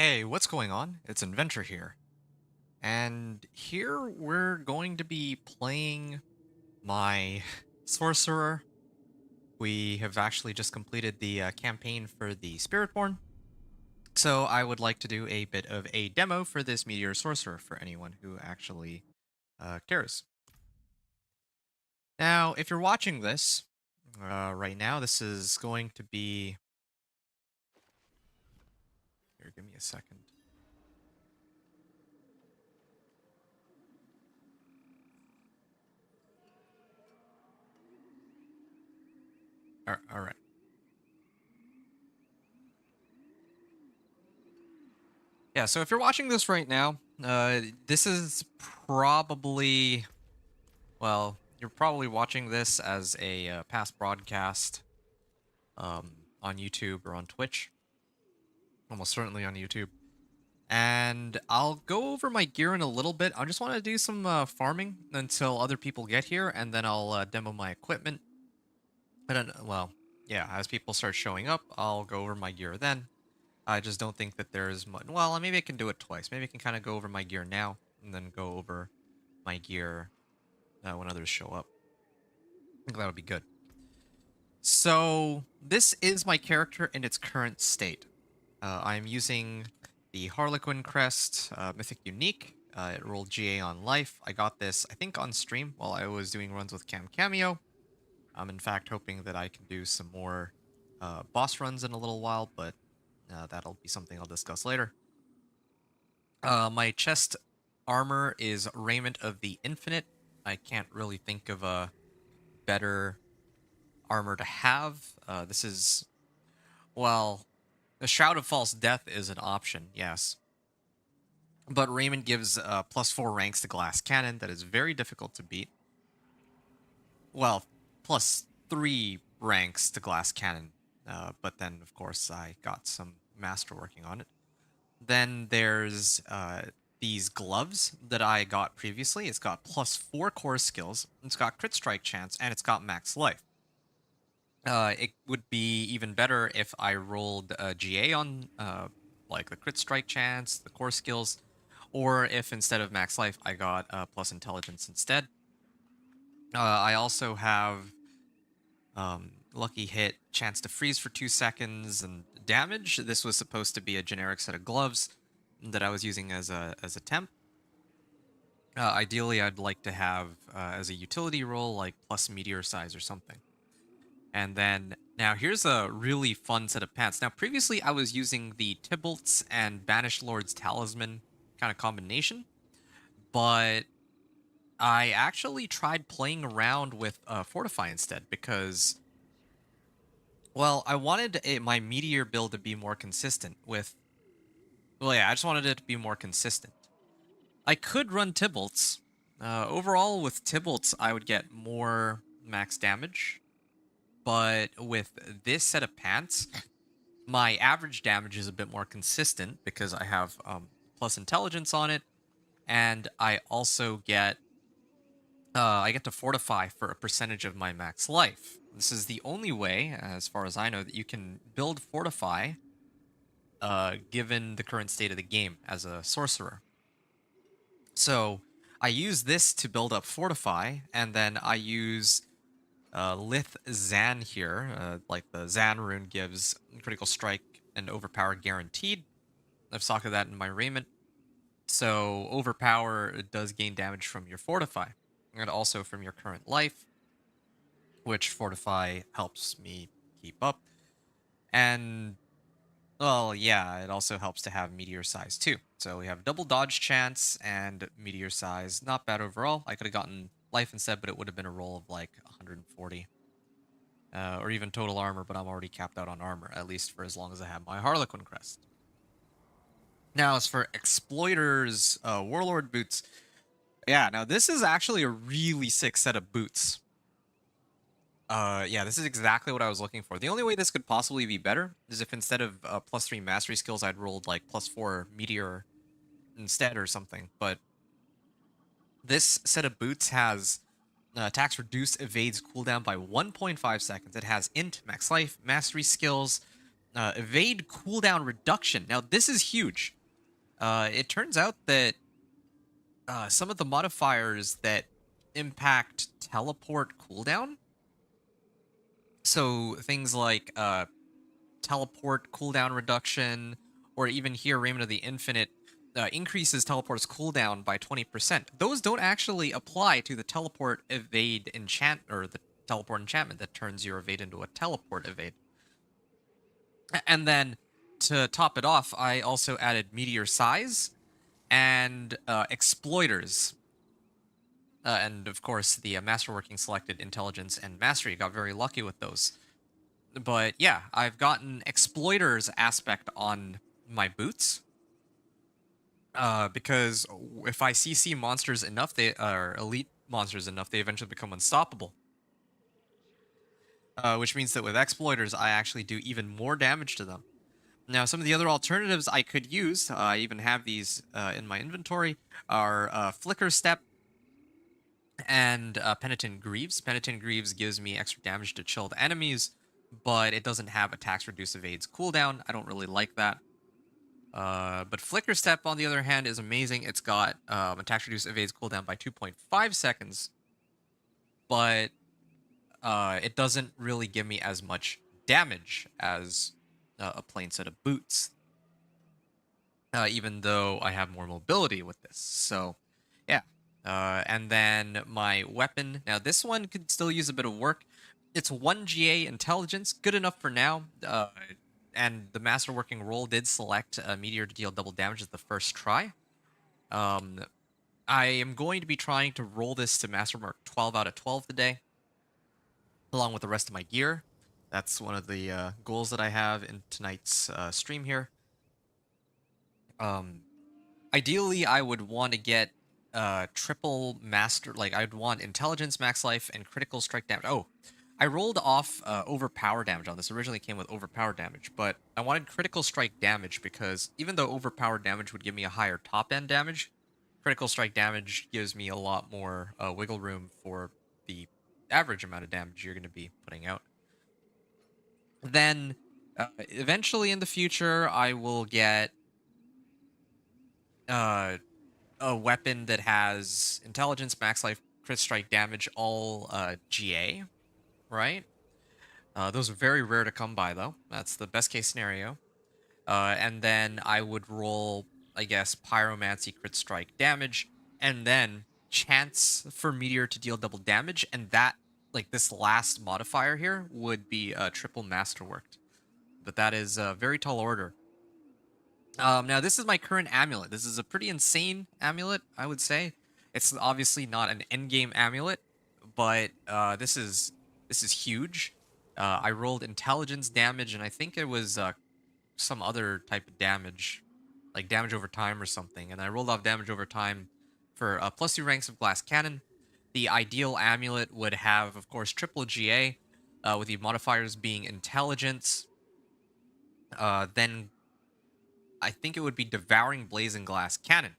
Hey, what's going on? It's Inventor here. And here we're going to be playing my Sorcerer. We have actually just completed the campaign for the Spiritborn. So I would like to do a bit of a demo for this Meteor Sorcerer for anyone who actually cares. Now, if you're watching this right now, this is going to be. Here, give me a second. All right. Yeah, so if you're watching this right now, this is probably, you're probably watching this as a past broadcast on YouTube or on Twitch, almost certainly on YouTube. And I'll go over my gear in a little bit. I just want to do some farming until other people get here, and then I'll demo my equipment. And then, yeah, as people start showing up, I'll go over my gear then. I just don't think that there's much. Well, maybe I can do it twice. Maybe I can kind of go over my gear now and then go over my gear when others show up. I think that'll be good. So this is my character in its current state. I'm using the Harlequin Crest Mythic Unique. It rolled GA on life. I got this, I think, on stream while I was doing runs with Cameo. I'm in fact hoping that I can do some more boss runs in a little while, but that'll be something I'll discuss later. My chest armor is Raiment of the Infinite. I can't really think of a better armor to have. This is, well, the Shroud of False Death is an option, yes. But Raiment gives +4 ranks to Glass Cannon that is very difficult to beat. Well, +3 ranks to Glass Cannon. But then, of course, I got some master working on it. Then there's these gloves that I got previously. It's got +4 core skills, it's got crit strike chance, and it's got max life. It would be even better if I rolled GA on like the crit strike chance, the core skills, or if instead of max life I got plus intelligence instead. I also have lucky hit, chance to freeze for 2 seconds, and damage. This was supposed to be a generic set of gloves that I was using as a temp. Ideally, I'd like to have as a utility role like plus meteor size or something. And then now here's a really fun set of pants. Now previously I was using the Tybalt's and Banished Lord's Talisman kind of combination, but I actually tried playing around with Fortify instead because, well, I wanted my Meteor build to be more consistent with, well, yeah, I just wanted it to be more consistent. I could run Tybalt's. Overall, with Tybalt's, I would get more max damage, but with this set of pants, my average damage is a bit more consistent because I have plus intelligence on it, and I also get I get to fortify for a percentage of my max life. This is the only way, as far as I know, that you can build fortify given the current state of the game as a sorcerer. So I use this to build up fortify, and then I use Lith Zan here. Like the Zan rune gives critical strike and overpower guaranteed. I've socked that in my raiment. So overpower does gain damage from your fortify and also from your current life, which fortify helps me keep up. And well, yeah, it also helps to have meteor size too. So we have double dodge chance and meteor size. Not bad overall. I could have gotten life instead, but it would have been a roll of like 140. Or even total armor, but I'm already capped out on armor, at least for as long as I have my Harlequin crest. Now, as for Exploiter's Warlord boots, yeah, now this is actually a really sick set of boots. Yeah, this is exactly what I was looking for. The only way this could possibly be better is if instead of +3 mastery skills, I'd rolled like +4 meteor instead or something. But this set of boots has attacks reduce evades cooldown by 1.5 seconds. It has int, max life, mastery skills, evade cooldown reduction. Now, this is huge. It turns out that some of the modifiers that impact teleport cooldown, so things like teleport cooldown reduction, or even here, Raymond of the Infinite increases teleport's cooldown by 20%. Those don't actually apply to the teleport evade enchant or the teleport enchantment that turns your evade into a teleport evade. And then to top it off, I also added Meteor Size and Exploiters. And of course, the Masterworking selected Intelligence and Mastery. Got very lucky with those. But yeah, I've gotten Exploiters aspect on my boots. Because if I CC monsters enough, they are elite monsters enough, they eventually become unstoppable. Which means that with Exploiters, I actually do even more damage to them. Now, some of the other alternatives I could use, I even have these in my inventory, are Flicker Step and Penitent Greaves. Penitent Greaves gives me extra damage to chilled enemies, but it doesn't have attacks reduce evades cooldown. I don't really like that. But Flicker Step, on the other hand, is amazing. It's got attacks reduce evades cooldown by 2.5 seconds, but it doesn't really give me as much damage as a plain set of boots. Even though I have more mobility with this. So, yeah. And then my weapon. Now, this one could still use a bit of work. It's 1 GA intelligence, good enough for now. And the masterworking roll did select a meteor to deal double damage at the first try. I am going to be trying to roll this to mastermark 12 out of 12 today, along with the rest of my gear. That's one of the goals that I have in tonight's stream here. Ideally, I would want to get triple master, like I'd want intelligence, max life, and critical strike damage. Oh, I rolled off overpower damage on this. Originally came with overpower damage, but I wanted critical strike damage because even though overpower damage would give me a higher top end damage, critical strike damage gives me a lot more wiggle room for the average amount of damage you're going to be putting out. Then eventually in the future, I will get a weapon that has intelligence, max life, crit strike damage, all GA, right? Those are very rare to come by, though. That's the best case scenario. And then I would roll, I guess, pyromancy, crit strike damage, and then chance for meteor to deal double damage, and that, like this last modifier here, would be triple masterworked. But that is a very tall order. Now, this is my current amulet. This is a pretty insane amulet, I would say. It's obviously not an endgame amulet, but this is huge. I rolled intelligence damage, and I think it was some other type of damage, like damage over time or something. And I rolled off damage over time for +2 ranks of glass cannon. The ideal amulet would have, of course, triple GA, with the modifiers being intelligence, then I think it would be Devouring Blazing Glass Cannon.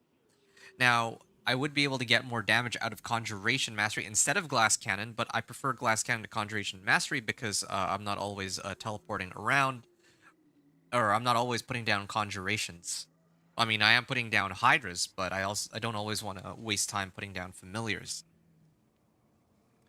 Now, I would be able to get more damage out of Conjuration Mastery instead of Glass Cannon, but I prefer Glass Cannon to Conjuration Mastery because I'm not always teleporting around, or I'm not always putting down Conjurations. I mean, I am putting down Hydras, but I don't always want to waste time putting down Familiars.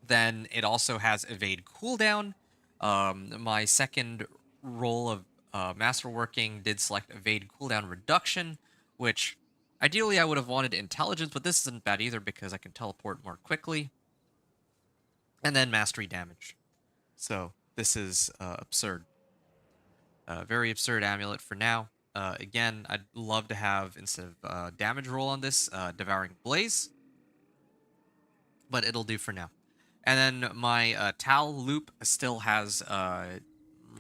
Then it also has Evade Cooldown. My second roll of Masterworking did select Evade Cooldown Reduction, which ideally I would have wanted Intelligence, but this isn't bad either because I can teleport more quickly. And then Mastery Damage. So this is absurd. Very absurd amulet for now. Again, I'd love to have, instead of damage roll on this, Devouring Blaze, but it'll do for now. And then my Tal loop still has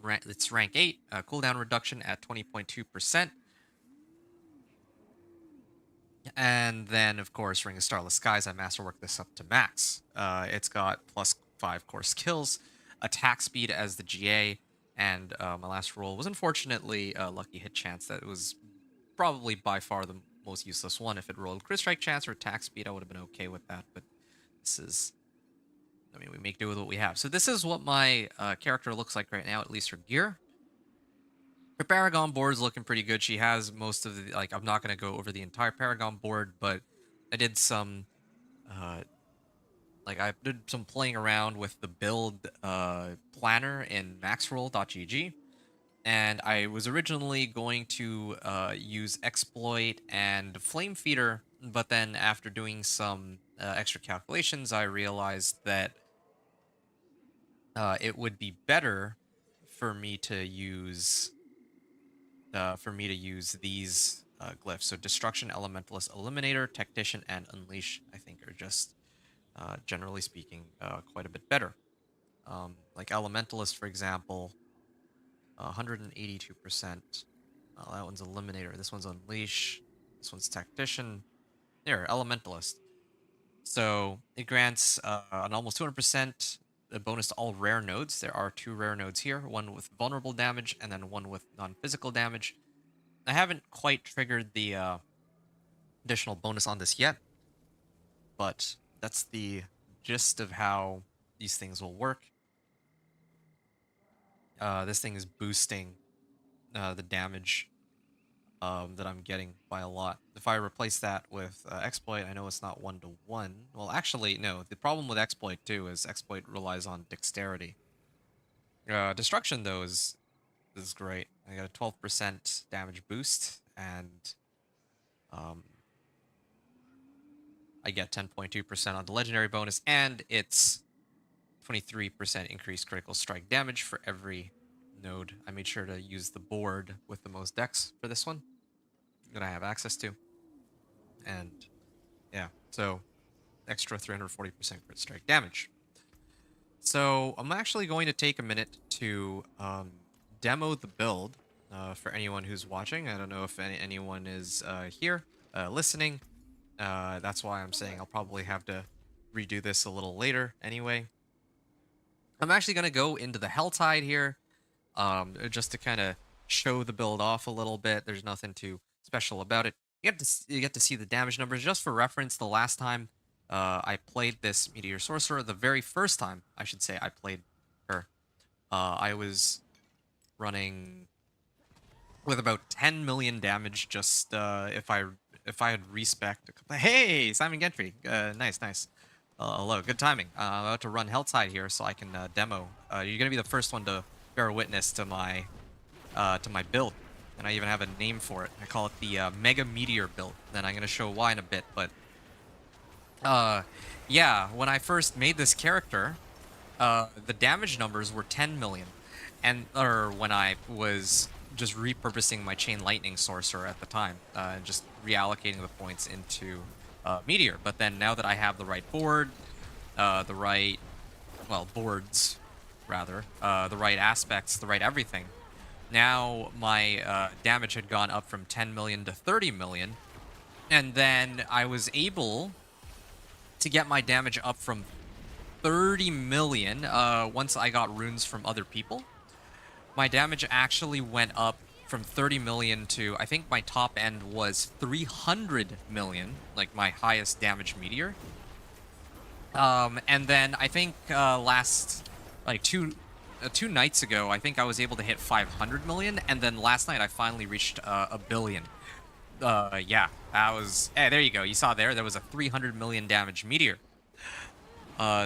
it's rank 8, cooldown reduction at 20.2%. And then, of course, Ring of Starless Skies, I masterwork this up to max. It's got +5 core skills, attack speed as the GA, and my last roll was unfortunately a lucky hit chance. That was probably by far the most useless one. If it rolled crit strike chance or attack speed, I would have been okay with that, but this is... I mean, we make do with what we have. So this is what my character looks like right now, at least for gear. Her Paragon board's looking pretty good. She has most of the, like, I'm not going to go over the entire Paragon board, but I did some, uh, I did some playing around with the build planner in maxroll.gg. And I was originally going to use Exploit and Flame Feeder, but then after doing some extra calculations, I realized that it would be better for me to use these glyphs. So Destruction, Elementalist, Eliminator, Tactician, and Unleash, I think, are just generally speaking quite a bit better. Like Elementalist, for example, 182%. That one's Eliminator. This one's Unleash. This one's Tactician. There, Elementalist. So it grants an almost 200% bonus to all rare nodes. There are 2 rare nodes here, one with vulnerable damage and then one with non-physical damage. I haven't quite triggered the additional bonus on this yet, but that's the gist of how these things will work. This thing is boosting the damage that I'm getting by a lot. If I replace that with Exploit, I know it's not 1-to-1. Well, actually, no. The problem with Exploit, too, is Exploit relies on Dexterity. Destruction, though, is great. I got a 12% damage boost, and I get 10.2% on the Legendary bonus, and it's 23% increased critical strike damage for every node. I made sure to use the board with the most dex for this one that I have access to. And yeah, so extra 340% crit strike damage. So I'm actually going to take a minute to demo the build for anyone who's watching. I don't know if anyone is here listening. That's why I'm saying I'll probably have to redo this a little later anyway. I'm actually going to go into the Helltide here just to kind of show the build off a little bit. There's nothing too special about it. You get to see the damage numbers. Just for reference, the last time I played this Meteor Sorcerer, the very first time, I should say, I played her, I was running with about 10 million damage just if I had respec a couple. Hey, Simon Gentry. Nice. Hello, good timing. I'm about to run Helltide here so I can demo. You're gonna be the first one to bear witness to my build, and I even have a name for it. I call it the Mega Meteor build. Then I'm gonna show why in a bit. But yeah, when I first made this character, the damage numbers were 10 million, or when I was just repurposing my Chain Lightning Sorcerer at the time, and just reallocating the points into Meteor. But then now that I have the right board, boards rather, the right aspects, the right everything, now my damage had gone up from 10 million to 30 million, and then I was able to get my damage up from 30 million once I got runes from other people. My damage actually went up from 30 million to, I think my top end was 300 million, like my highest damage meteor. And then I think last, like two nights ago, I think I was able to hit 500 million, and then last night I finally reached a billion. Yeah, that was, hey, there you go. You saw there was a 300 million damage meteor.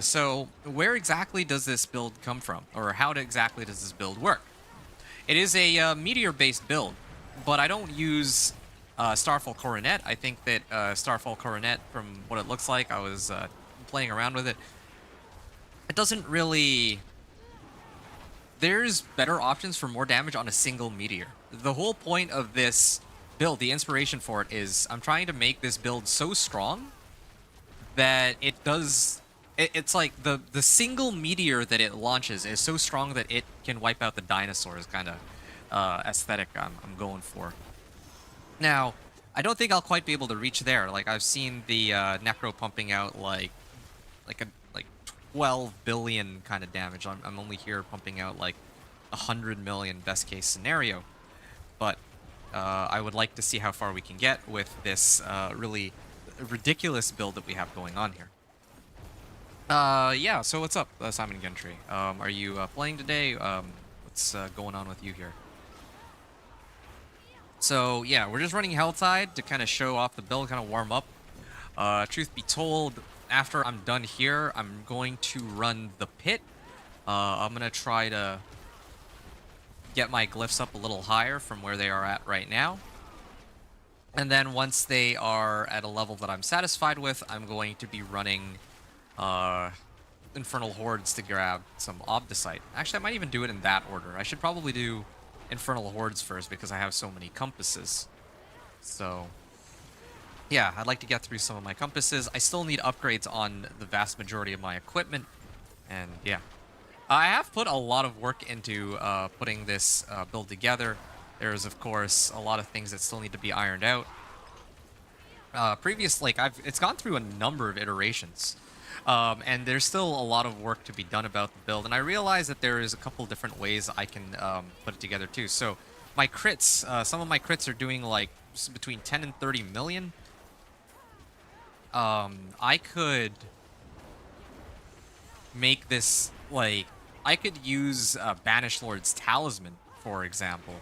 So where exactly does this build come from? Or how exactly does this build work? It is a meteor-based build, but I don't use Starfall Coronet. I think that Starfall Coronet, from what it looks like, I was playing around with it. It doesn't really... There's better options for more damage on a single meteor. The whole point of this build, the inspiration for it, is I'm trying to make this build so strong that it does... It's like the single meteor that it launches is so strong that it can wipe out the dinosaurs kind of aesthetic I'm going for. Now, I don't think I'll quite be able to reach there. Like, I've seen the Necro pumping out like 12 billion kind of damage. I'm only here pumping out like 100 million best case scenario. But I would like to see how far we can get with this really ridiculous build that we have going on here. Yeah, so what's up, Simon Gentry? Are you playing today? What's going on with you here? So yeah, we're just running Helltide to kind of show off the build, kind of warm up. Truth be told, after I'm done here, I'm going to run the pit. I'm gonna try to get my glyphs up a little higher from where they are at right now. And then once they are at a level that I'm satisfied with, I'm going to be running uh, Infernal Hordes to grab some Obdicite. Actually, I might even do it in that order. I should probably do Infernal Hordes first because I have so many compasses. So, yeah, I'd like to get through some of my compasses. I still need upgrades on the vast majority of my equipment. And yeah, I have put a lot of work into putting this build together. There's, of course, a lot of things that still need to be ironed out. It's gone through a number of iterations. And there's still a lot of work to be done about the build. And I realize that there is a couple different ways I can put it together too. So my crits, some of my crits are doing like between 10 and 30 million. I could make this like, I could use Banished Lord's Talisman, for example,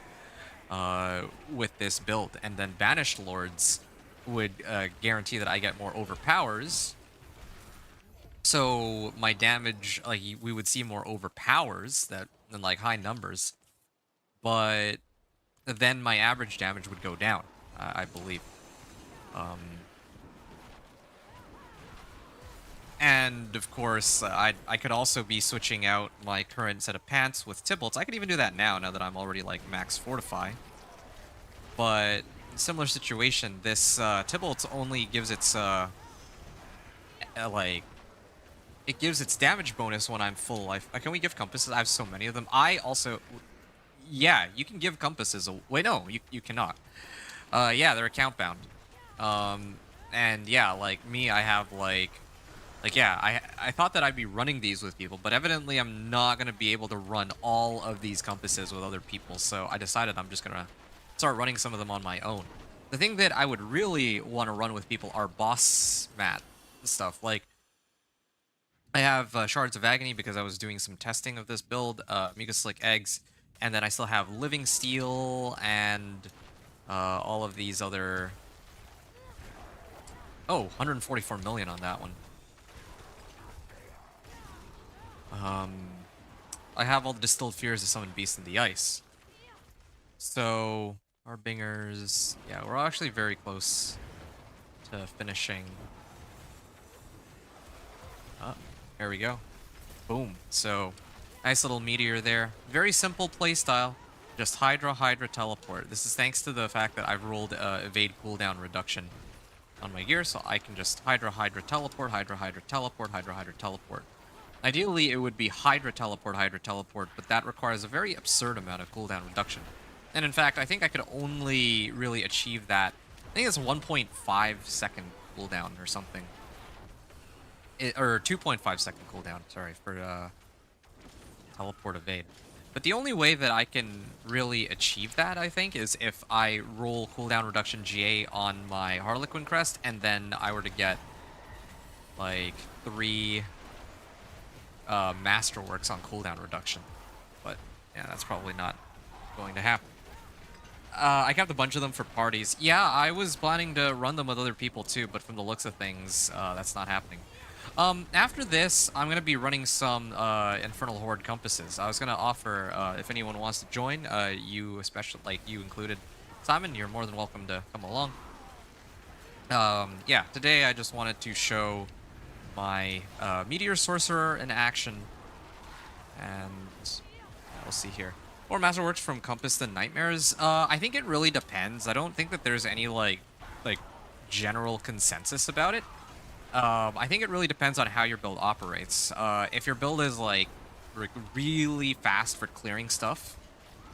with this build. And then Banished Lords would guarantee that I get more overpowers. So my damage, like we would see more overpowers that in like high numbers, but then my average damage would go down, I believe. Um, and of course, I could also be switching out my current set of pants with Tybalt's. I could even do that now that I'm already like max fortify. But similar situation, this Tybalt's only gives its like it gives its damage bonus when I'm full life. Can we give compasses? I have so many of them. I also... Yeah, you can give compasses. Wait, no, you cannot. Yeah, they're account bound. And yeah, like me, I have yeah, I thought that I'd be running these with people, but evidently I'm not going to be able to run all of these compasses with other people, so I decided I'm just going to start running some of them on my own. The thing that I would really want to run with people are boss mat stuff. Like, I have Shards of Agony because I was doing some testing of this build, Mucus Slick Eggs, and then I still have Living Steel and all of these other... Oh, 144 million on that one. I have all the Distilled Fears to summon Beast in the Ice. So, Harbingers... Yeah, we're actually very close to finishing. There we go. Boom. So, nice little meteor there. Very simple playstyle. Just Hydra, Hydra, Teleport. This is thanks to the fact that I've rolled Evade cooldown reduction on my gear, so I can just Hydra, Hydra, Teleport, Hydra, Hydra, Teleport, Hydra, Hydra, Teleport. Ideally, it would be Hydra, Teleport, Hydra, Teleport, but that requires a very absurd amount of cooldown reduction. And in fact, I think I could only really achieve that. I think it's 1.5 second cooldown or something. Or 2.5 second cooldown, sorry, for Teleport Evade. But the only way that I can really achieve that, I think, is if I roll cooldown reduction GA on my Harlequin Crest, and then I were to get, like, 3 Masterworks on cooldown reduction. But, yeah, that's probably not going to happen. I kept a bunch of them for parties. Yeah, I was planning to run them with other people too, but from the looks of things, that's not happening. After this, I'm going to be running some Infernal Horde compasses. I was going to offer, if anyone wants to join, you especially, like you included, Simon, you're more than welcome to come along. Yeah, today I just wanted to show my Meteor Sorcerer in action. And we'll see here. More Masterworks from Compass than Nightmares? I think it really depends. I don't think that there's any, like general consensus about it. I think it really depends on how your build operates. If your build is, like, really fast for clearing stuff,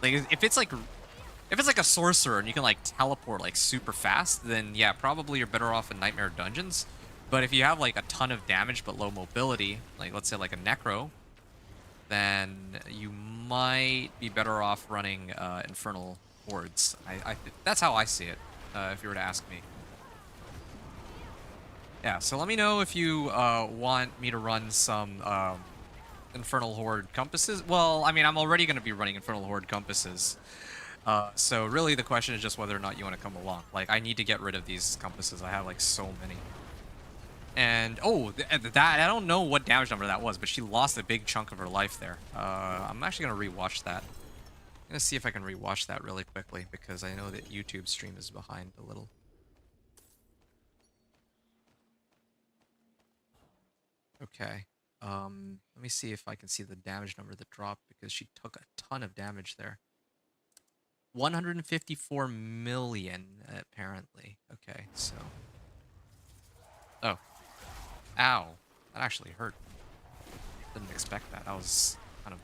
like, if it's like a sorcerer and you can, like, teleport, like, super fast, then, yeah, probably you're better off in Nightmare Dungeons. But if you have, like, a ton of damage but low mobility, like, let's say, like, a Necro, then you might be better off running Infernal Hordes. That's how I see it, if you were to ask me. Yeah, so let me know if you want me to run some Infernal Horde compasses. Well, I mean, I'm already going to be running Infernal Horde compasses. So really the question is just whether or not you want to come along. Like, I need to get rid of these compasses. I have like so many. And oh, that I don't know what damage number that was, but she lost a big chunk of her life there. I'm actually gonna rewatch that. I'm gonna see if I can rewatch that really quickly because I know that YouTube stream is behind a little. Okay. Let me see if I can see the damage number that dropped because she took a ton of damage there. 154 million, apparently. Okay, so. Oh. Ow. That actually hurt. Didn't expect that. That was kind of.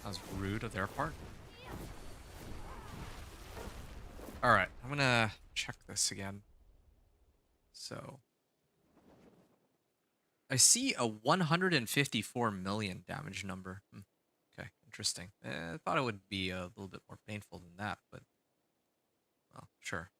That was rude of their part. Alright, I'm gonna check this again. So. I see a 154 million damage number. Okay, interesting. I thought it would be a little bit more painful than that, but. Well, sure.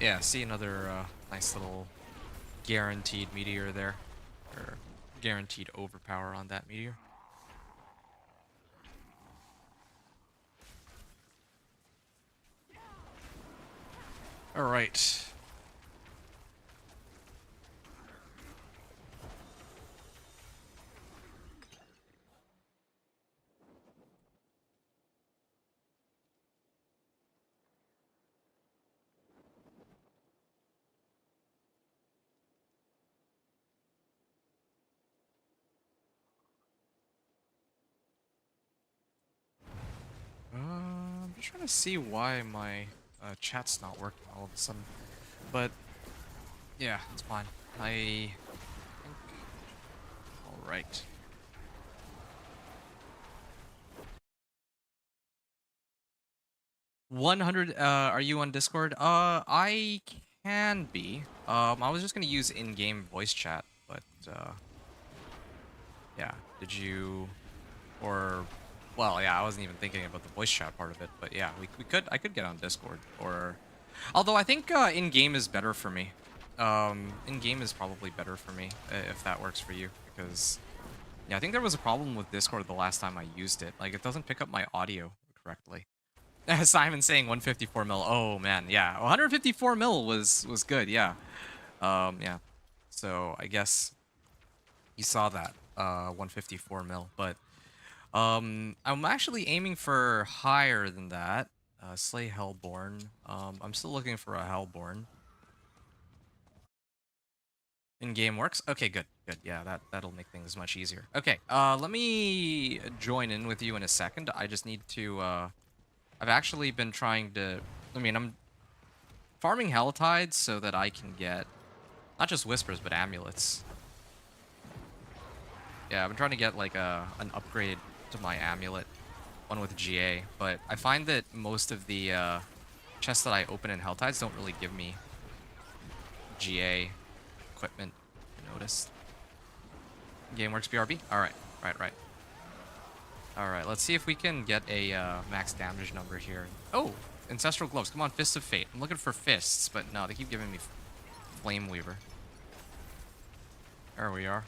Yeah, see another nice little guaranteed meteor there. Or guaranteed overpower on that meteor. Alright. I'm just trying to see why my chat's not working all of a sudden. But, yeah, it's fine. I think... Alright. 100, are you on Discord? I can be. I was just gonna use in-game voice chat, but, yeah. Did you... Or... Well, yeah, I wasn't even thinking about the voice chat part of it, but yeah, I could get on Discord, or... Although I think, in-game is better for me. In-game is probably better for me, if that works for you, because... Yeah, I think there was a problem with Discord the last time I used it. Like, it doesn't pick up my audio correctly. Simon saying 154 mil. Oh man, yeah, 154 mil was good. Yeah, yeah. So I guess you saw that 154 mil, but I'm actually aiming for higher than that. Slay Hellborn. I'm still looking for a Hellborn. In game works. Okay, good, good. Yeah, that'll make things much easier. Okay, let me join in with you in a second. I just need to. I've actually been trying to. I mean, I'm farming Helltides so that I can get not just Whispers, but Amulets. Yeah, I've been trying to get like an upgrade to my Amulet, one with GA, but I find that most of the chests that I open in Helltides don't really give me GA equipment, I noticed. Gameworks BRB? Alright, right. Alright, let's see if we can get a max damage number here. Oh! Ancestral Gloves. Come on, Fists of Fate. I'm looking for Fists, but no, they keep giving me Flame Weaver. There we are.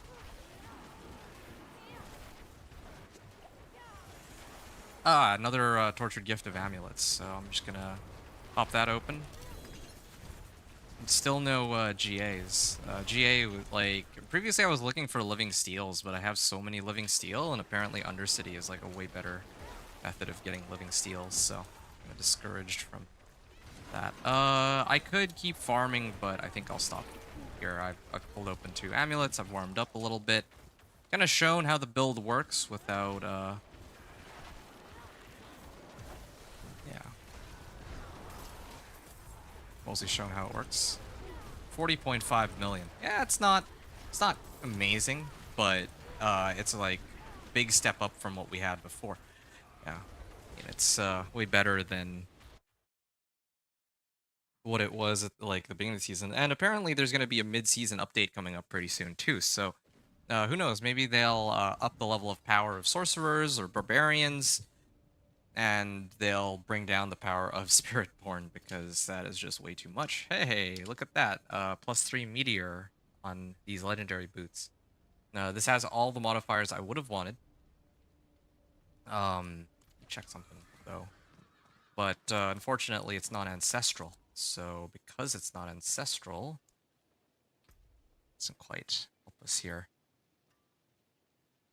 Ah, another Tortured Gift of Amulets. So I'm just gonna pop that open. Still no GAs. GA, like, previously I was looking for Living Steels, but I have so many Living Steel, and apparently Undercity is like a way better method of getting Living Steels, so I'm kinda discouraged from that. I could keep farming, but I think I'll stop here. I've pulled open 2 amulets, I've warmed up a little bit. Kinda shown how the build works without, yeah. Mostly shown how it works. 40.5 million. Yeah, it's not amazing, but it's like big step up from what we had before. Yeah. I mean, it's way better than what it was at like the beginning of the season. And apparently there's going to be a mid-season update coming up pretty soon too. So who knows? Maybe they'll up the level of power of sorcerers or barbarians. and they'll bring down the power of Spiritborn because that is just way too much. Hey, look at that. +3 Meteor on these legendary boots. This has all the modifiers I would have wanted. Check something though. But unfortunately, it's not ancestral. So because it's not ancestral, it doesn't quite help us here.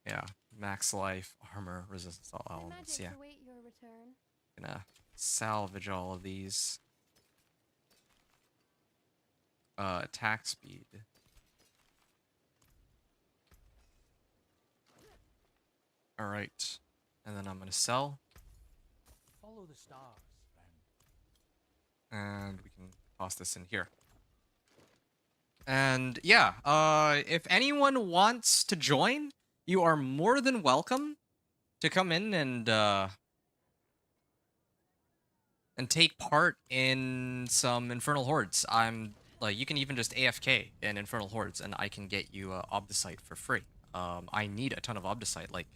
Yeah, max life, armor, resistance to all elements. Yeah, gonna salvage all of these. Attack speed. All right, and then I'm gonna sell. Follow the stars, friend. And we can toss this in here. And yeah, if anyone wants to join, you are more than welcome to come in and take part in some Infernal Hordes. I'm like, you can even just AFK in Infernal Hordes, and I can get you Obdicite for free. I need a ton of Obdicite. Like,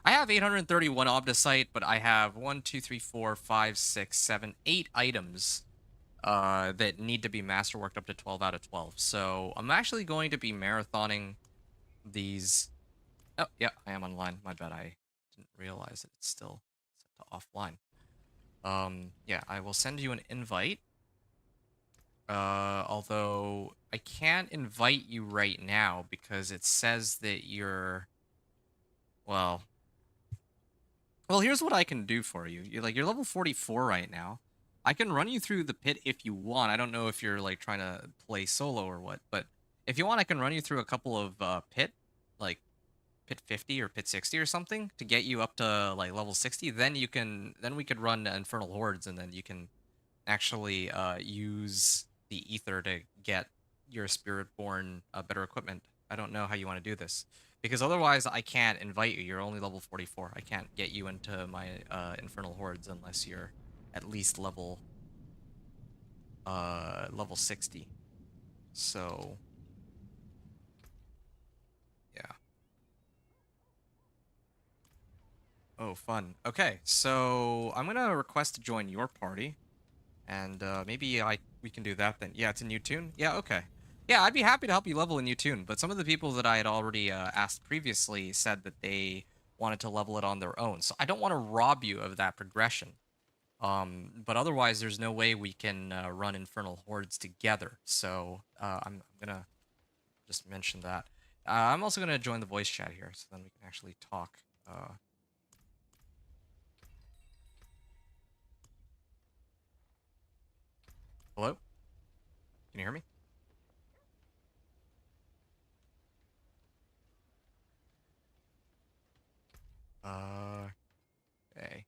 I have 831 Obdicite, but I have 1, 2, 3, 4, 5, 6, 7, 8 items that need to be masterworked up to 12 out of 12. So I'm actually going to be marathoning these. Oh, yeah, I am online. My bad. I didn't realize that it's still set to offline. Yeah, I will send you an invite. Although I can't invite you right now because it says that you're, well, here's what I can do for you. You're level 44 right now. I can run you through the pit if you want. I don't know if you're like trying to play solo or what, but if you want, I can run you through a couple of like pit 50 or pit 60 or something to get you up to like level 60. Then we could run Infernal Hordes, and then you can actually use the ether to get your Spiritborn better equipment. I don't know how you want to do this because otherwise I can't invite you. You're only level 44. I can't get you into my Infernal Hordes unless you're at least level 60. So yeah. Oh, fun. Okay, so I'm gonna request to join your party. And maybe we can do that then. Yeah, it's a new tune. Yeah, okay. Yeah, I'd be happy to help you level a new tune, but some of the people that I had already asked previously said that they wanted to level it on their own. So I don't want to rob you of that progression. But otherwise, there's no way we can run Infernal Hordes together. So I'm gonna just mention that. I'm also gonna join the voice chat here, so then we can actually talk. Hello? Can you hear me? Okay.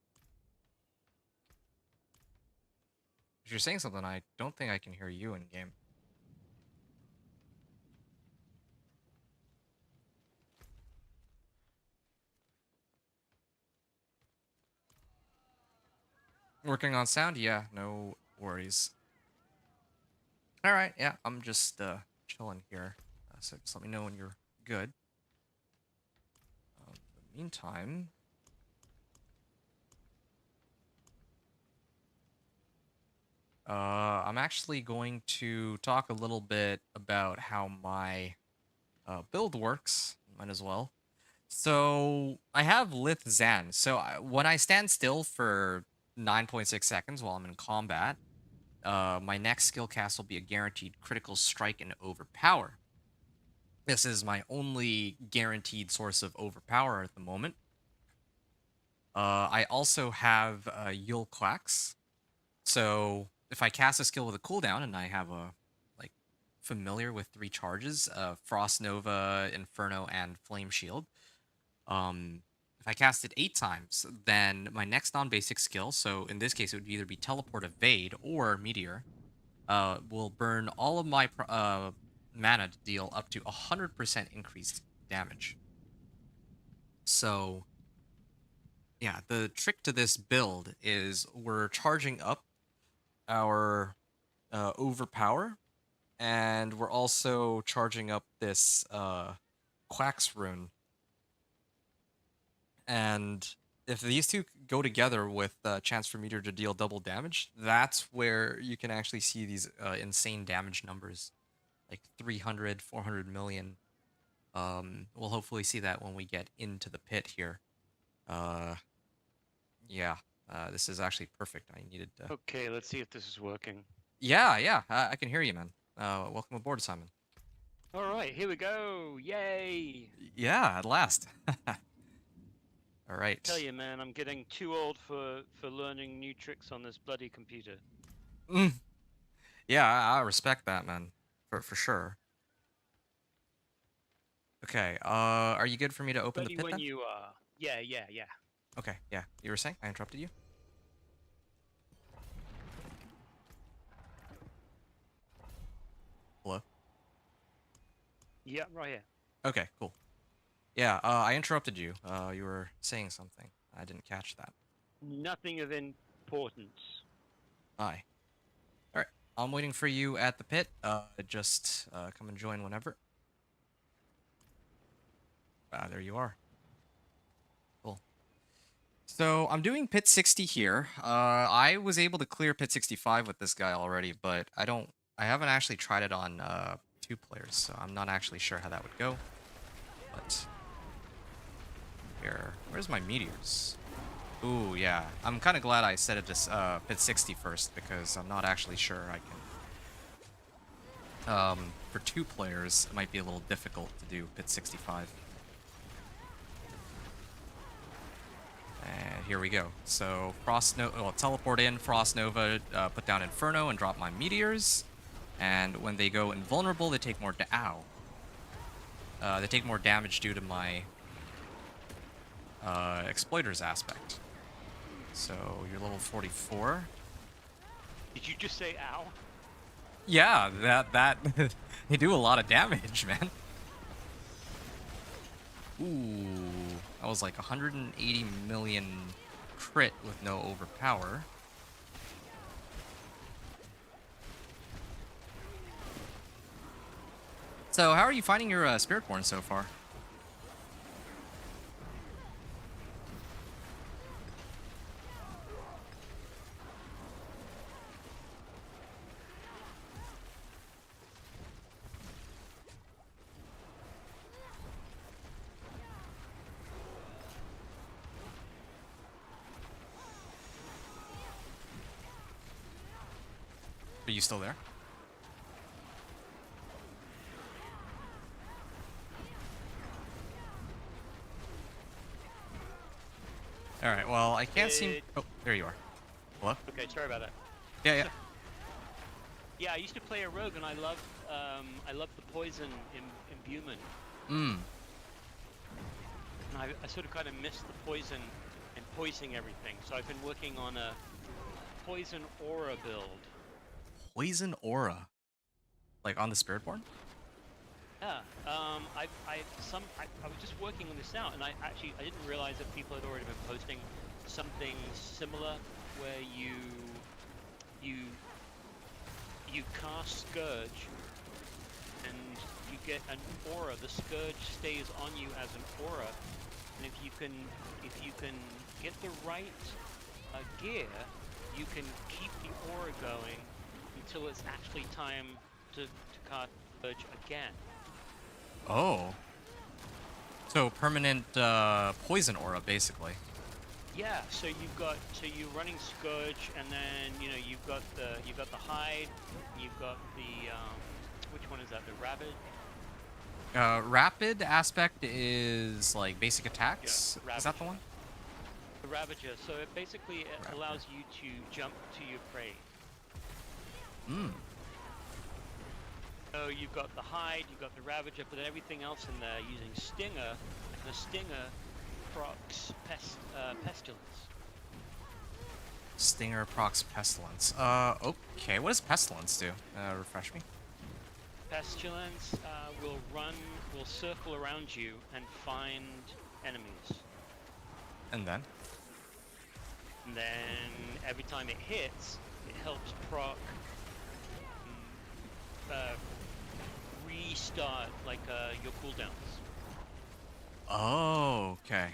If you're saying something, I don't think I can hear you in game. Working on sound? Yeah, no worries. All right, yeah, I'm just chilling here. So just let me know when you're good. In the meantime, I'm actually going to talk a little bit about how my build works. Might as well. So I have Lith Zan. So when I stand still for 9.6 seconds while I'm in combat, my next skill cast will be a guaranteed critical strike and overpower. This is my only guaranteed source of overpower at the moment. I also have Yule Quacks. So if I cast a skill with a cooldown and I have a like familiar with 3 charges, Frost Nova, Inferno, and Flame Shield. If I cast it 8 times, then my next non-basic skill, so in this case it would either be Teleport, Evade, or Meteor, will burn all of my mana to deal up to 100% increased damage. So, yeah, the trick to this build is we're charging up our overpower, and we're also charging up this Quacks rune. And if these two go together with chance for Meteor to deal double damage, that's where you can actually see these insane damage numbers, like 300, 400 million. We'll hopefully see that when we get into the pit here. Uh, yeah, this is actually perfect. I needed to. Okay, let's see if this is working. Yeah, yeah, I can hear you, man. Welcome aboard, Simon. All right, here we go. Yay! Yeah, at last. All right. Tell you, man, I'm getting too old for learning new tricks on this bloody computer. Mm. Yeah, I respect that, man, for sure. Okay. Are you good for me to open the Ready pit when then? you are. Yeah. Okay. Yeah. You were saying? I interrupted you. Hello. Yeah, right here. Okay. Cool. Yeah. I interrupted you. You were saying something. I didn't catch that. Nothing of importance. Hi. All right. I'm waiting for you at the pit. Just come and join whenever. There you are. Cool. So I'm doing pit 60 here. I was able to clear pit 65 with this guy already, but I haven't actually tried it on 2 players, so I'm not actually sure how that would go. But here, where's my meteors? Ooh, yeah. I'm kind of glad I set it to pit 60 first because I'm not actually sure I can. For 2 players, it might be a little difficult to do pit 65. And here we go. So teleport in, Frost Nova, put down Inferno, and drop my meteors. And when they go invulnerable, they take more they take more damage due to my exploiters aspect. So you're level 44. Did you just say ow? Yeah, that they do a lot of damage, man. Ooh, that was like 180 million crit with no overpower. So how are you finding your Spiritborn so far? Are you still there? All right. Well, I can't seem. Oh, there you are. Hello. Okay, sorry about that. Yeah. Yeah, I used to play a rogue, and I loved the poison imbuement. Mm. And I sort of kind of missed the poison and poisoning everything. So I've been working on a poison aura build. Poison aura. Like on the Spiritborn? Yeah. I was just working on this out, and I didn't realize that people had already been posting something similar where you cast Scourge and you get an aura. The Scourge stays on you as an aura, and if you can get the right gear, you can keep the aura going until it's actually time to cast Scourge again. Oh. So permanent poison aura, basically. Yeah, so you're running Scourge, and then you've got the hide, you've got the which one is that? The Rabid? Rapid aspect is like basic attacks. Yeah, Is that the one? The Ravager. So it basically allows you to jump to your prey. Hmm. So you've got the hide, you've got the Ravager, but then everything else in there using Stinger, and the Stinger procs Pestilence. Stinger procs Pestilence. Okay. What does Pestilence do? Refresh me. Pestilence will circle around you and find enemies. And then? And then every time it hits, it helps proc restart your cooldowns. Oh, okay.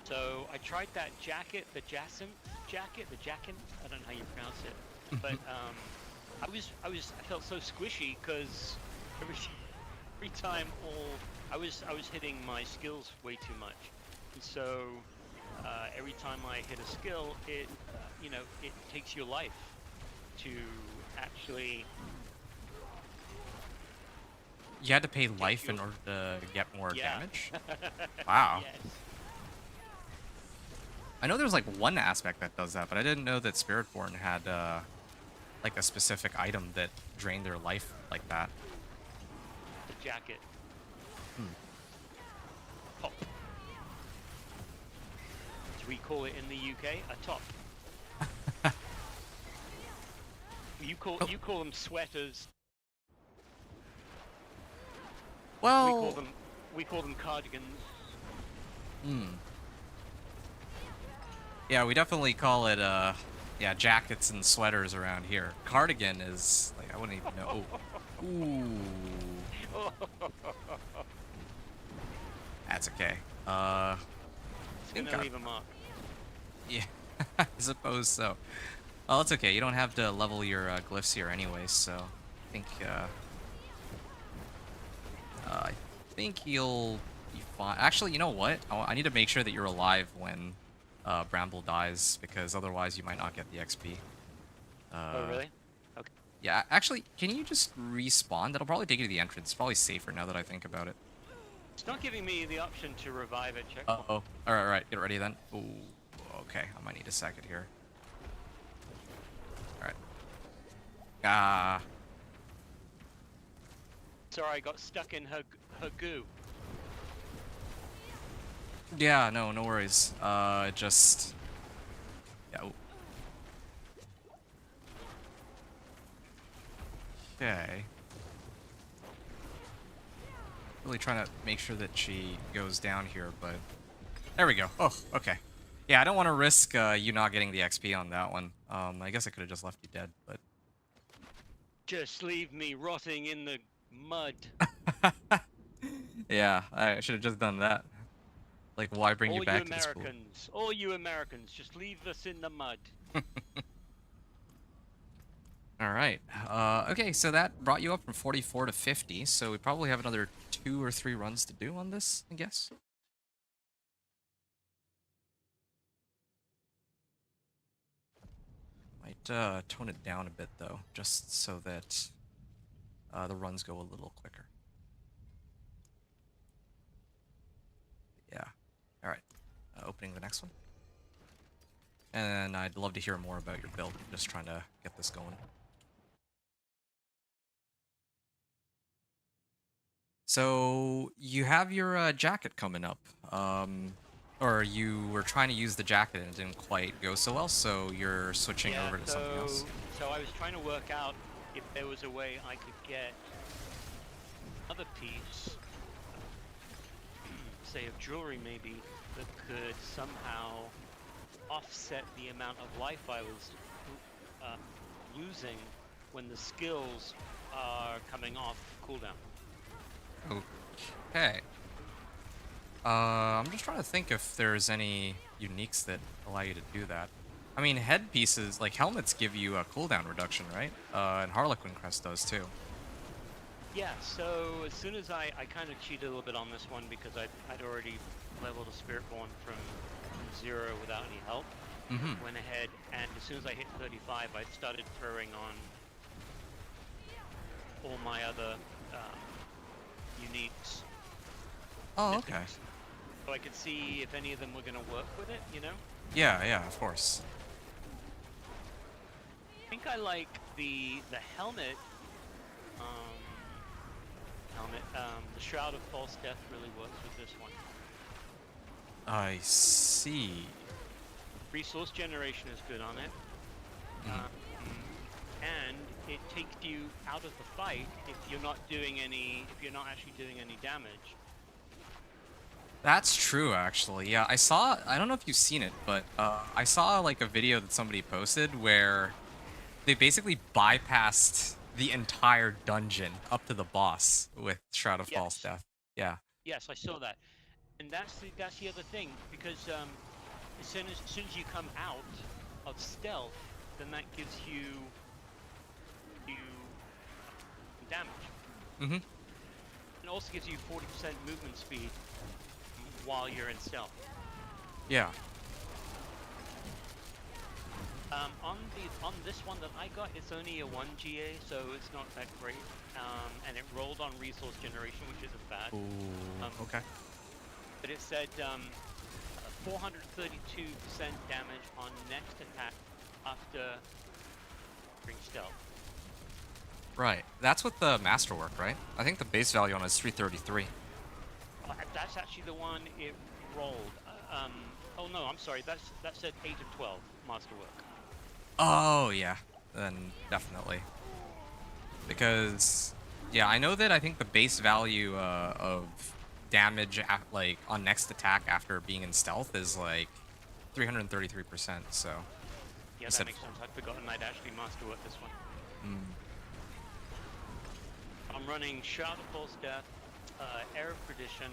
So I tried that jacket, the Jacint jacket, the Jacint. I don't know how you pronounce it, but I felt so squishy because every time I was hitting my skills way too much, and so every time I hit a skill, it it takes your life to actually. You had to pay life in order to get more Yeah. damage? Wow. Yes. I know there's like one aspect that does that, but I didn't know that Spiritborn had like a specific item that drained their life like that. The jacket. Hmm. Top. As we call it in the UK, a top. You call them sweaters. Well, We call them cardigans. hmm. Yeah, we definitely call it yeah, jackets and sweaters around here. Cardigan is like I wouldn't even know. Ooh. That's okay. It's think gonna I- leave a mark. Yeah, I suppose so. Well, it's okay. You don't have to level your glyphs here anyway, so I think you'll be fine. Actually, you know what? I need to make sure that you're alive when Bramble dies, because otherwise you might not get the XP. Oh really? Okay. Yeah, actually, can you just respawn? That'll probably take you to the entrance. It's probably safer now that I think about it. It's not giving me the option to revive at checkpoint. Uh-oh. Alright, get ready then. Ooh, okay. I might need a second here. Alright. Ah. Sorry, I got stuck in her goo. Yeah, no worries. Just... Yeah. Ooh. Okay. Really trying to make sure that she goes down here, but... There we go. Oh, okay. Yeah, I don't want to risk you not getting the XP on that one. I guess I could have just left you dead, but... Just leave me rotting in the mud. Yeah, I should have just done that. Like, why bring you back to the school? All you Americans, just leave us in the mud. All right. Okay, so that brought you up from 44 to 50, so we probably have another 2 or 3 runs to do on this, I guess. Might tone it down a bit, though, just so that the runs go a little quicker. Yeah. All right. Opening the next one. And I'd love to hear more about your build. Just trying to get this going. So you have your jacket coming up, or you were trying to use the jacket and it didn't quite go so well, so you're switching Yeah, over to something else. So I was trying to work out if there was a way I could get another piece, say of jewelry maybe, that could somehow offset the amount of life I was losing when the skills are coming off cooldown. Okay. I'm just trying to think if there's any uniques that allow you to do that. I mean, headpieces, like helmets, give you a cooldown reduction, right? And Harlequin Crest does too. Yeah, so as soon as I kind of cheated a little bit on this one because I'd already leveled a Spiritborn from 0 without any help. Mm-hmm. Went ahead, and as soon as I hit 35, I started throwing on all my other uniques. Oh, okay. So I could see if any of them were going to work with it, you know? Yeah, of course. I think I like the helmet. The Shroud of False Death really works with this one. I see. Resource generation is good on it. And it takes you out of the fight if you're not actually doing any damage. That's true, actually. Yeah, I don't know if you've seen it, but I saw like a video that somebody posted where they basically bypassed the entire dungeon up to the boss with Shroud of False Death. Yeah. Yes, I saw that. And that's the other thing, because as soon as you come out of stealth, then that gives you damage. Mm-hmm. It also gives you 40% movement speed while you're in stealth. Yeah. On this one that I got, it's only a 1 GA, so it's not that great. And it rolled on resource generation, which isn't bad. Ooh, okay. But it said 432% damage on next attack after ring stealth. Right. That's with the masterwork, right? I think the base value on it is 333. That's actually the one it rolled. Oh no, I'm sorry. That said 8 of 12 masterwork. Oh, yeah. Then definitely. Because, yeah, I know that I think the base value of damage like on next attack after being in stealth is like 333%. So Yeah, I that said, makes sense. I'd forgotten I'd actually masterwork this one. I'm running Shroud of False Death, Air of Perdition,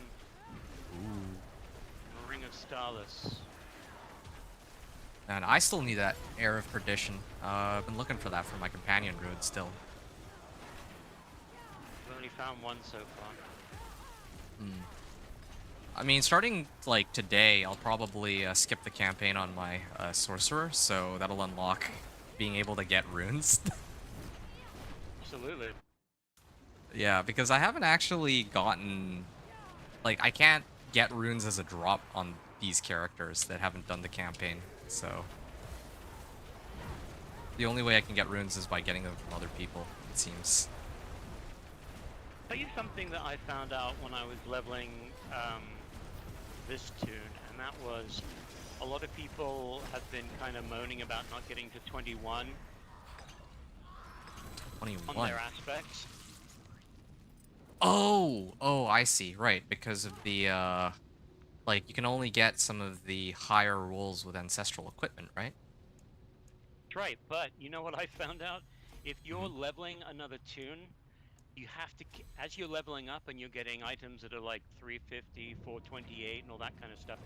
Ring of Starless. and I still need that Air of Perdition. I've been looking for that for my companion druid still. I've only found one so far. I mean, starting like today, I'll probably skip the campaign on my sorcerer, so that'll unlock being able to get runes. Absolutely. Yeah, because I haven't actually gotten, like, I can't get runes as a drop on these characters that haven't done the campaign, so the only way I can get runes is by getting them from other people, it seems. Tell you something that I found out when I was leveling this tune, and that was a lot of people have been kind of moaning about not getting to 21 on 21. their aspects. Oh, I see. Right, because of the like you can only get some of the higher rolls with ancestral equipment, right? That's right, but you know what I found out? If you're Mhm. leveling another tune, you have to, as you're leveling up and you're getting items that are like 350, 428, and all that kind of stuff,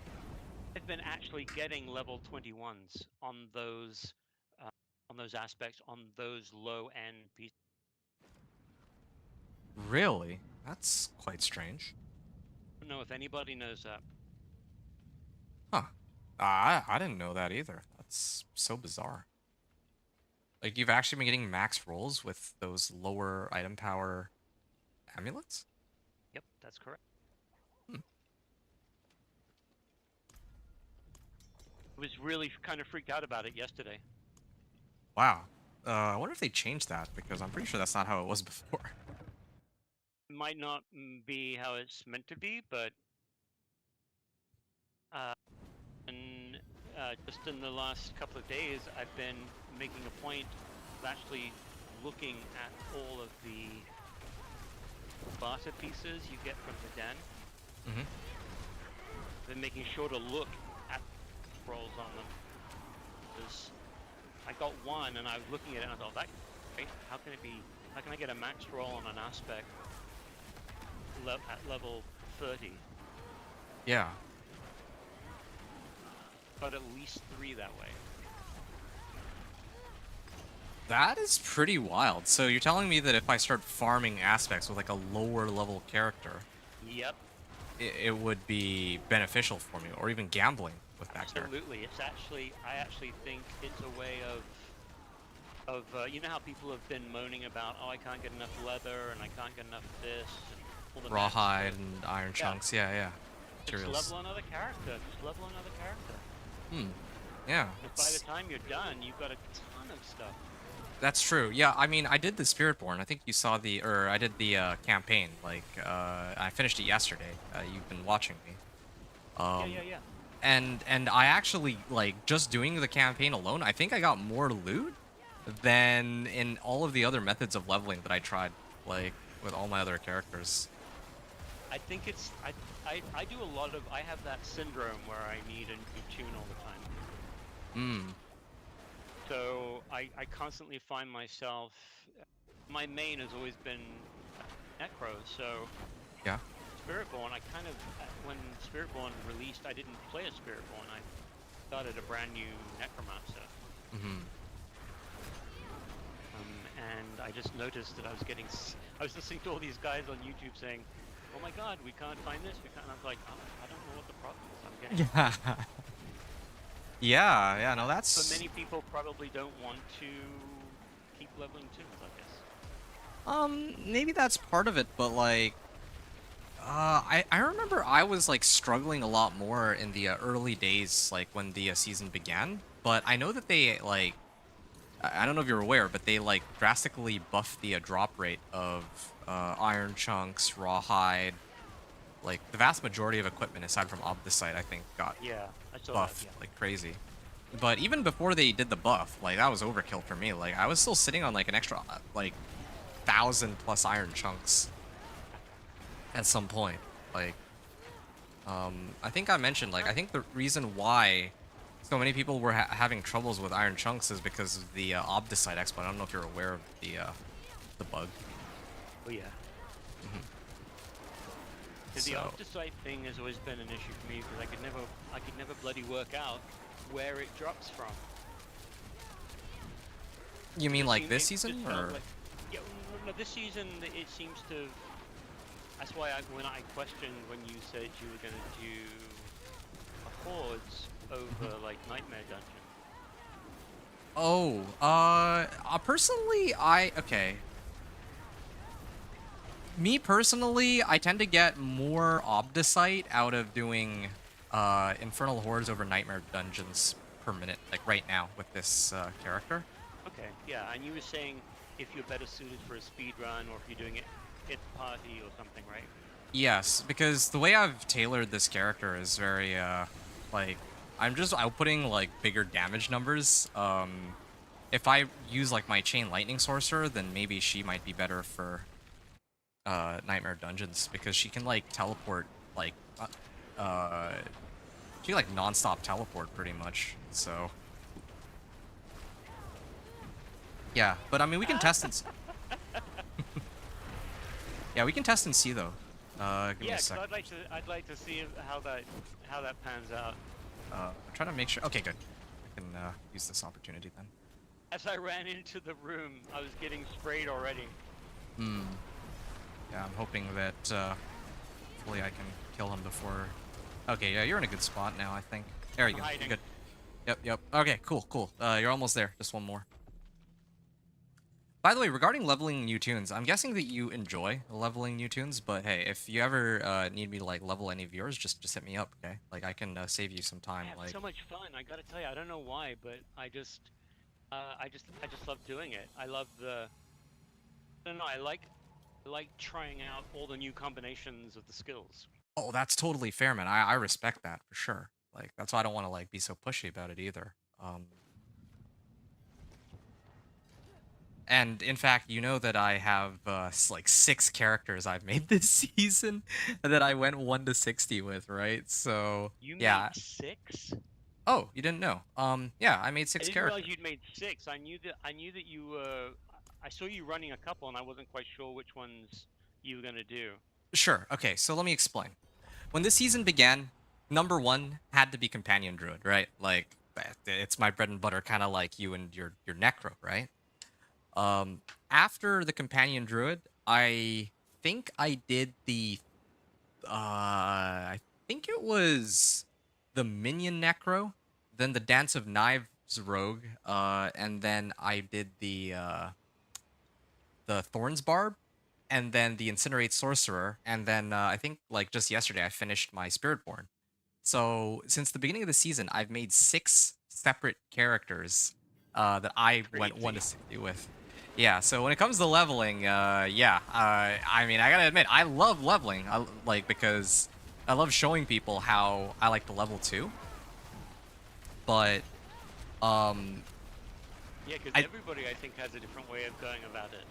I've been actually getting level 21s on those aspects, on those low end pieces. Really? That's quite strange. I don't know if anybody knows that. Huh. I didn't know that either. That's so bizarre. Like you've actually been getting max rolls with those lower item power amulets? Yep, that's correct. Hmm. I was really kind of freaked out about it yesterday. Wow. I wonder if they changed that because I'm pretty sure that's not how it was before. It might not be how it's meant to be, but uh, and just in the last couple of days, I've been making a point of actually looking at all of the barter pieces you get from the den. Hmm. Been making sure to look at rolls on them. Because I got one and I was looking at it and I thought, that great. How can it be? How can I get a max roll on an aspect at level 30? Yeah. But at least 3 that way. That is pretty wild. So you're telling me that if I start farming aspects with like a lower level character, Yep, it would be beneficial for me, or even gambling with that character. absolutely. I actually think it's a way of you know how people have been moaning about, oh, I can't get enough leather and I can't get enough this and all the Rawhide and iron chunks. Yeah. Just Materials. level another character. Just level another character. Hmm. Yeah. Because by the time you're done, you've got a ton of stuff. That's true. Yeah, I mean, I did the Spiritborn. I think you saw the, or I did the campaign. Like, I finished it yesterday. You've been watching me. Yeah. And I actually like just doing the campaign alone. I think I got more loot than in all of the other methods of leveling that I tried, like with all my other characters. I think it's I do a lot of I have that syndrome where I need a new tune all the time. Hmm. So I constantly find myself my main has always been Necro, so Yeah. Spiritborn, I kind of when Spiritborn released, I didn't play a Spiritborn. I started a brand new Necromancer. Hmm. And I just noticed that I was listening to all these guys on YouTube saying, "Oh my God, we can't find this. We can't." And I was like, oh, I don't know what the problem is. I'm getting. Yeah. Yeah. No, But that's. many people probably don't want to keep leveling tools, I guess. Maybe that's part of it, but like, I remember I was like struggling a lot more in the early days, like when the season began. But I know that they like, I don't know if you're aware, but they like drastically buffed the drop rate of iron chunks, rawhide. Like the vast majority of equipment, aside from Obdicite, I think got Yeah, I saw that. buffed Yeah. like crazy. But even before they did the buff, like that was overkill for me. Like I was still sitting on like an extra like 1,000+ iron chunks at some point. Like, I think I mentioned like I think the reason why so many people were having troubles with iron chunks is because of the Obdicite exploit. I don't know if you're aware of the bug. Oh yeah. Because the So, Octocyte thing has always been an issue for me because I could never bloody work out where it drops from. you mean like this It just season felt or? like, yeah, no, this season it seems to. That's why when I questioned when you said you were going to do a hordes over like Nightmare Dungeon. Oh, personally, okay. Me personally, I tend to get more Obdicite out of doing Infernal Hordes over Nightmare Dungeons per minute, like right now with this character. Okay, yeah, and you were saying if you're better suited for a speed run or if you're doing it at party or something, right? Yes, because the way I've tailored this character is very, like, I'm just outputting, like, bigger damage numbers. If I use, like, my Chain Lightning Sorcerer, then maybe she might be better for Nightmare Dungeons, because she can, like, teleport, like, she can, like, non-stop teleport, pretty much, so... Yeah, but, I mean, we can test and... Yeah, we can test and see, though. Give me Yeah, a because sec. I'd like to see how that pans out. I'm trying to make sure... Okay, good. I can use this opportunity, then. As I ran into the room, I was getting sprayed already. Hmm. Yeah, I'm hoping that, hopefully I can kill him before... Okay, yeah, you're in a good spot now, I think. There you go. You're Hiding. good. Yep. Okay, cool. You're almost there. Just one more. By the way, regarding leveling new tunes, I'm guessing that you enjoy leveling new tunes, but hey, if you ever need me to, like, level any of yours, just hit me up, okay? Like, I can save you some time, I have like... so much fun. I gotta tell you, I don't know why, but I just love doing it. I love the. I don't know. I like trying out all the new combinations of the skills. Oh, that's totally fair, man. I respect that, for sure. Like, that's why I don't want to, like, be so pushy about it, either. And in fact, you know that I have like 6 characters I've made this season that I went 1 to 60 with, right? So You yeah. made 6? Oh, you didn't know? Yeah, I made I 6 didn't characters. realize you'd made 6. I knew that you were. I saw you running a couple, and I wasn't quite sure which ones you were gonna do. Sure. Okay, so let me explain. When this season began, number 1 had to be Companion Druid, right? Like it's my bread and butter, kind of like you and your Necro, right? After the Companion Druid, I think I did the I think it was the Minion Necro, then the Dance of Knives Rogue, and then I did the Thorns Barb, and then the Incinerate Sorcerer, and then I think like just yesterday I finished my Spiritborn. So since the beginning of the season, I've made 6 separate characters that I went 1 to Crazy. 60 with. Yeah, so when it comes to leveling, I mean, I gotta admit, I love leveling, like, because I love showing people how I like to level too. But, Yeah, because I, everybody I think has a different way of going about it.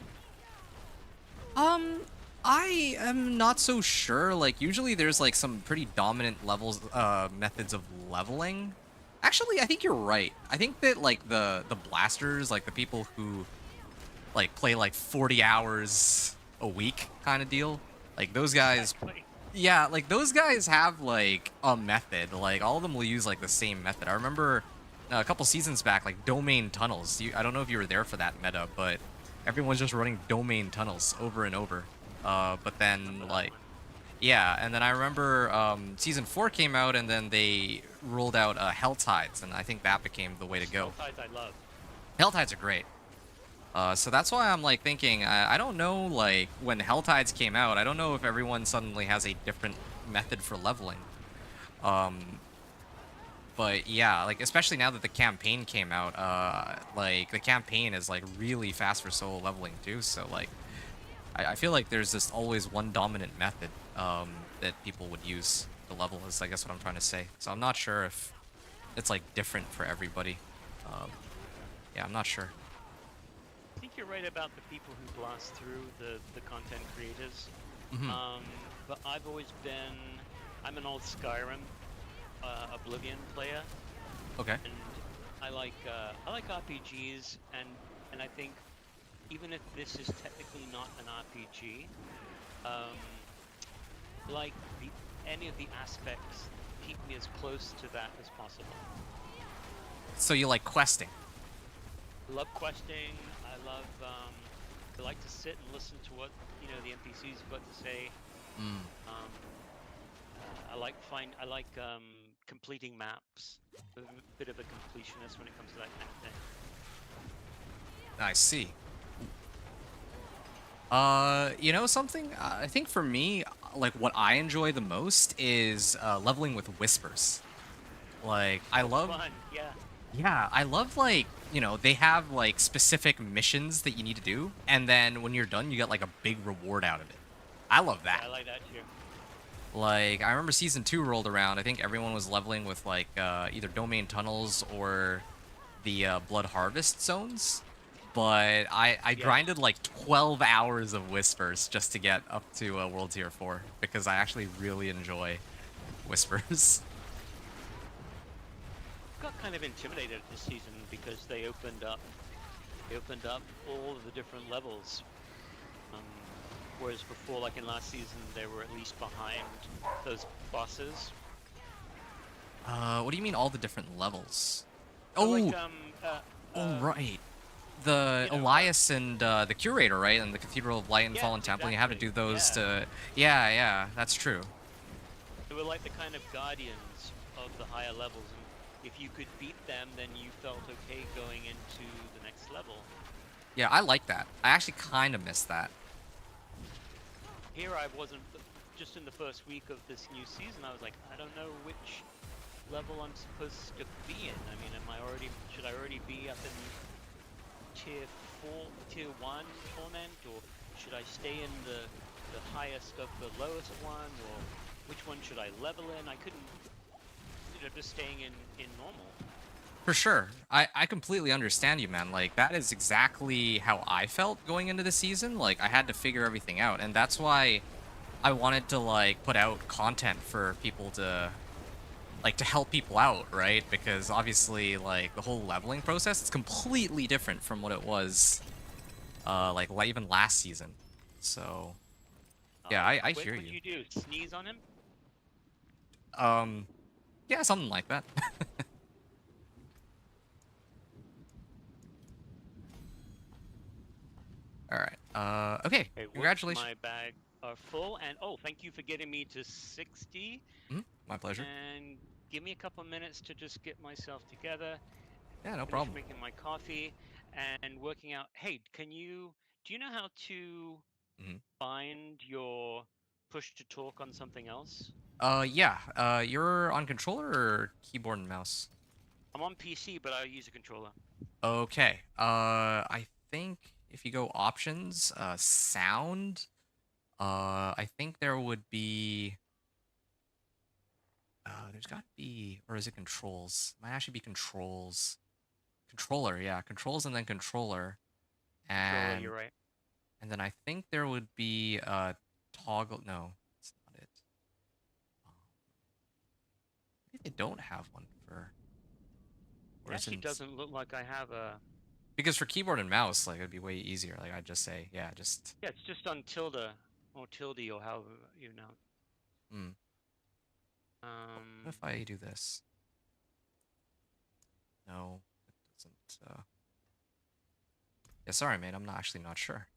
I am not so sure. Like, usually there's, like, some pretty dominant methods of leveling. Actually, I think you're right. I think that, like, the blasters, like, the people who like play like 40 hours a week kind of deal. Like those guys, Exactly. Yeah, like those guys have like a method. Like all of them will use like the same method. I remember a couple seasons back, like domain tunnels. I don't know if you were there for that meta, but everyone's just running domain tunnels over and over. But then Remember that like one? yeah, and then I remember season 4 came out, and then they rolled out Hell Tides, and I think that became the way to go. Spell Tides I love. Hell Tides are great. So that's why I'm like thinking. I don't know, like when Hell Tides came out, I don't know if everyone suddenly has a different method for leveling. Um, but yeah, like especially now that the campaign came out, like the campaign is like really fast for solo leveling too. So like I feel like there's just always one dominant method that people would use to level. Is I guess what I'm trying to say. So I'm not sure if it's like different for everybody. Um, yeah, I'm not sure. I think you're right about the people who blast through the content creators. Hmm. Um, but I've always been, I'm an old Skyrim, Oblivion player, Okay. and I like RPGs, and I think even if this is technically not an RPG, um, like any of the aspects keep me as close to that as possible. So you like questing? I love questing. I like to sit and listen to what the NPCs have got to say. Mm, Um, I like completing maps. A bit of a completionist when it comes to that kind of thing. I see. You know something? I think for me, like what I enjoy the most is leveling with whispers. Like I Oh, love, fun! Yeah, yeah, I love like they have like specific missions that you need to do, and then when you're done, you get like a big reward out of it. I love yeah, that. I like that too. Like I remember season 2 rolled around. I think everyone was leveling with like either domain tunnels or the blood harvest zones. But I Yeah, grinded like 12 hours of whispers just to get up to world tier 4 because I actually really enjoy whispers. got kind of intimidated this season because they opened up all of the different levels. Um, Whereas before, like in last season, they were at least behind those bosses. What do you mean all the different levels? So like Oh, oh um, right. The you know, Elias and the Curator, right? And the Cathedral of Light and yes, Fallen Temple. You have to exactly. do those Yeah, to. Yeah, yeah, that's true. they were like the kind of guardians of the higher levels, and if you could beat them, then you felt okay going into the next level. Yeah, I like that. I actually kind of miss that. Here, I wasn't just in the first week of this new season. I was like, I don't know which level I'm supposed to be in. I mean, should I already be up in tier 4, tier 1 torment, or should I stay in the highest of the lowest one, or which one should I level in? I couldn't, just staying in normal. For sure. I completely understand you, man. Like, that is exactly how I felt going into the season. Like, I had to figure everything out. And that's why I wanted to, like, put out content for people to, like, to help people out, right? Because obviously, like, the whole leveling process is completely different from what it was, like, even last season. So, yeah, Oh, I wait, hear what do you. you do? Sneeze on him? Um, yeah, something like that. All right. Okay. Hey, whoops, Congratulations. my bag are full, and oh, thank you for getting me to 60, Mhm, my pleasure. and give me a couple minutes to just get myself together, Yeah, no finish problem. making my coffee, and working out. Hey, do you know how to Mhm. find your push to talk on something else? Yeah. You're on controller or keyboard and mouse? I'm on PC, but I use a controller. Okay. I think if you go options, sound, I think there would be, there's got to be, or is it controls? Might actually be controls. Controller, yeah, controls and then controller, Controller, you're and right. then I think there would be toggle. No, it's not it. Um, maybe they don't have one for, It or is actually it? doesn't look like I have a. Because for keyboard and mouse, like it'd be way easier. Like I'd just say, yeah, just Yeah, it's just on tilde or tilde or however you know. Hmm. What if I do this? No, it doesn't. Yeah, sorry, mate. I'm not actually not sure.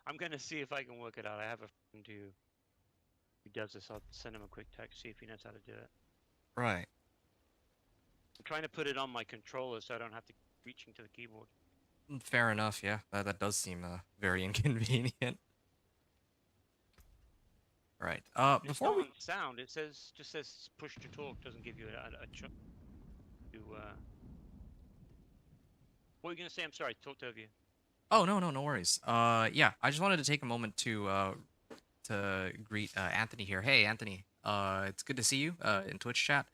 I'm gonna see if I can work it out. I have a friend who does this. I'll send him a quick text, see if he knows how to do it. Right. I'm trying to put it on my controller so I don't have to keep reaching to the keyboard. Fair enough. Yeah, that does seem very inconvenient. Right. And it's Before not we on sound. It just says push to talk. Doesn't give you a chance to. What were you gonna say? I'm sorry. Talked over you. Oh, no, no, no worries. Yeah, I just wanted to take a moment to greet Anthony here. Hey, Anthony. It's good to see you in Twitch chat.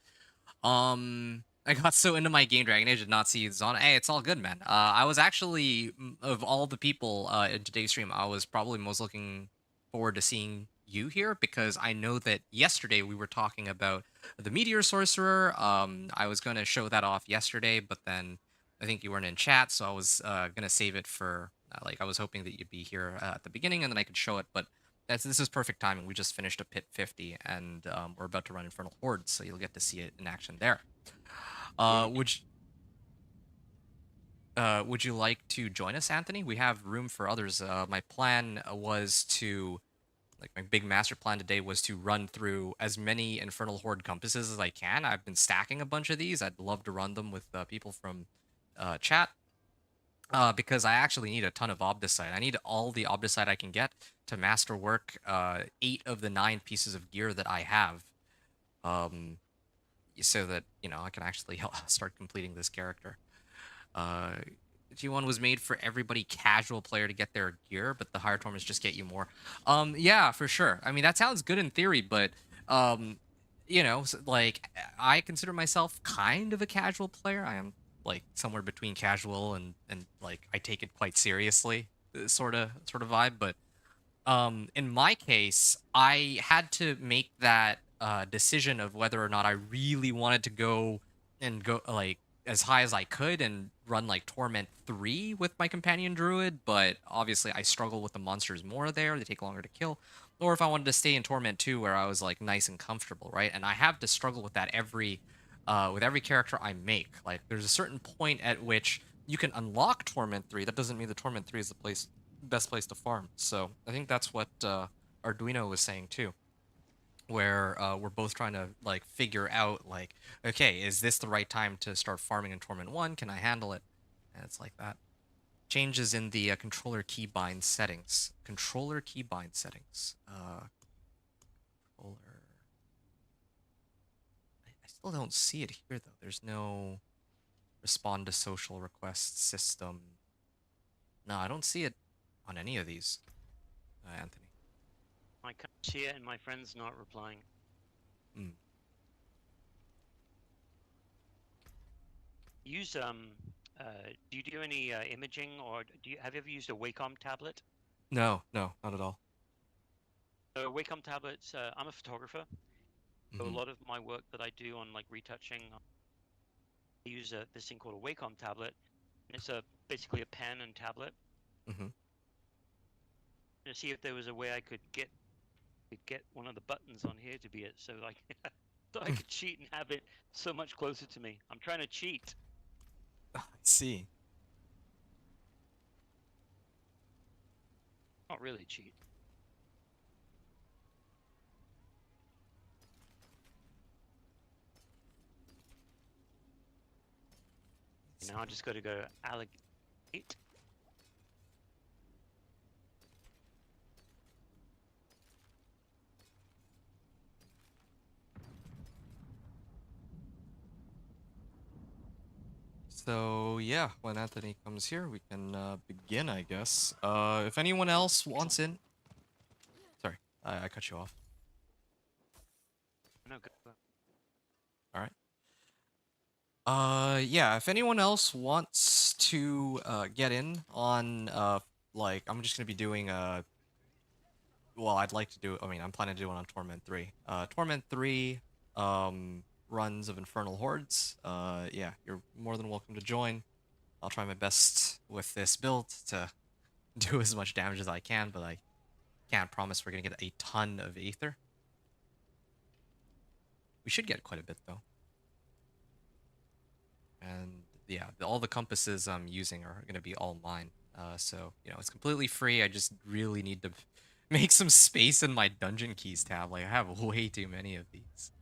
I got so into my game Dragon Age did not see this on. Hey, it's all good, man. I was actually of all the people in today's stream, I was probably most looking forward to seeing you here because I know that yesterday we were talking about the Meteor Sorcerer. I was gonna show that off yesterday, but then I think you weren't in chat, so I was gonna save it for like I was hoping that you'd be here at the beginning and then I could show it, but this is perfect timing. We just finished a pit 50, and we're about to run Infernal Hordes, so you'll get to see it in action there. Uh, Good. would would you like to join us, Anthony? We have room for others. My plan was to like my big master plan today was to run through as many Infernal Horde compasses as I can. I've been stacking a bunch of these. I'd love to run them with people from chat. Because I actually need a ton of Obdicite. I need all the Obdicite I can get to masterwork 8 of the 9 pieces of gear that I have. Um, so that, I can actually start completing this character. Uh, G1 was made for everybody casual player to get their gear, but the higher tournaments just get you more. Yeah, for sure. I mean, that sounds good in theory, but um, like I consider myself kind of a casual player. I am like somewhere between casual and like I take it quite seriously, sort of vibe. But in my case, I had to make that decision of whether or not I really wanted to go like as high as I could and run like Torment 3 with my companion druid, but obviously I struggle with the monsters more there, they take longer to kill, or if I wanted to stay in Torment 2 where I was like nice and comfortable, right? And I have to struggle with that with every character I make. Like there's a certain point at which you can unlock Torment 3. That doesn't mean the Torment 3 is the best place to farm. So I think that's what Arduino was saying too, where we're both trying to like figure out like, okay, is this the right time to start farming in Torment 1? Can I handle it? And it's like that. Changes in the controller keybind settings. Controller keybind settings. Controller. I still don't see it here though. There's no respond to social requests system. No, I don't see it on any of these, Anthony. I can't see it, and my friend's not replying. Mm. Use Do you do any imaging, or have you ever used a Wacom tablet? No, no, not at all. So Wacom tablets. I'm a photographer, so a Mm-hmm. lot of my work that I do on like retouching, I use this thing called a Wacom tablet, and it's basically a pen and tablet. Mm-hmm. To see if there was a way I could get one of the buttons on here to be it, so like so I could cheat and have it so much closer to me. I'm trying to cheat. I see. Not really cheat. Now I just got to go allocate. So yeah, when Anthony comes here, we can begin, I guess. If anyone else wants in, sorry, I cut you off. No, go. All right. Yeah, if anyone else wants to get in on like I'm just gonna be doing well, I'd like to do. I mean, I'm planning to do one on Torment 3. Torment 3 runs of Infernal Hordes. Yeah, you're more than welcome to join. I'll try my best with this build to do as much damage as I can, but I can't promise we're gonna get a ton of Aether. We should get quite a bit though. And yeah, all the compasses I'm using are going to be all mine. So, it's completely free. I just really need to make some space in my dungeon keys tab. Like, I have way too many of these.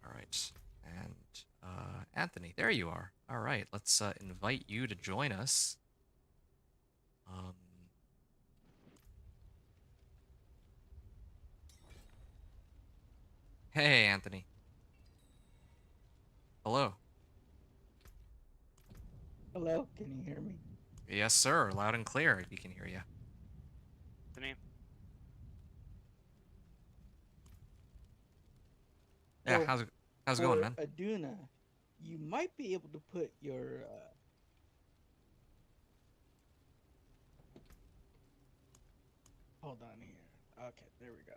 All right. And Anthony, there you are. All right, let's invite you to join us. Um, hey, Anthony. Hello. Hello, can you hear me? Yes, sir. Loud and clear. We can hear you. Anthony? Yeah, So how's it going, for man? Aduna, you might be able to put your hold on here. Okay, there we go.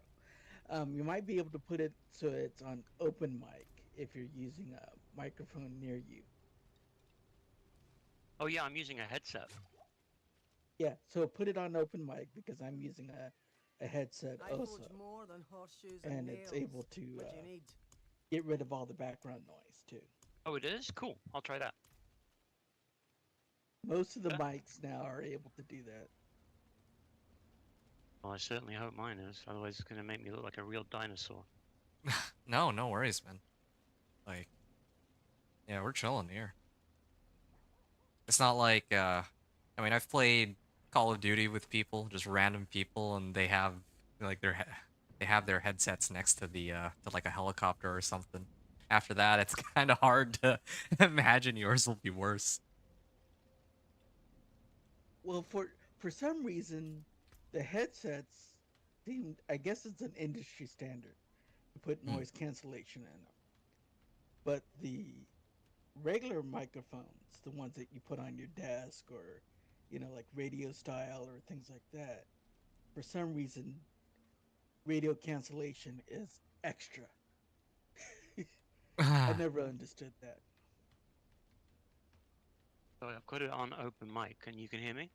You might be able to put it so it's on open mic if you're using a microphone near you. Oh yeah, I'm using a headset. Yeah, so put it on open mic because I'm using a headset I also, forge more than horseshoes and and it's nails. able to What do you need? get rid of all the background noise too. Oh, it is? Cool. I'll try that. Most of the Yeah. mics now are able to do that. Well, I certainly hope mine is. Otherwise, it's going to make me look like a real dinosaur. No worries, man. Like, yeah, we're chilling here. It's not like I mean, I've played Call of Duty with people, just random people, and they have like they have their headsets next to the to like a helicopter or something. After that, it's kind of hard to imagine yours will be worse. Well, for some reason, the headsets seem. I guess it's an industry standard to put Hmm. noise cancellation in them. But the regular microphones, the ones that you put on your desk or, like radio style or things like that, for some reason, radio cancellation is extra. I never understood that. So I've got it on open mic, and you can hear me?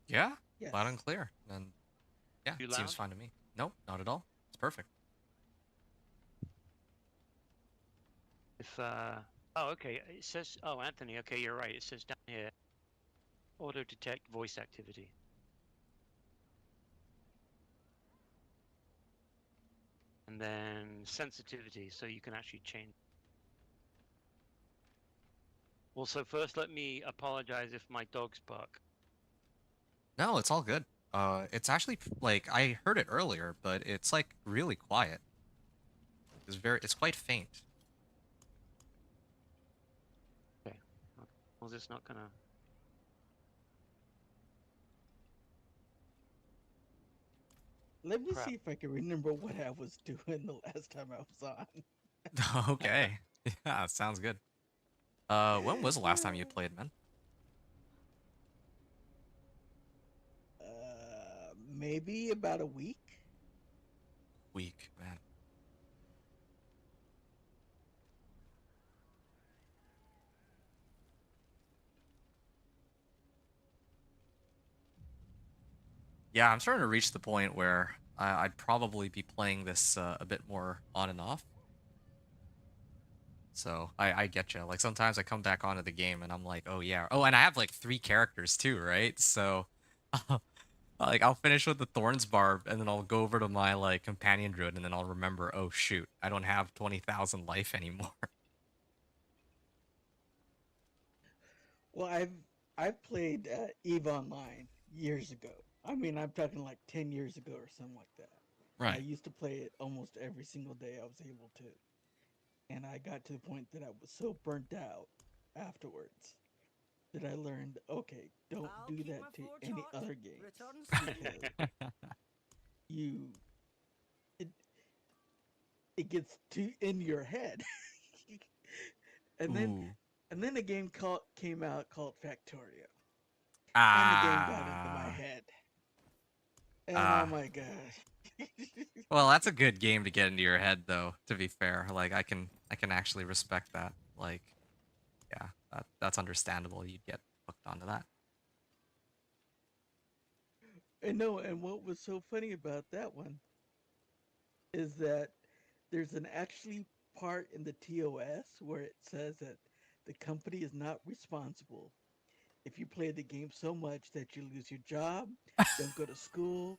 Yeah, loud and Yes. clear. And yeah, Too it seems loud? fine to me. Nope, not at all. It's perfect. If, oh, okay. It says, oh, Anthony, okay, you're right. It says down here, auto detect voice activity. And then sensitivity, so you can actually change. Also, first, let me apologize if my dogs bark. No, it's all good. It's actually like I heard it earlier, but it's like really quiet. It's quite faint. Okay. Was this not gonna? Let me Crap. see if I can remember what I was doing the last time I was on. Okay. Yeah, sounds good. When was the last time you played, man? Maybe about a week. Week, man. Yeah, I'm starting to reach the point where I'd probably be playing this a bit more on and off. So I get you. Like sometimes I come back onto the game and I'm like, oh yeah. Oh, and I have like 3 characters too, right? So like I'll finish with the Thorns Barb and then I'll go over to my like companion druid and then I'll remember, oh shoot, I don't have 20,000 life anymore. Well, I've played Eve Online years ago. I mean, I'm talking like 10 years ago or something like that. And I Right. used to play it almost every single day I was able to. And I got to the point that I was so burnt out afterwards that I learned, okay, don't I'll do keep my that to forge any hot. other game Return because speed. you it it gets too in your head. and then Ooh. and then a game came out called Factorio. And the game got into my Ah. head. And oh Ah. my gosh. Well, that's a good game to get into your head, though. To be fair, like I can actually respect that. Like, yeah, that's understandable. You'd get hooked onto that. And no, and what was so funny about that one is that there's an actually part in the TOS where it says that the company is not responsible if you play the game so much that you lose your job, don't go to school,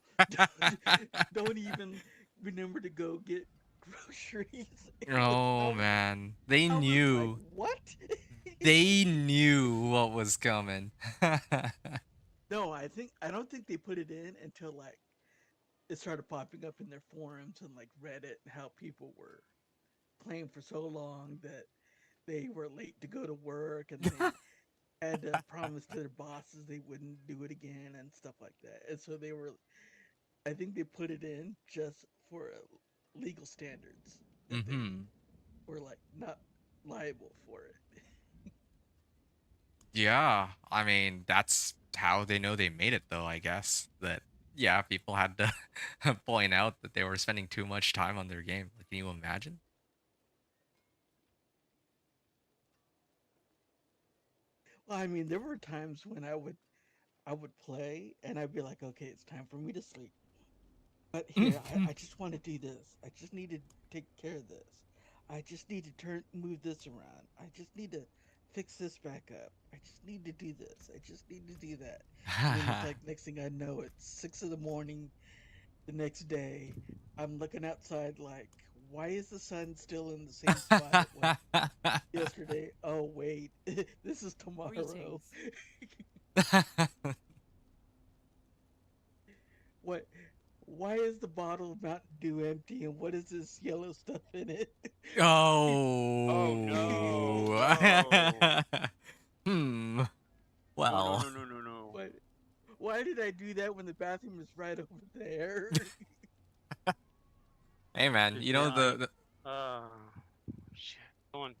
don't even remember to go get groceries. Oh man, they I was like, knew. what? They knew what was coming. No, I don't think they put it in until like it started popping up in their forums and like Reddit and how people were playing for so long that they were late to go to work and they had to promise to their bosses they wouldn't do it again and stuff like that. And so they were, I think they put it in just for legal standards that they Hmm. were like not liable for it. Yeah, I mean that's how they know they made it, though. I guess that yeah, people had to point out that they were spending too much time on their game. Like, can you imagine? Well, I mean, there were times when I would play and I'd be like, okay, it's time for me to sleep. But here, I just want to do this. I just need to take care of this. I just need to move this around. I just need to fix this back up. I just need to do this. I just need to do that. And then it's like next thing I know, it's 6 in the morning the next day. I'm looking outside like, why is the sun still in the same spot it was yesterday? Oh wait, this is tomorrow. Greetings. What? Why is the bottle of Mountain Dew empty and what is this yellow stuff in it? Oh Oh. no, no. Hmm. No, no, Well, no, no, no, no. What? Why did I do that when the bathroom is right over there? hey man, Just you say know I. the Uh, shit. Go on.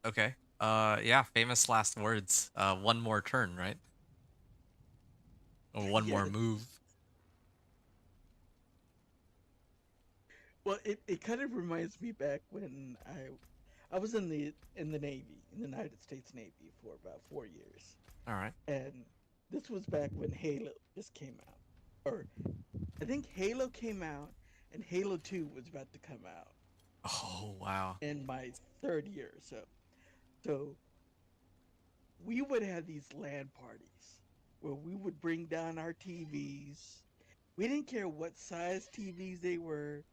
okay. Yeah, famous last words. One more turn, right? Or one more Yes. move. Well, it kind of reminds me back when I was in the Navy, in the United States Navy for about 4 years, All right. and this was back when Halo just came out, or I think Halo came out and Halo 2 was about to come out Oh, wow. in my third year or so. So we would have these LAN parties where we would bring down our TVs. We didn't care what size TVs they were.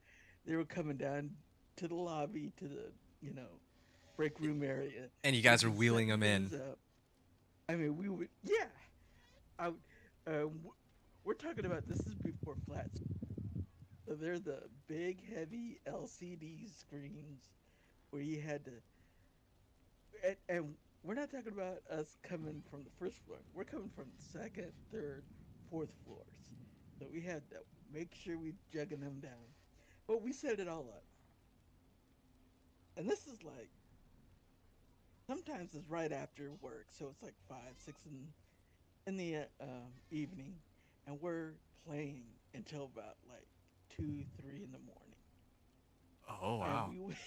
They were coming down to the lobby, to the, you know, break room area. And you We'd guys are be wheeling setting them things in. up. I mean, we would, yeah. I would, we're talking about this is before flat. So they're the big, heavy LCD screens where you had to, and we're not talking about us coming from the first floor. We're coming from the second, third, fourth floors. So we had to make sure we jugging them down. But we set it all up. And this is like sometimes it's right after work, so it's like 5, 6 in the evening, and we're playing until about like 2, 3 in the morning, Oh, and wow. we would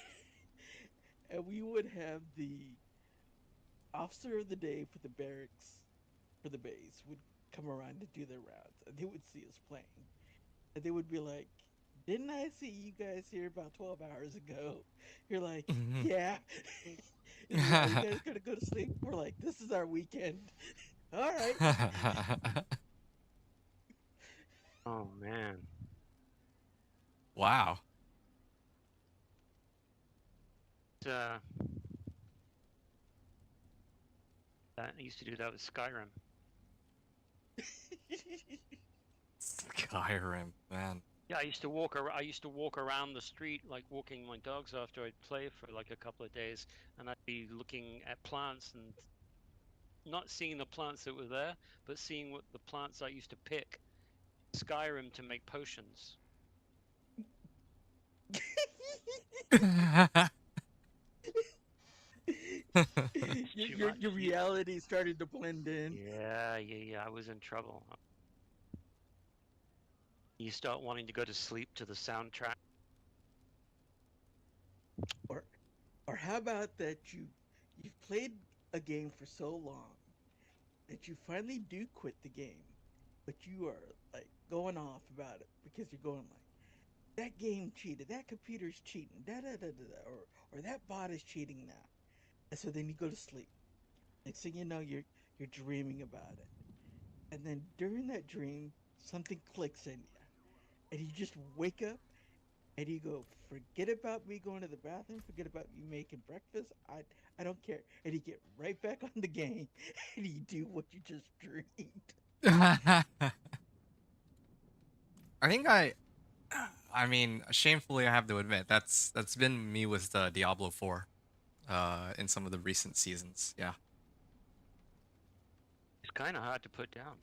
and we would have the officer of the day for the barracks for the base would come around to do their rounds, and they would see us playing, and they would be like, "Didn't I see you guys here about 12 hours ago?" You're like, Mhm. "Yeah." He's like, "Are you guys gonna go to sleep?" We're like, "This is our weekend." All right. Oh man. wow. Uh, I used to do that with Skyrim. Skyrim, man. Yeah, I used to walk around the street, like walking my dogs after I'd play for like a couple of days, and I'd be looking at plants and not seeing the plants that were there, but seeing what the plants I used to pick in Skyrim to make potions. It's your, too your much. your reality started to blend in. Yeah, yeah, yeah. I was in trouble. You start wanting to go to sleep to the soundtrack. Or or how about that you've played a game for so long that you finally do quit the game, but you are like going off about it because you're going like, that game cheated, that computer's cheating, da da da da, or that bot is cheating now. And so then you go to sleep. Next thing you know, you're dreaming about it. And then during that dream, something clicks in you. And you just wake up and you go, forget about me going to the bathroom, forget about me making breakfast. I don't care. And you get right back on the game and you do what you just dreamed. I think I mean, shamefully, I have to admit that's been me with Diablo 4, in some of the recent seasons. Yeah. It's kind of hard to put down.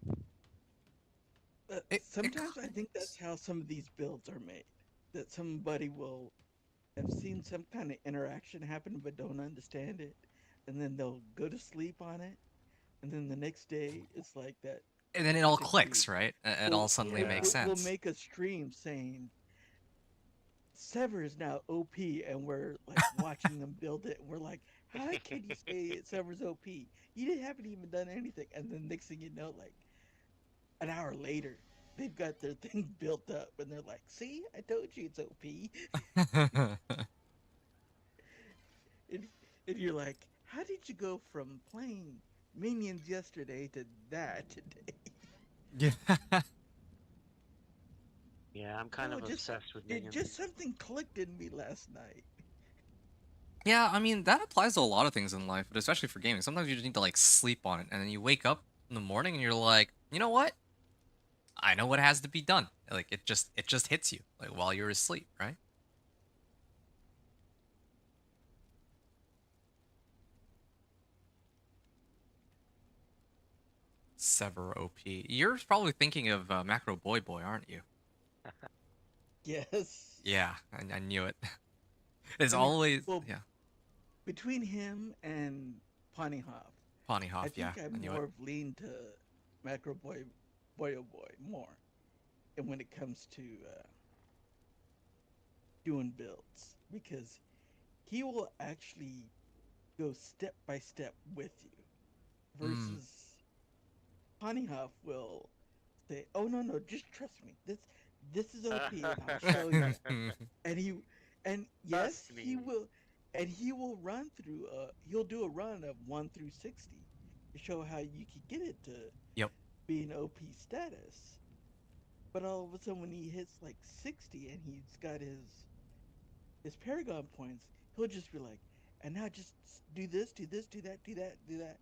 It Sometimes I kind think that's how some of these builds are made. That somebody will have seen some kind of interaction happen but don't understand it, and then they'll go to sleep on it, and then the next day it's like that and then it all specific clicks, dude right? It all will suddenly Yeah. makes will sense. make a stream saying Sever is now OP, and we're like watching them build it, and we're like, how can you say Sever's OP? Haven't even done anything, and then next thing you know, like an hour later, they've got their thing built up, and they're like, see, I told you it's OP. and, and you're like, how did you go from playing minions yesterday to that today? Yeah. Yeah, I'm kind Oh, of obsessed with minions. just something clicked in me last night. Yeah, I mean, that applies to a lot of things in life, but especially for gaming. Sometimes you just need to like sleep on it, and then you wake up in the morning and you're like, you know what? I know what has to be done. Like it just hits you like while you're asleep, right? Sever OP. You're probably thinking of Macro Boy Boy, aren't you? Yes. Yeah, I knew it. It's I mean, always well, yeah. between him and Ponyhoff, Pawnee I Hoff, yeah, think I I knew it. more of lean to Macro Boy, Boyo Boy more, and when it comes to doing builds, because he will actually go step by step with you, Mm. versus Ponyhoff will say, "Oh no, no, just trust me. This is OP, and I'll show you." And yes, Trust he me. will, and he will run through. He'll do a run of 1 through 60 to show how you could get it to Yep. be an OP status. But all of a sudden, when he hits like 60 and he's got his Paragon points, he'll just be like, and now just do this, do this, do that, do that, do that.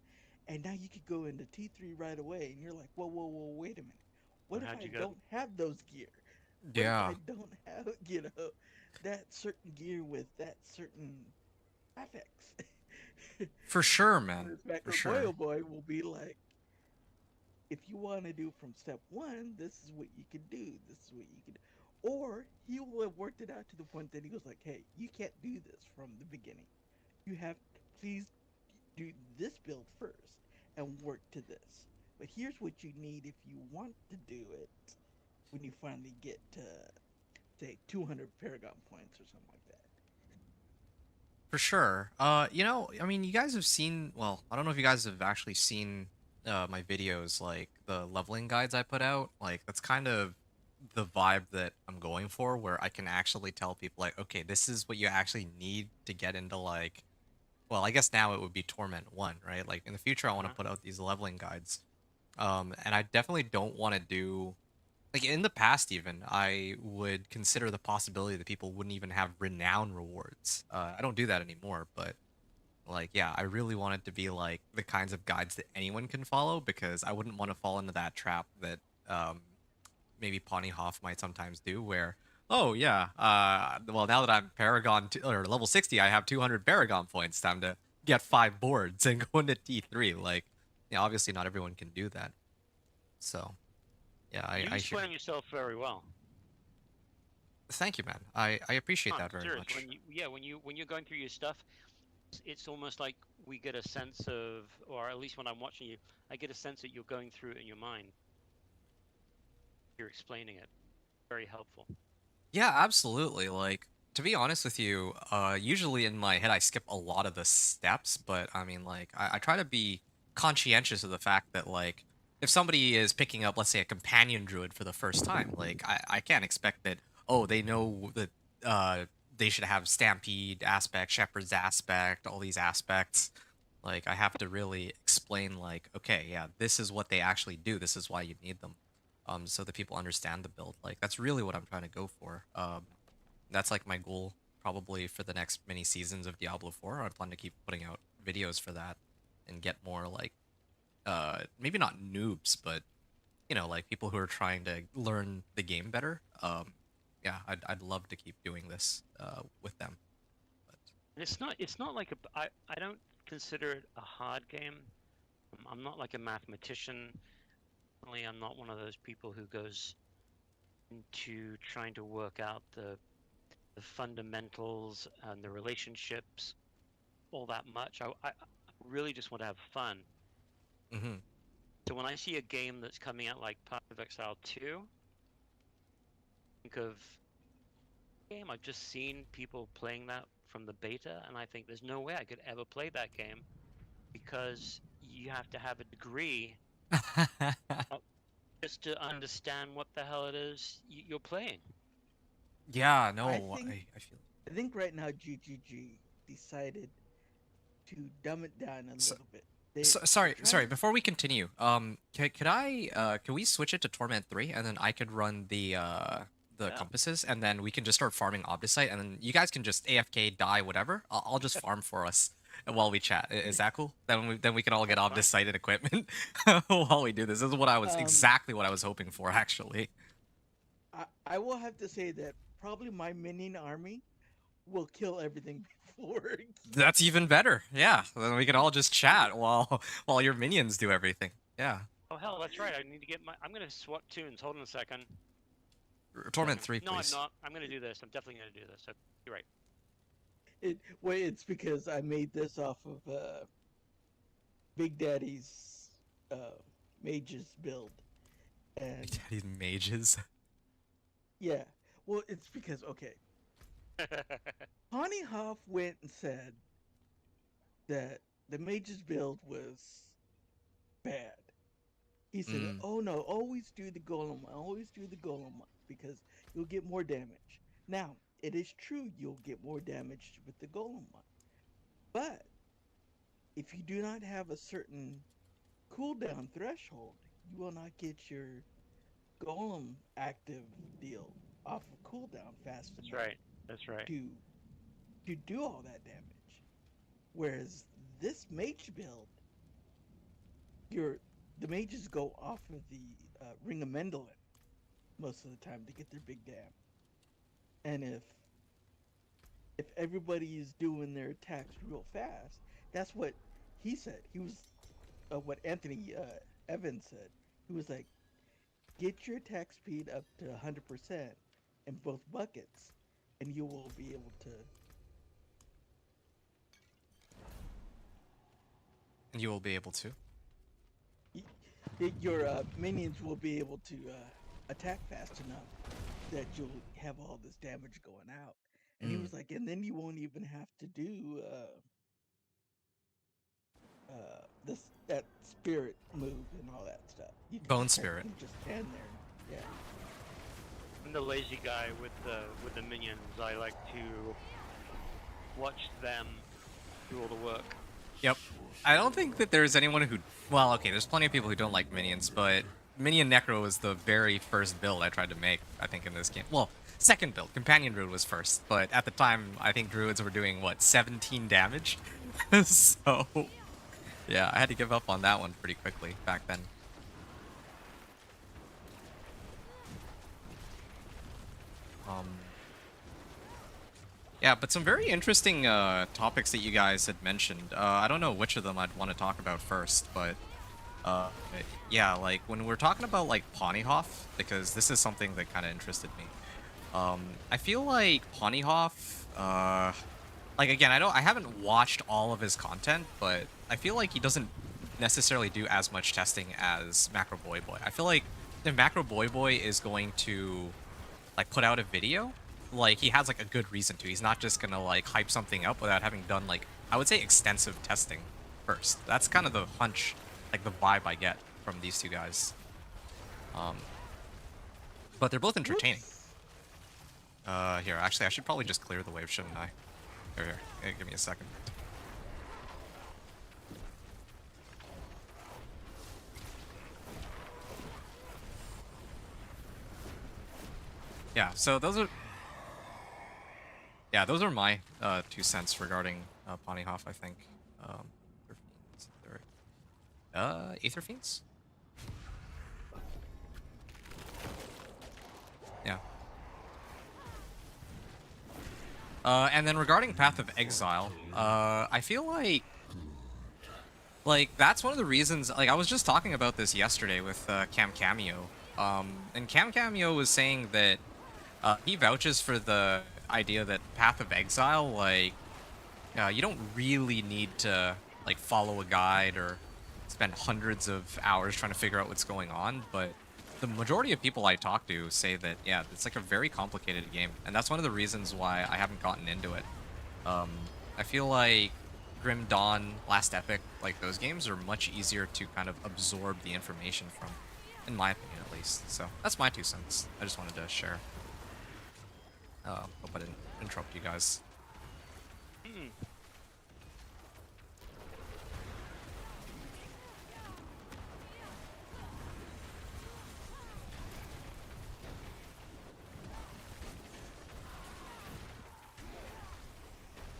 And now you could go into T3 right away. And you're like, whoa, whoa, whoa, wait a minute. Well, What if how'd I you go? don't have those gear? What if Yeah, I don't have, that certain gear with that certain affix? for sure, man. Whereas For Macro sure. Boyo Boy will be like, if you want to do from step one, this is what you can do. This is what you can do. Or he will have worked it out to the point that he goes like, hey, you can't do this from the beginning. You have to please do this build first and work to this. But here's what you need if you want to do it when you finally get to, say, 200 Paragon points or something like that. For sure. I mean, you guys have seen, well, I don't know if you guys have actually seen my videos, like the leveling guides I put out. Like, that's kind of the vibe that I'm going for, where I can actually tell people, like, okay, this is what you actually need to get into, like, well, I guess now it would be Torment 1, right? Like, in the future, I want to Uh-huh. put out these leveling guides. And I definitely don't want to do like in the past even I would consider the possibility that people wouldn't even have renown rewards. I don't do that anymore, but like yeah, I really want it to be like the kinds of guides that anyone can follow because I wouldn't want to fall into that trap that maybe Pawnee Hoff might sometimes do where oh yeah, well now that I'm or level 60 I have 200 Paragon points, time to get 5 boards and go into T3. Like yeah, obviously not everyone can do that, so yeah, You I hear. explain yourself very well. Thank you, man. I appreciate I'm that very serious. much. When you're going through your stuff, it's almost like we get a sense of, or at least when I'm watching you, I get a sense that you're going through it in your mind. You're explaining it. Very helpful. Yeah, absolutely. Like to be honest with you, usually in my head I skip a lot of the steps, but I mean like I try to be conscientious of the fact that like if somebody is picking up, let's say, a companion druid for the first time, like I can't expect that. Oh, they know that they should have stampede aspect, shepherd's aspect, all these aspects. Like I have to really explain, like, okay, yeah, this is what they actually do. This is why you need them, so that people understand the build. Like that's really what I'm trying to go for. That's like my goal probably for the next many seasons of Diablo 4. I plan to keep putting out videos for that and get more like maybe not noobs, but like people who are trying to learn the game better. Yeah, I'd love to keep doing this with them. But And it's not like I don't consider it a hard game. I'm not like a mathematician. Only I'm not one of those people who goes into trying to work out the fundamentals and the relationships all that much. I really just want to have fun. hmm So when I see a game that's coming out like Path of Exile 2, think of game I've just seen people playing that from the beta, and I think there's no way I could ever play that game because you have to have a degree just to understand what the hell it is you're playing. yeah, I no, think I feel. I think right now GGG decided to dumb it down a So, little bit. They're sorry. trying. Before we continue, could we switch it to Torment 3 and then I could run the Yeah. compasses and then we can just start farming Obdicite and then you guys can just AFK die whatever. I'll just farm for us while we chat. Is that cool? Then we can all get That's fine. Obdicite and equipment while we do this. This is what I was Um, exactly what I was hoping for actually. I will have to say that probably my minion army will kill everything before. That's even better. Yeah, then we can all just chat while your minions do everything. Yeah. Oh hell, that's right. I need to get my. I'm gonna swap tunes. Hold on a second. Torment 3, No, I'm please. not. I'm gonna do this. I'm definitely gonna do this. You're right. It's because I made this off of Big Daddy's mages build, and Daddy's mages. yeah, well, it's because okay, Hoff went and said that the mages build was bad. He said, Mm. "Oh no, always do the golem one. Always do the golem one because you'll get more damage." Now, it is true you'll get more damage with the golem one, but if you do not have a certain cooldown threshold, you will not get your golem active deal off of cooldown fast That's enough right. That's right. to do all that damage. Whereas this mage build, the mages go off of the Ring of Mendelin most of the time to get their big dam. And if everybody is doing their attacks real fast, that's what he said. He was what Anthony Evans said. He was like, get your attack speed up to 100% in both buckets, and you will be able to. You will be able to. Your minions will be able to attack fast enough that you'll have all this damage going out. And he Mm. was like, and then you won't even have to do this that spirit move and all that stuff. You can Bone just spirit. technically just stand there. Yeah. I'm the lazy guy with the minions. I like to watch them do all the work. Yep. I don't think that there's anyone who. Well, okay, there's plenty of people who don't like minions, but Minion Necro was the very first build I tried to make, I think, in this game. Well, second build. Companion Druid was first, but at the time, I think Druids were doing, what, 17 damage? So, yeah, I had to give up on that one pretty quickly back then. Um, Yeah, but some very interesting topics that you guys had mentioned. I don't know which of them I'd want to talk about first, but uh, yeah, like when we're talking about like Ponyhoff, because this is something that kind of interested me. I feel like Ponyhoff, like again, I haven't watched all of his content, but I feel like he doesn't necessarily do as much testing as Macro Boy Boy. I feel like if Macro Boy Boy is going to like put out a video, like he has like a good reason to. He's not just gonna like hype something up without having done like I would say extensive testing first. That's kind of the hunch, like the vibe I get from these two guys. But they're both entertaining. Whoops. Here, actually, I should probably just clear the wave, shouldn't I? Here. Give me a second. Yeah, so those are my 2 cents regarding Ponyhoff, I think. Aether Fiends? Yeah. And then regarding Path of Exile, I feel like that's one of the reasons. Like I was just talking about this yesterday with Cam Cameo, and Cam Cameo was saying that he vouches for the idea that Path of Exile, like, you don't really need to like follow a guide or spend hundreds of hours trying to figure out what's going on, but the majority of people I talk to say that, yeah, it's like a very complicated game, and that's one of the reasons why I haven't gotten into it. I feel like Grim Dawn, Last Epic, like those games are much easier to kind of absorb the information from, in my opinion at least. So that's my 2 cents. I just wanted to share. Hope I didn't interrupt you guys.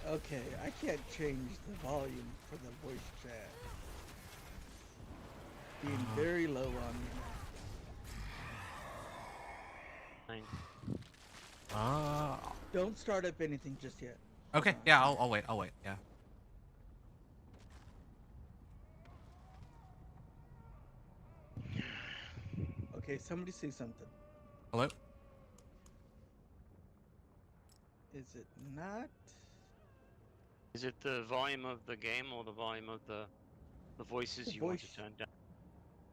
Okay, I can't change the volume for the voice chat. Being very low on me Fine. now. Don't start up anything just yet. Okay, Hold on. yeah, I'll wait. Yeah. Okay, somebody say something. Hello. Is it not? Is it the volume of the game or the volume of the voices The you want to voice. turn down?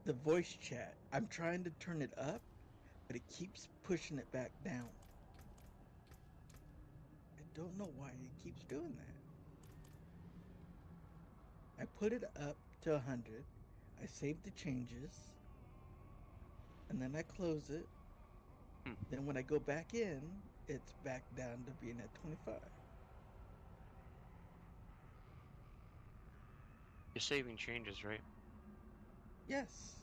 The voice chat. I'm trying to turn it up, but it keeps pushing it back down. I don't know why it keeps doing that. I put it up to 100. I save the changes. And then I close it. Then when I go back in, it's back down to being at 25. You're saving changes, right? Yes.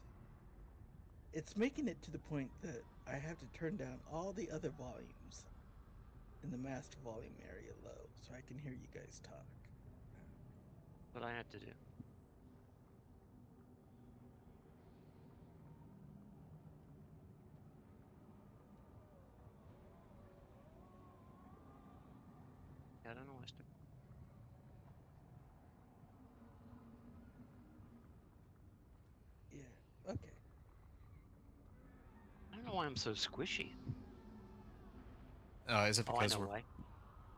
It's making it to the point that I have to turn down all the other volumes in the master volume area low so I can hear you guys talk. What I had to do. Yeah, I don't know what's doing. Yeah, okay. I don't know why I'm so squishy. Is it Oh, I because know why.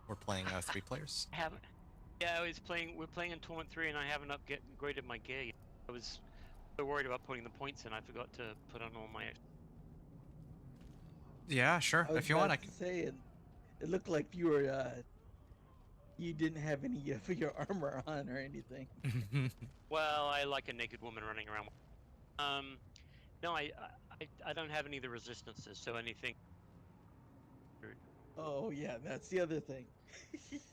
we're playing 3 players? I haven't. Yeah, we're playing in Tournament 3, and I haven't upgraded my gear yet. I was so worried about putting the points in, I forgot to put on all my. Yeah, sure. I was If you want, I about to say it looked like you were you didn't have any of your armor on or anything. can. Well, I like a naked woman running around. No, I don't have any of the resistances, so anything. Oh yeah, that's the other thing.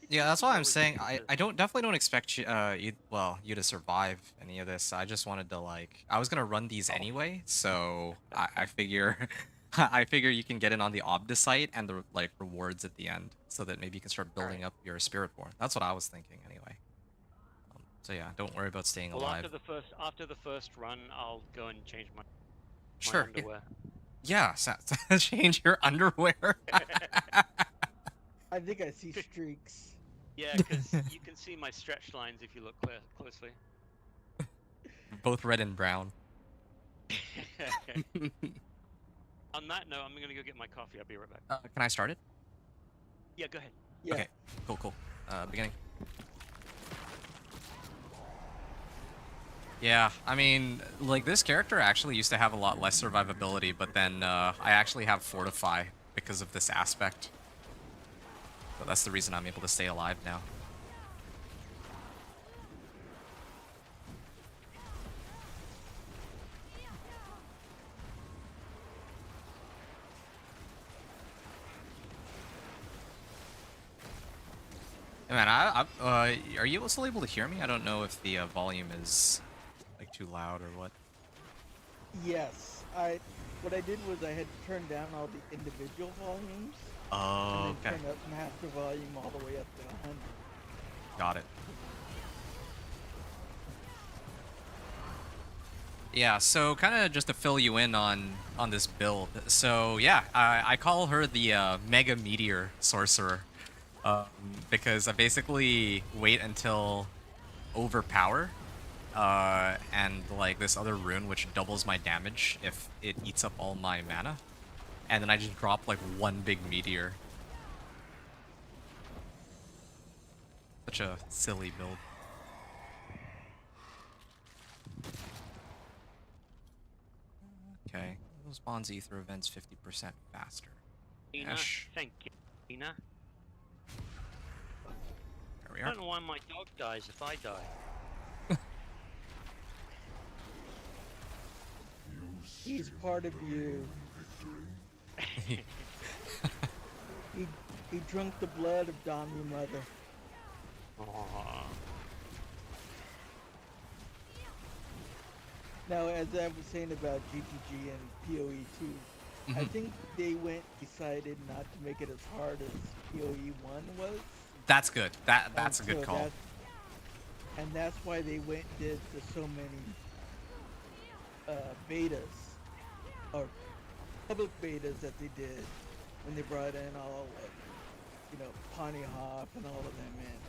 Yeah, that's why No I'm saying I resistances. definitely don't expect you you to survive any of this. I just wanted to like I was gonna run these Oh. anyway, so I figure I figure you can get in on the Obdicite and the like rewards at the end, so that maybe you can start building Alright. up your Spiritborn. That's what I was thinking anyway. So yeah, don't worry about staying Well, alive. after the first run, I'll go and change my Sure. underwear. Yeah, change your underwear. I think I see streaks. Yeah, because you can see my stretch lines if you look closely. Both red and brown. On that note, I'm gonna go get my coffee. I'll be right back. Can I start it? Yeah, go ahead. Yeah. Okay, cool. Beginning. Yeah, I mean, like, this character actually used to have a lot less survivability, but then I actually have Fortify because of this aspect. So that's the reason I'm able to stay alive now. Man, are you still able to hear me? I don't know if the volume is like too loud or what. Yes, what I did was I had to turn down all the individual volumes and Oh, then okay. turn up master volume all the way up to 100. Got it. Yeah, so kind of just to fill you in on this build. So yeah, I call her the Mega Meteor Sorcerer, um, because I basically wait until overpower, and like this other rune which doubles my damage if it eats up all my mana, and then I just drop like one big meteor. Such a silly build. Okay, responds ether events 50% faster. Tina, Ash, thank you, Tina. there we I are. don't know why my dog dies if I die. He's part of you. He he drunk the blood of Dom, your mother. Aw. Now, as I was saying about GTG and PoE 2, I Mhm. think they decided not to make it as hard as PoE 1 was, That's good. and That's a good so call. that's why they did so many betas or public betas that they did when they brought in all like Pawnee Hop and all of them in,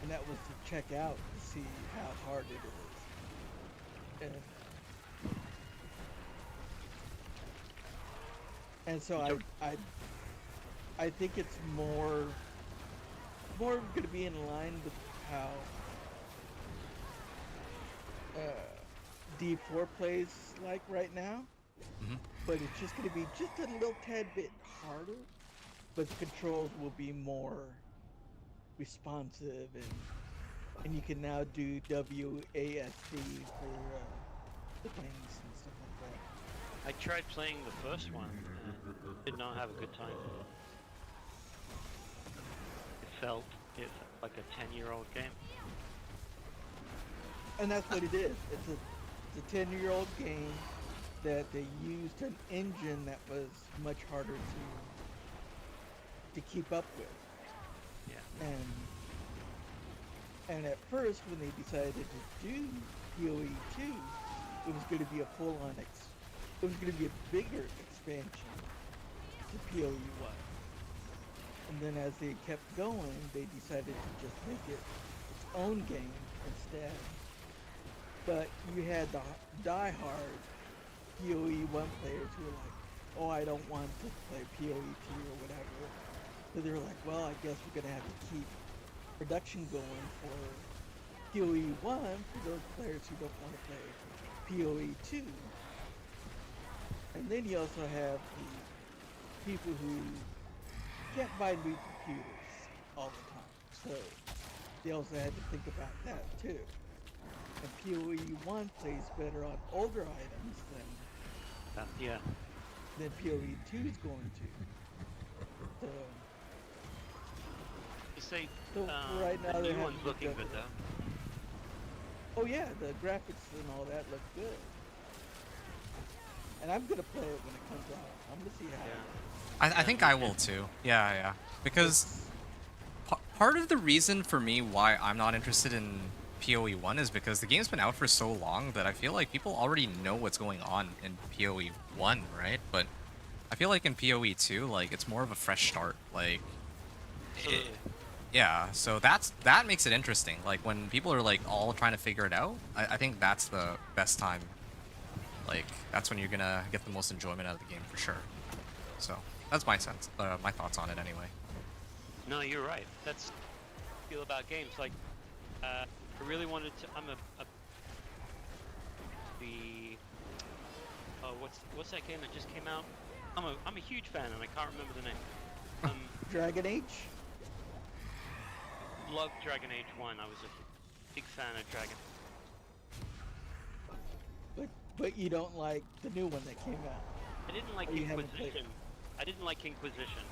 and that was to check out to see how hard it is, and so You I think it's more going to be in line with how D4 plays like right now, Hmm. but it's just going to be just a little tad bit harder, but the controls will be more responsive, and you can now do WASD for the things and stuff like that. I tried playing the first one and did not have a good time. It like a 10-year-old game. And that's what it is. It's a 10-year-old game that they used an engine that was much harder to keep up with. Yeah. And at first, when they decided to do PoE 2, it was going to be a full-on it was going to be a bigger expansion to PoE 1. And then as they kept going, they decided to just make it its own game instead. But you had the die-hard PoE 1 players who were like, oh, I don't want to play PoE 2 or whatever. So they were like, well, I guess we're going to have to keep production going for PoE 1 for those players who don't want to play PoE 2. And then you also have the people who can't buy new computers all the time. So they also had to think about that too. And PoE 1 plays better on older items Yeah. than PoE 2 is going to. So, You say so for right now the they're new having one's to looking juggle good that. though. Oh yeah, the graphics and all that look good. And I'm gonna play it when it comes out. I'm gonna see how Yeah. I think Me I too. will too. Yeah, yeah. Because it's. part of the reason for me why I'm not interested in PoE 1 is because the game's been out for so long that I feel like people already know what's going on in PoE 1, right? But I feel like in PoE 2, like it's more of a fresh start. Like, Absolutely. yeah, so that makes it interesting. Like when people are like all trying to figure it out, I think that's the best time. Like that's when you're gonna get the most enjoyment out of the game for sure. So that's my sense, my thoughts on it anyway. No, you're right. That's how I feel about games. Like, I really wanted to. I'm a the what's that game that just came out? I'm a huge fan and I can't remember the name. Dragon Age? Loved Dragon Age 1. I was a big fan of Dragon. But you don't like the new one that came out. I didn't like Oh, you haven't played Inquisition. I didn't like Inquisition.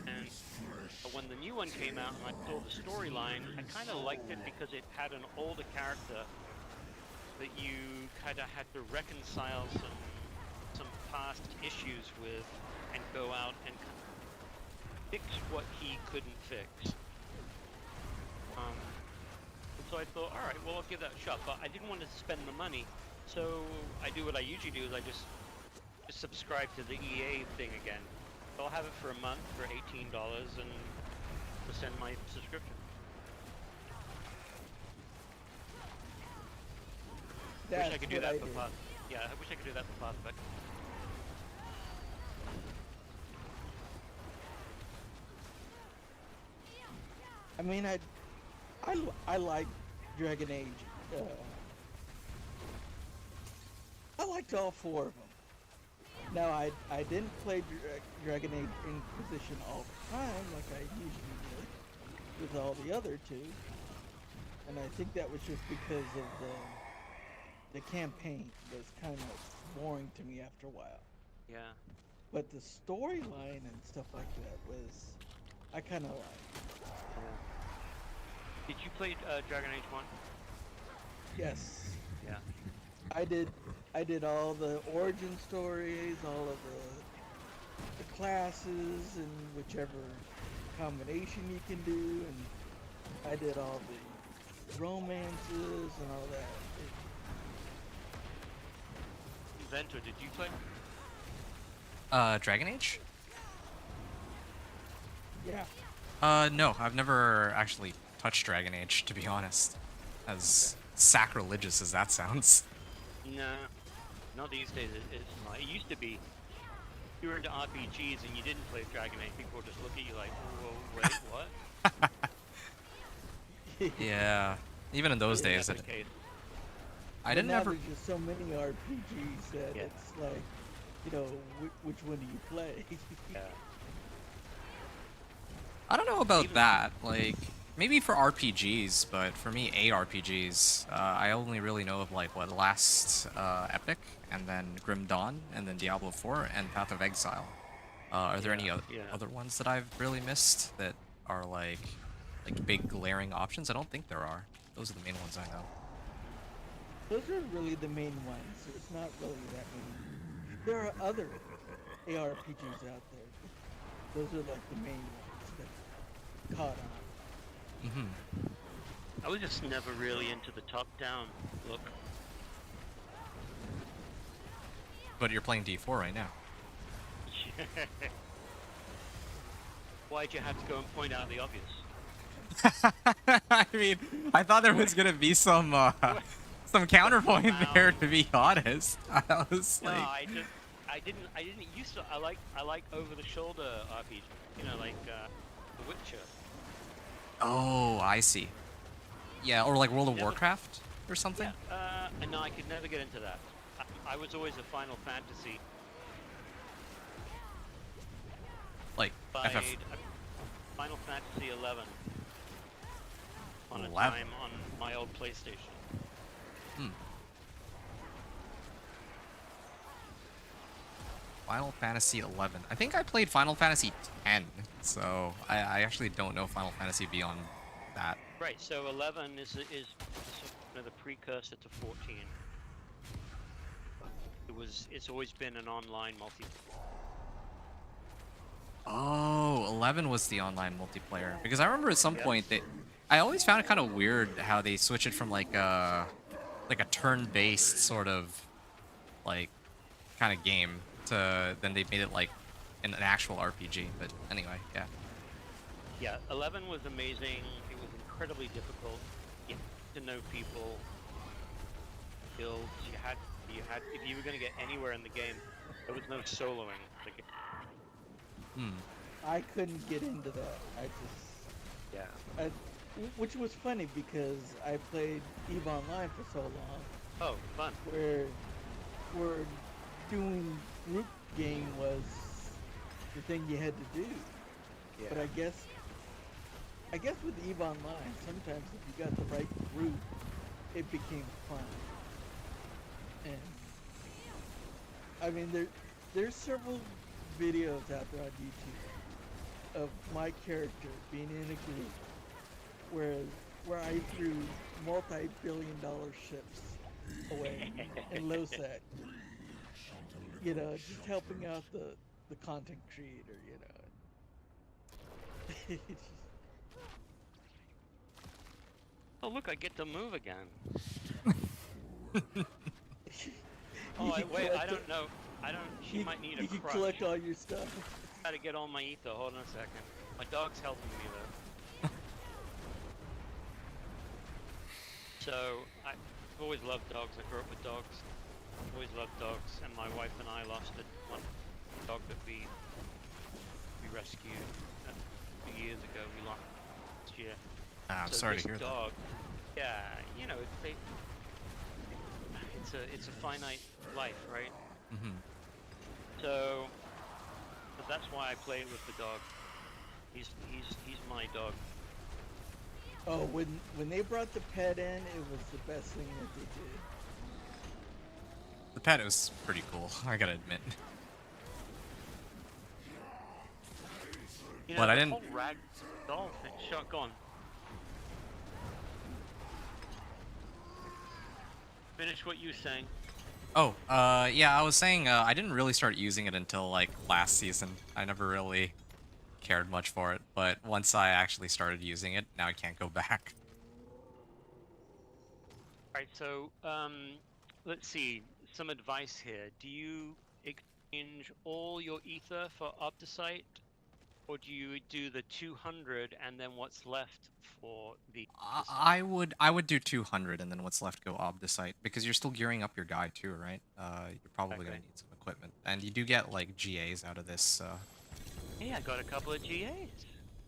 And when the new one came out and I saw the storyline, I kind of liked it because it had an older character that you kind of had to reconcile some past issues with and go out and fix what he couldn't fix. And so I thought, all right, well, I'll give that a shot. But I didn't want to spend the money, so I do what I usually do: is I just subscribe to the EA thing again. So I'll have it for a month for $18 and to send my subscription. I wish I could do that for Path. Yeah, I wish I could do that for Path Effect. I mean, I like Dragon Age. I liked all 4 of them. Now, I didn't play Dragon Age Inquisition all the time like I usually did with all the other 2. And I think that was just because of the campaign was kind of boring to me after a while. Yeah. But the storyline and stuff like that was, I kind of liked. Did you play Dragon Age 1? Yes. Yeah. I did all the origin stories, all of the classes, and whichever combination you can do, and I did all the romances and all that. Inventor, did you play? Dragon Age? Yeah. No, I've never actually touched Dragon Age, to be honest. As sacrilegious as that sounds. No, not these days. It's not. It used to be. You were into RPGs and you didn't play Dragon Age. People would just look at you like, whoa, wait, what? Yeah. Even in those days, That's the case. I didn't now ever. there's just so many RPGs that Yeah. it's like, you know, which one do you play? Yeah. I don't know about Even- that. Like, maybe for RPGs, but for me, ARPGs, I only really know of like what Last Epic, and then Grim Dawn, and then Diablo 4, and Path of Exile. Are there any Yeah. other ones that I've really missed that are like big glaring options? I don't think there are. Those are the main ones I know. Those are really the main ones. It's not really that many. There are other ARPGs out there. Those are like the main ones that caught on. Mm-hmm. I was just never really into the top-down look. But you're playing D4 right now. Why'd you have to go and point out the obvious? I mean, I thought there was gonna be some counterpoint Wow. there. To be honest, I was No, like, I didn't used to. I like over-the-shoulder RPG. You know, like The Witcher. oh, I see. Yeah, or like World of Never- Warcraft or something. Yeah. No, I could never get into that. I was always a Final Fantasy. Like Played FF. Final Fantasy 11 on a 11? time on my old PlayStation. Hmm. Final Fantasy 11. I think I played Final Fantasy 10, so I actually don't know Final Fantasy beyond that. Right. So 11 is sort of the precursor to 14. It's always been an online multiplayer. Oh, 11 was the online multiplayer. Because I remember at some Yep. point that I always found it kind of weird how they switch it from like a turn-based sort of like kind of game to then they made it like an actual RPG. But anyway, yeah. Yeah, 11 was amazing. It was incredibly difficult. You had to know people, builds. You had if you were going to get anywhere in the game, there was no soloing. I couldn't get into that. Yeah. Which was funny because I played EVE Online for so long, Oh, fun. where doing group game was the thing you had to do. Yeah. But I guess with EVE Online, sometimes if you got the right group, it became fun. And I mean, there's several videos out there on YouTube of my character being in a group where I threw multi-billion-dollar ships away in low sec. Just helping out the content creator. It's just, Oh look, I get to move again. you Oh, can wait, I collect don't know. I don't. She might need a you can crush. collect all your stuff. Gotta get all my ether. Hold on a second. My dog's helping me though. So I've always loved dogs. I grew up with dogs. Always loved dogs, and my wife and I lost one dog that we rescued a few years ago. We lost last year. Ah, I'm So sorry this to hear that. dog, yeah, it's a finite life, right? Hmm. So but that's why I play with the dog. He's my dog. Oh, when they brought the pet in, it was the best thing that they did. The pet was pretty cool, I gotta admit. You know, But I the didn't. whole rag doll thing. Shut on. Finish what you were saying. Oh, yeah, I was saying I didn't really start using it until like last season. I never really cared much for it, but once I actually started using it, now I can't go back. Right. So, let's see. Some advice here. Do you exchange all your ether for Opticite, or do you do the 200 and then what's left for the other stuff? I would do 200 and then what's left go obdicite because you're still gearing up your guy too, right? You're probably gonna Okay. need some equipment, and you do get like GAs out of this. Hey, I got a couple of GAs.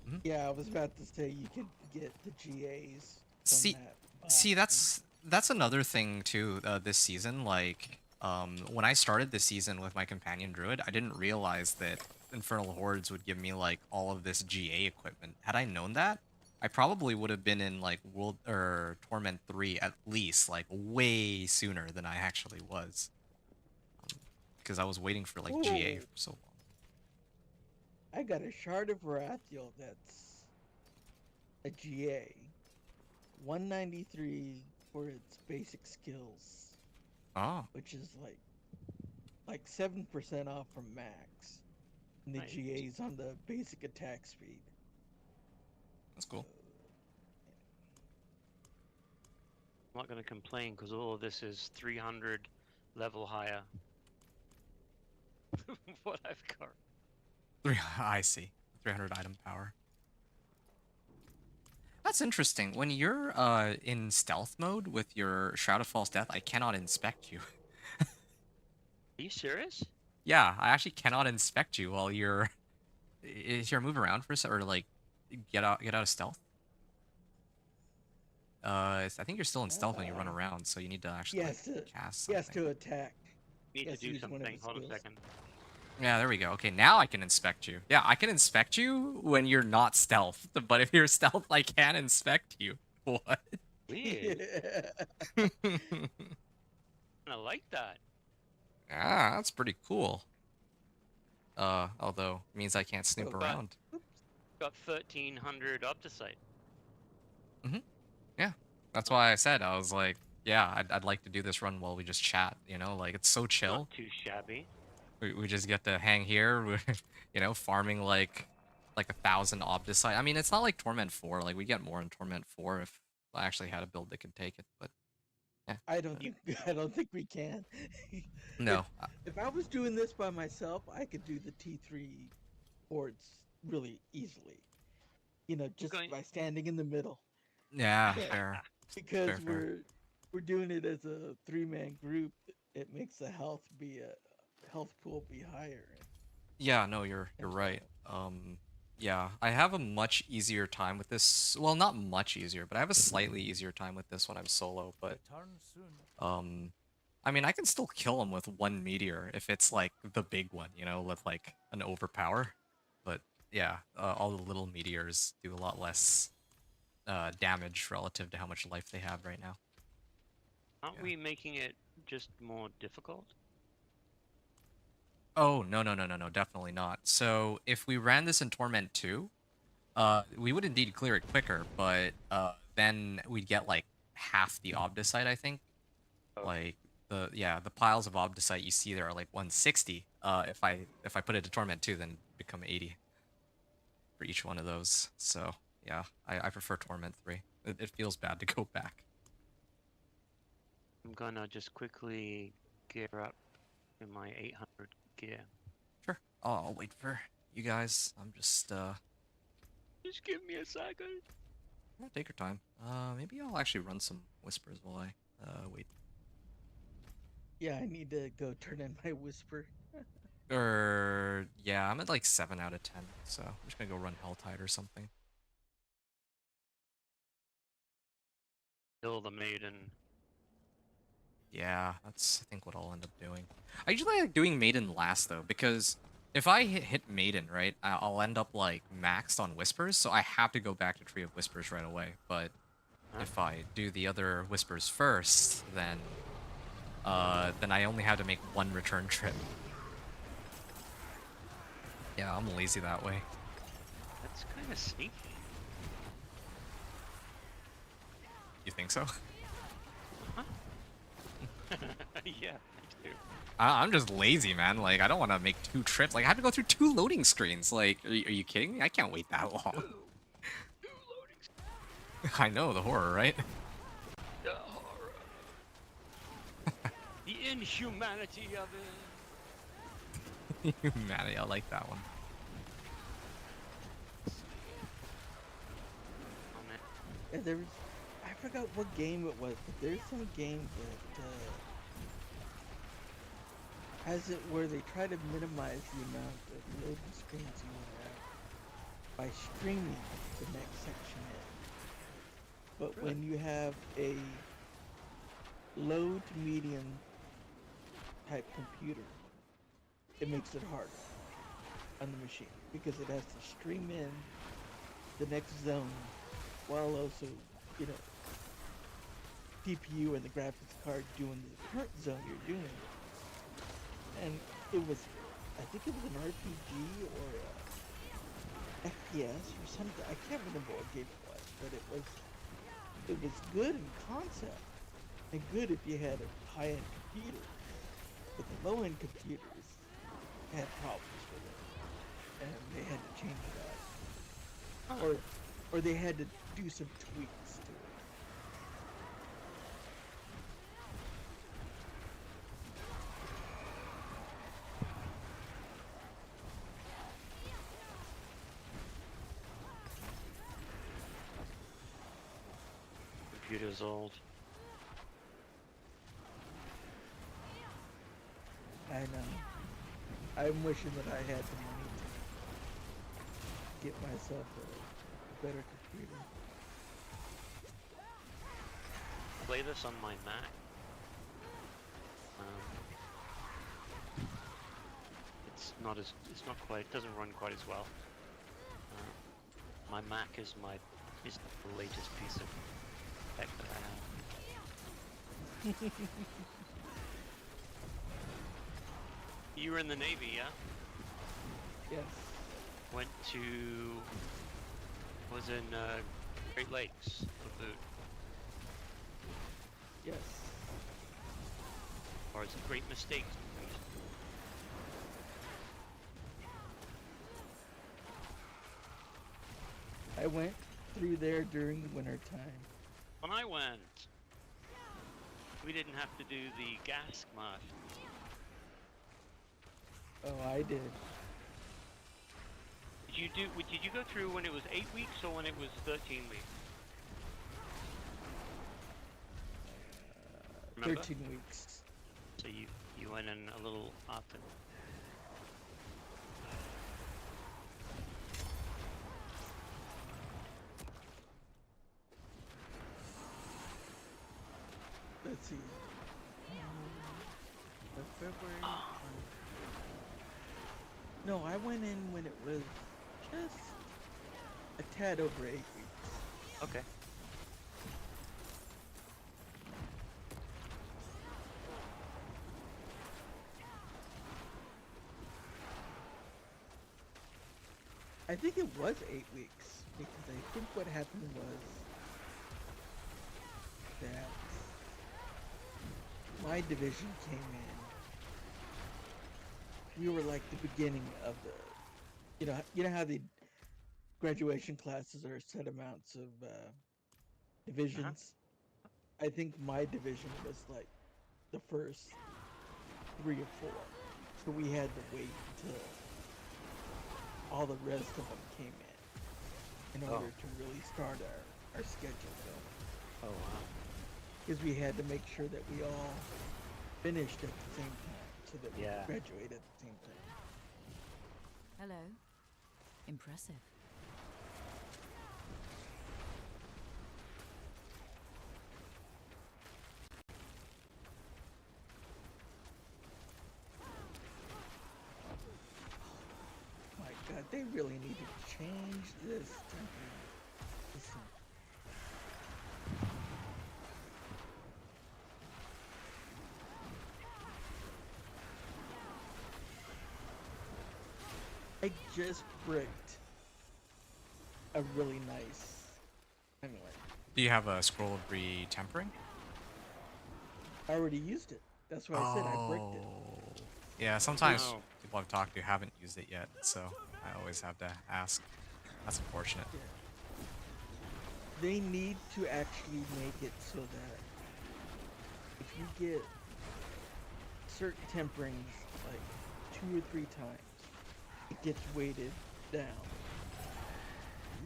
Mhm. Yeah, I was about to say you could get the GAs from See, that see, box. that's another thing too. This season, like, when I started this season with my companion druid, I didn't realize that Infernal Hordes would give me like all of this GA equipment. Had I known that, I probably would have been in like World or Torment 3 at least, like way sooner than I actually was, because I was waiting for like GA Ooh, for so long. I got a Shard of Wrathiel that's a GA. 193 for its basic skills, Oh, which is like 7% off from max. And the Nice. GA's on the basic attack speed. that's So, cool. I'm not going to complain because all of this is 300 level higher. What I've got. I see. 300 item power. That's interesting. When you're in stealth mode with your Shroud of False Death, I cannot inspect you. Are you serious? Yeah, I actually cannot inspect you while you're. Is your move around for a or like get out of stealth? I think you're still in stealth when you run uh, around, so you need to actually like yes, to, cast yes, something. to attack. Need to Yes, do use one of something. his Hold on a skills. second. Yeah, there we go. Okay, now I can inspect you. Yeah, I can inspect you when you're not stealth, but if you're stealth, I can't inspect you. What? Weird. Yeah. I like that. Ah, that's pretty cool. Although it means I can't snoop Oh, Got around. got 1300 Opticite. Hmm. Yeah, that's Oh, why I said I was like, yeah, I'd like to do this run while we just chat. Like it's so not chill. too shabby. We just get to hang here, farming like 1,000 Obdicite. I mean, it's not like Torment 4. Like we get more in Torment 4 if I actually had a build that could take it. But yeah, I don't You, think I don't think we can. if no, if I was doing this by myself, I could do the T3 boards really easily. I'm Just going. by standing in the middle. yeah, But fair, because fair, fair. we're doing it as a 3-man group, it makes the health pool be higher Yeah, no, you're as right. well. Yeah, I have a much easier time with this. Well, not much easier, but I have a slightly easier time with this when I'm solo. But Return soon. um, I mean, I can still kill him with one meteor if it's like the big one, with like an overpower. But yeah, all the little meteors do a lot less damage relative to how much life they have right now. Aren't Yeah. we making it just more difficult? Oh, no, no, no, no, no, definitely not. So if we ran this in Torment 2, we would indeed clear it quicker, but then we'd get like half the Obdicite, I think. Oh, Like the piles of Obdicite you see there are like 160. If I put it to Torment 2, then it'd become 80 for each one of those. So yeah, I prefer Torment 3. It feels bad to go back. I'm gonna just quickly gear up in my 800 gear. Sure. I'll wait for you guys. I'm just Just give me a second. yeah, take your time. Maybe I'll actually run some whispers while I wait. Yeah, I need to go turn in my whisper. Or yeah, I'm at like 7 out of 10, so I'm just gonna go run Helltide or something. Kill the maiden. Yeah, that's I think what I'll end up doing. I usually like doing Maiden last though, because if I hit Maiden, right, I'll end up like maxed on Whispers, so I have to go back to Tree of Whispers right away. But Huh? if I do the other Whispers first, then I only have to make one return trip. Yeah, I'm lazy that way. That's kind of sneaky. You think so? Huh? Yeah, I do. I'm just lazy, man. Like, I don't want to make 2 trips. Like, I have to go through 2 loading screens. Like, are you kidding me? I can't wait that long. Two loading. I know, the horror, right? The horror. The inhumanity of it. Humanity, I like that one. Oh man. Yeah, there was, I forgot what game it was, but there's some game that has it where they try to minimize the amount of loading screens you have by streaming the next section in. But when you have a low to medium type computer, it makes it harder on the machine because it has to stream in the next zone while also, you know, CPU and the graphics card doing the current zone you're doing. And it was, I think it was an RPG or a FPS or something. I can't remember what game it was, but it was good in concept and good if you had a high-end computer. But the low-end computers had problems with it, and they had to change it up, or they had to do some tweaks to it. Computer's old. I know. I'm wishing that I had the money to get myself a better computer. Play this on my Mac. It's not quite, it doesn't run quite as well. My Mac is the latest piece of tech that I have. You were in the Navy, yeah? Yes. Went to, was in Great Lakes, for food. Yes. Or it's a great mistake. I went through there during the winter time. When I went, we didn't have to do the gas mask. Oh, I did. Did you go through when it was 8 weeks or when it was 13 weeks? Remember? 13 weeks. So you went in a little after. Let's see. February. No, I went in when it was just a tad over 8 weeks. Okay. I think it was 8 weeks because I think what happened was that my division came in. We were like the beginning of the, you know how the graduation classes are set amounts of Uh-huh. divisions. I think my division was like the first 3 or 4, so we had to wait until all the rest of them came in Oh. order to really start our schedule going. Oh wow. Because we had to make sure that we all finished at the same time so that we Yeah. could graduate at the same time. Hello. Impressive. My God, they really need to change this template. Listen, I just bricked a really nice. Anyway, Do you have a scroll of retempering? I already used it. That's why I said I bricked it. Yeah, sometimes Oh. people I've talked to haven't used it yet, so I always have to ask. That's unfortunate. Yeah. They need to actually make it so that if you get certain temperings like 2 or 3 times, it gets weighted down.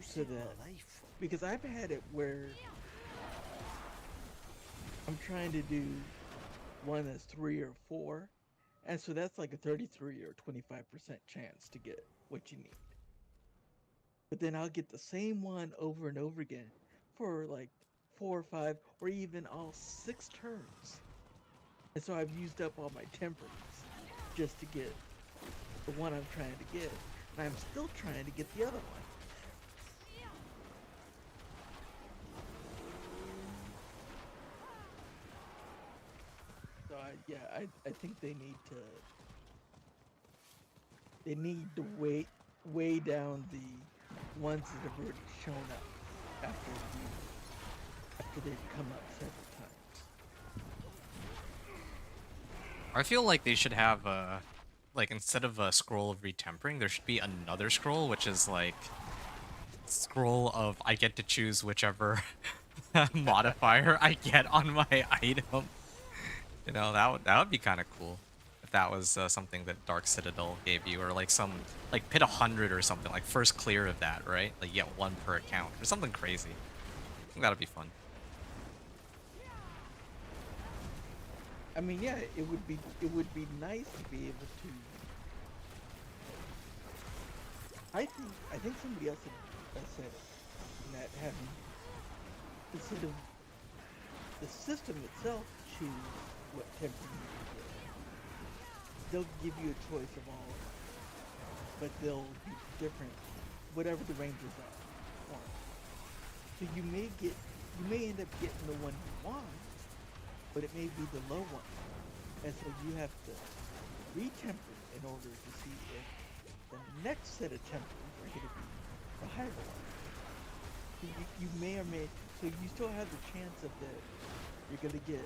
So that, because I've had it where I'm trying to do one that's 3 or 4, and so that's like a 33 or 25% chance to get what you need. But then I'll get the same one over and over again for like 4 or 5 or even all 6 turns. And so I've used up all my temperings just to get the one I'm trying to get. And I'm still trying to get the other one. So I think they need to weigh down the ones that have already shown up after they've come up several times. I feel like they should have like instead of a scroll of retempering, there should be another scroll, which is like scroll of I get to choose whichever modifier I get on my item. You know, that would be kind of cool if that was something that Dark Citadel gave you, or like some like pit 100 or something, like first clear of that, right? Like you get one per account or something crazy. I think that'd be fun. I mean, yeah, it would be nice to be able to. I think somebody else had said it, that having instead of the system itself choose what temperature you get, they'll give you a choice of all of them, but they'll be different, whatever the ranges are. for 'em. So you may end up getting the one you want, but it may be the low one. And so you have to retemper in order to see if the next set of tempers are going to be the higher one. So you may or may, so you still have the chance of that you're going to get,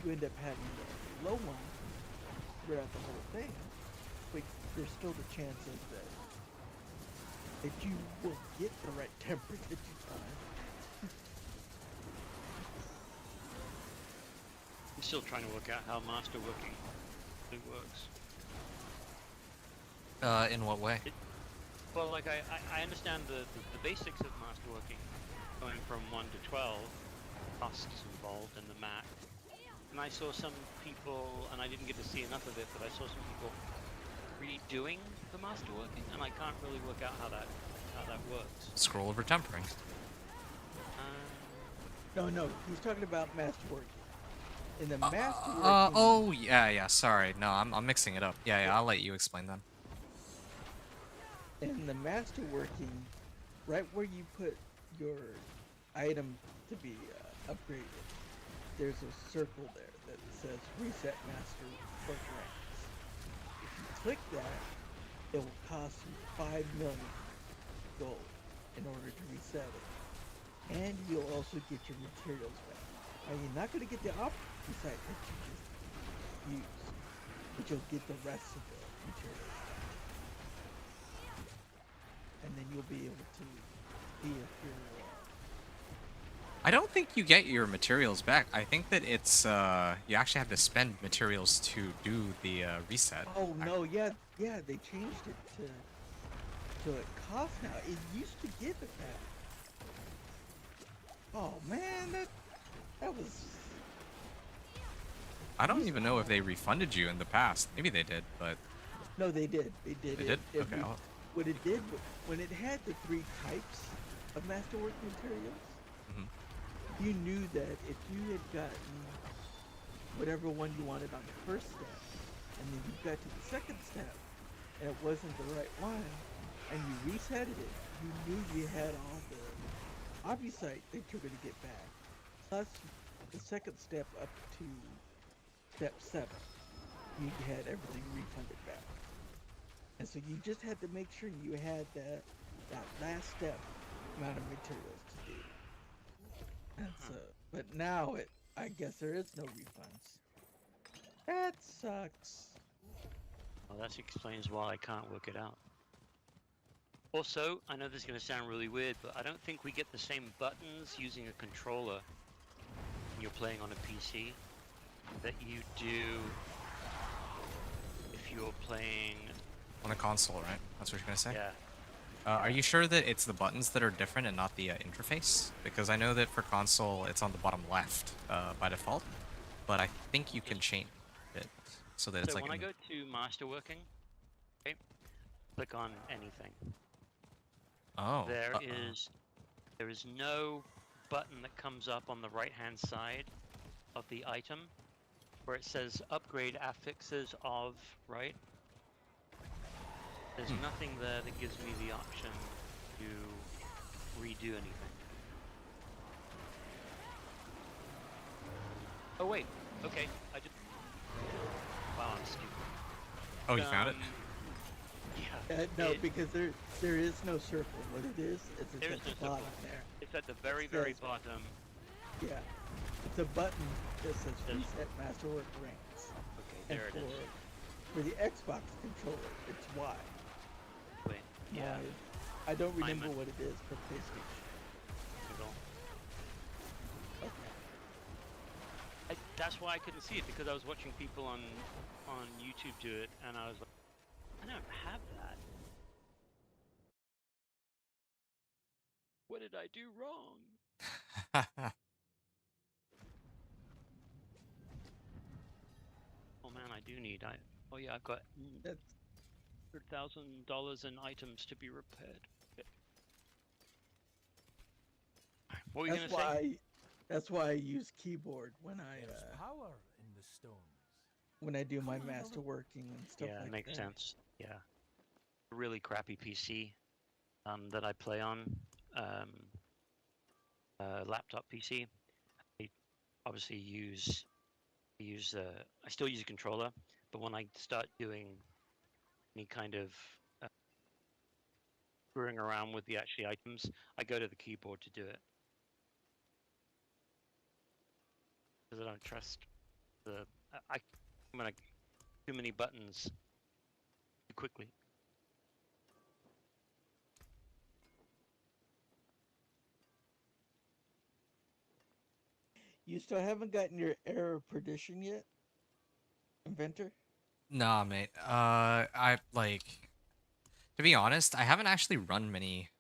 you end up having the low one throughout the whole thing, but there's still the chance of that you will get the right temperature each time. I'm still trying to work out how master working really works. In what way? Well, like I understand the basics of master working, going from 1 to 12, costs involved in the map. And I saw some people, and I didn't get to see enough of it, but I saw some people redoing the master working, and I can't really work out how that works. Scroll of retempering. No, he's talking about masterworking. In the masterworking, Oh yeah. Sorry, no, I'm mixing it up. Yeah. I'll let you explain then. in the masterworking, right where you put your item to be upgraded, there's a circle there that says reset master work ranks. If you click that, it will cost you 5 million gold in order to reset it. And you'll also get your materials back. Now, you're not going to get the opposite that you just used, but you'll get the rest of the materials back. And then you'll be able to be a hero. I don't think you get your materials back. I think that it's you actually have to spend materials to do the reset. Oh no, yeah, they changed it to it cost now. It used to give it back. Oh man, that was. I don't even know if they refunded you in the past. Maybe they did, but No, they did. They did. they did. Okay. What it did when it had the 3 types of masterwork materials, Mhm. you knew that if you had gotten whatever one you wanted on the first step, and then you got to the second step, and it wasn't the right one, and you resetted it, you knew you had all the obfuscite that you're going to get back, plus the second step up to step 7, you had everything refunded back. And so you just had to make sure you had that last step amount of materials to do. And so, but now I guess there is no refunds. That sucks. Well, that explains why I can't work it out. Also, I know this is going to sound really weird, but I don't think we get the same buttons using a controller when you're playing on a PC that you do if you're playing. On the console, right? That's what you're gonna say. Yeah. Are you sure that it's the buttons that are different and not the interface? Because I know that for console, it's on the bottom left by default, but I think you can change it so that it's So like. when I go to masterworking, okay, click on anything. Oh. There is no button that comes up on the right-hand side of the item where it says upgrade affixes of, right? There's nothing there that gives me the option to redo anything. Oh wait, okay, I just. Wow, I'm stupid. Oh, you found it. Yeah. No, it- because there is no circle. What it is it's at There's the no bottom circle. there. It's at the very, It very says- bottom. Yeah, it's a button that says There's- reset masterwork ranks. Okay, And there it is. for the Xbox controller, it's Y. Wait, yeah. I don't remember Simon. what it is for PlayStation. Middle. Okay. That's why I couldn't see it, because I was watching people on YouTube do it, and I was like, I don't have that. What did I do wrong? Oh man, I do need. Oh yeah, I've got That's $100,000 in items to be repaired. Okay. What were you that's gonna say? why that's why I use keyboard when There's power in the stones. I do my Come on, masterworking and stuff Yeah, like it makes that. sense. Yeah, a really crappy PC that I play on, laptop PC. I obviously I still use a controller, but when I start doing any kind of screwing around with the actual items, I go to the keyboard to do it because I don't trust I'm gonna too many buttons too quickly. You still haven't gotten your error of perdition yet, inventor? Nah, mate. I like to be honest, I haven't actually run many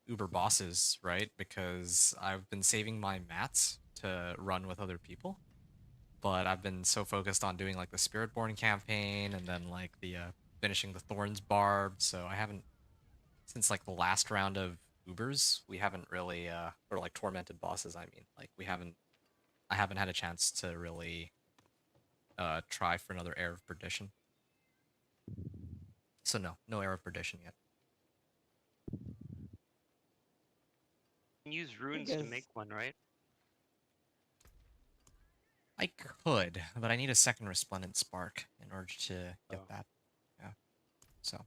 Uber bosses, right? Because I've been saving my mats to run with other people. But I've been so focused on doing like the Spiritborn campaign and then like the finishing the Thorns Barbed, so I haven't since like the last round of Ubers, we haven't really or like tormented bosses, I mean. Like I haven't had a chance to really try for another Air of Perdition. So no Air of Perdition yet. You can use runes to guess- make one, right? I could, but I need a second Resplendent Spark in order to get Oh. that. Yeah. So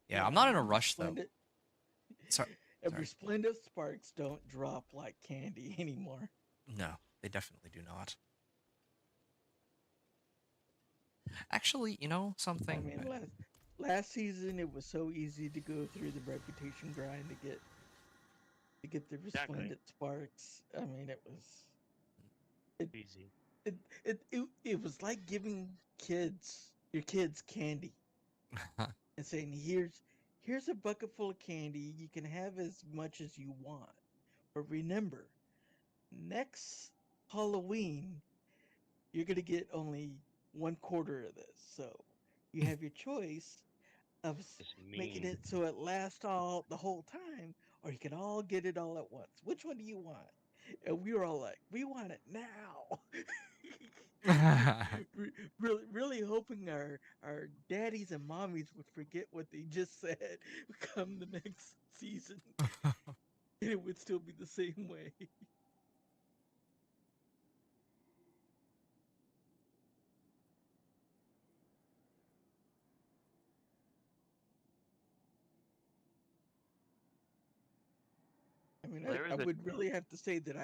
yeah, I'm not in a and rush though. resplendent Sorry, and sorry. resplendent sparks don't drop like candy anymore. No, they definitely do not. Actually, you know I something? mean, last season it was so easy to go through the reputation grind to get the Exactly. resplendent sparks. I mean, it Easy. it was like giving your kids candy and saying, here's a bucket full of candy. You can have as much as you want, but remember, next Halloween you're gonna get only 1/4 of this. So you have your choice of It's making mean. it so it lasts all the whole time, or you can all get it all at once. Which one do you want? And we were all like, we want it now. Really hoping our daddies and mommies would forget what they just said come the next season, and it would still be the same way. I mean, There I is a. would really have to say that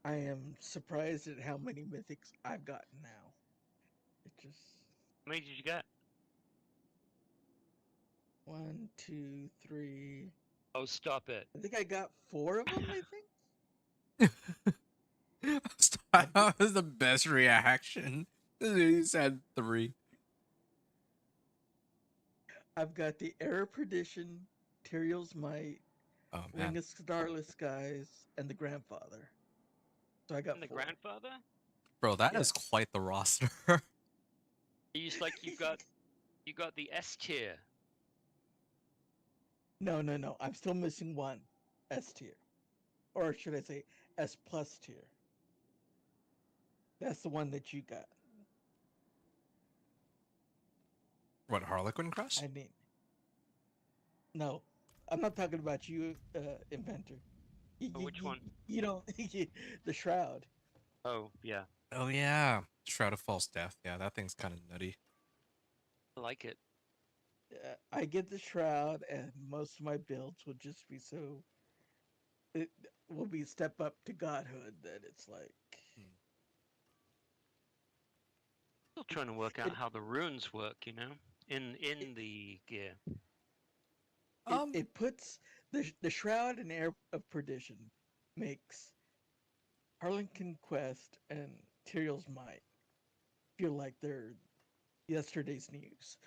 I am surprised at how many mythics I've gotten now. It just How many did you get? one, two, three. Oh, stop it. I think I got 4 of them. I think I've got, That was the best reaction. He said 3. I've got the Air of Perdition, Tyrael's Might, Oh Ring man, of Starless Skies, and the Grandfather. So I got And the 4. grandfather? bro, that is Yes. quite the roster. It's like you got the S tier. No, no, no. I'm still missing one S tier, or should I say S plus tier? That's the one that you got. What, Harlequin Crest? I mean, no, I'm not talking about you, inventor. You, Oh, you, which you, one? you don't. The shroud. Oh, yeah. Oh yeah, Shroud of False Death. Yeah, that thing's kind of nutty. I like it. I get the shroud, and most of my builds will just be so. It will be step up to godhood that it's like. Hmm. Still trying to work out It how the runes work, in it, the gear. Um, it puts the shroud and air of perdition makes Harlequin Quest and Tyrael's Might feel like they're yesterday's news.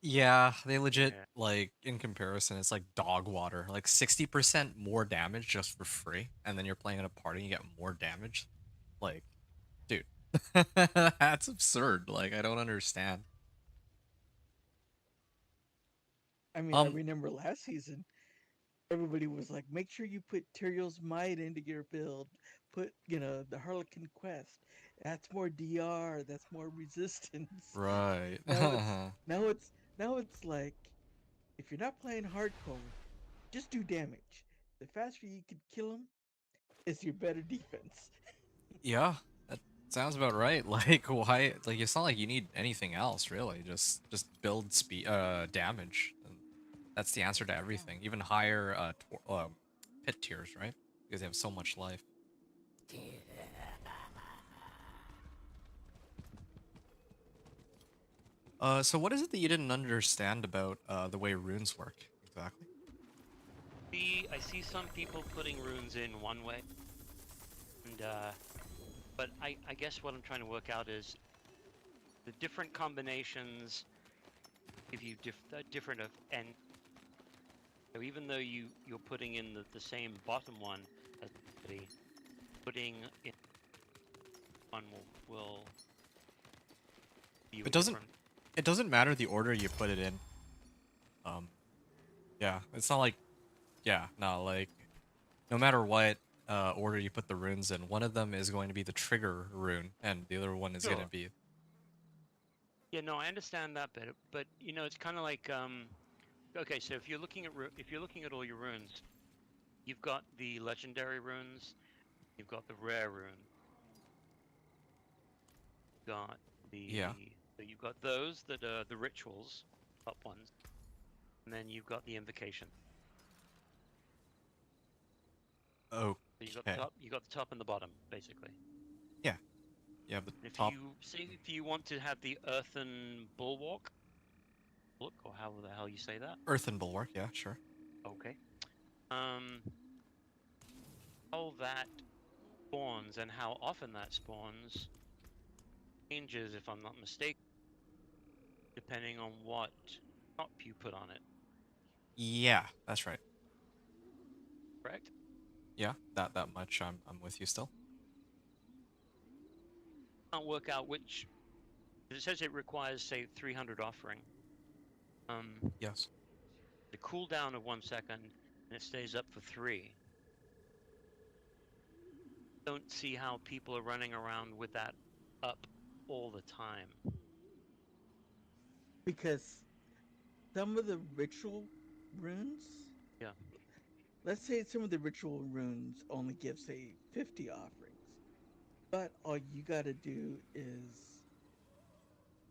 yeah, they legit Yeah. like in comparison, it's like dog water. Like 60% more damage just for free, and then you're playing at a party and you get more damage. Like, dude, that's absurd. Like, I don't understand. I mean, I Um, remember last season, everybody was like, make sure you put Tyrael's Might into your build. Put, the Harlequin Quest. That's more DR, that's more resistance. right. Now it's now it's now it's like if you're not playing hardcore, just do damage. The faster you can kill them is your better defense. Yeah, that sounds about right. Like, why? Like, it's not like you need anything else, really. Just build speed, damage. And that's the answer to everything. Even higher, pit tiers, right? Because they have so much life. So what is it that you didn't understand about the way runes work exactly? I see some people putting runes in one way, and but I guess what I'm trying to work out is the different combinations give you different of and so even though you're putting in the same bottom one as the putting in one will be It a doesn't. different. It doesn't matter the order you put it in. Um, yeah, it's not like. Yeah, no, like no matter what order you put the runes in, one of them is going to be the trigger rune, and the other one is going to Sure. be. Yeah, no, I understand that bit, but it's kind of like okay, so if you're looking at all your runes, you've got the legendary runes, you've got the rare rune, got Yeah. the So you've got those that are the rituals, top ones, and then you've got the invocation. So you got the Okay. top, you got the top and the bottom, basically. Yeah. Yeah, the If top. you say if you want to have the earthen bulwark, look, or how the hell you say that? Earthen bulwark, yeah, sure. Okay. Um, how that spawns and how often that spawns changes, if I'm not mistaken, depending on what top you put on it. Yeah, that's right. Correct? Yeah, that much I'm with you still. Can't work out which. It says it requires, say, 300 offering. Yes. The cooldown of 1 second, and it stays up for 3. Don't see how people are running around with that up all the time. Because some of the ritual runes, Yeah. let's say some of the ritual runes only give, say, 50 offerings, but all you gotta do is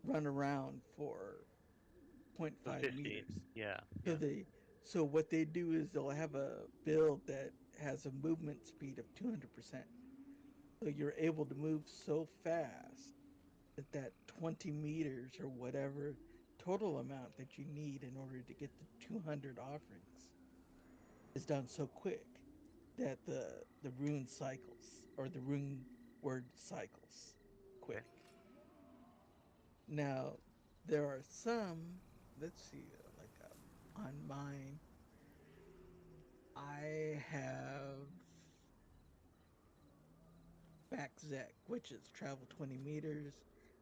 run around for zero For 0.5 50. meters. Yeah. So Yeah. so what they do is they'll have a build that has a movement speed of 200%. So you're able to move so fast that 20 meters or whatever total amount that you need in order to get the 200 offerings is done so quick that the rune cycles or the rune word cycles quick. Okay. Now there are some. Let's see, like on mine, I have back Zek, which is travel 20 meters,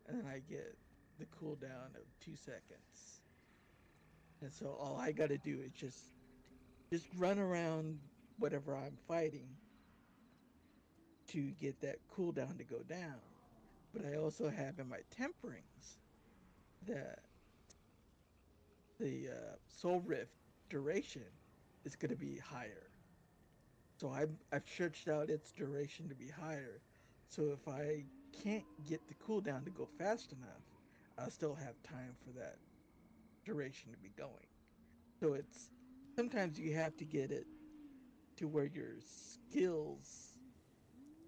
and then I get the cooldown of 2 seconds. And so all I got to do is just run around whatever I'm fighting to get that cooldown to go down. But I also have in my temperings that the soul rift duration is going to be higher. So I've stretched out its duration to be higher. So if I can't get the cooldown to go fast enough, I'll still have time for that duration to be going. So it's sometimes you have to get it to where your skills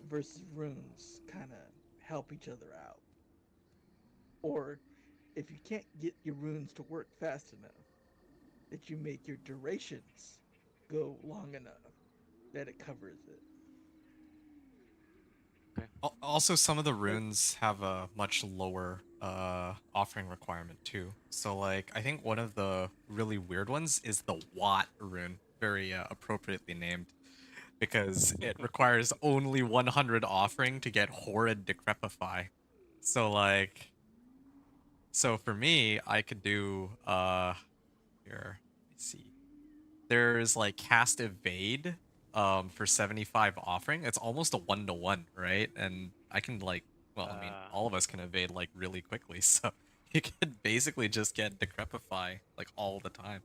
versus runes kind of help each other out. Or if you can't get your runes to work fast enough, that you make your durations go long enough that it covers it. Okay. Also, some of the But runes have a much lower offering requirement too. So like I think one of the really weird ones is the Watt rune, very appropriately named, because it requires only 100 offering to get Horrid Decrepify. So like, so for me, I could do here. Let me see. There's like cast evade for 75 offering. It's almost a 1-to-1, right? And I can like, well, I mean, Uh, all of us can evade like really quickly, so you could basically just get Decrepify like all the time.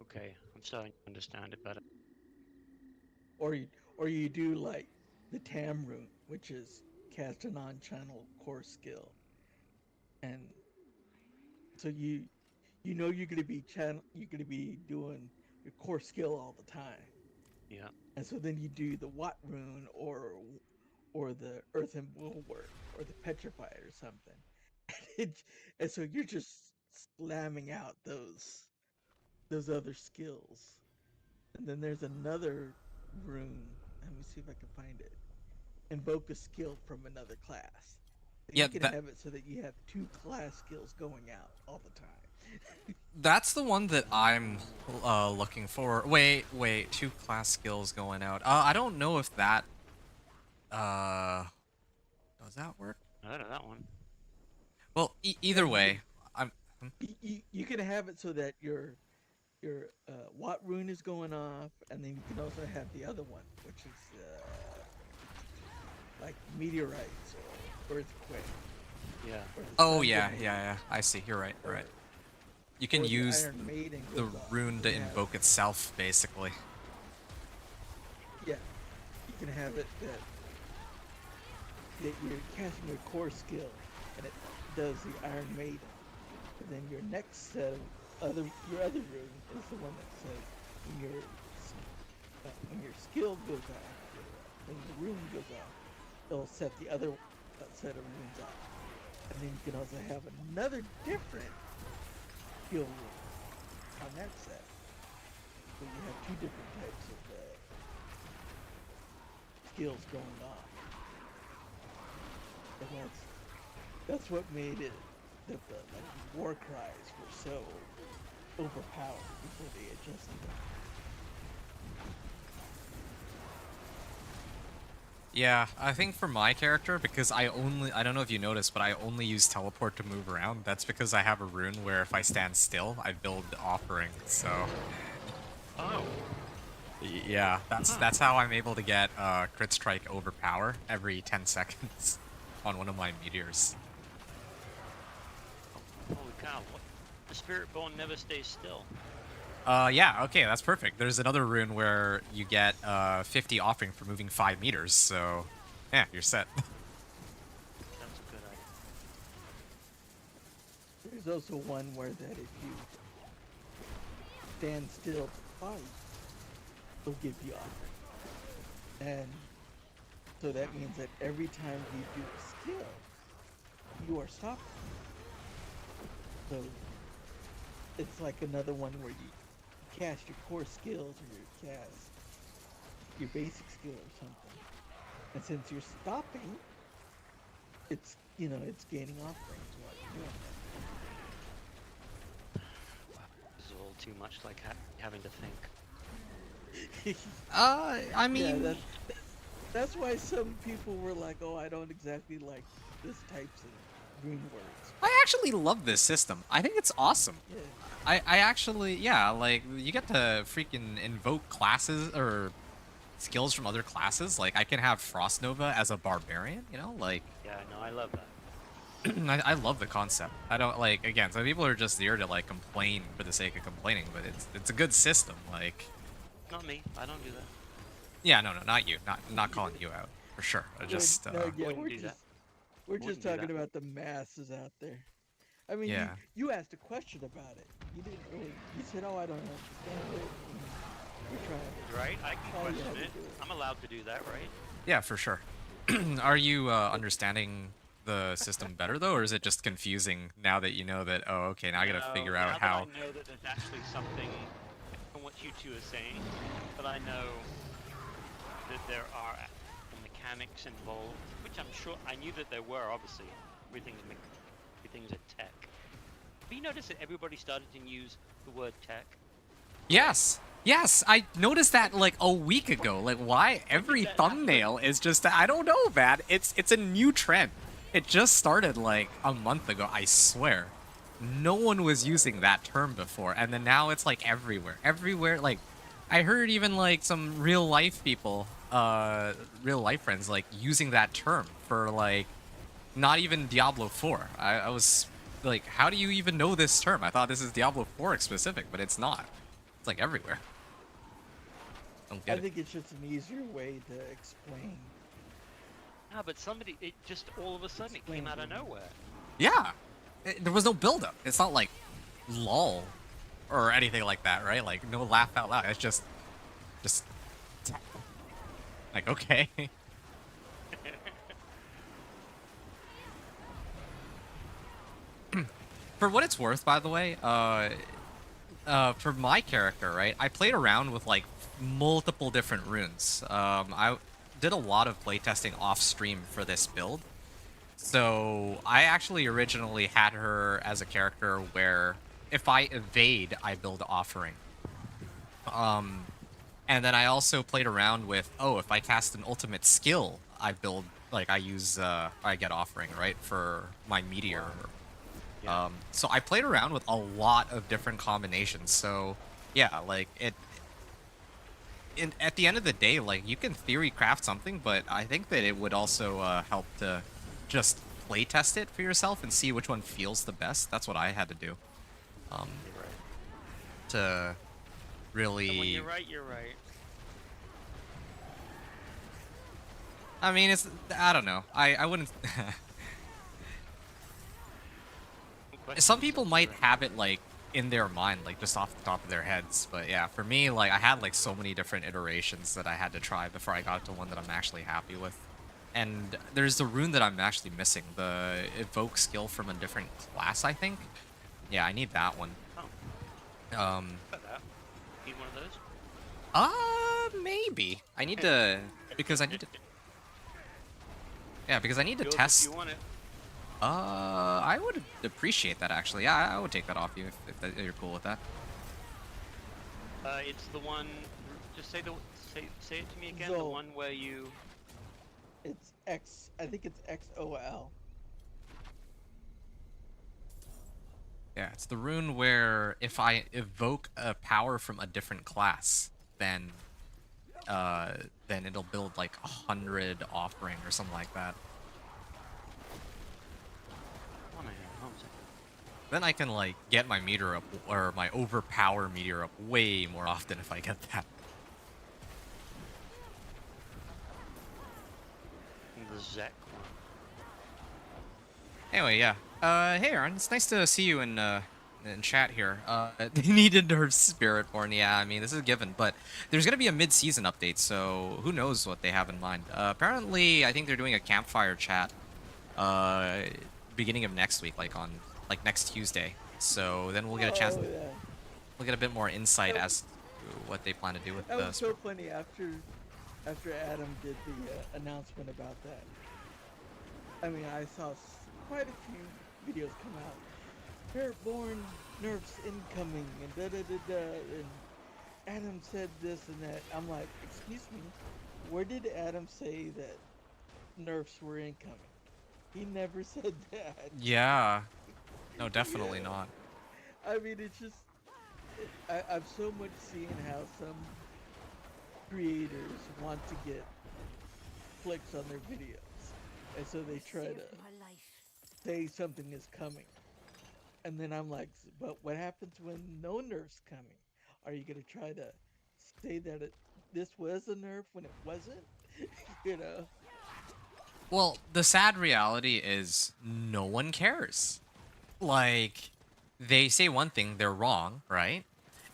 okay. I'm starting to understand it better. or you or you do like the Tam rune, which is cast a non-channel core skill, and so you know you're gonna be doing your core skill all the time, Yeah. and so then you do the Watt rune or the Earthen Bulwark or the Petrified or something, and, and so you're just slamming out those other skills, and then there's another rune. Let me see if I can find it. Invoke a skill from another class. So Yeah, you can that have it so that you have two class skills going out all the time. that's the one that I'm looking for. Wait, two class skills going out. I don't know if that uh does that work? I don't know that one. Well, Yeah, either way, I'm you can have it so that your Watt rune is going off, and then you can also have the other one, which is like meteorites or earthquake Yeah. or the Oh sun yeah, domain yeah. I see. You're right. You're or right. You can the use Iron Maiden the goes off. rune You to can have invoke itself, basically. yeah, you can have it that you're casting a core skill, and it does the Iron Maiden. And then your next set of your other rune is the one that says when your skill goes off, when the rune goes off, it'll set the other set of runes off. And then you can also have another different skill rune on that set. So you have two different types of skills going on. And that's what made it that the war cries were so overpowered before they adjusted them. Yeah, I think for my character, because I don't know if you noticed, but I only use teleport to move around. That's because I have a rune where if I stand still, I build offering. So Oh. yeah, that's how I'm able to get crit strike overpower every 10 seconds on one of my meteors. Holy cow! The Spirit Bone never stays still. Yeah, okay, that's perfect. There's another rune where you get 50 offering for moving 5 meters, so yeah, you're set. That's a good idea. There's also one where that if you stand still to fight, it'll give you offering. And so that means that every time you do a skill, you are stopped. So it's like another one where you cast your core skills or you cast your basic skill or something. And since you're stopping, it's it's gaining offerings while you're doing This is all too much like having to think. that. I mean, Yeah, that's why some people were like, "Oh, I don't exactly like this types of rune words." I actually love this system. I think it's awesome. Yeah, I actually, yeah, like, you get to freaking invoke classes or skills from other classes. Like, I can have Frost Nova as a barbarian, like, Yeah, no, I love that. I love the concept. I don't, like, again, some people are just there to, like, complain for the sake of complaining, but it's a good system, like, Not me. I don't do that. yeah, no, not you. Not calling you out, for sure. I Well, just, no, yeah, Wouldn't do that. we're just Wouldn't do talking that. about the masses out there. I mean, yeah. you asked a question about it. You didn't really. You said, "Oh, I don't understand it." And you're trying to. Right? I can Oh, yeah, question we it. do it. I'm allowed to do that, right? Yeah, for sure. Are you understanding the system better though, or is it just confusing now that you know that? Oh, okay, now I gotta No, figure now out that how. I know that there's actually something from what you two are saying, but I know that there are mechanics involved, which I'm sure I knew that there were. Obviously, everything's a tech. Have you noticed that everybody started to use the word tech? Yes, yes, I noticed that like a week ago. Like, why every that happen? thumbnail is just? I don't know, man. It's a new trend. It just started like a month ago. I swear. No one was using that term before, and then now it's like everywhere. Everywhere, like I heard even like some real life people, real life friends, like using that term for like not even Diablo 4. I was like, how do you even know this term? I thought this is Diablo 4 specific, but it's not. It's like everywhere. Don't I get it. think it's just an easier way to explain. Ah, but it just all of a sudden it came out of nowhere. Yeah, there was no buildup. It's not like lol or anything like that, right? Like no laugh out loud. It's just like okay. For what it's worth, by the way, for my character, right, I played around with like multiple different runes. I did a lot of playtesting off stream for this build. So I actually originally had her as a character where if I evade, I build offering. Um, and then I also played around with, oh, if I cast an ultimate skill, I build, like, I get offering, right, for my meteor. Yeah. So I played around with a lot of different combinations. So yeah, like at the end of the day, like you can theory craft something, but I think that it would also help to just play test it for yourself and see which one feels the best. That's what I had to do. You're right. To really. And when you're right, you're right. I mean, I don't know. I wouldn't. question. some people so might true. have it like in their mind, like just off the top of their heads. But yeah, for me, like I had like so many different iterations that I had to try before I got to one that I'm actually happy with. And there's the rune that I'm actually missing, the evoke skill from a different class, I think. Yeah, I need that one. Oh, Um, got that. Need one of those? maybe. I need to, because I need to, yeah, because I need to Yours if test. you want it. I would appreciate that actually. Yeah, I would take that off you if you're cool with that. It's the one. Just say it to me again. The Zol. one where you. It's X. I think it's XOL. Yeah, it's the rune where if I evoke a power from a different class, then it'll build like 100 offering or something like that. One I have. Hold on a second. Then I can like get my meter up or my overpower meter up way more often if I get that. The Zek one. Anyway, yeah. Hey Aaron, it's nice to see you in chat here. Needed nerf Spiritborn. Yeah, I mean this is a given, but there's gonna be a mid-season update, so who knows what they have in mind. Apparently, I think they're doing a campfire chat, beginning of next week, like on like next Tuesday. So then we'll get a chance. Oh, yeah. We'll get a bit more insight That- as to what they plan to do with That the. was so funny after Adam did the announcement about that. I mean, I saw quite a few videos come out. Spiritborn nerfs incoming and da da da da, and Adam said this and that. I'm like, excuse me, where did Adam say that nerfs were incoming? He never said that. Yeah. No, definitely Yeah. not. I mean, it's just, I'm so much seeing how some creators want to get clicks on their videos, and so they try to say something is coming. And then I'm like, but what happens when no nerf's coming? Are you gonna try to say that this was a nerf when it wasn't? You know? Well, the sad reality is no one cares. Like, they say one thing, they're wrong, right?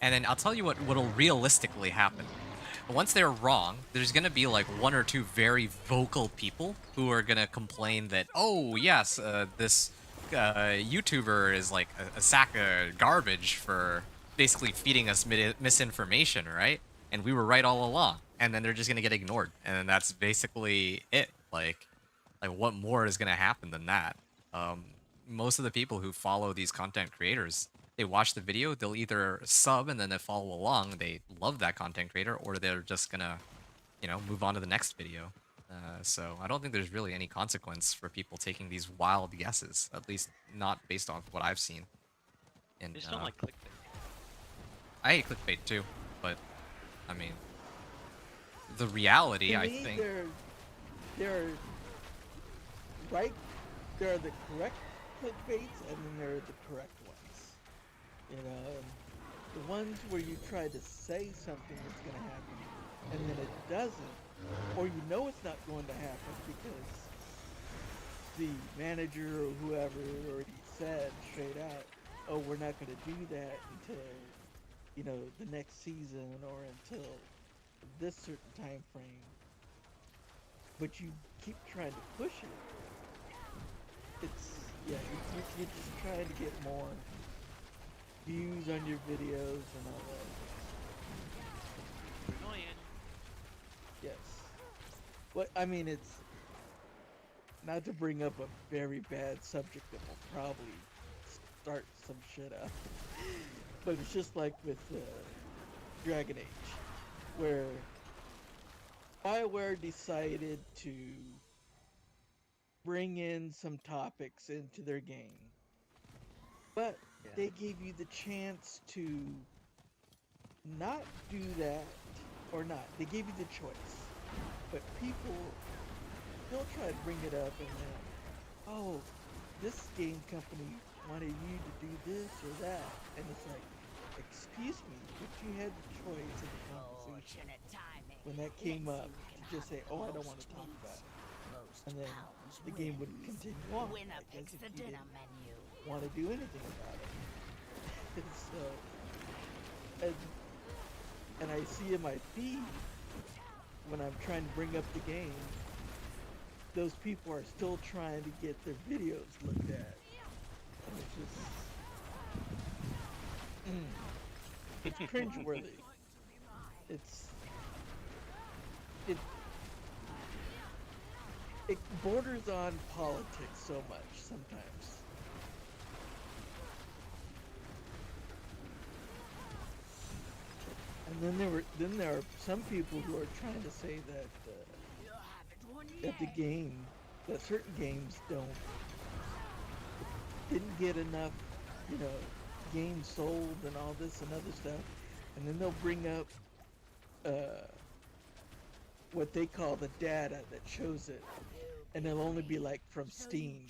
And then I'll tell you what'll realistically happen. Once they're wrong, there's gonna be like one or two very vocal people who are gonna complain that, oh yes, this YouTuber is like a sack of garbage for basically feeding us misinformation, right? And we were right all along. And then they're just gonna get ignored, and then that's basically it. Like what more is gonna happen than that? Most of the people who follow these content creators, they watch the video, they'll either sub and then they follow along, they love that content creator, or they're just gonna, move on to the next video. So I don't think there's really any consequence for people taking these wild guesses, at least not based on what I've seen. I And just don't like clickbait. I hate clickbait too, but I mean, the reality, To I me, think. they're right. There are the correct clickbaits, and then there are the correct ones. You know, and the ones where you try to say something that's going to happen, and then it doesn't, or you know it's not going to happen because the manager or whoever already said straight out, "Oh, we're not going to do that until, the next season or until this certain time frame." But you keep trying to push it. You're just trying to get more views on your videos and all that. Annoying. Yes. What I mean, it's not to bring up a very bad subject that will probably start some shit up, but it's just like with Dragon Age, where BioWare decided to bring in some topics into their game, but Yeah. they gave you the chance to not do that or not. They gave you the choice, but people still try to bring it up and then, oh, this game company wanted you to do this or that, and it's like, excuse me, but you had the choice in the conversation when that came up to just say, oh, I don't want to talk about it, and then the game would continue on. Winner like, as picks if the you dinner didn't menu. want to do anything about it. So, and I see in my feed when I'm trying to bring up the game, those people are still trying to get their videos looked at. And it's just, it's cringeworthy. It's it it borders on politics so much sometimes. And then there are some people who are trying to say that that certain games didn't get enough, you know, games sold and all this and other stuff, and then they'll bring up what they call the data that shows it, and it'll only be like from Steam.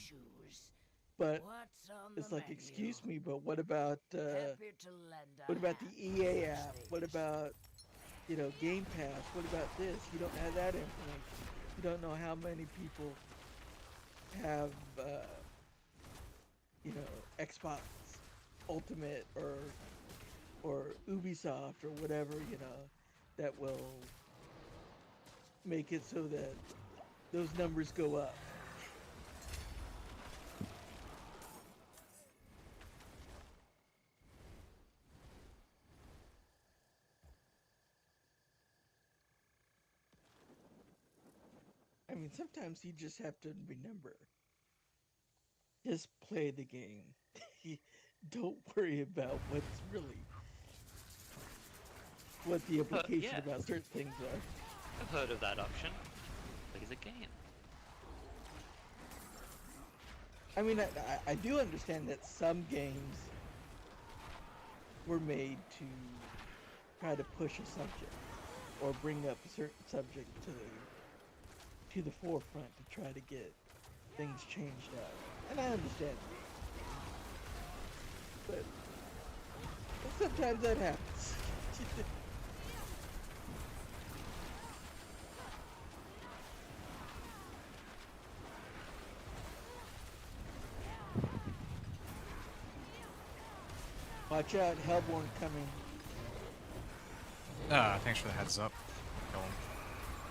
But it's like, excuse me, but what about the EA app? What about, you know, Game Pass? What about this? You don't have that information. You don't know how many people have, you know, Xbox Ultimate or Ubisoft or whatever, you know, that will make it so that those numbers go up. I mean, sometimes you just have to remember, just play the game. Don't worry about what the implication yeah. about certain things are. I've heard of that option. Play the game. I mean, I do understand that some games were made to try to push a subject or bring up a certain subject to the forefront to try to get things changed out. And I understand that. But sometimes that happens. Watch out, Hellborn coming. Thanks for the heads up. Kill him,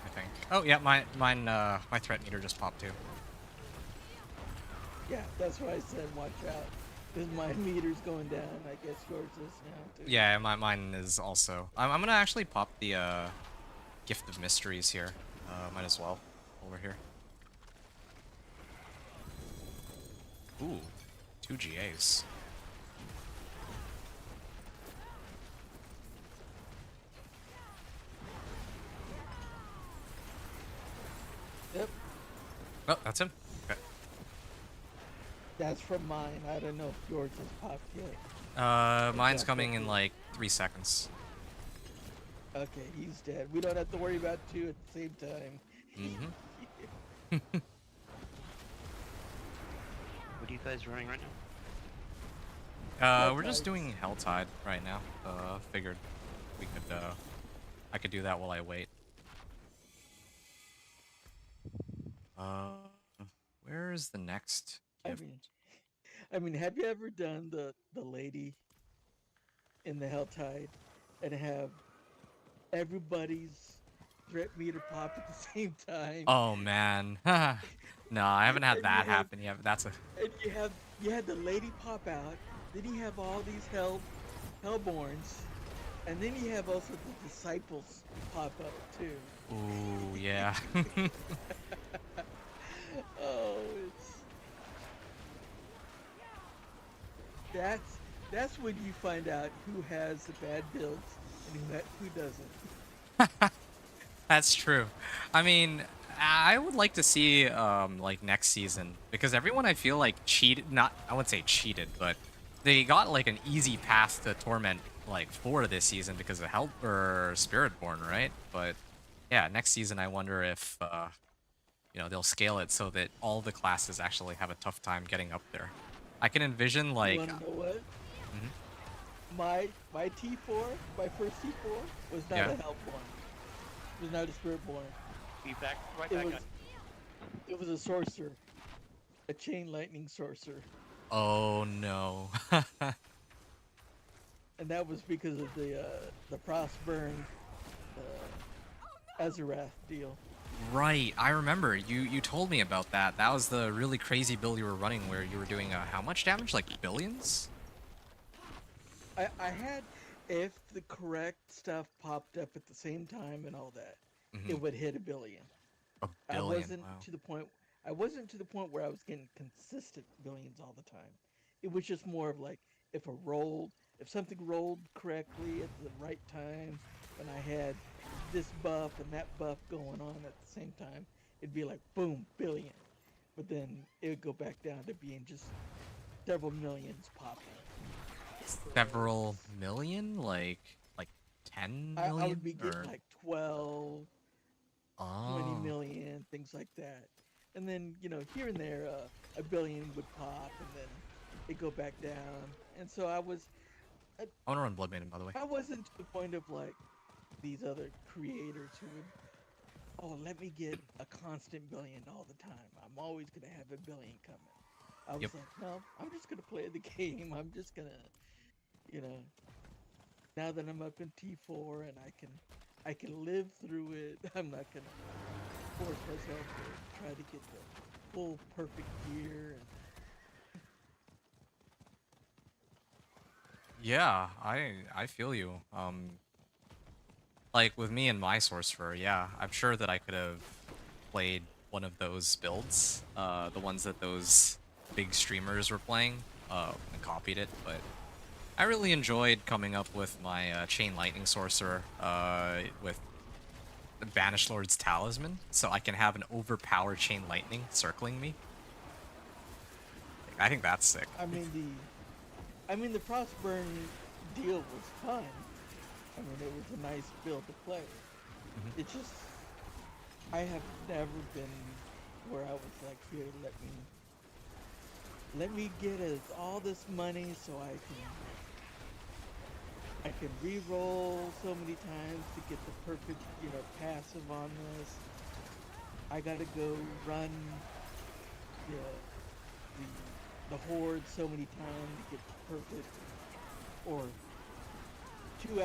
I think. Oh yeah, my threat meter just popped too. Yeah, that's why I said watch out. Because my meter's going down. I guess yours is now too. Yeah, mine is also. I'm gonna actually pop the Gift of Mysteries here. Might as well over here. Ooh, 2 GAs. Yep. Oh, that's him. Okay. That's from mine. I don't know if yours has popped yet. Mine's coming in like 3 seconds. Okay, he's dead. We don't have to worry about two at the same time. Mm-hmm. What are you guys running right now? We're just doing Helltide right now. Figured we could, I could do that while I wait. Where is the next gift? I mean, have you ever done the lady in the Helltide and have everybody's threat meter pop at the same time? Oh man, no, I haven't had that happen yet. But that's a. And you had the lady pop out, then you have all these Hellborns, and then you have also the disciples pop up too. Ooh, yeah. Oh, that's when you find out who has the bad builds and who doesn't. That's true. I mean, I would like to see like next season because everyone I feel like cheated. Not I wouldn't say cheated, but they got like an easy path to Torment like 4 this season because of Hell or Spiritborn, right? But yeah, next season I wonder if you know, they'll scale it so that all the classes actually have a tough time getting up there. I can envision like. You wanna know what? Mhm. My T4, my first T4 was not Yeah. a Hellborn. It was not a Spiritborn. Be back right It back was up. it was a sorcerer, a chain lightning sorcerer. Oh no. And that was because of the Frostburn Azarath deal. Right, I remember. You told me about that. That was the really crazy build you were running where you were doing how much damage? Like billions? I had, if the correct stuff popped up at the same time and all that, Hmm. it would hit 1 billion. A I billion. wasn't Wow. to the point. I wasn't to the point where I was getting consistent billions all the time. It was just more of like if something rolled correctly at the right time, and I had this buff and that buff going on at the same time, it'd be like boom, billion. But then it would go back down to being just several millions popping. So Several million? Like 10 I would million be getting or like 12, 20 oh. million, things like that. And then, here and there, 1 billion would pop and then it go back down. And so I, I want to run Blood Maiden, by the way. I wasn't to the point of like these other creators who would, oh, let me get a constant billion all the time. I'm always going to have 1 billion coming. I Yep. was like, no, I'm just going to play the game. I'm just going to, you know, now that I'm up in T4 and I can live through it, I'm not going to force myself to try to get the full perfect gear. And Yeah, I feel you. Like with me and my sorcerer, yeah, I'm sure that I could have played one of those builds, the ones that those big streamers were playing, and copied it. But I really enjoyed coming up with my chain lightning sorcerer, with the Banished Lord's Talisman, so I can have an overpowered chain lightning circling me. Like, I think that's sick. I mean the Frostburn deal was fun. I mean it was a nice build to play. Mhm. It's just I have never been where I was like, here, let me get all this money so I can re-roll so many times to get the perfect, passive on this. I gotta go run the the horde so many times to get the perfect, or two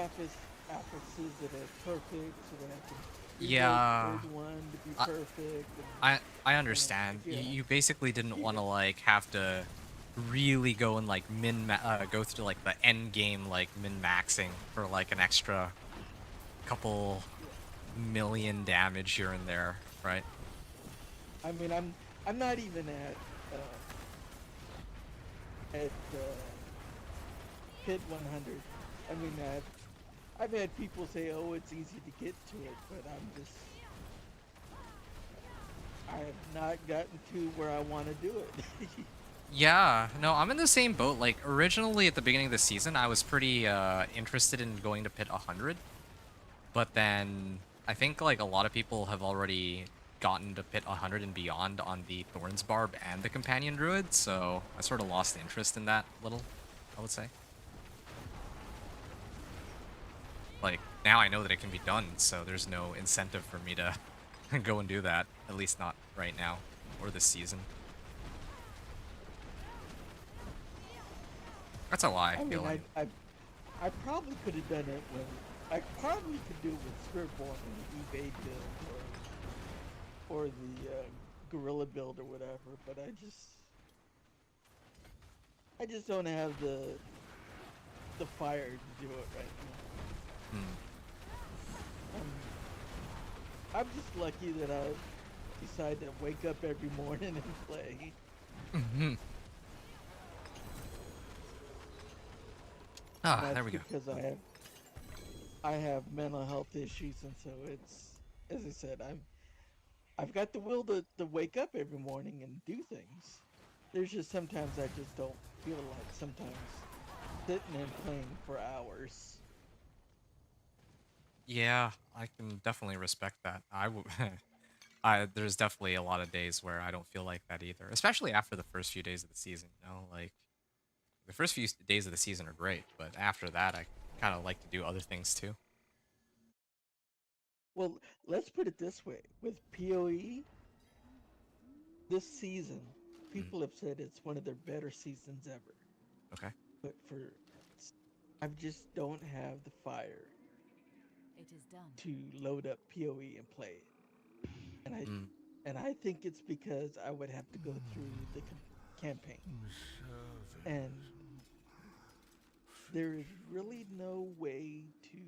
affixes that are perfect so that I can re-roll the Yeah, third one to be I, perfect. I And I'm like, understand. yeah, You basically didn't want yeah, to like have to really go and like go through like the end game like min maxing for like an extra couple yeah. million damage here and there, right? I mean, I'm not even at hit 100. I mean, I've had people say, "Oh, it's easy to get to it," but I have not gotten to where I want to do it. Yeah, no, I'm in the same boat. Like originally at the beginning of the season, I was pretty interested in going to pit 100, but then I think like a lot of people have already gotten to pit 100 and beyond on the Thorns Barb and the Companion Druid, so I sort of lost interest in that a little, I would say. Like now I know that it can be done, so there's no incentive for me to go and do that, at least not right now or this season. That's how I I feel mean, anyway. I probably could have done it when I probably could do it with Spiritborn in the evade build or the Gorilla build or whatever, but I just don't have the fire to do it right Hmm. now. I'm just lucky that I decide to wake up every morning and play. Hmm. And Ah, there that's we go. because I have mental health issues, and so it's, as I said, I've got the will to wake up every morning and do things. There's just sometimes I just don't feel like sometimes sitting and playing for hours. Yeah, I can definitely respect that. I there's definitely a lot of days where I don't feel like that either, especially after the first few days of the season, you know? Like the first few days of the season are great, but after that I kind of like to do other things too. Well, let's put it this way: with PoE this season, people have said it's one of their better seasons ever. Okay. But I just don't have the fire It is done. to load up PoE and play it. And I Mm. and I think it's because I would have to go through the campaign. And there is really no way to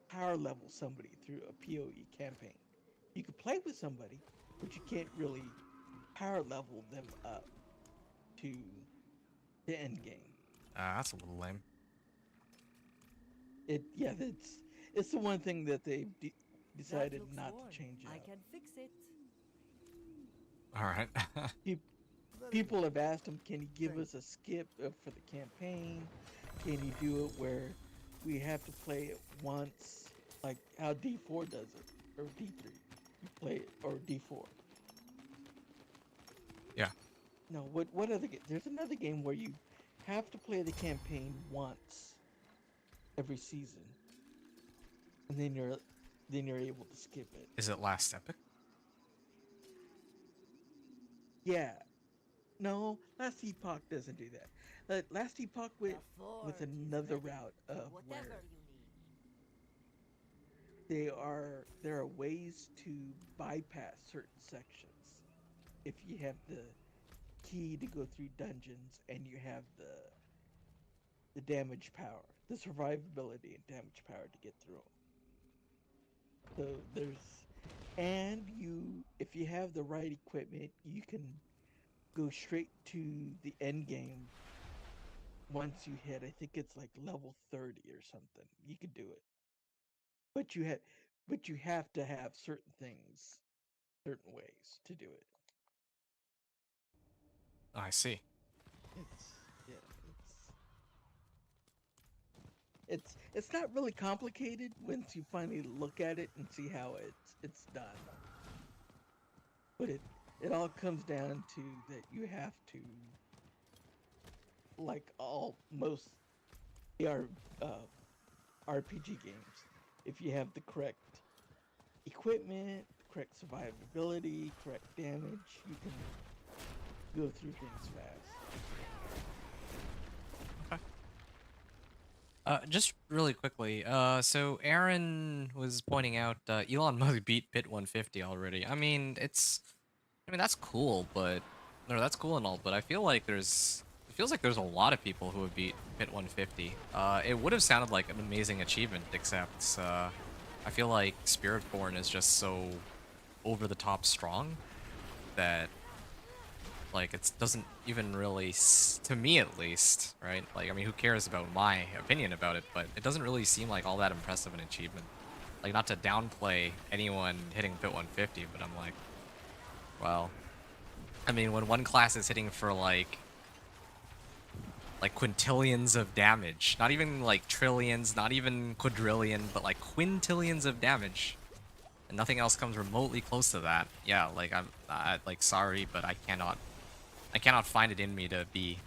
power level somebody through a PoE campaign. You could play with somebody, but you can't really power level them up to the end game. That's a little lame. It's the one thing that they've That decided looks not worn. to change I up. can fix it. All right. Pe- People have asked him, can you give us a skip for the campaign? Can you do it where we have to play it once, like how D4 does it, or D3? You play it, or D4. Yeah. No, what other game? There's another game where you have to play the campaign once every season, and then you're able to skip it. Is it Last Epic? Yeah. No, Last Epoch doesn't do that. Last Epoch went with another route of where there are ways to bypass certain sections if you have the key to go through dungeons and you have the damage power, the survivability and damage power to get through them. So if you have the right equipment, you can go straight to the end game. Once you hit, I think it's like level 30 or something, you could do it. But you have to have certain things, certain ways to do it. I see. Yeah, it's not really complicated once you finally look at it and see how it's done. But it all comes down to that you have to, like most uh, RPG games, if you have the correct equipment, the correct survivability, correct damage, you can go through things fast. Just really quickly. So Aaron was pointing out Elon Musk beat Pit 150 already. I mean that's cool, but no, that's cool and all, but I feel like it feels like there's a lot of people who have beat Pit 150. It would have sounded like an amazing achievement, except I feel like Spiritborn is just so over the top strong that like it doesn't even really to me at least, right? Like, I mean, who cares about my opinion about it, but it doesn't really seem like all that impressive an achievement. Like, not to downplay anyone hitting Pit 150, but I'm like, well, I mean, when one class is hitting for like quintillions of damage, not even like trillions, not even quadrillion, but like quintillions of damage, and nothing else comes remotely close to that. Yeah, like I'm like sorry, but I cannot find it in me to be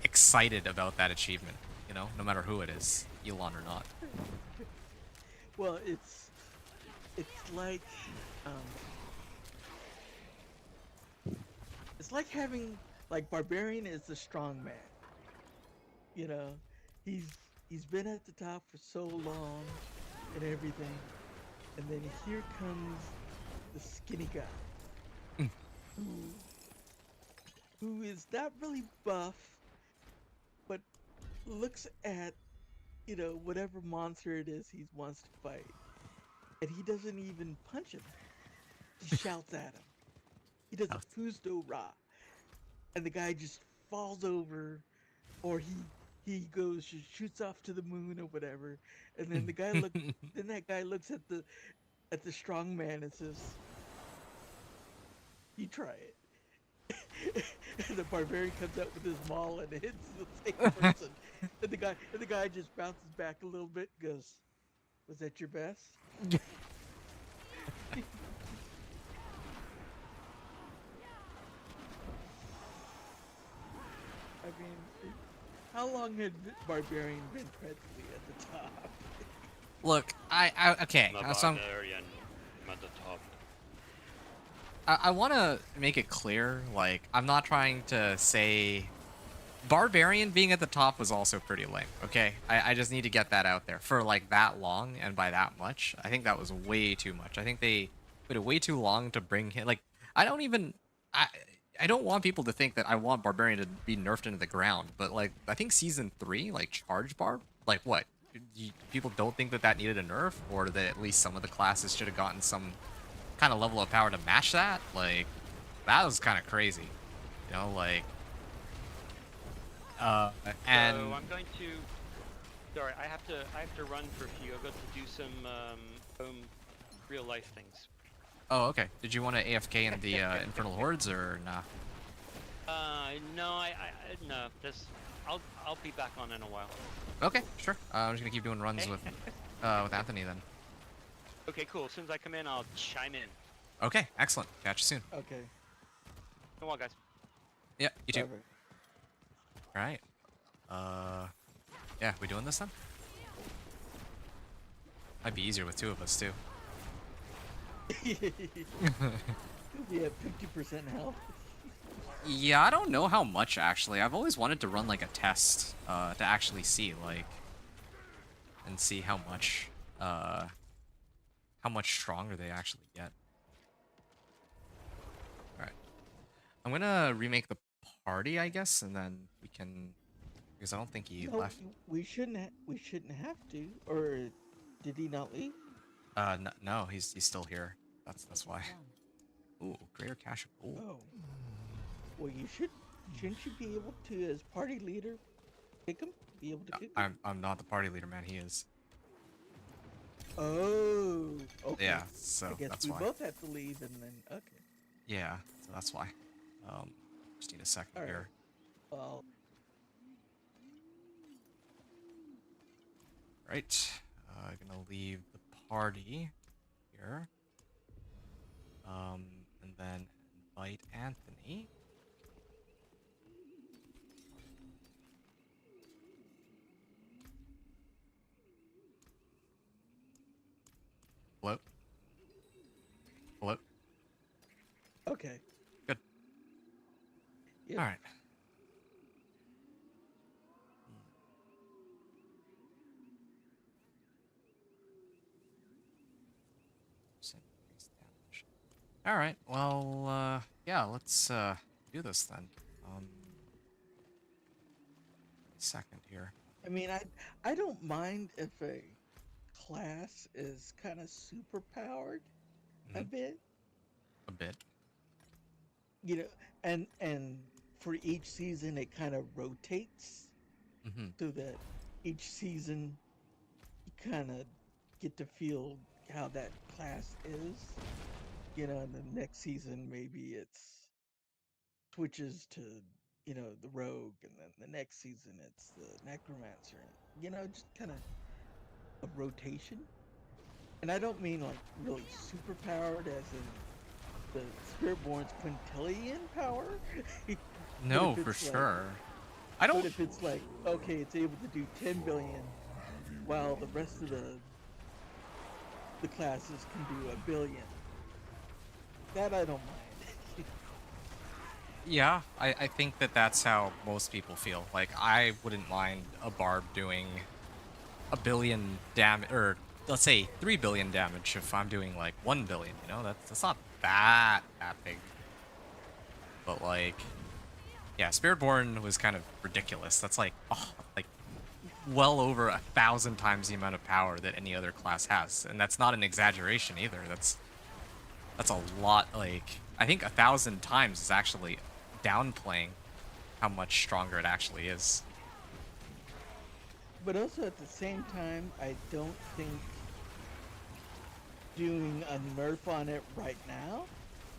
excited about that achievement, you know, no matter who it is, Elon or not. Well, like um, it's like having like Barbarian is the strong man. You know, he's been at the top for so long and everything, and then here comes the skinny guy who who is not really buff, but looks at, whatever monster it is he wants to fight, and he doesn't even punch him. He shouts at him. He does a Fuzdo Ra, and the guy just falls over, or he goes just shoots off to the moon or whatever, and then that guy looks at the strong man and says, "You try it." And the barbarian comes out with his maul and hits the same person. And the guy just bounces back a little bit and goes, "Was that your best?" I mean, how long had Barbarian been practically at the top? Look, okay, The so barbarian at the top. I want to make it clear, like, I'm not trying to say Barbarian being at the top was also pretty lame, okay? I just need to get that out there. For, like, that long and by that much, I think that was way too much. I think they waited way too long to bring him. Like, I don't even. I, I don't want people to think that I want Barbarian to be nerfed into the ground, but, like, I think Season 3, like, Charge Barb, like, what? People don't think that that needed a nerf? Or that at least some of the classes should have gotten some kind of level of power to match that? Like, that was kind of crazy. You know, like, uh, and So I'm going to. Sorry, I have to run for a few. I've got to do some home real life things. oh, okay. Did you want to AFK in the Infernal Hordes or nah? No, no. This, I'll be back on in a while. Okay, sure. I'm just gonna keep doing runs with Anthony then. Okay, cool. As soon as I come in, I'll chime in. Okay, excellent. Catch you soon. Okay. Come on, guys. Yeah, you too. Perfect. All right. Yeah, we doing this then? Might be easier with two of us too. We have 50% health. Yeah, I don't know how much actually. I've always wanted to run like a test to actually see like and see how much stronger they actually get. All right. I'm going to remake the party, I guess, and then we can because I don't think he No, left. we shouldn't. We shouldn't have to. Or did he not leave? No, he's still here. That's why. Done. Ooh, greater cache of gold. Oh. Well, you should. Shouldn't you be able to, as party leader, kick him? Be able to kick him? I'm not the party leader, man. He is. Oh. Okay. Yeah, so I guess that's we why. both have to leave, and then okay. Yeah, so that's why. Just need a second All right. here. Well, Right. Gonna leave the party here. And then invite Anthony. Hello? Hello? okay. Good. Yep. All right. All right. Well, yeah, let's do this then. Second here. I mean, I don't mind if a class is kind of super powered a Mhm. bit, A bit. you know, and for each season it kind of rotates Mm-hmm. so that each season you kind of get to feel how that class is, you know, and the next season maybe it's switches to, you know, the rogue, and then the next season it's the necromancer, and, you know, just kind of a rotation. And I don't mean like really super powered as in the Spiritborn's quintillion power. No, if for it's like- sure. I But don't. if it's like, okay, it's able to do 10 billion, while the rest of the classes can do 1 billion, that I don't mind. Yeah, I think that that's how most people feel. Like, I wouldn't mind a barb doing 1 billion damage, or let's say 3 billion damage if I'm doing like 1 billion. You know, that's not that big. But like, yeah, Spiritborn was kind of ridiculous. That's like, like well over 1,000 times the amount of power that any other class has, and that's not an exaggeration either. That's a lot. Like, I think 1,000 times is actually downplaying how much stronger it actually is. But also at the same time, I don't think doing a nerf on it right now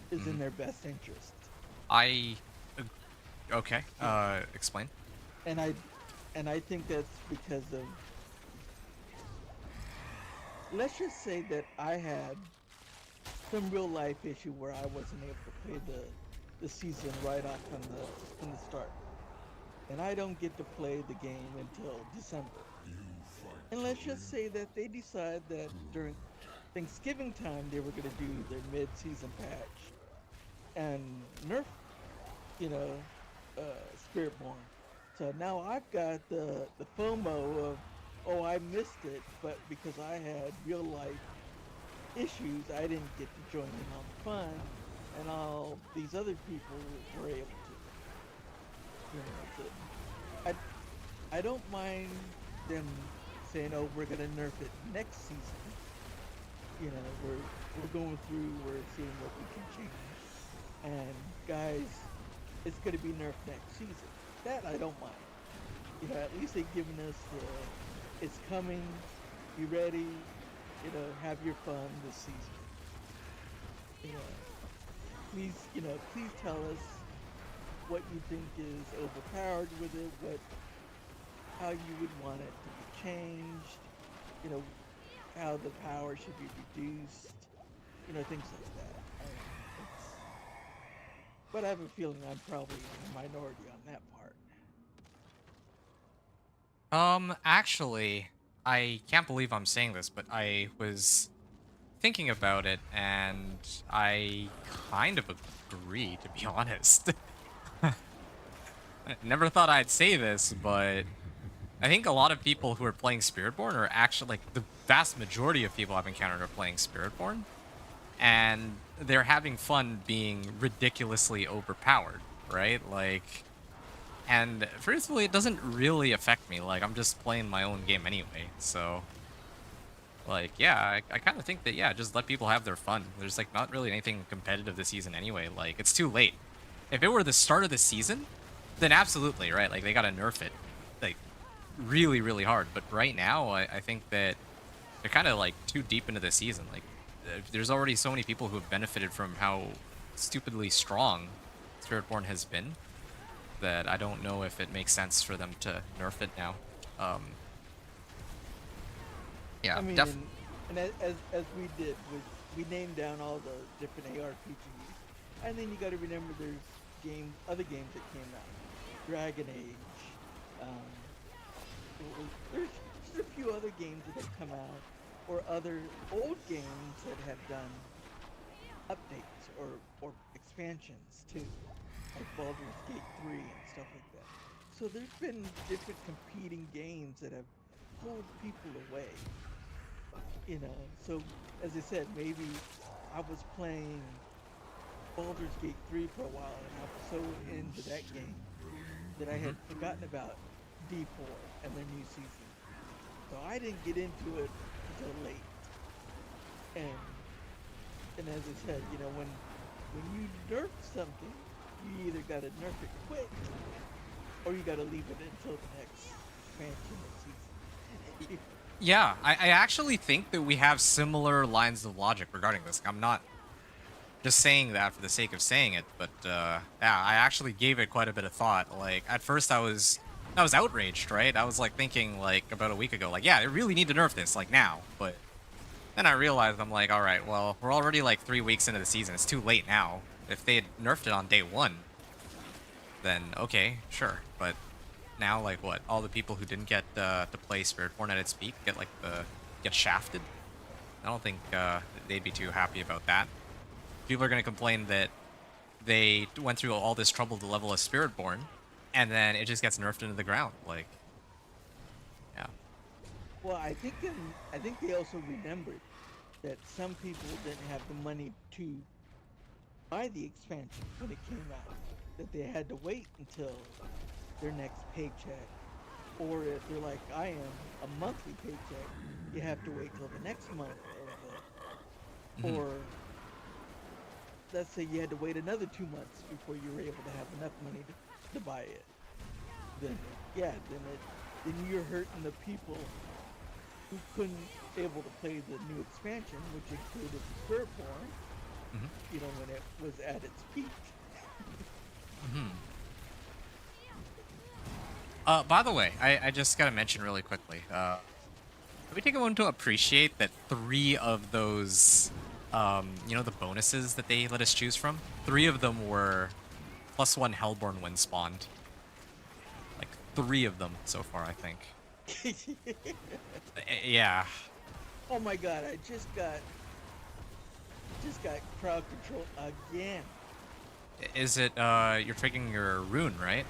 is in their best interest. I okay. Explain. And I think that's because of, let's just say that I had some real life issue where I wasn't able to play the season right off from the start. And I don't get to play the game until December. And let's just say that they decide that during Thanksgiving time they were going to do their mid-season patch. and nerf, you know, Spiritborn. So now I've got the FOMO of, oh, I missed it, but because I had real life issues, I didn't get to join in on the fun, and all these other people were able to. You know, so I don't mind them saying, oh, we're gonna nerf it next season. You know, we're going through, we're seeing what we can change, and guys, it's gonna be nerfed next season. That I don't mind. You know, at least they've given us the, it's coming, be ready, you know, have your fun this season. You know, please tell us what you think is overpowered with it, how you would want it to be changed, you know, how the power should be reduced, you know, things like that. It's, but I have a feeling I'm probably in the minority on that part. Actually, I can't believe I'm saying this, but I was thinking about it, and I kind of agree, to be honest. I never thought I'd say this, but I think a lot of people who are playing Spiritborn are actually, like, the vast majority of people I've encountered are playing Spiritborn, and they're having fun being ridiculously overpowered, right? Like, and truthfully, it doesn't really affect me. Like, I'm just playing my own game anyway, so, like, yeah, I kind of think that, yeah, just let people have their fun. There's, like, not really anything competitive this season anyway. Like, it's too late. If it were the start of the season, then absolutely, right? Like, they gotta nerf it, like, really, really hard. But right now, I think that they're kind of, like, too deep into the season. Like, there's already so many people who have benefited from how stupidly strong Spiritborn has been that I don't know if it makes sense for them to nerf it now. Um, yeah, I mean, and as we did, we named down all the different ARPGs, and then you got to remember there's other games that came out, Dragon Age. Um, there's a few other games that have come out, or other old games that have done updates or expansions too, like Baldur's Gate 3 and stuff like that. So there's been different competing games that have pulled people away. You know, so as I said, maybe I was playing Baldur's Gate 3 for a while and I was so into that game that I had forgotten about D4 and their new season. So I didn't get into it until late. And as I said, you know, when you nerf something, you either gotta nerf it quick or you gotta leave it until the next expansion or season. yeah, I actually think that we have similar lines of logic regarding this. I'm not just saying that for the sake of saying it, but yeah, I actually gave it quite a bit of thought. Like, at first I was outraged, right? I was like thinking, like, about a week ago, like, yeah, they really need to nerf this, like, now. But then I realized, I'm like, all right, well, we're already like 3 weeks into the season. It's too late now. If they had nerfed it on day 1, then okay, sure. But now, like, what? All the people who didn't get to play Spiritborn at its peak get shafted. I don't think they'd be too happy about that. People are gonna complain that they went through all this trouble to level a Spiritborn, and then it just gets nerfed into the ground. Like, yeah. Well, I think they also remembered that some people didn't have the money to buy the expansion when it came out. That they had to wait until their next paycheck, or if they're like I am, a monthly paycheck, you have to wait till the next month or let's say you had to wait another 2 months before you were able to have enough money to buy it. Then yeah, then you're hurting the people who couldn't able to play the new expansion, which included the Spiritborn, you know, when it was at its peak. By the way, I just gotta mention really quickly. Can we take a moment to appreciate that 3 of those, you know, the bonuses that they let us choose from? 3 of them were +1 Hellborn when spawned. Like, 3 of them so far, I think. Yeah. Oh my god, I just got crowd control again. Is it you're taking your rune, right?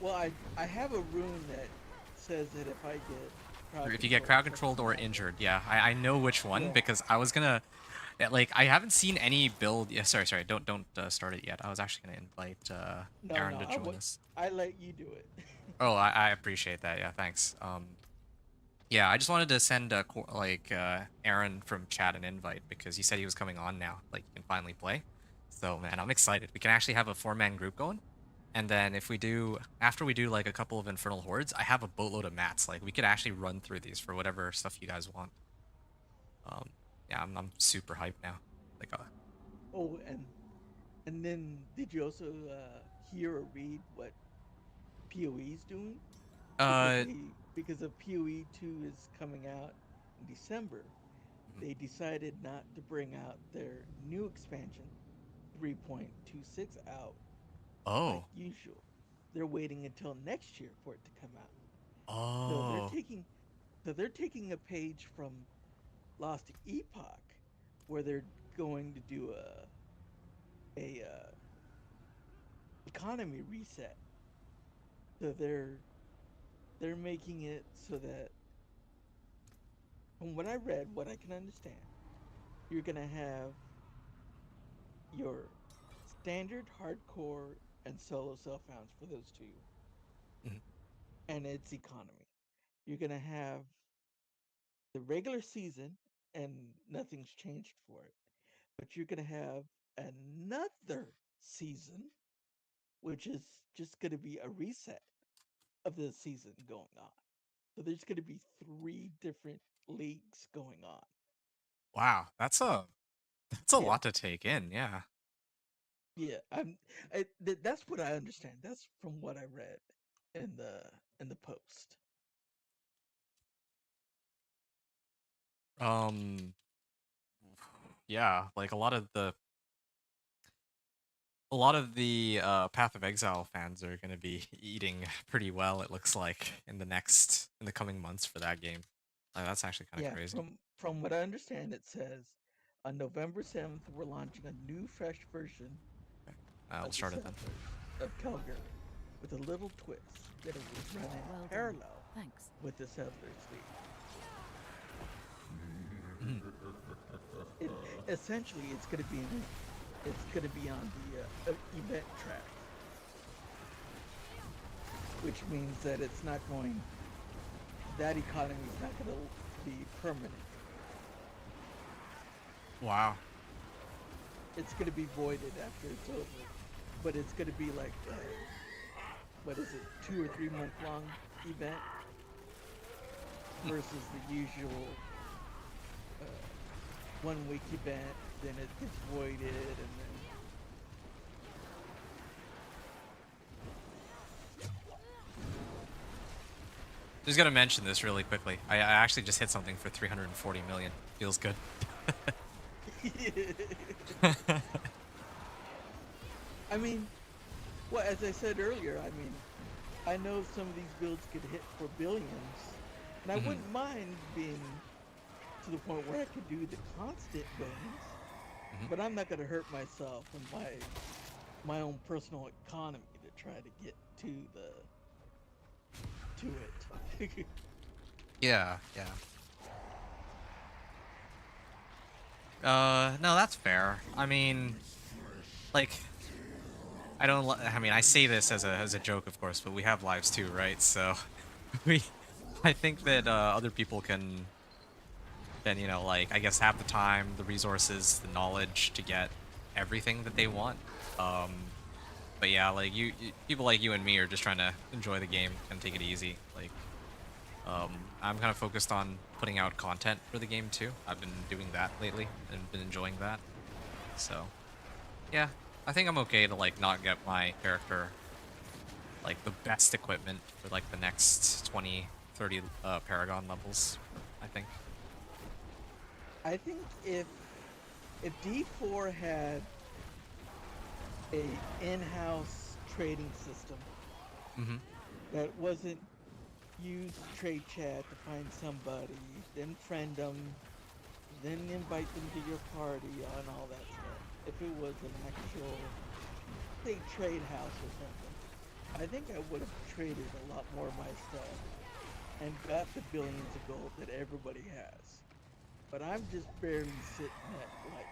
Well, I have a rune that says that if I get Or crowd if you get control crowd for controlled or commander, injured, yeah, I know which one yeah, because I was gonna like I haven't seen any build. Yeah, sorry, don't start it yet. I was actually gonna invite no, Aaron no, to join us. I let you do it. Oh, I appreciate that. Yeah, thanks. Yeah, I just wanted to send Aaron from chat an invite because he said he was coming on now. Like he can finally play. So man, I'm excited. We can actually have a 4-man group going. And then if we do after we do like a couple of infernal hordes, I have a boatload of mats. Like we could actually run through these for whatever stuff you guys want. Um yeah, I'm super hyped now. Like Oh, and then did you also hear or read what PoE's doing? Because uh if PoE 2 is coming out in December, they decided not to bring out their new expansion 3.26 out like oh. usual. They're waiting until next year for it to come out. So they're Oh. taking so they're taking a page from Lost Epoch, where they're going to do a economy reset. So they're making it so that, from what I read, what I can understand, you're gonna have your standard, hardcore, and solo self founds for those two, Mhm. and its economy. You're gonna have the regular season, and nothing's changed for it. But you're gonna have another season, which is just gonna be a reset of the season going on. So there's gonna be three different leagues going on. Wow, that's a Yeah, lot to take in. Yeah. yeah. That's what I understand. That's from what I read in the post. Um yeah, like a lot of the Path of Exile fans are going to be eating pretty well. It looks like in the coming months for that game. Like, that's actually kind of Yeah, crazy. from what I understand, it says on November 7th we're launching a new, fresh version I'll of the start it then. settlers of Calgary with a little twist that it will run in Well done. parallel Thanks. with the Settlers League. Mhm. It essentially it's gonna be on the event track, which means that it's not going that economy is not gonna be permanent. Wow. It's gonna be voided after it's over, but it's gonna be like what is it, 2 or 3 month long event versus the usual 1 week event. Then it gets voided, and then Just gonna mention this really quickly. I actually just hit something for 340 million. Feels good. I mean, well, as I said earlier, I mean, I know some of these builds could hit for billions, and I Mhm. wouldn't mind being to the point where I could do the constant billions, Mhm. but I'm not going to hurt myself and my own personal economy to try to get to it. Yeah, yeah. No, that's fair. I mean, like, I mean, I say this as a joke, of course, but we have lives too, right? So, we. I think that other people can, like, I guess have the time, the resources, the knowledge to get everything that they want. But yeah, like people like you and me are just trying to enjoy the game and take it easy. Like, I'm kind of focused on putting out content for the game too. I've been doing that lately and been enjoying that. So, yeah, I think I'm okay to like not get my character like the best equipment for like the next 20, 30 Paragon levels, I think. I think if D4 had a in-house trading system Mm-hmm. that wasn't use trade chat to find somebody, then friend them, then invite them to your party and all that stuff. if it was an actual, say, trade house or something, I think I would have traded a lot more of my stuff and got the billions of gold that everybody has. But I'm just barely sitting at like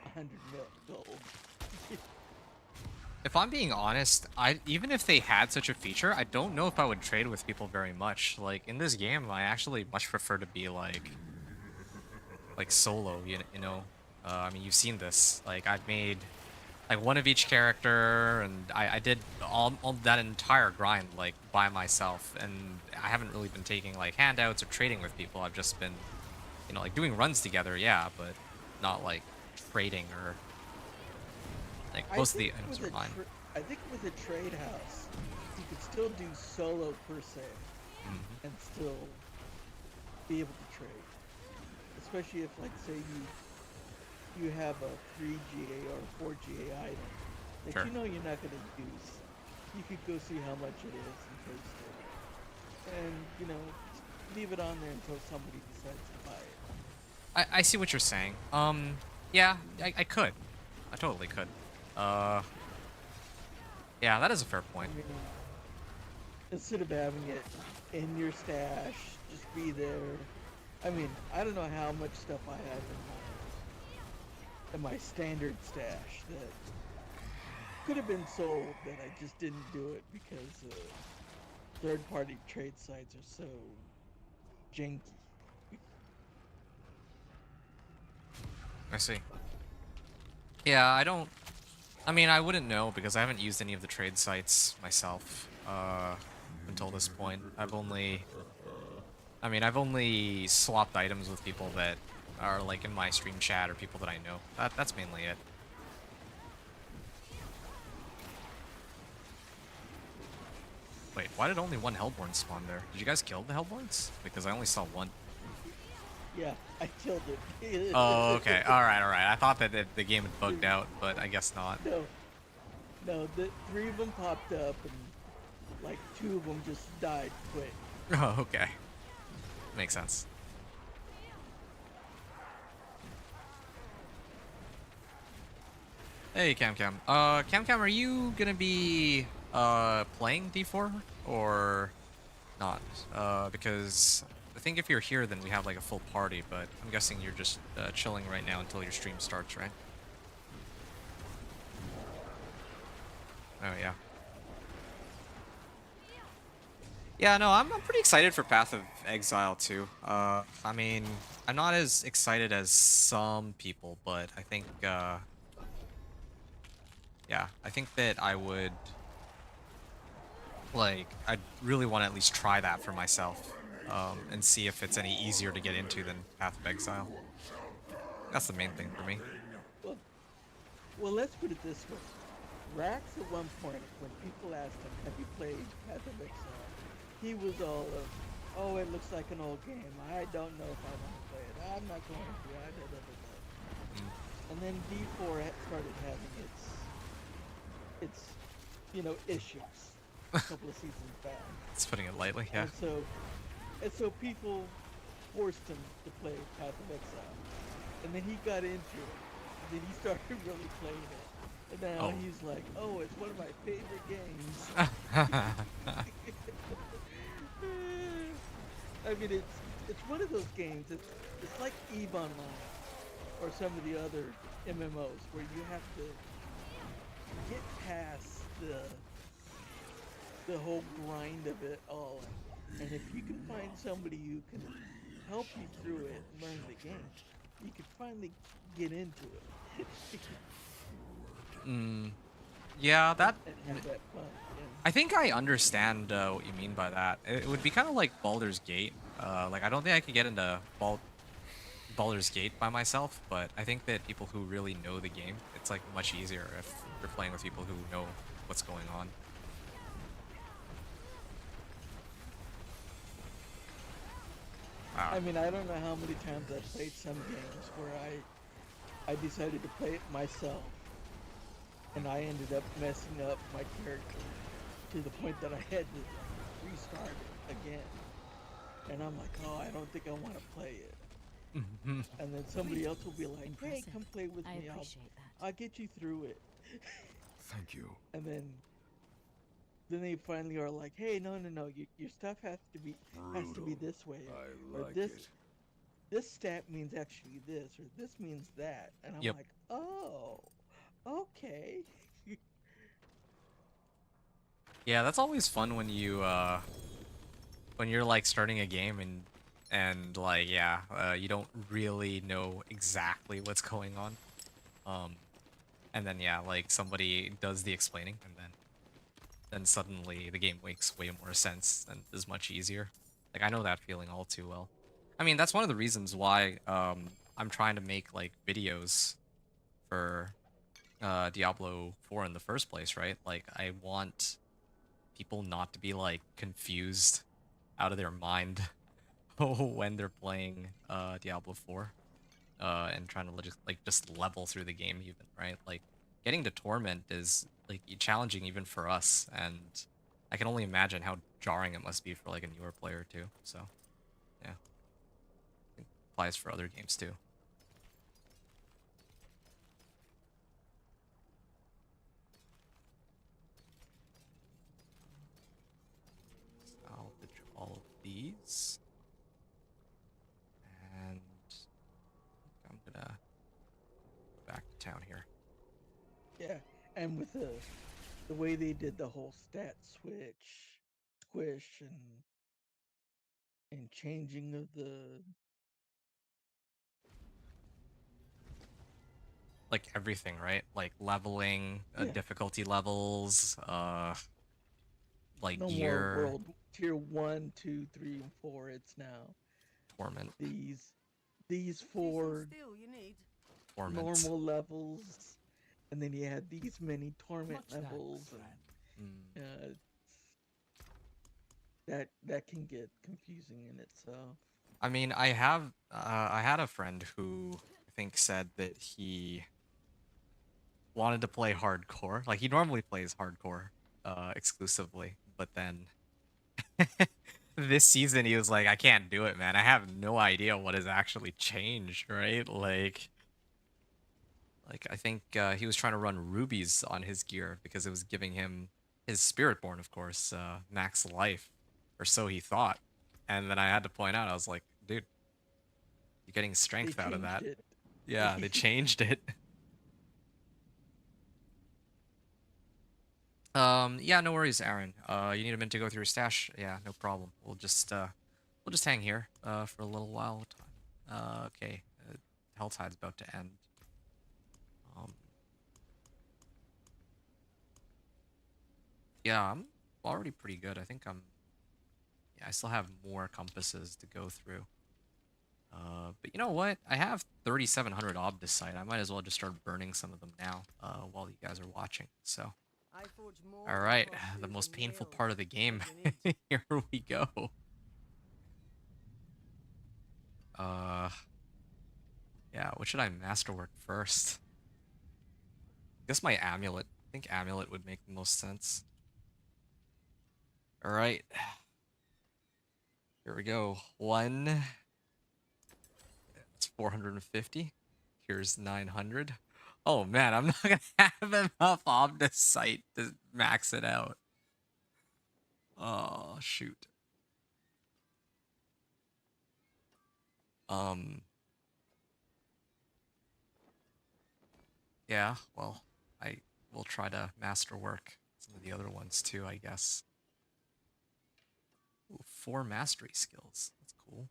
100 mil gold. If I'm being honest, I even if they had such a feature, I don't know if I would trade with people very much. Like in this game, I actually much prefer to be like solo. You know, I mean you've seen this. Like I've made like one of each character, and I did all that entire grind like by myself, and I haven't really been taking like handouts or trading with people. I've just been, you know, like doing runs together, yeah, but not like trading or like I most of think the items with are mine. I think with a trade house, you could still do solo per se Mhm. and still be able to trade. Especially if, like, say you have a 3GA or 4GA item that Sure. you know you're not going to use. You could go see how much it is and taste it, and leave it on there until somebody decides to buy it. I see what you're saying. Yeah, I could. I totally could. Uh, yeah, that is a fair I point. mean, instead of having it in your stash, just be there. I mean, I don't know how much stuff I have in my standard stash that could have been sold that I just didn't do it because third-party trade sites are so janky. I see. Yeah, I don't. I mean, I wouldn't know because I haven't used any of the trade sites myself. Until this point, I've only swapped items with people that are like in my stream chat or people that I know. That's mainly it. Wait, why did only one Hellborn spawn there? Did you guys kill the Hellborns? Because I only saw one. Yeah, I killed it. Oh, okay. All right, all right. I thought that the game had bugged out, but I guess not. No, no, the three of them popped up and like two of them just died quick. Oh, okay. Makes sense. Hey, Cam Cam. Cam Cam, are you gonna be playing D4 or not? Because I think if you're here, then we have like a full party. But I'm guessing you're just chilling right now until your stream starts, right? Oh yeah. Yeah, no, I'm pretty excited for Path of Exile too. I mean, I'm not as excited as some people, but I think, yeah, I think that I would, like, I'd really want to at least try that for myself, and see if it's any easier to get into than Path of Exile. That's the main thing for me. Well, well, let's put it this way. Rax at one point, when people asked him, "Have you played Path of Exile?" he was all of, "Oh, it looks like an old game. I don't know if I want to play it. I'm not going to. I da, da, da, da." Mm, And then D4 started having its issues a couple of seasons back, it's putting it lightly, yeah. and so people forced him to play Path of Exile, and then he got into it. And then he started really playing it, and now Oh. he's like, "Oh, it's one of my favorite games." I mean, it's one of those games. It's like Eve Online or some of the other MMOs where you have to get past the whole grind of it all, and if you can find somebody who can help you through it and learn the game, you can finally get into it Mm, yeah, that. and have that fun. I think I understand what you mean by that. It would be kind of like Baldur's Gate. Like I don't think I could get into Baldur's Gate by myself, but I think that people who really know the game, it's like much easier if you're playing with people who know what's going on. I Wow. mean, I don't know how many times I've played some games where I decided to play it myself, and I ended up messing up my character to the point that I had to restart it again. And I'm like, "Oh, I don't think I want to play it." Mhm. And then somebody else will be like, "Hey, Impressive. come play with I me. appreciate that. I'll get you through it." Thank you. And then they finally are like, "Hey, no, no, no. Your stuff has to be Brutal. this way, I or like this it. this stat means actually this, or this means that." And I'm Yep. like, "Oh, okay." Yeah, that's always fun when you're like starting a game and like yeah, you don't really know exactly what's going on. Um and then yeah, like somebody does the explaining and then suddenly the game makes way more sense and is much easier. Like I know that feeling all too well. I mean, that's one of the reasons why I'm trying to make like videos for Diablo 4 in the first place, right? Like I want people not to be like confused out of their mind when they're playing Diablo 4 and trying to just level through the game even, right? Like getting to torment is like challenging even for us, and I can only imagine how jarring it must be for like a newer player too. So yeah, it applies for other games too. Salvage all of these, and I'm gonna go back to town here. Yeah, and with the way they did the whole stat squish, and changing of the Like everything, right? Like leveling, yeah, difficulty levels, like no more gear, world tier 1, 2, 3, and 4. It's now torment, these these four torment. normal levels, and then you had these many torment Much thanks, levels, friend. Mm. and that can get confusing in itself. I mean, I had a friend who I think said that he wanted to play hardcore. Like he normally plays hardcore exclusively, but then this season he was like, I can't do it, man. I have no idea what has actually changed, right? Like I think he was trying to run rubies on his gear because it was giving him his spiritborn, of course, max life, or so he thought. And then I had to point out, I was like, dude, you're getting They strength out of changed that. it. Yeah, they changed it. Yeah, no worries, Aaron. You need a minute to go through your stash? Yeah, no problem. We'll just hang here, for a little while. Okay. Helltide's about to end. Um, yeah, I'm already pretty good. I think yeah, I still have more compasses to go through. But you know what? I have 3,700 obdicite. I might as well just start burning some of them now, while you guys are watching. So, all right, the most painful part of the game. Here we go. Uh, yeah, what should I masterwork first? I guess my amulet. I think amulet would make the most sense. All right, here we go. One. It's 450. Here's 900. Oh man, I'm not gonna have enough Omnisite to max it out. Oh shoot. Um. Yeah. Well, I will try to masterwork some of the other ones too, I guess. Ooh, 4 mastery skills. That's cool.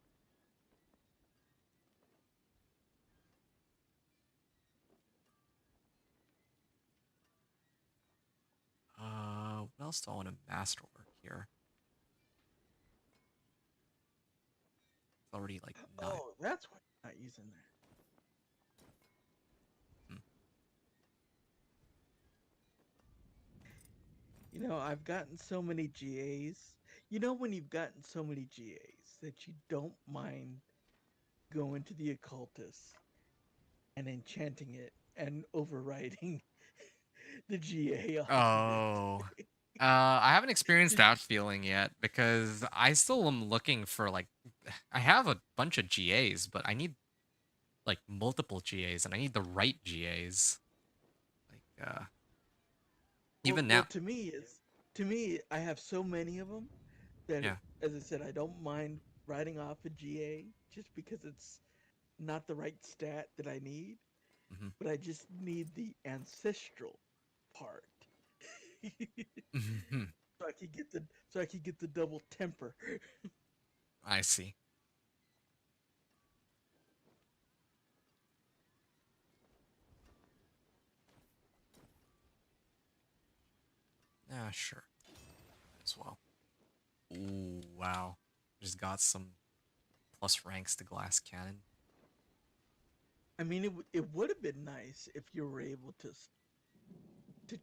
What else do I want to masterwork here? It's already like 9. Oh, that's why I'm not using that. Hmm. I've gotten so many GAs. When you've gotten so many GAs that you don't mind going to the occultist and enchanting it and overriding the GA on it. Oh. I haven't experienced that feeling yet because I still am looking for like I have a bunch of GAs, but I need like multiple GAs, and I need the right GAs. Like, Well, even well, now, to me, I have so many of them that, yeah. as I said, I don't mind writing off a GA just because it's not the right stat that I need, Hmm. but I just need the ancestral part. Hmm. So I could get the double temper. I see. Yeah, sure. As well. Ooh, wow. Just got some plus ranks to glass cannon. I mean, it would have been nice if you were able to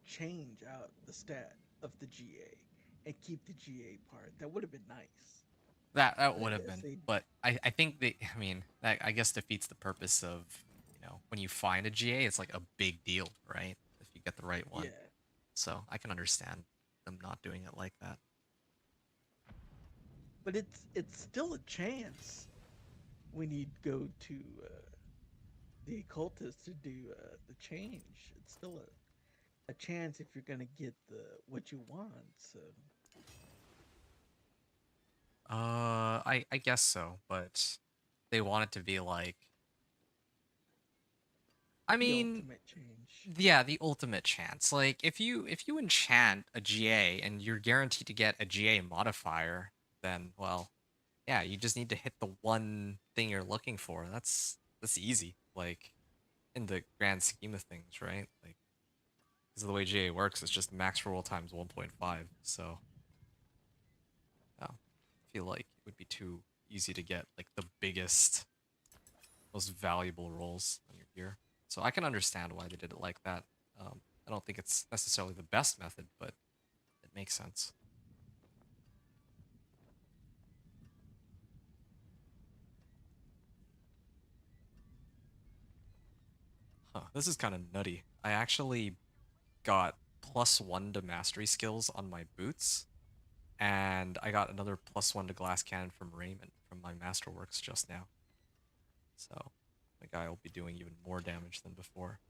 change out the stat of the GA and keep the GA part. That would have been nice. That But I would have guess been, they, but I think I mean, that I guess defeats the purpose of, when you find a GA, it's like a big deal, right? If you get the right one. yeah. So I can understand them not doing it like that. But it's still a chance when you go to the occultist to do the change. It's still a chance if you're gonna get the what you want. So I guess so, but they want it to be like, I the mean, ultimate change. yeah, the ultimate chance. Like if you enchant a GA and you're guaranteed to get a GA modifier, then well, yeah, you just need to hit the one thing you're looking for. That's easy. Like in the grand scheme of things, right? Like because of the way GA works, it's just max roll times 1.5. So yeah, I feel like it would be too easy to get like the biggest, most valuable rolls on your gear. So I can understand why they did it like that. I don't think it's necessarily the best method, but it makes sense. Huh, this is kind of nutty. I actually got +1 to mastery skills on my boots, and I got another +1 to glass cannon from Raymond from my masterworks just now. So the guy will be doing even more damage than before.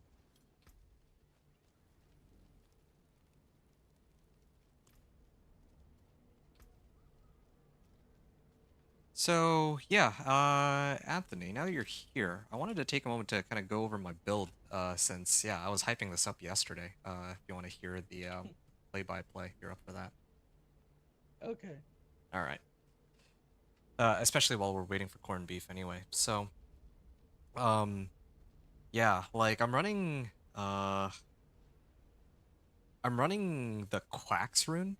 So yeah, Anthony, now that you're here, I wanted to take a moment to kind of go over my build, since yeah, I was hyping this up yesterday. If you want to hear the play-by-play, you're up for that. Okay. All right. Especially while we're waiting for corned beef, anyway. So, um, yeah, like I'm running the Quacks rune,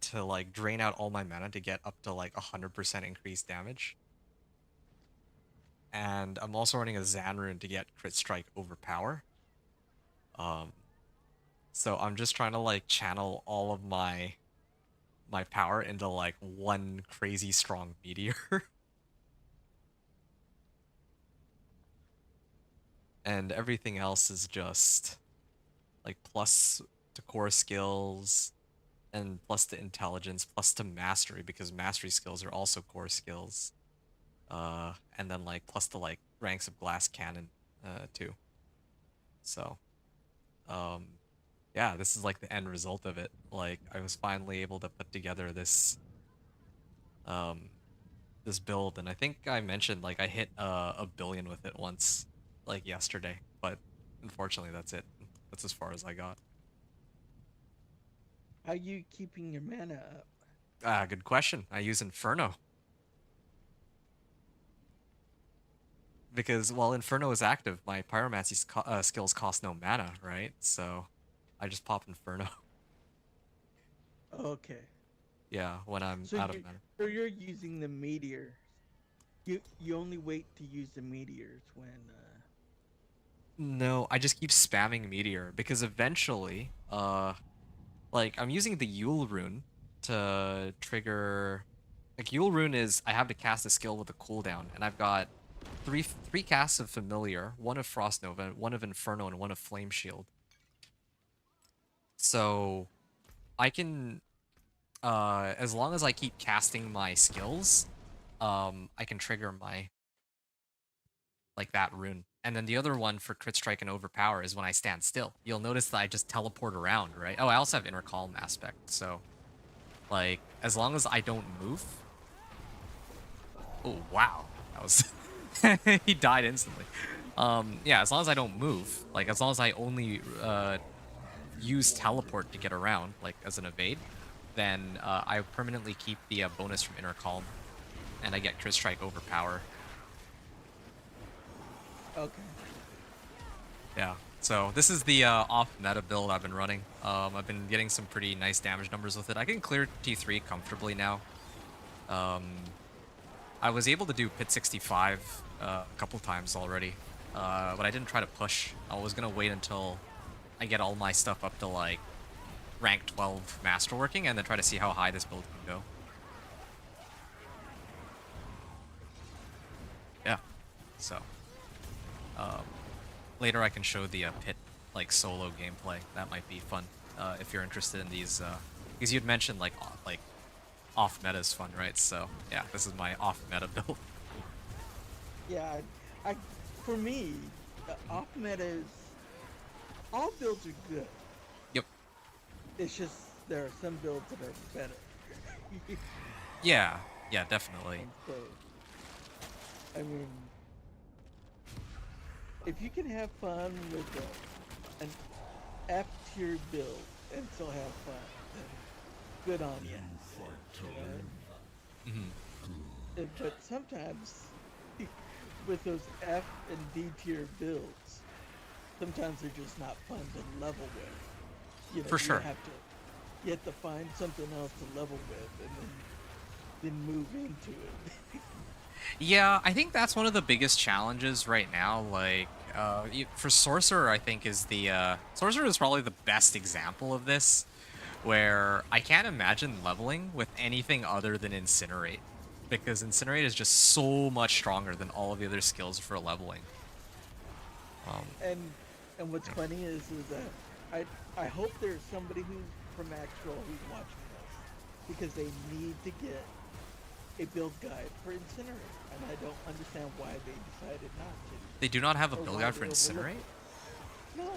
to like drain out all my mana to get up to like 100% increased damage. And I'm also running a Zan rune to get crit strike overpower. Um, so I'm just trying to like channel all of my power into like one crazy strong meteor. And everything else is just like plus to core skills and plus to intelligence plus to mastery because mastery skills are also core skills. And then like plus to like ranks of glass cannon too. So, um yeah, this is like the end result of it. Like I was finally able to put together um this build, and I think I mentioned like I hit 1 billion with it once, like yesterday, but unfortunately that's it. That's as far as I got. How you keeping your mana up? Ah, good question. I use Inferno because while Inferno is active, my pyromancy skills cost no mana, right? So I just pop Inferno. Okay. Yeah, when I'm So out of you mana. so you're using the meteors. You only wait to use the meteors when No, I just keep spamming Meteor because eventually, like I'm using the Yule rune to trigger. Like Yule rune is I have to cast a skill with a cooldown, and I've got three casts of Familiar, one of Frost Nova, one of Inferno, and one of Flame Shield. So I can, as long as I keep casting my skills, I can trigger like that rune. And then the other one for crit strike and overpower is when I stand still. You'll notice that I just teleport around, right? Oh, I also have inner calm aspect. So like as long as I don't move. Oh wow, that was he died instantly. Yeah, as long as I don't move, like as long as I only use teleport to get around, like as an evade, then I permanently keep the bonus from inner calm, and I get crit strike overpower. Okay. Yeah. So this is the off meta build I've been running. I've been getting some pretty nice damage numbers with it. I can clear T3 comfortably now. I was able to do Pit 65 a couple times already, but I didn't try to push. I was gonna wait until I get all my stuff up to like rank 12 masterworking and then try to see how high this build can go. Yeah. So later I can show the Pit like solo gameplay. That might be fun if you're interested in these. Because you'd mentioned like off meta is fun, right? So yeah, this is my off meta build. Yeah, I for me, off meta is all builds are good. Yep. It's just there are some builds that are better. Yeah. Yeah, definitely. And so, I mean, if you can have fun with an F tier build and still have fun, then good on you. You know? But sometimes with those F and D tier builds, sometimes they're just not fun to level with. You know, For sure. you have to find something else to level with, and then move into it. Yeah, I think that's one of the biggest challenges right now. Like, for Sorcerer, I think is the Sorcerer is probably the best example of this, where I can't imagine leveling with anything other than Incinerate, because Incinerate is just so much stronger than all of the other skills for leveling. And what's funny is that I hope there's somebody who's from Actual who's watching this, because they need to get a build guide for Incinerate, and I don't understand why they decided not to. They do not have a Or build why guide for they overlooked Incinerate? it. No,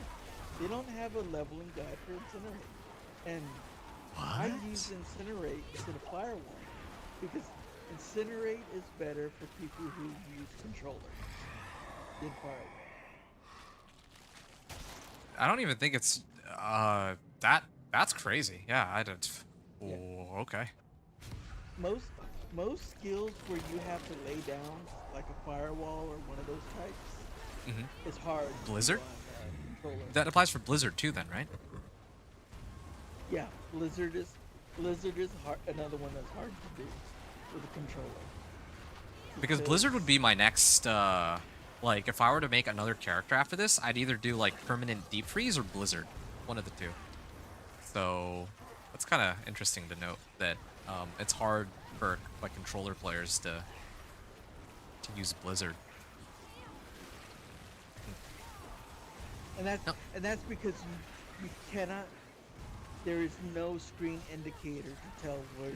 they don't have a leveling guide for Incinerate. And I What? use Incinerate instead of Firewall because Incinerate is better for people who use controllers than Firewall. I don't even think it's that's crazy. Yeah, I don't. Yeah. Oh, okay. Most most skills where you have to lay down like a Firewall or one of those types, hmm it's hard to do Blizzard? on controller. That applies for Blizzard too, then, right? Yeah, Blizzard is hard, another one that's hard to do with a controller. Because Blizzard would be my next, like, if I were to make another character after this, I'd either do, like, permanent deep freeze or Blizzard. One of the two. So, that's kind of interesting to note that it's hard for, like, controller players to use Blizzard. No. and that's because you cannot. There is no screen indicator to tell where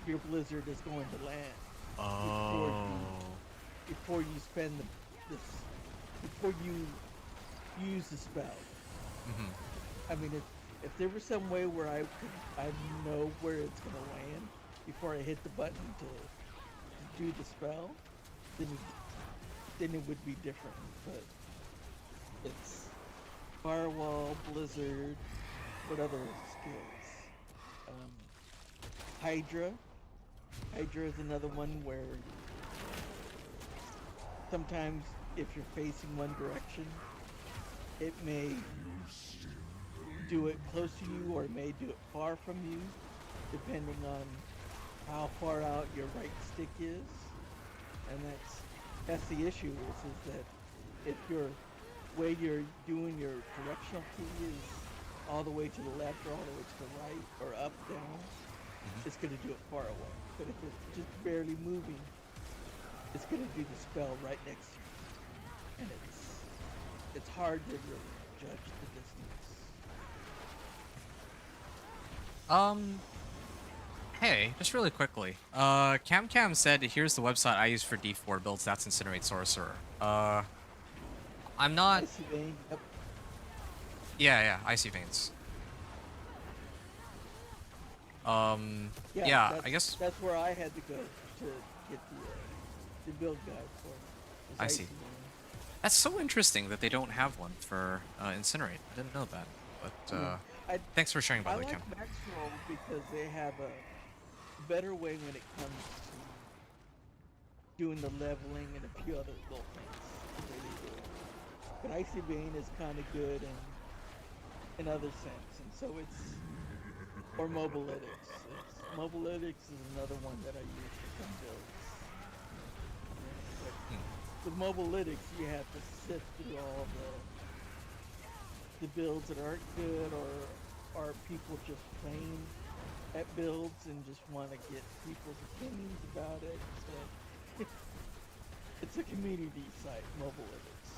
your Blizzard is going to land Oh. before you spend before you use the spell. hmm I mean, if there was some way where I know where it's gonna land before I hit the button to do the spell, then it would be different. But it's Firewall, Blizzard, what other skills? Hydra. Hydra is another one where sometimes if you're facing one direction, it may do it close to you or it may do it far from you, depending on how far out your right stick is. And that's the issue is that if your way you're doing your directional key is all the way to the left or all the way to the right or up, down, it's going to do it far away. But if it's just barely moving, it's going to do the spell right next to you. And it's hard to really judge the distance. Hey, just really quickly. Cam said, here's the website I use for D4 builds. That's Incinerate Sorcerer. I'm not. Icy Vein. Yep. Yeah, Icy Veins. Yeah, Yeah, I guess. that's where I had to go to get the build guide for it. I Was see. Icy Vein. That's so interesting that they don't have one for Incinerate. I didn't know that. But Yeah. I thanks for sharing, by I the way, like Cam. Maxroll because they have a better way when it comes to doing the leveling and a few other little things that they do. But Icy Vein is kind of good in other sense, and so it's or Mobilytics. Mobilytics is another one that I use for some builds. But with Mobilytics, you have to sift through all the builds that aren't good, or are people just playing at builds and just want to get people's opinions about it. So it's a community site, Mobilytics.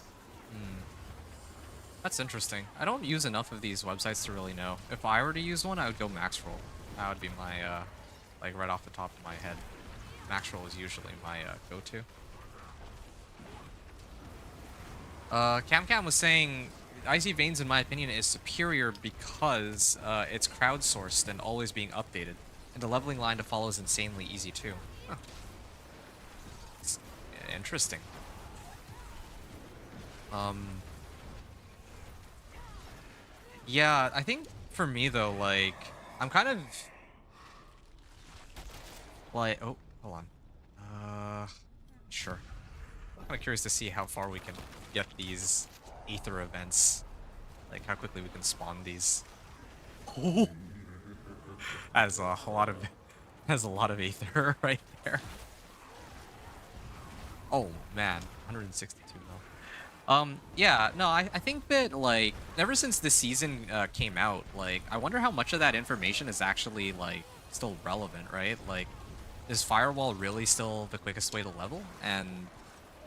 That's interesting. I don't use enough of these websites to really know. If I were to use one, I would go Maxroll. That would be my, like right off the top of my head. Maxroll is usually my go-to. Cam was saying Icy Veins, in my opinion, is superior because it's crowdsourced and always being updated. And the leveling line to follow is insanely easy too. Huh. It's interesting. Yeah, I think for me though, like, I'm kind of like, oh, hold on. Sure. I'm kind of curious to see how far we can get these ether events. Like, how quickly we can spawn these. Oh, that's a lot of, that's a lot of ether right there. Oh man, 162 mil. Yeah, no, I think that, like, ever since the season came out, like, I wonder how much of that information is actually, like, still relevant, right? Like, is Firewall really still the quickest way to level? And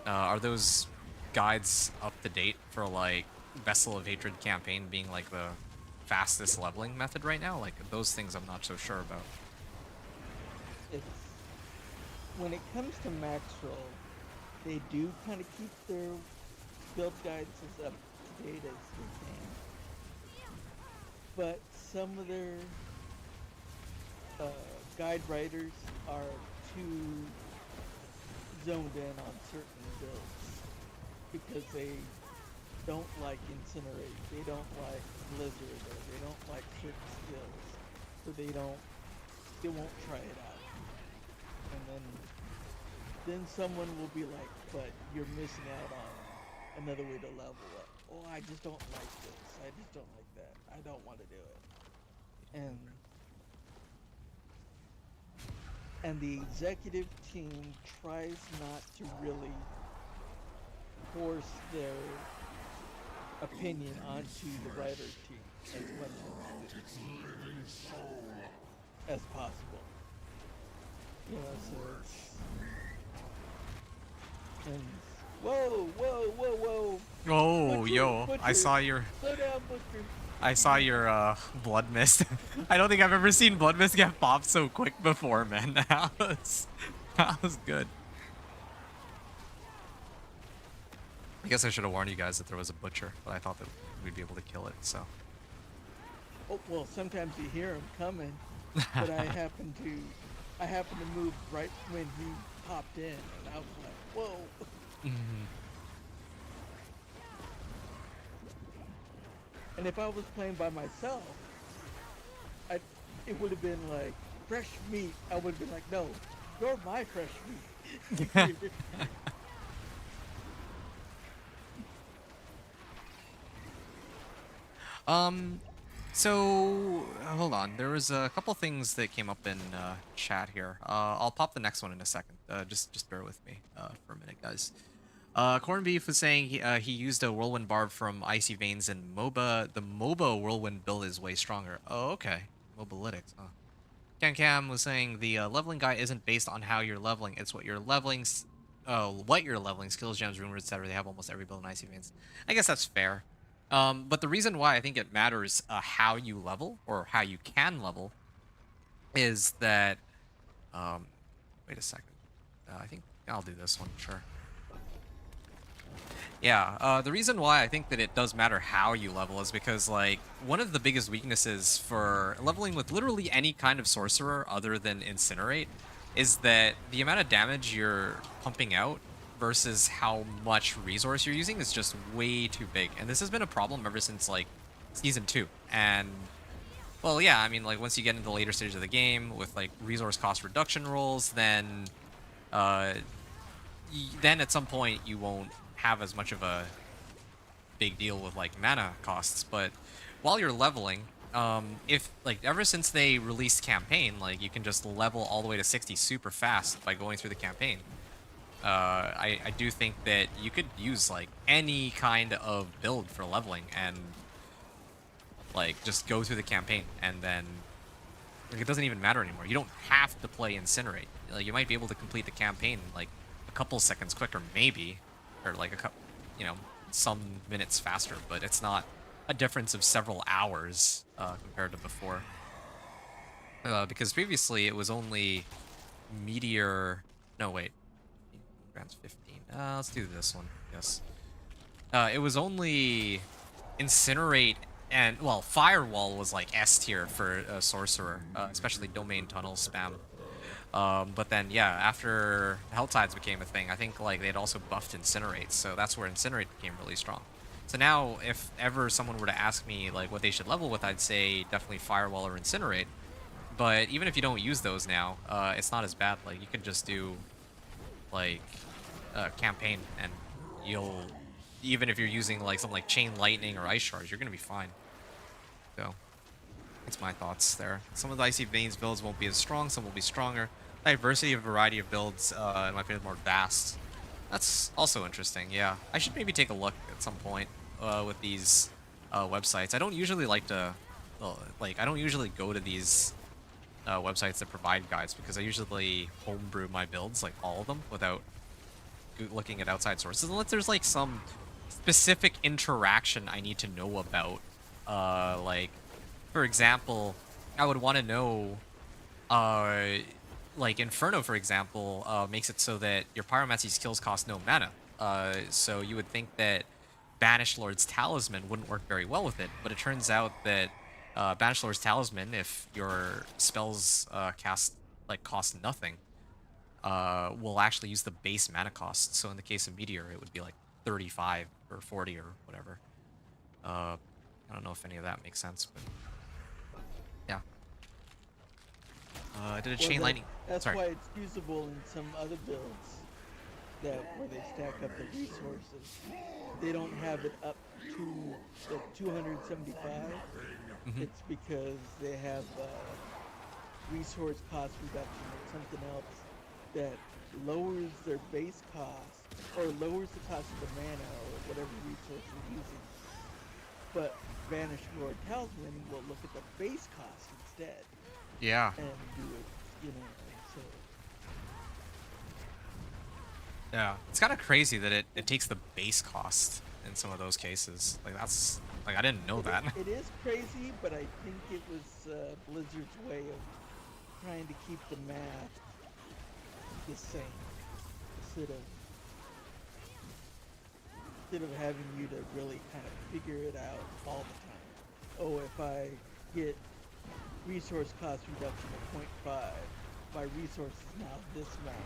are those guides up to date for, like, Vessel of Hatred campaign being, like, the fastest leveling method right now? Like, those things I'm not so sure about. It's when it comes to Maxroll, they do kind of keep their build guides as up to date as they can. But some of their guide writers are too zoned in on certain builds because they don't like Incinerate, they don't like Blizzard, or they don't like certain skills, so they won't try it out. And then someone will be like, but you're missing out on another way to level up. Oh, I just don't like this. I just don't like that. I don't want to do it. And the executive team tries not to really force their opinion onto the writer team as much as possible. You know, so it's and whoa. Oh, Butcher, yo, Butcher. I saw your Slow down, Butcher. blood mist. I don't think I've ever seen blood mist get popped so quick before, man. That was good. I guess I should have warned you guys that there was a butcher, but I thought that we'd be able to kill it, so. Oh well, sometimes you hear him coming, but I happened to move right when he popped in, and I was like, whoa. And if I was playing by myself, it would have been like fresh meat. I would have been like, no, you're my fresh meat. So hold on. There was a couple things that came up in chat here. I'll pop the next one in a second. Just bear with me for a minute, guys. Corn Beef was saying he used a Whirlwind Barb from Icy Veins and MOBA. The MOBA Whirlwind build is way stronger. Oh, okay. Mobilytics, huh? Cam was saying the leveling guide isn't based on how you're leveling. It's what you're leveling. What you're leveling, skills, gems, rumors, etc. They have almost every build in Icy Veins. I guess that's fair. But the reason why I think it matters how you level or how you can level is that Wait a second. I think I'll do this one, sure. Yeah, the reason why I think that it does matter how you level is because, like, one of the biggest weaknesses for leveling with literally any kind of sorcerer other than Incinerate is that the amount of damage you're pumping out versus how much resource you're using is just way too big. And this has been a problem ever since, like, Season 2. And, well, yeah, I mean, like, once you get into the later stages of the game with, like, resource cost reduction rolls, then, then at some point you won't have as much of a big deal with like mana costs. But while you're leveling, if like ever since they released campaign, like you can just level all the way to 60 super fast by going through the campaign. I do think that you could use like any kind of build for leveling and like just go through the campaign, and then like, it doesn't even matter anymore. You don't have to play Incinerate. Like, you might be able to complete the campaign like a couple seconds quicker, maybe, or like a couple, you know, some minutes faster. But it's not a difference of several hours compared to before. Because previously it was only Meteor. No, wait. Grants 15. Let's do this one. Yes. It was only Incinerate and, well, Firewall was like S tier for Sorcerer, especially Domain Tunnel spam. But then, yeah, after Helltides became a thing, I think like they'd also buffed Incinerate, so that's where Incinerate became really strong. So now, if ever someone were to ask me like what they should level with, I'd say definitely Firewall or Incinerate. But even if you don't use those now, it's not as bad. Like, you can just do like campaign, and you'll, even if you're using like something like Chain Lightning or Ice Shards, you're gonna be fine. So that's my thoughts there. Some of the Icy Veins builds won't be as strong, some will be stronger. Diversity of variety of builds, in my opinion, more vast. That's also interesting, yeah. I should maybe take a look at some point with these websites. I don't usually like to, I don't usually go to these websites that provide guides, because I usually homebrew my builds, like all of them, without looking at outside sources, unless there's like some specific interaction I need to know about. Like, for example, I would want to know, like Inferno, for example, makes it so that your Pyromancy skills cost no mana. So you would think that Banished Lord's Talisman wouldn't work very well with it, but it turns out that Banished Lord's Talisman, if your spells cost nothing, will actually use the base mana cost. So in the case of Meteor, it would be like 35 or 40 or whatever. I don't know if any of that makes sense, but yeah. I did a Chain Lightning. That's Sorry. why it's usable in some other builds where they stack up the resources. They don't have it up to the 275. It's because they have resource cost reduction or something else that lowers their base cost, or lowers the cost of the mana or whatever resource you're using. But Banished Lord Talisman will look at the base cost instead. Yeah. And do it, you know, so. Yeah. It's kind of crazy that it takes the base cost in some of those cases. Like, that's, like, I didn't know that. It is crazy, but I think it was Blizzard's way of trying to keep the math the same, instead of having you to really kind of figure it out all the time. Oh, if I get resource cost reduction at 0.5, my resource is now this amount.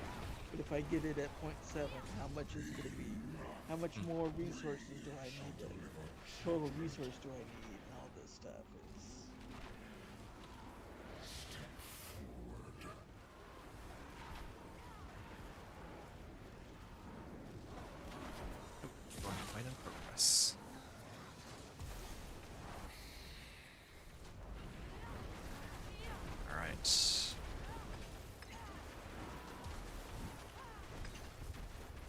But if I get it at 0.7, how much is it going to be? How much more resources do I need? Total resource do I need? And all this stuff is. Fight in progress. All right.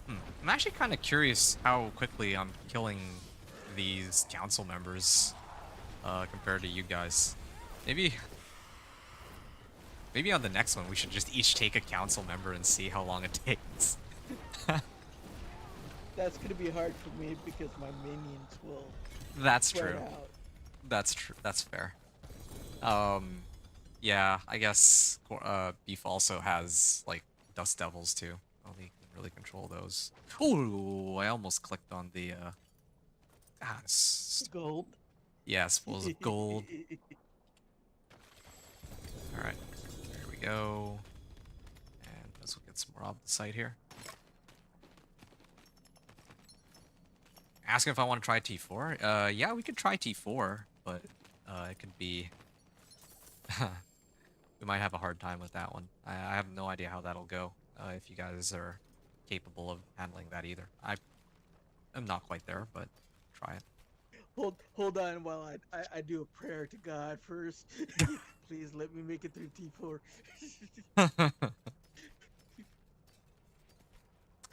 I'm actually kind of curious how quickly I'm killing these council members compared to you guys. Maybe on the next one we should just each take a council member and see how long it takes. That's going to be hard for me because my minions will That's spread true. out. That's true. That's fair. Yeah, I guess beef also has like dust devils too. Only can really control those. Oh, I almost clicked on the Gold. yeah, spools of gold. All right, there we go. And let's get some more off the site here. Asking if I want to try T4. Yeah, we could try T4, but it could be. We might have a hard time with that one. I have no idea how that'll go. If you guys are capable of handling that either. I am not quite there, but try it. Hold on while I do a prayer to God first. Please let me make it through T4.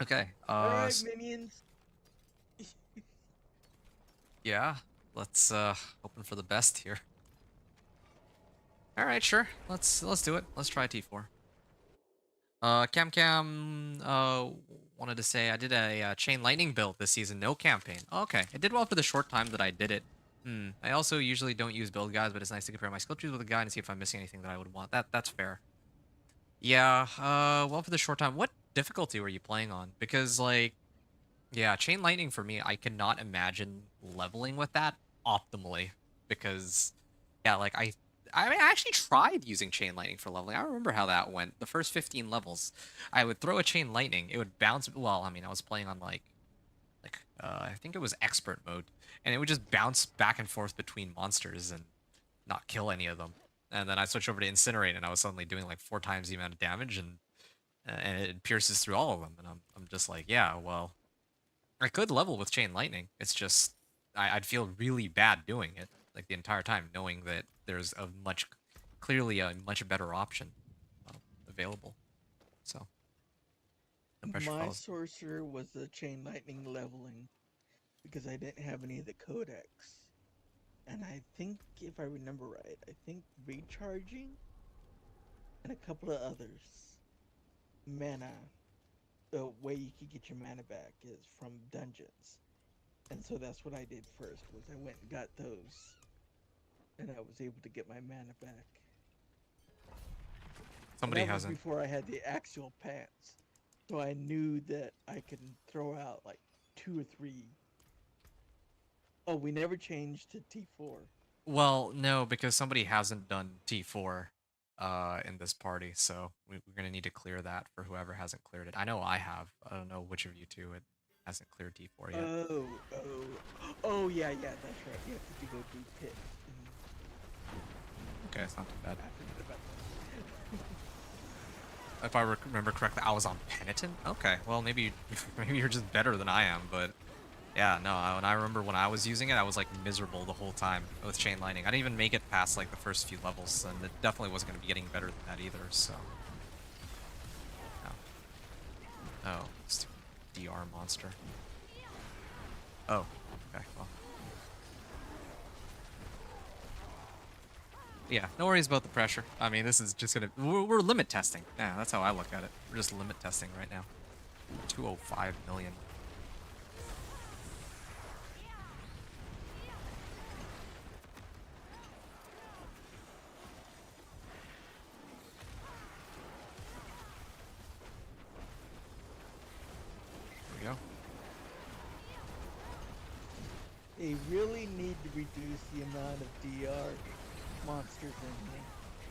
Okay. All right, minions. Yeah. Let's hoping for the best here. All right, sure. Let's do it. Let's try T4. Cam wanted to say I did a chain lightning build this season, no campaign. Oh, okay, it did well for the short time that I did it. I also usually don't use build guides, but it's nice to compare my skill trees with a guide and see if I'm missing anything that I would want. That's fair. Yeah. Well, for the short time, what difficulty were you playing on? Because like, yeah, chain lightning for me, I cannot imagine leveling with that optimally because, yeah, like I mean, I actually tried using chain lightning for leveling. I remember how that went. The first 15 levels, I would throw a chain lightning. It would bounce. Well, I mean, I was playing on I think it was expert mode, and it would just bounce back and forth between monsters and not kill any of them. And then I switched over to incinerate, and I was suddenly doing like 4 times the amount of damage, and it pierces through all of them. And I'm just like, yeah, well, I could level with chain lightning. It's just I'd feel really bad doing it like the entire time, knowing that there's a clearly a much better option available. So the pressure My falls. sorcerer was the chain lightning leveling because I didn't have any of the codex. And I think, if I remember right, I think recharging and a couple of others. Mana, the way you could get your mana back is from dungeons. And so that's what I did first, was I went and got those. And I was able to get my mana back. And Somebody that was hasn't. before I had the actual pants. So I knew that I could throw out like 2 or 3. Oh, we never changed to T4. Well, no, because somebody hasn't done T4 in this party, so we're gonna need to clear that for whoever hasn't cleared it. I know I have. I don't know which of you two it hasn't cleared T4 yet. Oh, yeah, that's right. You have to go do pit. Okay, it's not too bad. I forgot about If I remember correctly, I was on Penitent? Okay, well, maybe maybe you're just better than I am, but yeah, no, when I remember when I was using it, I was like miserable the whole time with chain lightning. I didn't even make it past like the first few levels, and it definitely wasn't going to be getting better than that either, so. No. Oh, stupid DR monster. Oh, okay, well. Yeah, no worries about the pressure. I mean, this is just gonna... We're limit testing. Yeah, that's how I look at it. We're just limit testing right now. 205 million. There we go. They really need to reduce the amount of DR monsters in me.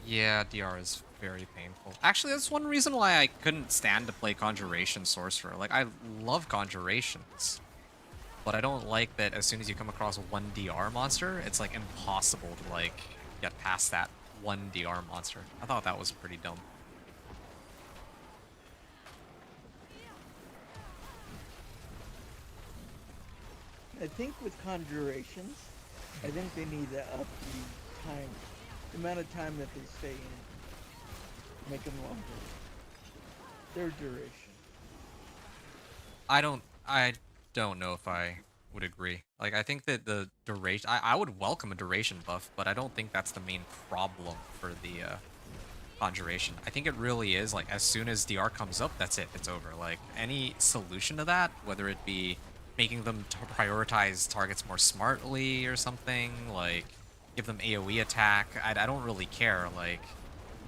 Yeah, DR is very painful. Actually, that's one reason why I couldn't stand to play Conjuration Sorcerer. Like, I love Conjurations, but I don't like that as soon as you come across one DR monster, it's, like, impossible to, like, get past that one DR monster. I thought that was pretty dumb. I think with conjurations, I think they need to up the amount of time that they stay in, make them longer. Their duration. I don't know if I would agree. Like, I think that the duration, I would welcome a duration buff, but I don't think that's the main problem for the, Conjuration. I think it really is, like, as soon as DR comes up, that's it. It's over. Like, any solution to that, whether it be making them prioritize targets more smartly or something, like, give them AoE attack, I don't really care. Like,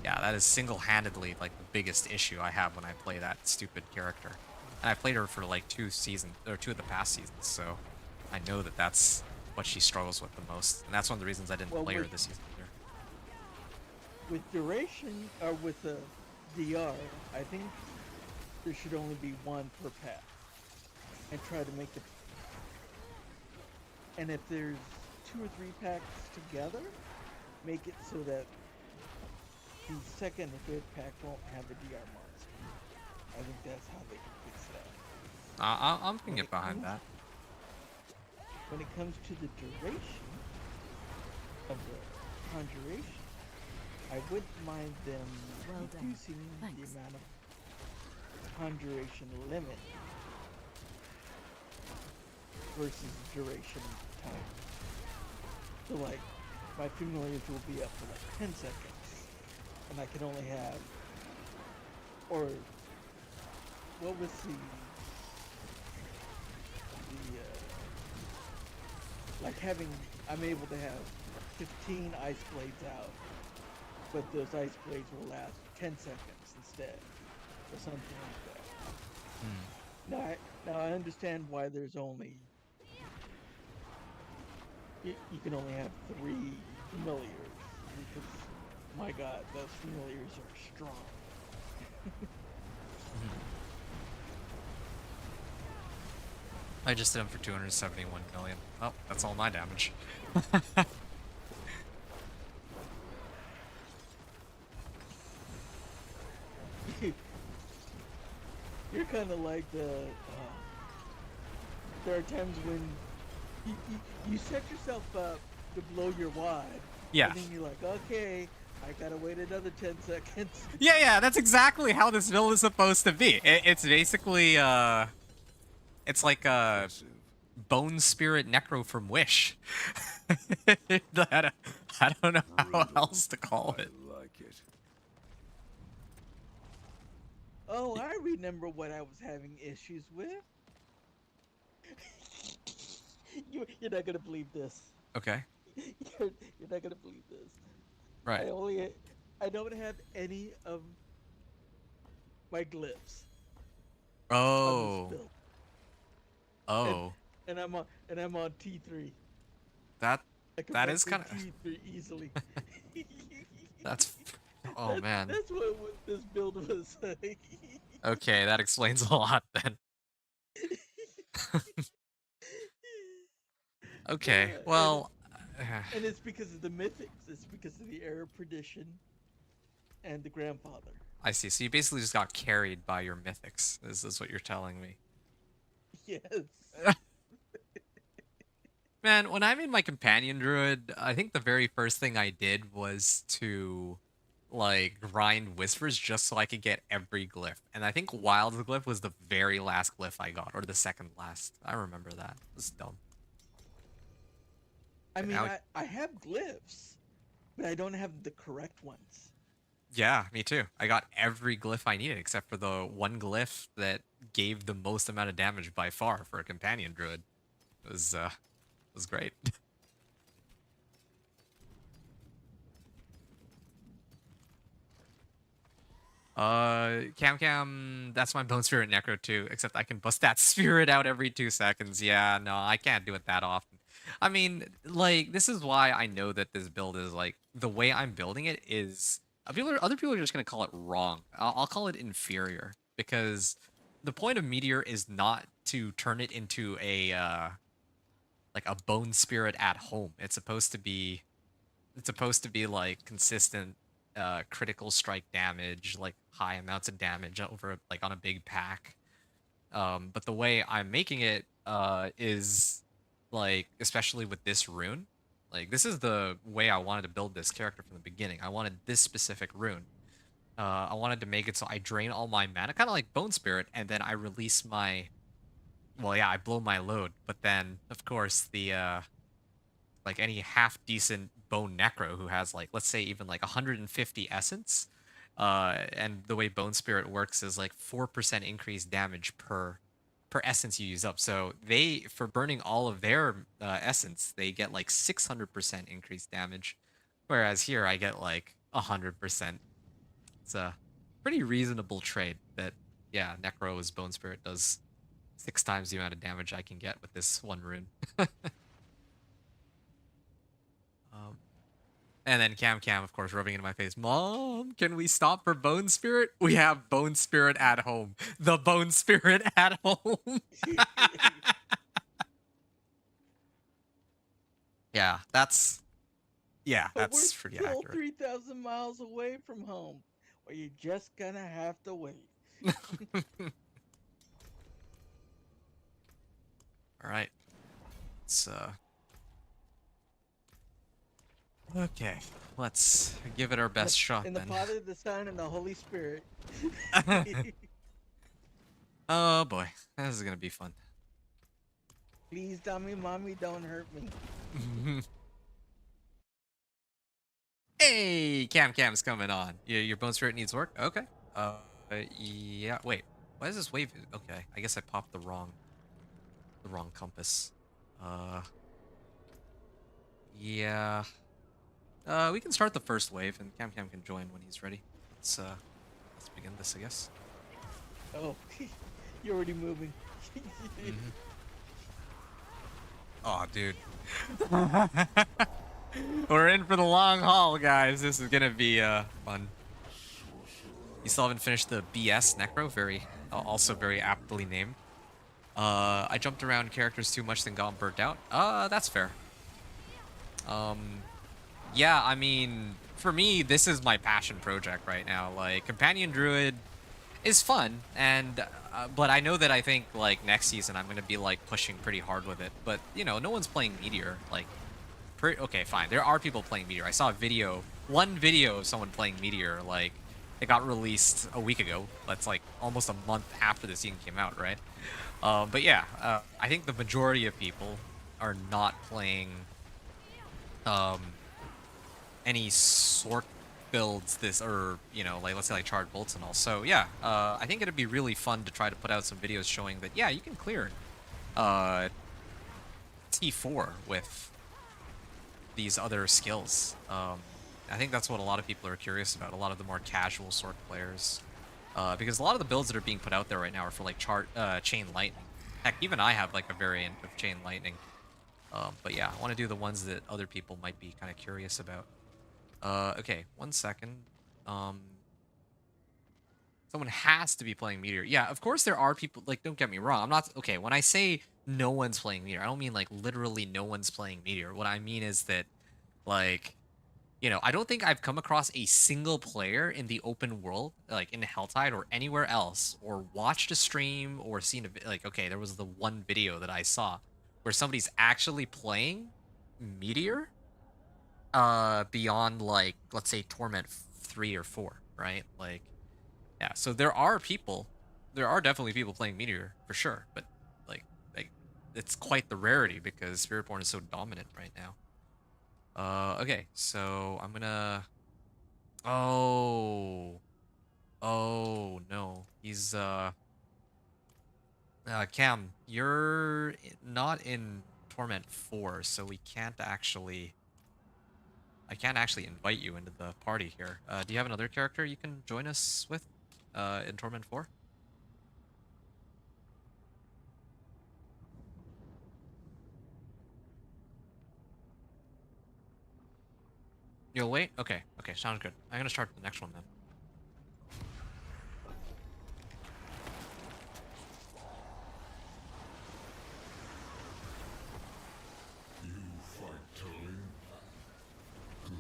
Yeah, that is single-handedly like the biggest issue I have when I play that stupid character. And I played her for like 2 seasons or 2 of the past seasons, so I know that that's what she struggles with the most, and that's one of the reasons I didn't Well, play her this season either. with duration or with a DR, I think there should only be one per pack, and try to make it. And if there's 2 or 3 packs together, make it so that the second or third pack won't have a DR monster. I think that's how they can fix that. I'm gonna When get it behind comes, that. when it comes to the duration of the conjuration, I wouldn't mind them Well done. reducing the Thanks. amount of conjuration limit versus duration time. So like, my familiars will be up for like 10 seconds, and I can only have, or what was like having, I'm able to have 15 ice blades out, but those ice blades will last 10 seconds instead, or something like that. Hmm. Now I understand why there's only, you can only have 3 familiars, because my god, those familiars are strong. I just did him for 271 million. Oh, that's all my damage. You're kind of like the. There are times when you set yourself up to blow your wad, Yeah. and then you're like, okay, I gotta wait another 10 seconds. Yeah, that's exactly how this build is supposed to be. It's basically, it's like a Impressive. bone spirit necro from Wish. I don't know how Brutal. else to call I it. like it. Oh, I remember what I was having issues with. You're not gonna believe this. Okay, You're not gonna believe this. right. I don't have any of my glyphs on this Oh, build, and oh, I'm on T3. that I can that is maximum kind of T3 easily. that's. Oh man. That's what this build was. Okay, that explains a lot then. Okay, Yeah, well, and it's because of the mythics. It's because of the Era Perdition and the grandfather. I see. So you basically just got carried by your mythics. Is what you're telling me. Yes. Man, when I made my companion druid, I think the very first thing I did was to like grind whispers just so I could get every glyph. And I think wild glyph was the very last glyph I got, or the second last. I remember that. It was dumb. I And mean, now, I have glyphs, but I don't have the correct ones. yeah, me too. I got every glyph I needed except for the one glyph that gave the most amount of damage by far for a companion druid. It was great. Cam, that's my Bone Spirit Necro too, except I can bust that spirit out every 2 seconds. Yeah, no, I can't do it that often. I mean, like, this is why I know that this build is, like, the way I'm building it is, other people are just gonna call it wrong. I'll call it inferior, because the point of Meteor is not to turn it into a, like, a Bone Spirit at home. It's supposed to be like consistent critical strike damage, like high amounts of damage over like on a big pack. But the way I'm making it is like, especially with this rune, like this is the way I wanted to build this character from the beginning. I wanted this specific rune. I wanted to make it so I drain all my mana, kind of like Bone Spirit, and then I release my, well, yeah, I blow my load. But then, of course, the like any half decent bone necro who has like, let's say, even like 150 essence, and the way bone spirit works is like 4% increased damage per essence you use up. So they, for burning all of their essence, they get like 600% increased damage, whereas here I get like 100%. It's a pretty reasonable trade that, yeah, Necro's Bone Spirit does 6 times the amount of damage I can get with this one rune. um, and then Cam, of course, rubbing it in my face. Mom, can we stop for Bone Spirit? We have Bone Spirit at home. The Bone Spirit at home. Yeah, that's But we're pretty still accurate. 3,000 miles away from home, or you're just gonna have to wait. All right. Let's okay. Let's give it our best shot In the then. Father, the Son, and the Holy Spirit. Oh boy, this is gonna be fun. Please, Tommy, Mommy, don't hurt me. Hey, Cam's coming on. Your Bone Spirit needs work. Okay. Yeah. Wait. Why is this wave? Okay. I guess I popped the wrong compass. Yeah. We can start the first wave, and Cam can join when he's ready. Let's begin this, I guess. Oh, you're already moving. Oh, dude. We're in for the long haul, guys. This is gonna be fun. You still haven't finished the BS Necro, also very aptly named. I jumped around characters too much, then got burnt out. That's fair. Yeah, I mean, for me, this is my passion project right now. Like, Companion Druid is fun, and but I know that I think like next season I'm gonna be like pushing pretty hard with it. But you know, no one's playing Meteor. Like, okay, fine. There are people playing Meteor. I saw one video of someone playing Meteor. Like, it got released a week ago. That's like almost a month after the season came out, right? But yeah, I think the majority of people are not playing any sort builds this, or you know, like let's say like charred bolts and all. So yeah, I think it'd be really fun to try to put out some videos showing that yeah, you can clear T4 with these other skills. I think that's what a lot of people are curious about. A lot of the more casual sort players, because a lot of the builds that are being put out there right now are for like chain lightning. Heck, even I have like a variant of chain lightning. But yeah, I want to do the ones that other people might be kind of curious about. Okay, 1 second. Someone has to be playing Meteor. Yeah, of course there are people, like, don't get me wrong. I'm not, okay, when I say no one's playing Meteor, I don't mean, like, literally no one's playing Meteor. What I mean is that, like, you know, I don't think I've come across a single player in the open world, like in Helltide or anywhere else, or watched a stream or seen a, like, okay, there was the one video that I saw where somebody's actually playing Meteor beyond, like, let's say Torment 3 or 4, right? Like, yeah, so there are definitely people playing Meteor for sure, but like it's quite the rarity because Spiritborn is so dominant right now. Okay, so I'm gonna, oh no, he's Cam, you're not in Torment 4, so I can't actually invite you into the party here. Do you have another character you can join us with in Torment 4? You'll wait? Okay, sounds good. I'm gonna start the next one then. You fight Tully? Good.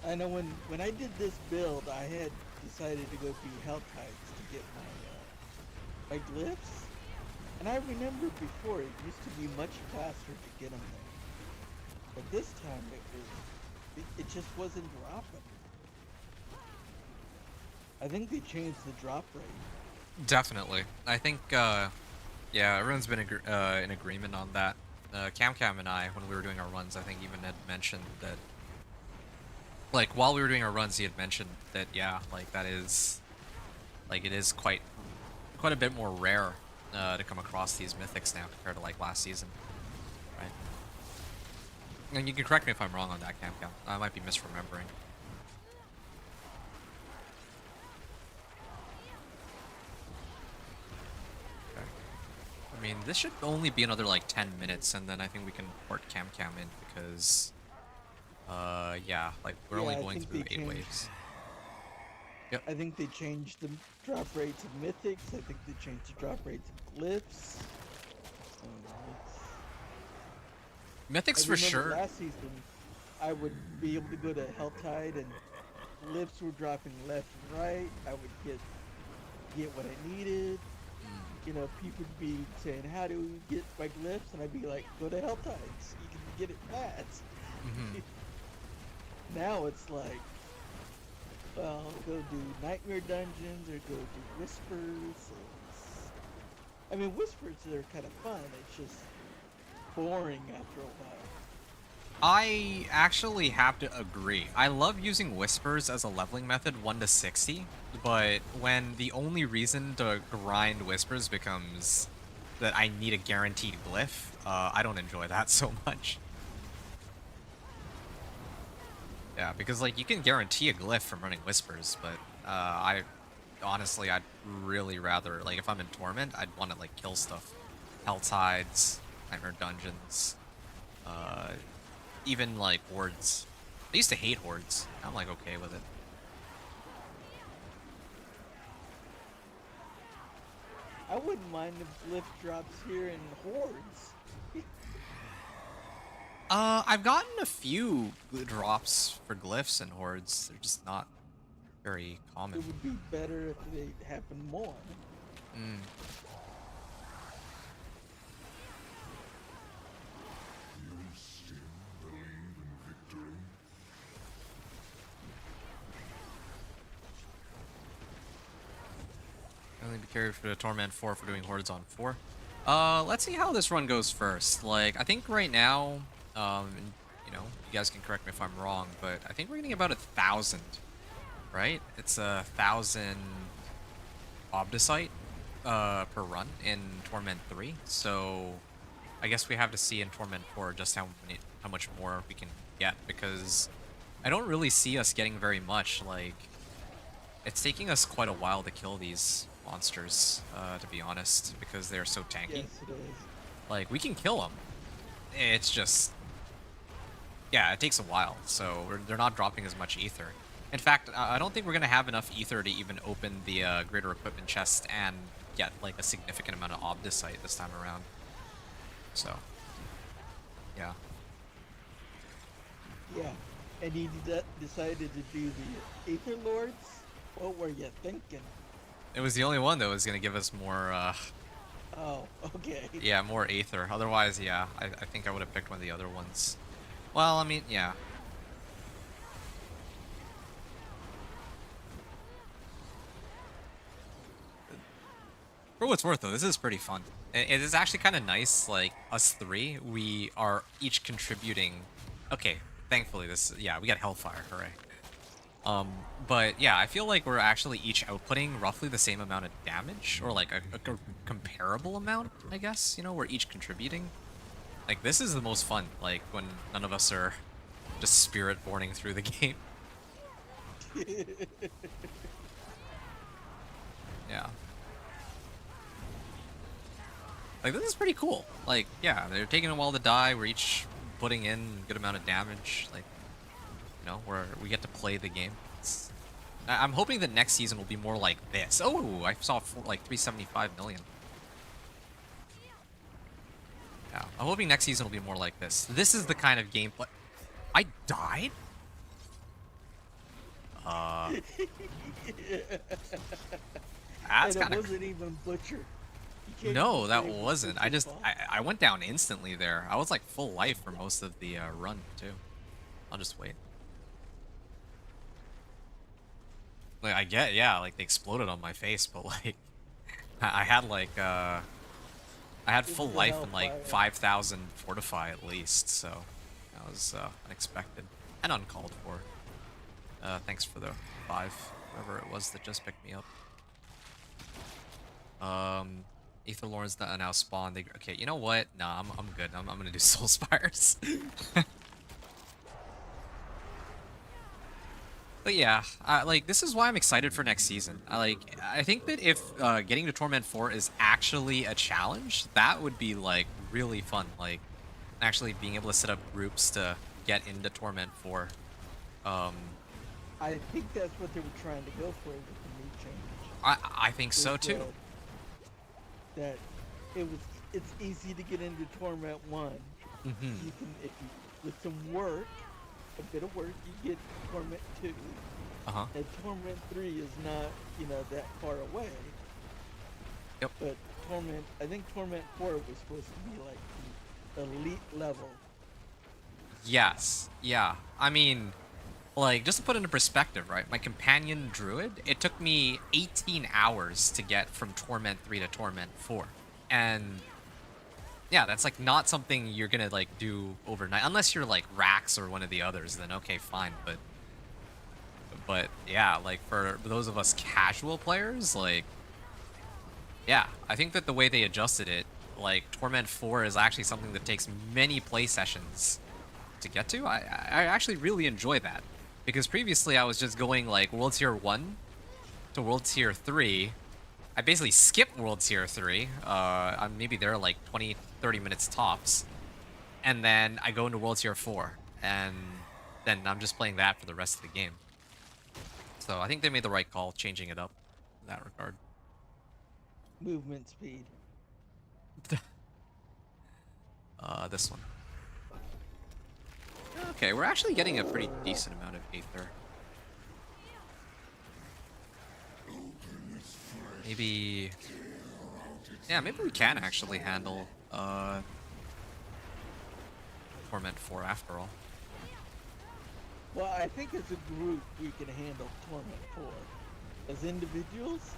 I know when I did this build, I had decided to go through Helltides to get my glyphs. And I remember before it used to be much faster to get them there. But this time it just wasn't dropping. I think they changed the drop rate. Definitely. I think, yeah, everyone's been in agreement on that. Cam and I, when we were doing our runs, I think even had mentioned that, like, while we were doing our runs, he had mentioned that, yeah, like, that is, like, it is quite a bit more rare to come across these mythics now compared to, like, last season, right? And you can correct me if I'm wrong on that, Cam. I might be misremembering. Okay. I mean, this should only be another like 10 minutes, and then I think we can port Cam in because, yeah, like we're Yeah, only I going think through they 8 changed. waves. Yep. I think they changed the drop rates of mythics. I think they changed the drop rates of glyphs. It's, I Mythics for remember sure. last season, I would be able to go to Helltide and glyphs were dropping left and right. I would get what I needed. You know, people would be saying, "How do we get my glyphs?" And I'd be like, "Go to Helltides. You can get it fast." Mm-hmm. Now it's like, well, go do Nightmare Dungeons or go do Whispers. I mean, Whispers are kind of fun. It's just boring after a while. I actually have to agree. I love using whispers as a leveling method 1 to 60, but when the only reason to grind whispers becomes that I need a guaranteed glyph, I don't enjoy that so much. Yeah, because like you can guarantee a glyph from running whispers, but I honestly I'd really rather like if I'm in Torment, I'd want to like kill stuff. Helltides, Nightmare Dungeons, uh even like hordes. I used to hate hordes. I'm like okay with it. I wouldn't mind if glyph drops here in hordes. I've gotten a few drops for glyphs and hordes. They're just not very common. It would be better if they happened more. Mm. You still believe in victory? Only be carried for the Torment 4 for doing hordes on 4. Let's see how this run goes first. Like, I think right now, and, you know, you guys can correct me if I'm wrong, but I think we're getting about 1,000, right? It's 1,000 Obdicite per run in Torment 3. So I guess we have to see in Torment 4 just how much more we can get, because I don't really see us getting very much. Like, it's taking us quite a while to kill these monsters, to be honest, because they're so tanky. Yes, it is. Like, we can kill them. It's just, yeah, it takes a while, so they're not dropping as much ether. In fact, I don't think we're going to have enough ether to even open the greater equipment chest and get, like, a significant amount of Obdicite this time around. So, yeah. Yeah. And you decided to do the Aether Lords? What were you thinking? It was the only one that was going to give us more, Oh, okay. yeah, more Aether. Otherwise, yeah, I think I would have picked one of the other ones. Well, I mean, yeah. For what's worth, though, this is pretty fun. It is actually kind of nice, like, us three, we are each contributing. Okay, thankfully yeah, we got Hellfire, hooray. But yeah, I feel like we're actually each outputting roughly the same amount of damage, or like a comparable amount, I guess, you know, we're each contributing. Like, this is the most fun, like, when none of us are just spirit-borning through the game. Yeah. Like, this is pretty cool. Like, yeah, they're taking a while to die. We're each putting in a good amount of damage. Like, you know, we get to play the game. I'm hoping that next season will be more like this. Oh, I saw like 375 million. Yeah, I'm hoping next season will be more like this. This is the kind of gameplay. I died? That's And it kind of. wasn't even Butcher. You can't No, even that say it was wasn't. I Butcher's just, fault. I went down instantly there. I was like full life for most of the run too. I'll just wait. Like, I get, yeah, like they exploded on my face, but like, I had like, I had This full is the life and like Hellfire. 5,000 fortify at least, so that was unexpected and uncalled for. Thanks for the 5, whoever it was that just picked me up. Aether Lords that are now spawned. Okay, you know what? Nah, I'm good. I'm gonna do Soul Spires. But yeah, like this is why I'm excited for next season. I think that if getting to Torment 4 is actually a challenge, that would be like really fun. Like actually being able to set up groups to get into Torment 4. Um, I think that's what they were trying to go for with the new change. I think Is so too. that it's easy to get into Torment 1. Hmm. You can, if you, with some work, a bit of work, you get Torment 2. Uh-huh. And Torment 3 is not, that far away. Yep. But I think Torment 4 was supposed to be like the elite level. Yes. Yeah. I mean, like, just to put into perspective, right? My companion druid, it took me 18 hours to get from Torment 3 to Torment 4. And yeah, that's like not something you're gonna like do overnight. Unless you're like Rax or one of the others, then okay, fine. But yeah, like for those of us casual players, like yeah, I think that the way they adjusted it, like Torment 4 is actually something that takes many play sessions to get to. I actually really enjoy that. Because previously I was just going like World Tier 1 to World Tier 3. I basically skipped World Tier 3. I'm maybe there like 20, 30 minutes tops. And then I go into World Tier 4. And then I'm just playing that for the rest of the game. So I think they made the right call changing it up in that regard. Movement speed. This one. Okay, we're actually getting a pretty decent amount of Aether. Maybe... Yeah, maybe we can actually handle, Torment 4 after all. Well, I think as a group we can handle Torment 4. As individuals,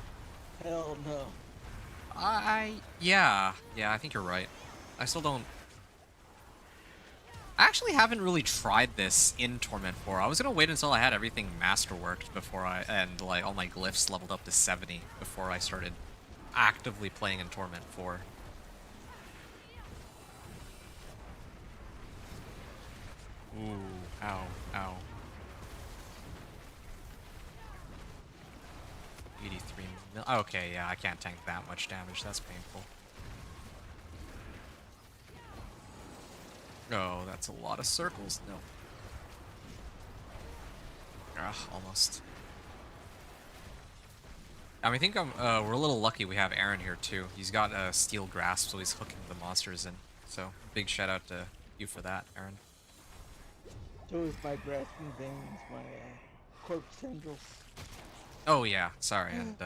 hell no. Yeah, I think you're right. I still don't... I actually haven't really tried this in Torment 4. I was gonna wait until I had everything masterworked before and like all my glyphs leveled up to 70 before I started actively playing in Torment 4. Ooh, ow, ow. 83 mil. Okay, yeah, I can't tank that much damage. That's painful. Oh, that's a lot of circles. No. Almost. I mean, I think we're a little lucky we have Aaron here too. He's got a steel grasp, so he's hooking the monsters in. So big shout out to you for that, Aaron. So is my grasping veins, my corpse tendrils. Oh yeah, sorry, and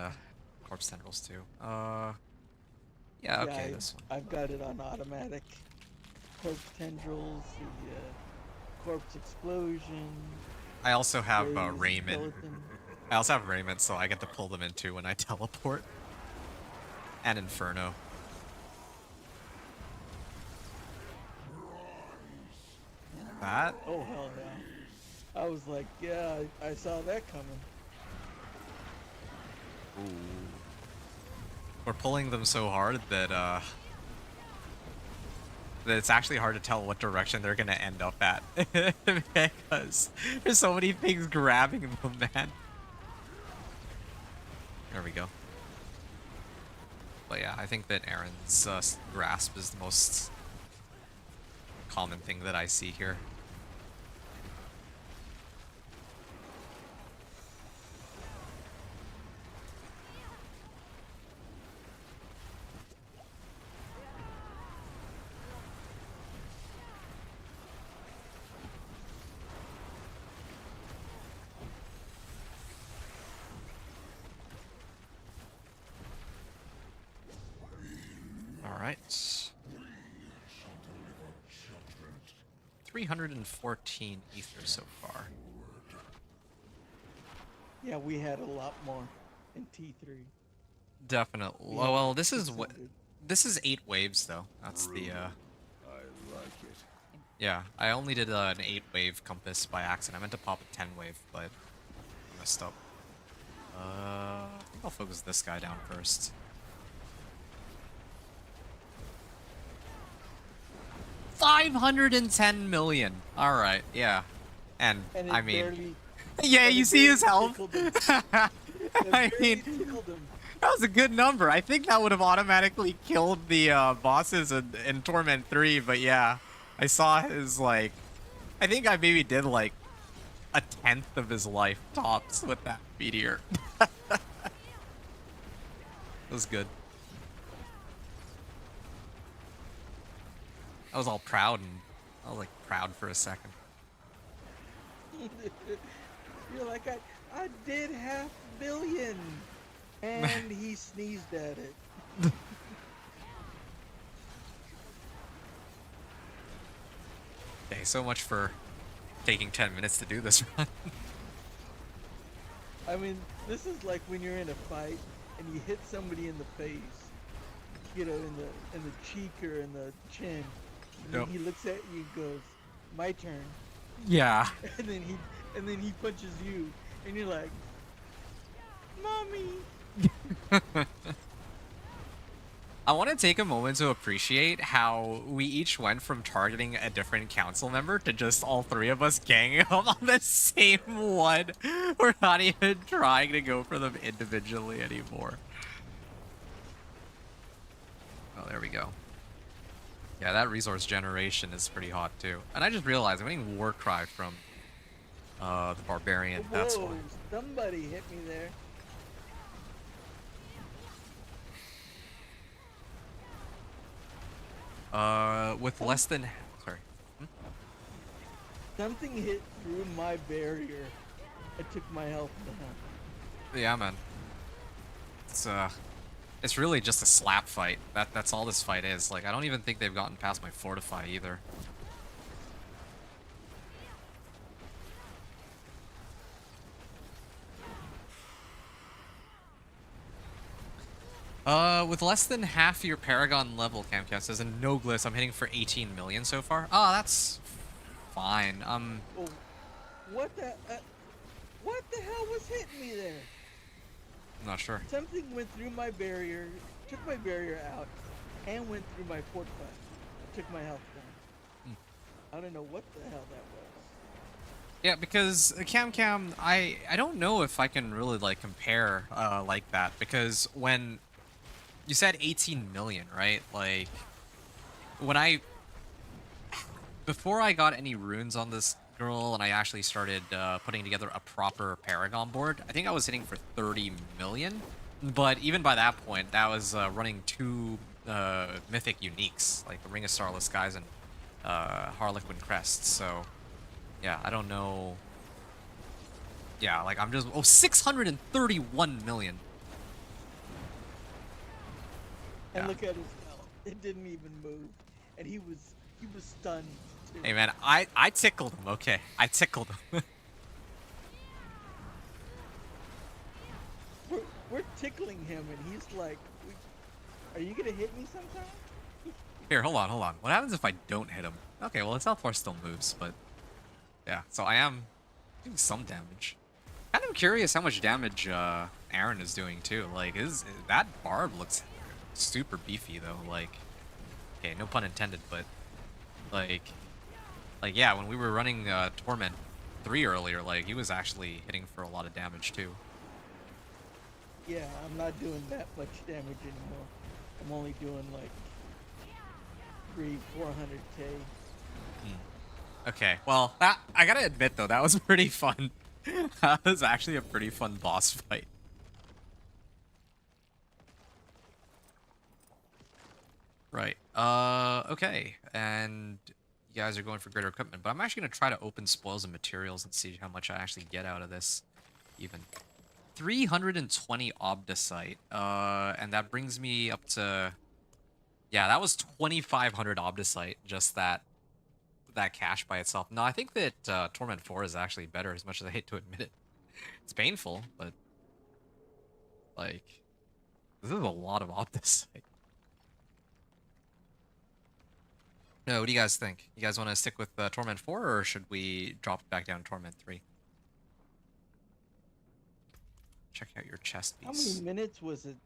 corpse tendrils too. Yeah, okay, Yeah, this one. I've got it on automatic. Corpse tendrils, the corpse explosion. I also have raised Raymond. skeleton. I also have Raymond, so I get to pull them in too when I teleport. And Inferno. That? Oh hell no! I was like, yeah, I saw that coming. Ooh. We're pulling them so hard that that it's actually hard to tell what direction they're gonna end up at. Because there's so many things grabbing them, man. There we go. But yeah, I think that Aaron's grasp is the most common thing that I see here. Alright. 314 ether so far. Yeah, we had a lot more in T3. Definitely. Yeah, Well, this is what 600. this is 8 waves though. That's the I like it. yeah, I only did an 8-wave compass by accident. I meant to pop a 10-wave, but I messed up. I think I'll focus this guy down first. 510 million. All right, yeah. And And it I mean, barely Yeah, But you it see his barely health? tickled him. It I barely mean, tickled him. that was a good number. I think that would have automatically killed the bosses in Torment 3, but yeah. I saw his, like... I think I maybe did, like, a tenth of his life tops with that meteor. That was good. I was all proud, and I was, like, proud for a second. You're like, I did 500,000,000. And he sneezed at it. Okay, so much for taking 10 minutes to do this run. I mean, this is like when you're in a fight and you hit somebody in the face, you know, in the cheek or in the chin. And Yep. then he looks at you and goes, "My turn." Yeah. And then he punches you and you're like, "Mommy." I want to take a moment to appreciate how we each went from targeting a different council member to just all three of us ganging up on the same one. We're not even trying to go for them individually anymore. Oh, there we go. Yeah, that resource generation is pretty hot too. And I just realized I'm getting war cry from the barbarian. That's Whoa, why. somebody hit me there. With less than... Sorry. Something hit through my barrier. It took my health down. Yeah, man. It's really just a slap fight. That's all this fight is. Like, I don't even think they've gotten past my fortify either. With less than half your Paragon level, Camcast says, and no bliss, I'm hitting for 18 million so far. Oh, that's fine. Oh, what the hell was hitting me there? I'm not sure. Something went through my barrier, took my barrier out, and went through my fortify. Took my health down. I don't know what the hell that was. Yeah, because Cam, I don't know if I can really like compare like that, because when you said 18 million, right? Like when before I got any runes on this girl and I actually started putting together a proper Paragon board, I think I was hitting for 30 million. But even by that point, that was running two mythic uniques, like the Ring of Starless Skies and Harlequin Crests. So yeah, I don't know. Yeah, like I'm just 631 million. And Yeah. look at his health. It didn't even move. And he was stunned too. Hey man, I tickled him. Okay, I tickled him. We're tickling him and he's like, "Are you gonna hit me sometime?" Here, hold on. What happens if I don't hit him? Okay, well his health bar still moves, but yeah. So I am doing some damage. Kind of curious how much damage Aaron is doing too. Like, that barb looks super beefy though. Like, okay, no pun intended, but like yeah, when we were running Torment 3 earlier, like he was actually hitting for a lot of damage too. Yeah, I'm not doing that much damage anymore. I'm only doing like 400k. Okay, well, I gotta admit though, that was pretty fun. That was actually a pretty fun boss fight. Right. Okay. And you guys are going for greater equipment, but I'm actually gonna try to open spoils and materials and see how much I actually get out of this. Even 320 obdicite. And that brings me up to, yeah, that was 2,500 obdicite. Just that cache by itself. No, I think that Torment 4 is actually better, as much as I hate to admit it. It's painful, but like, this is a lot of obdicite. No, what do you guys think? You guys want to stick with Torment 4, or should we drop it back down to Torment 3? Check out your chest How piece. many minutes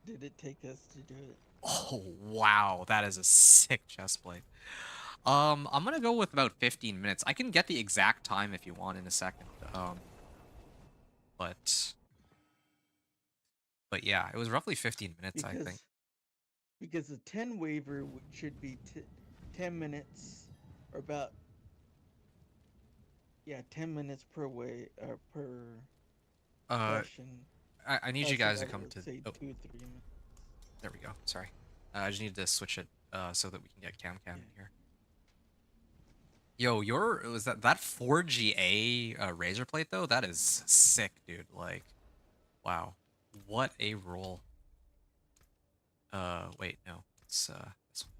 did it take us to do it? Oh, wow. That is a sick chest plate. I'm gonna go with about 15 minutes. I can get the exact time if you want in a second. but yeah, it was roughly 15 minutes, I think. Because the 10 waiver should be 10 minutes, or about 10 minutes per per Uh, session. I need you So guys to that come would to. say Oh, 2 3 minutes. there we go. Sorry. I just need to switch it so that we can get Cam in Yeah. here. Yo, was that 4GA razor plate though? That is sick, dude. Like, wow, what a roll. Wait, no, it's this one.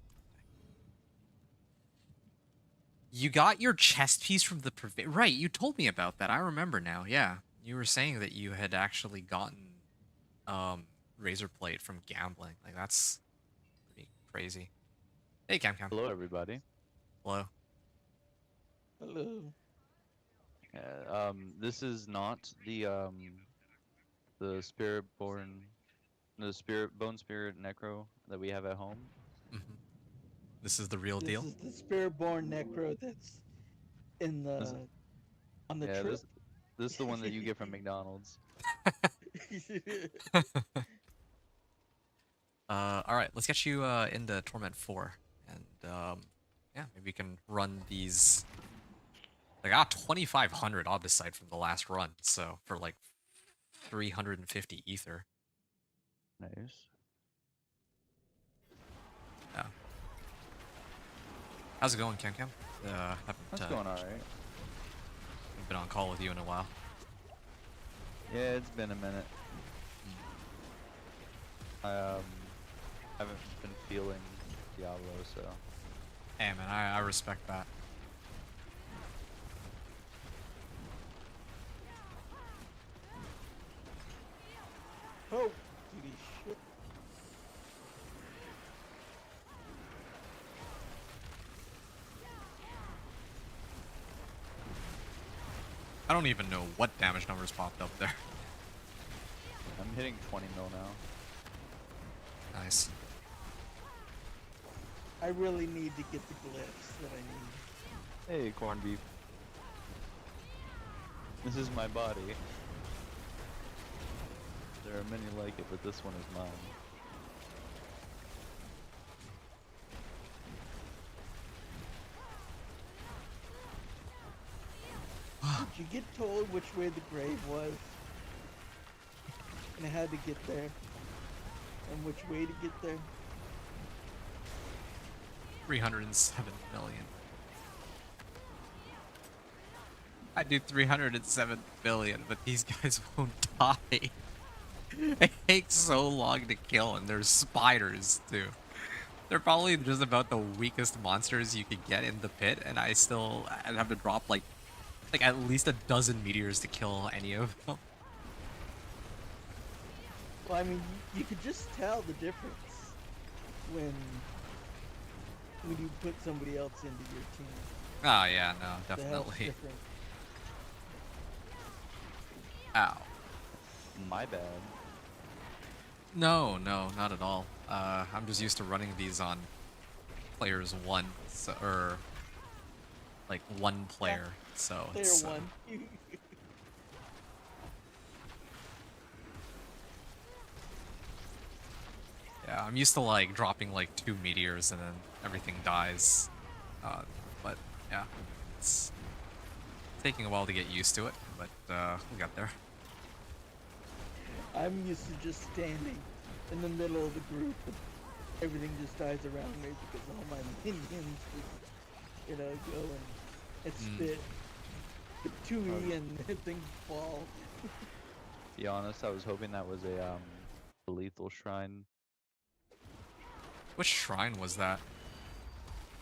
You got your chest piece from the right? You told me about that. I remember now. Yeah, you were saying that you had actually gotten razor plate from gambling. Like that's pretty crazy. Hey, Cam. Hello, everybody. Hello. Hello. This is not the bone spirit necro that we have at home. Hmm. This is the real This deal. is the Spiritborn Necro that's in This, on the yeah, trip. this is the one that you get from McDonald's. All right, let's get you into Torment 4, and yeah, maybe we can run these. I got 2,500 Obicite from the last run, so for like 350 ether. Nice. Yeah. How's it going, Cam? That's Haven't going all right. been on call with you in a while. Yeah, it's been a minute. I haven't been feeling Diablo, so Hey man, I respect that. Oh, kitty shit. I don't even know what damage numbers popped up there. I'm hitting 20 mil now. Nice. I really need to get the glyphs that I need. Hey, corned beef. This is my body. There are many like it, but this one is mine. Did you get told which way the grave was? And how to get there? And which way to get there? 307 million. I do 307 billion, but these guys won't die. It takes so long to kill, and there's spiders too. They're probably just about the weakest monsters you could get in the pit, and I'd have to drop like at least a dozen meteors to kill any of them. Well, I mean, you could just tell the difference when you put somebody else into your team. Oh yeah, no, The health's definitely. different. Ow. My bad. No, not at all. I'm just used to running these on players one, or like one player. So Player it's, one. yeah, I'm used to like dropping like 2 meteors and then everything dies. But yeah, it's taking a while to get used to it, but we got there. I'm used to just standing in the middle of the group and everything just dies around me because all my minions just, go and spit 2E and things fall. To be honest, I was hoping that was a lethal shrine Which shrine was that?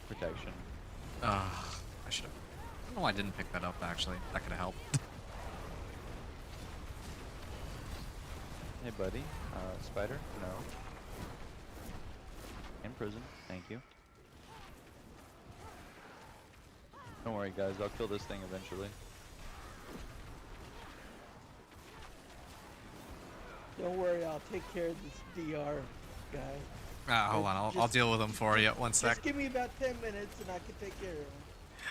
protection. I should have. I don't know why I didn't pick that up actually. That could have helped. Hey, buddy. Spider? No. In prison. Thank you. Don't worry, guys. I'll kill this thing eventually. Don't worry, I'll take care of this DR guy. Hold on, I'll deal with him for you. One sec. Just give me about 10 minutes and I can take care of him.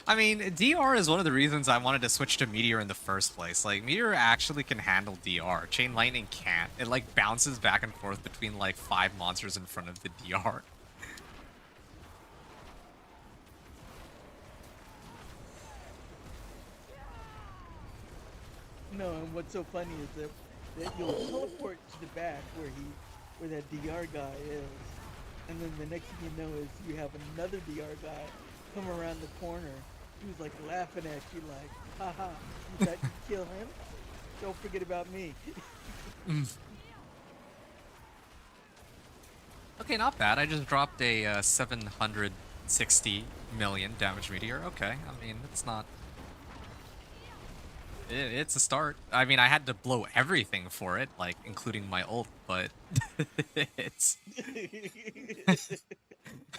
I mean, DR is one of the reasons I wanted to switch to Meteor in the first place. Like, Meteor actually can handle DR. Chain Lightning can't. It, like, bounces back and forth between, like, 5 monsters in front of the DR. No, and what's so funny is that you'll teleport to the back where that DR guy is, and then the next thing you know is you have another DR guy come around the corner who's like laughing at you like, haha, you thought you'd kill him? Don't forget about me. Okay, not bad. I just dropped a 760 million damage meteor. Okay, I mean, it's not... it's a start. I mean, I had to blow everything for it, like, including my ult, but... it's...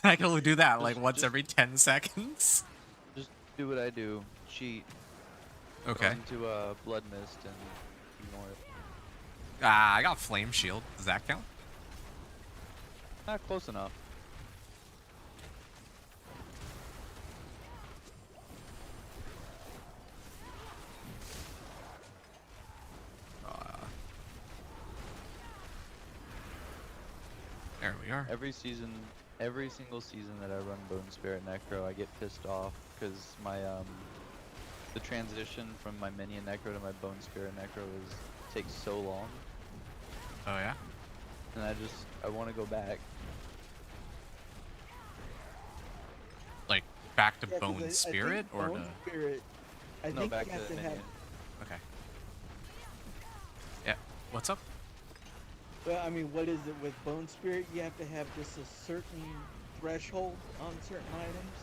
I can only do that, like, once Just- every 10 seconds. Just do what I do. Cheat. Okay. Go into Blood Mist and ignore it. I got Flame Shield. Does that count? Not close enough. There we are. Every single season that I run Bone Spirit Necro, I get pissed off because my the transition from my Minion Necro to my Bone Spirit Necro takes so long, Oh, yeah? and I want to go back. Like, back to Yeah, 'cause Bone I think Spirit, or Bone to... Spirit, I No, think back you to have the to have. Minion. Okay. Yeah, what's up? Well, I mean, what is it with Bone Spirit? You have to have just a certain threshold on certain items.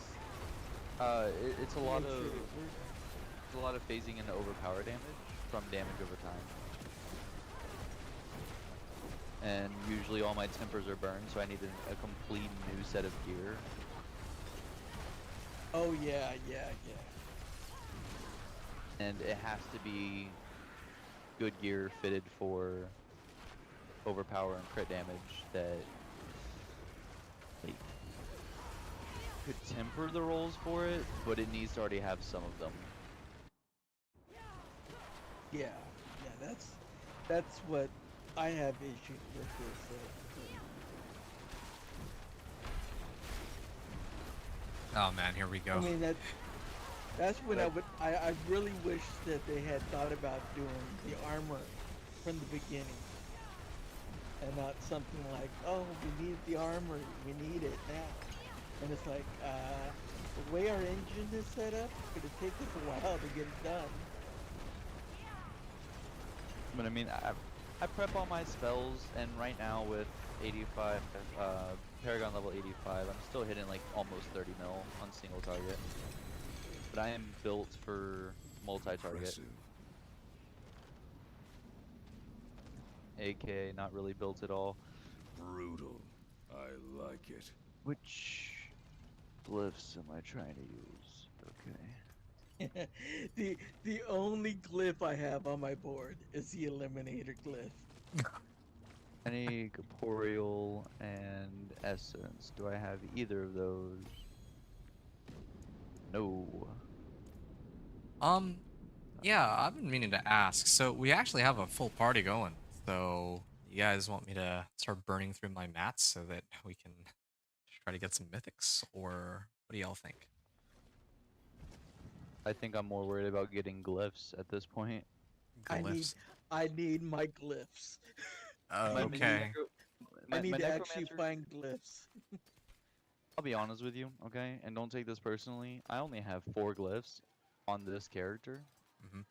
It's a to lot make of sure it works. it's a lot of phasing into overpower damage from damage over time. And usually all my tempers are burned, so I need a complete new set of gear. Oh yeah. And it has to be good gear fitted for overpower and crit damage that like could temper the rolls for it, but it needs to already have some of them. Yeah, that's what I have issues with this. Oh, man, here we go. I mean that's when I really wish that they had thought about doing the armor from the beginning, and not something like, oh, we need the armor, we need it now, and it's like the way our engine is set up, it's gonna take us a while to get it done. But I mean, I prep all my spells, and right now with 85, Paragon level 85, I'm still hitting like almost 30 mil on single target. But I am built for multi-target. Impressive. AK, not really built at all. Brutal. I like it. Which glyphs am I trying to use? Okay. The only glyph I have on my board is the Eliminator glyph. Any corporeal and essence? Do I have either of those? No. Yeah, I've been meaning to ask. So, we actually have a full party going. So, you guys want me to start burning through my mats so that we can try to get some mythics? Or what do y'all think? I think I'm more worried about getting glyphs at this point. Glyphs. I need my glyphs. My mini Okay. necro- I need my to actually necromancer- find glyphs. I'll be honest with you, okay? And don't take this personally. I only have 4 glyphs on this character. Hmm.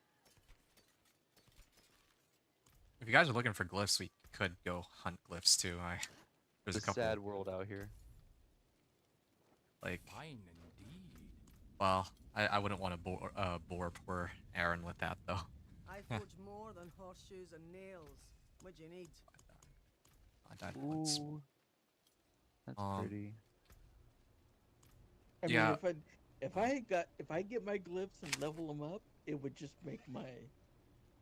If you guys are looking for glyphs, we could go hunt glyphs too. There's a It's a couple. sad world out here. Like, Fine indeed. well, I wouldn't want to bore poor Aaron with that though. I forge more than horseshoes and nails. What do you need? I died once. Ooh. That's Um, pretty. I Yeah. mean, if I get my glyphs and level them up, it would just make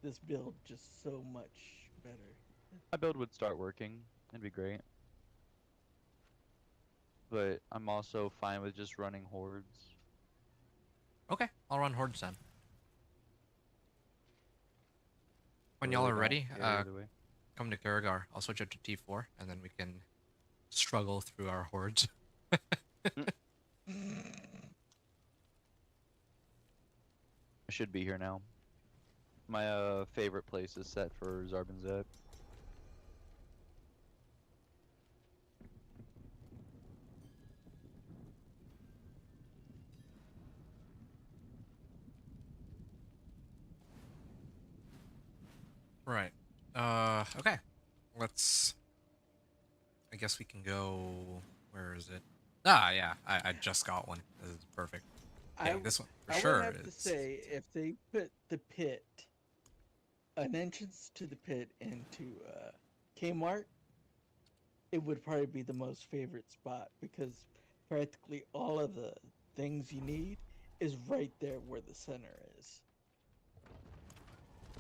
this build just so much better. My build would start working. It'd be great. But I'm also fine with just running hordes. Okay, I'll run hordes then. When y'all Really are don't ready, care either way. come to Karagar. I'll switch up to T4, and then we can struggle through our hordes. I should be here now. My favorite place is set for Zarbinzet. Right. Okay. Let's. I guess we can go. Where is it? Ah, yeah. I just got one. This is perfect. I Yeah, w- this one for I sure. would have to is- say if they put the pit, an entrance to the pit into Kmart, it would probably be the most favorite spot because practically all of the things you need is right there where the center is.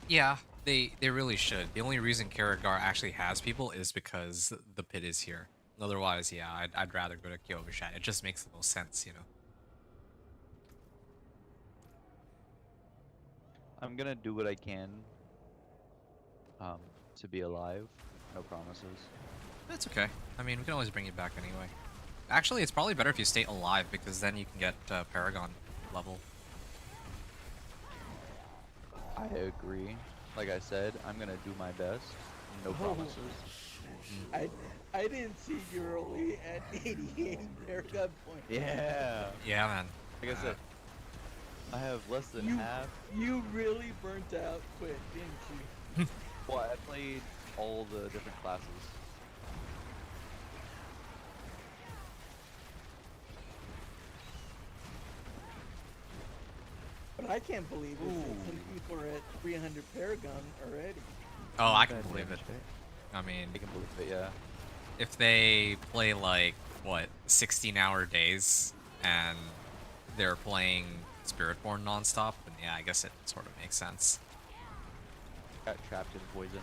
Yeah, they really should. The only reason Karagar actually has people is because the pit is here. Otherwise, yeah, I'd rather go to Kyokushan. It just makes the most sense, you know. I'm gonna do what I can to be alive. No promises. That's okay. I mean, we can always bring you back anyway. Actually, it's probably better if you stay alive because then you can get Paragon level. I agree. Like I said, I'm gonna do my best. No promises. I didn't see you were only at 88 Paragon points. Yeah. Yeah, man. Like I said, I have less than You half. you really burnt out quick, didn't you? Well, I played all the different classes. But I can't believe it that some people are at 300 Paragon already. Oh, I can Bad believe it. damage, right? I mean, I can believe it, yeah. if they play like what 16-hour days and they're playing Spiritborn nonstop, then yeah, I guess it sort of makes sense. Got trapped in poison.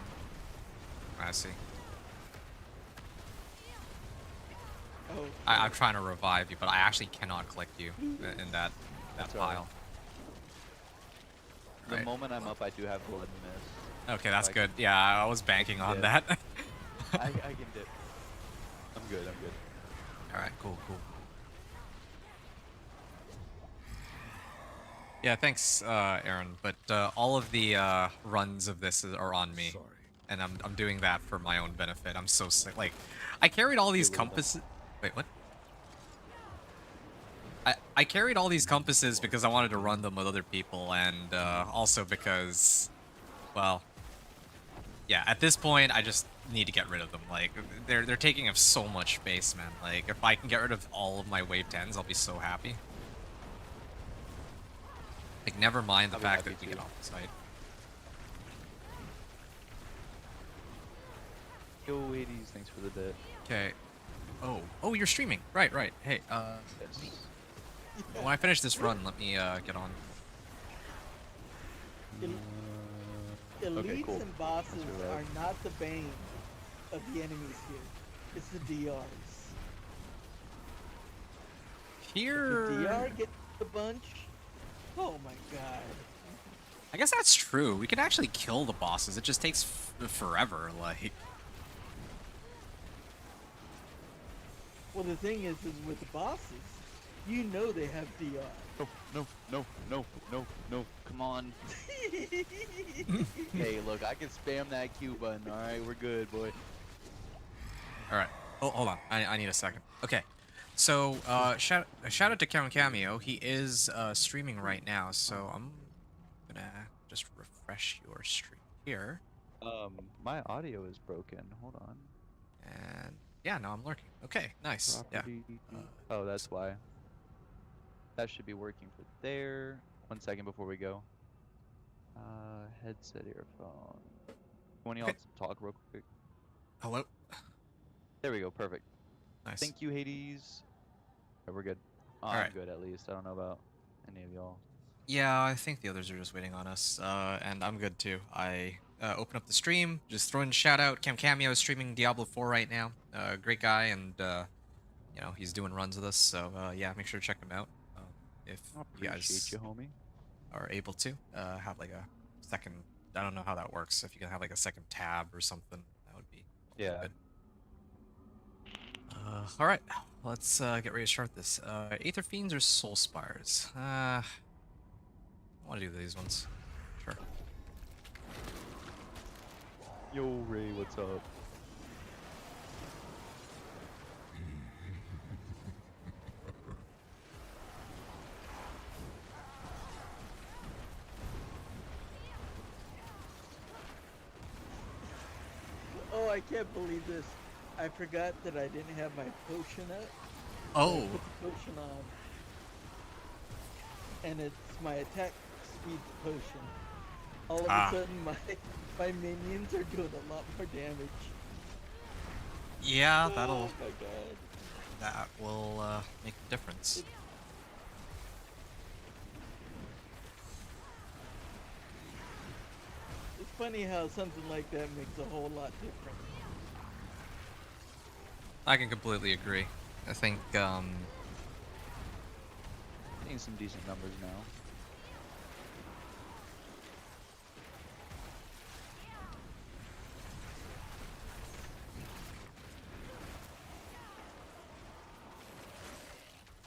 I see. Oh, I'm trying to revive you, but I actually cannot click you in that That's all right. pile. The Right. moment I'm up, I do have blood miss. Okay, that's I good. Yeah, I was banking on Yeah. that. I can dip. I'm good. I'm good. All right, cool. Yeah, thanks, Aaron. But all of the runs of this are on me, Sorry. and I'm doing that for my own benefit. I'm so sick. Like, I carried all these compasses. Wait, what? I carried all these compasses because I wanted to run them with other people, and also because, well, yeah. At this point, I just need to get rid of them. Like, they're taking up so much space, man. Like, if I can get rid of all of my wave 10s, I'll be so happy. Like, never mind the I'll be fact happy that we too. get off the site. Yo, 80s, thanks for the bit. Okay. Oh, you're streaming. Right. Hey, Yes. when I finish this run, let me get on. Elites cool. and bosses That's your are right. not the bane of the enemies here. It's the DRs. Here. The DR gets the bunch. Oh my god. I guess that's true. We can actually kill the bosses. It just takes forever. Like, Well, the thing is with the bosses, you know they have DR. No. Come on. Hey, look, I can spam that Q button. All right, we're good, boy. all right. Oh, hold on. I need a second. Okay. So, shout out to Count Cameo. He is streaming right now. So I'm gonna just refresh your stream here. My audio is broken. Hold on. And yeah, no, I'm lurking. Okay, nice. Property. Oh, that's why. That should be working for there. 1 second before we go. Headset earphone. One of y'all Okay. talk real quick. Hello. There we go. Perfect. Nice. Thank you, Hades. Okay, we're good. I'm Alright. good at least. I don't know about any of y'all. Yeah, I think the others are just waiting on us. And I'm good too. I open up the stream, just throw in a shout out. Cameo is streaming Diablo 4 right now. Great guy, and you know, he's doing runs with us. So yeah, make sure to check him out. if I you appreciate guys you, homie. are able to have like a second. I don't know how that works. If you can have like a second tab or something, that would be Yeah. good. All right, let's get ready to start this. Aether Fiends or Soul Spires? I want to do these ones. Sure. Yo, Ray, what's up? Oh, I can't believe this. I forgot that I didn't have my potion up. Oh, I put the potion on, and it's my attack speed potion. All of a sudden, my minions are doing a lot more damage. yeah, Oh my god. that will make a difference. It's funny how something like that makes a whole lot different. I can completely agree. I think Getting some decent numbers now.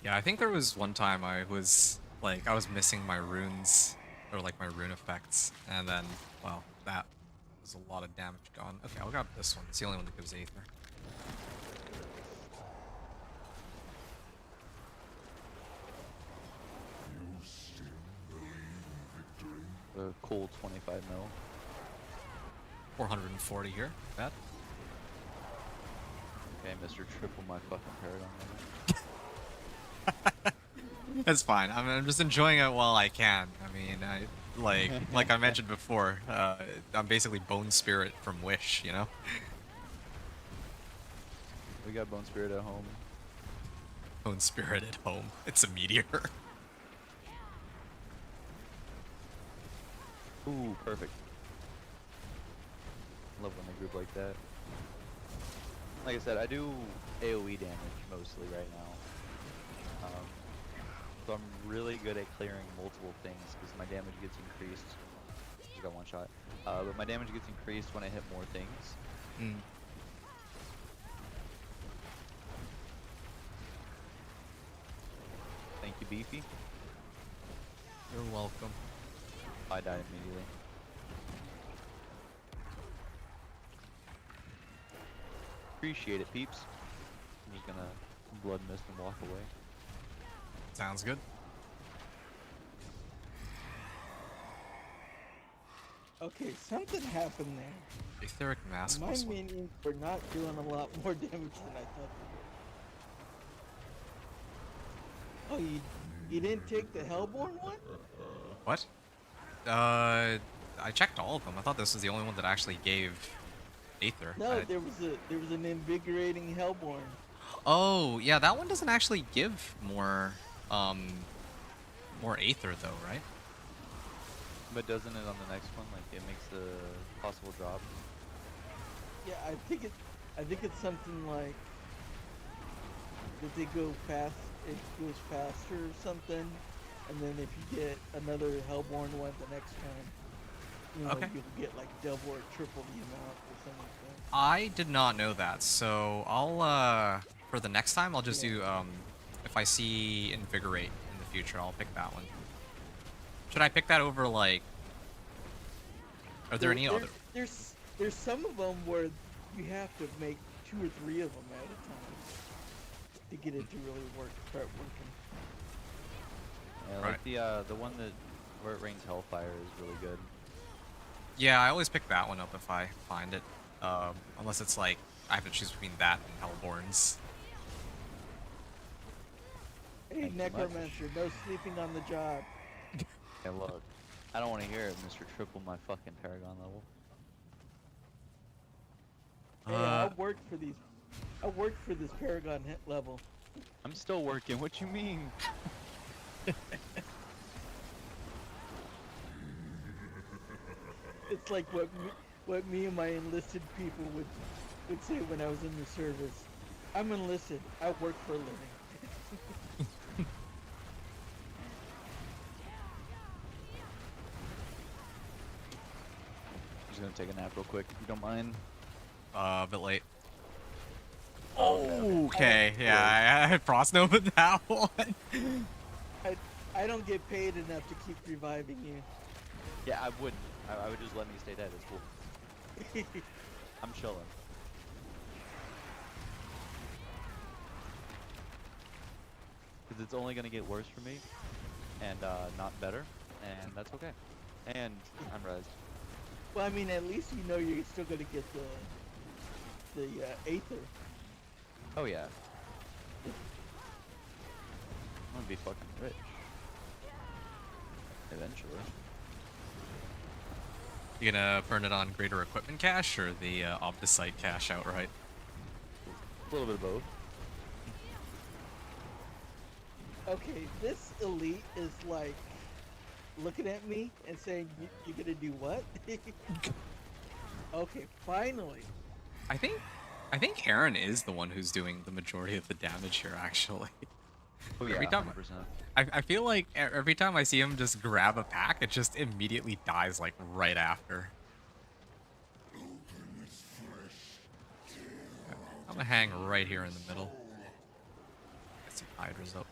yeah, I think there was one time I was missing my runes or like my rune effects, and then well, that was a lot of damage gone. Okay, I'll grab this one. It's the only one that gives Aether. The cool 25 mil. 440 here. Bad. Okay, Mr. Triple my fucking paragon. It's fine. I'm just enjoying it while I can. I mean, like I mentioned before, I'm basically Bone Spirit from Wish, you know? We got Bone Spirit at home. Bone Spirit at home. It's a meteor. Ooh, perfect. Love when they group like that. Like I said, I do AoE damage mostly right now. So I'm really good at clearing multiple things because my damage gets increased. Just got one shot. But my damage gets increased when I hit more things. Mm. Thank you, Beefy. You're welcome. I died immediately. Appreciate it, peeps. I'm just gonna blood mist and walk away. Sounds good. Okay, something happened there. Etheric Mass My plus one. minions were not doing a lot more damage than I thought they would. Oh, you didn't take the Hellborn one? What? I checked all of them. I thought this was the only one that actually gave Aether. No, there was an invigorating Hellborn. Oh, yeah, that one doesn't actually give more Aether though, right? But doesn't it on the next one? Like it makes the possible drop. Yeah, I think it's something like that they go fast. It goes faster or something, and then if you get another Hellborn one the next time, you know, Okay. you'll get like double or triple the amount or something like that. I did not know that, so I'll for the next time I'll just Yeah. do if I see Invigorate in the future, I'll pick that one. Should I pick that over like? Are there any other? There's some of them where you have to make 2 or 3 of them at a time to get it to really start working. Yeah, like the one that where it rains hellfire is really good. Yeah, I always pick that one up if I find it. Unless it's like I have to choose between that and Hellborns. Hey, Thank you much. Necromancer, no sleeping on the job. Hey, look, I don't want to hear it, Mr. Triple my fucking paragon level. Hey, I worked for these. I worked for this Paragon hit level. I'm still working. What you mean? It's like what me and my enlisted people would say when I was in the service. I'm enlisted. I work for a living. just gonna take a nap real quick, if you don't mind. A bit late. Okay. Okay, yeah, I frost over that one. I don't get paid enough to keep reviving you. Yeah, I wouldn't. I would just let me stay dead. It's cool. I'm chilling. Because it's only gonna get worse for me, and not better, and that's okay. And I'm rezzed. Well, I mean, at least you know you're still gonna get the Aether. Oh yeah. I'm gonna be fucking rich. Eventually. You gonna burn it on greater equipment cache or the Opticite cache outright? A little bit of both. Okay, this elite is like looking at me and saying, "You're gonna do what?" Okay, finally. I think Aaron is the one who's doing the majority of the damage here, actually. Oh yeah, Every time 100%. I feel like every time I see him just grab a pack, it just immediately dies like right after. I'm gonna hang right here in the middle. Get some hydras up.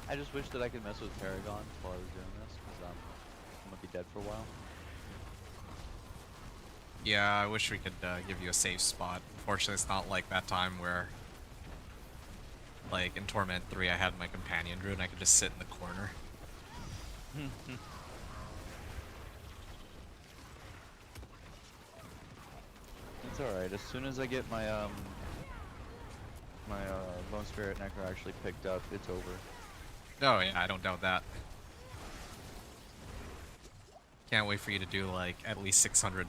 I just wish that I could mess with Paragon while I was doing this, because I'm gonna be dead for a while. Yeah, I wish we could give you a safe spot. Unfortunately, it's not like that time where, like in Torment 3, I had my companion druid and I could just sit in the corner. It's alright, as soon as I get my Bone Spirit Necro actually picked up, it's over. Oh yeah, I don't doubt that. Can't wait for you to do like at least 600%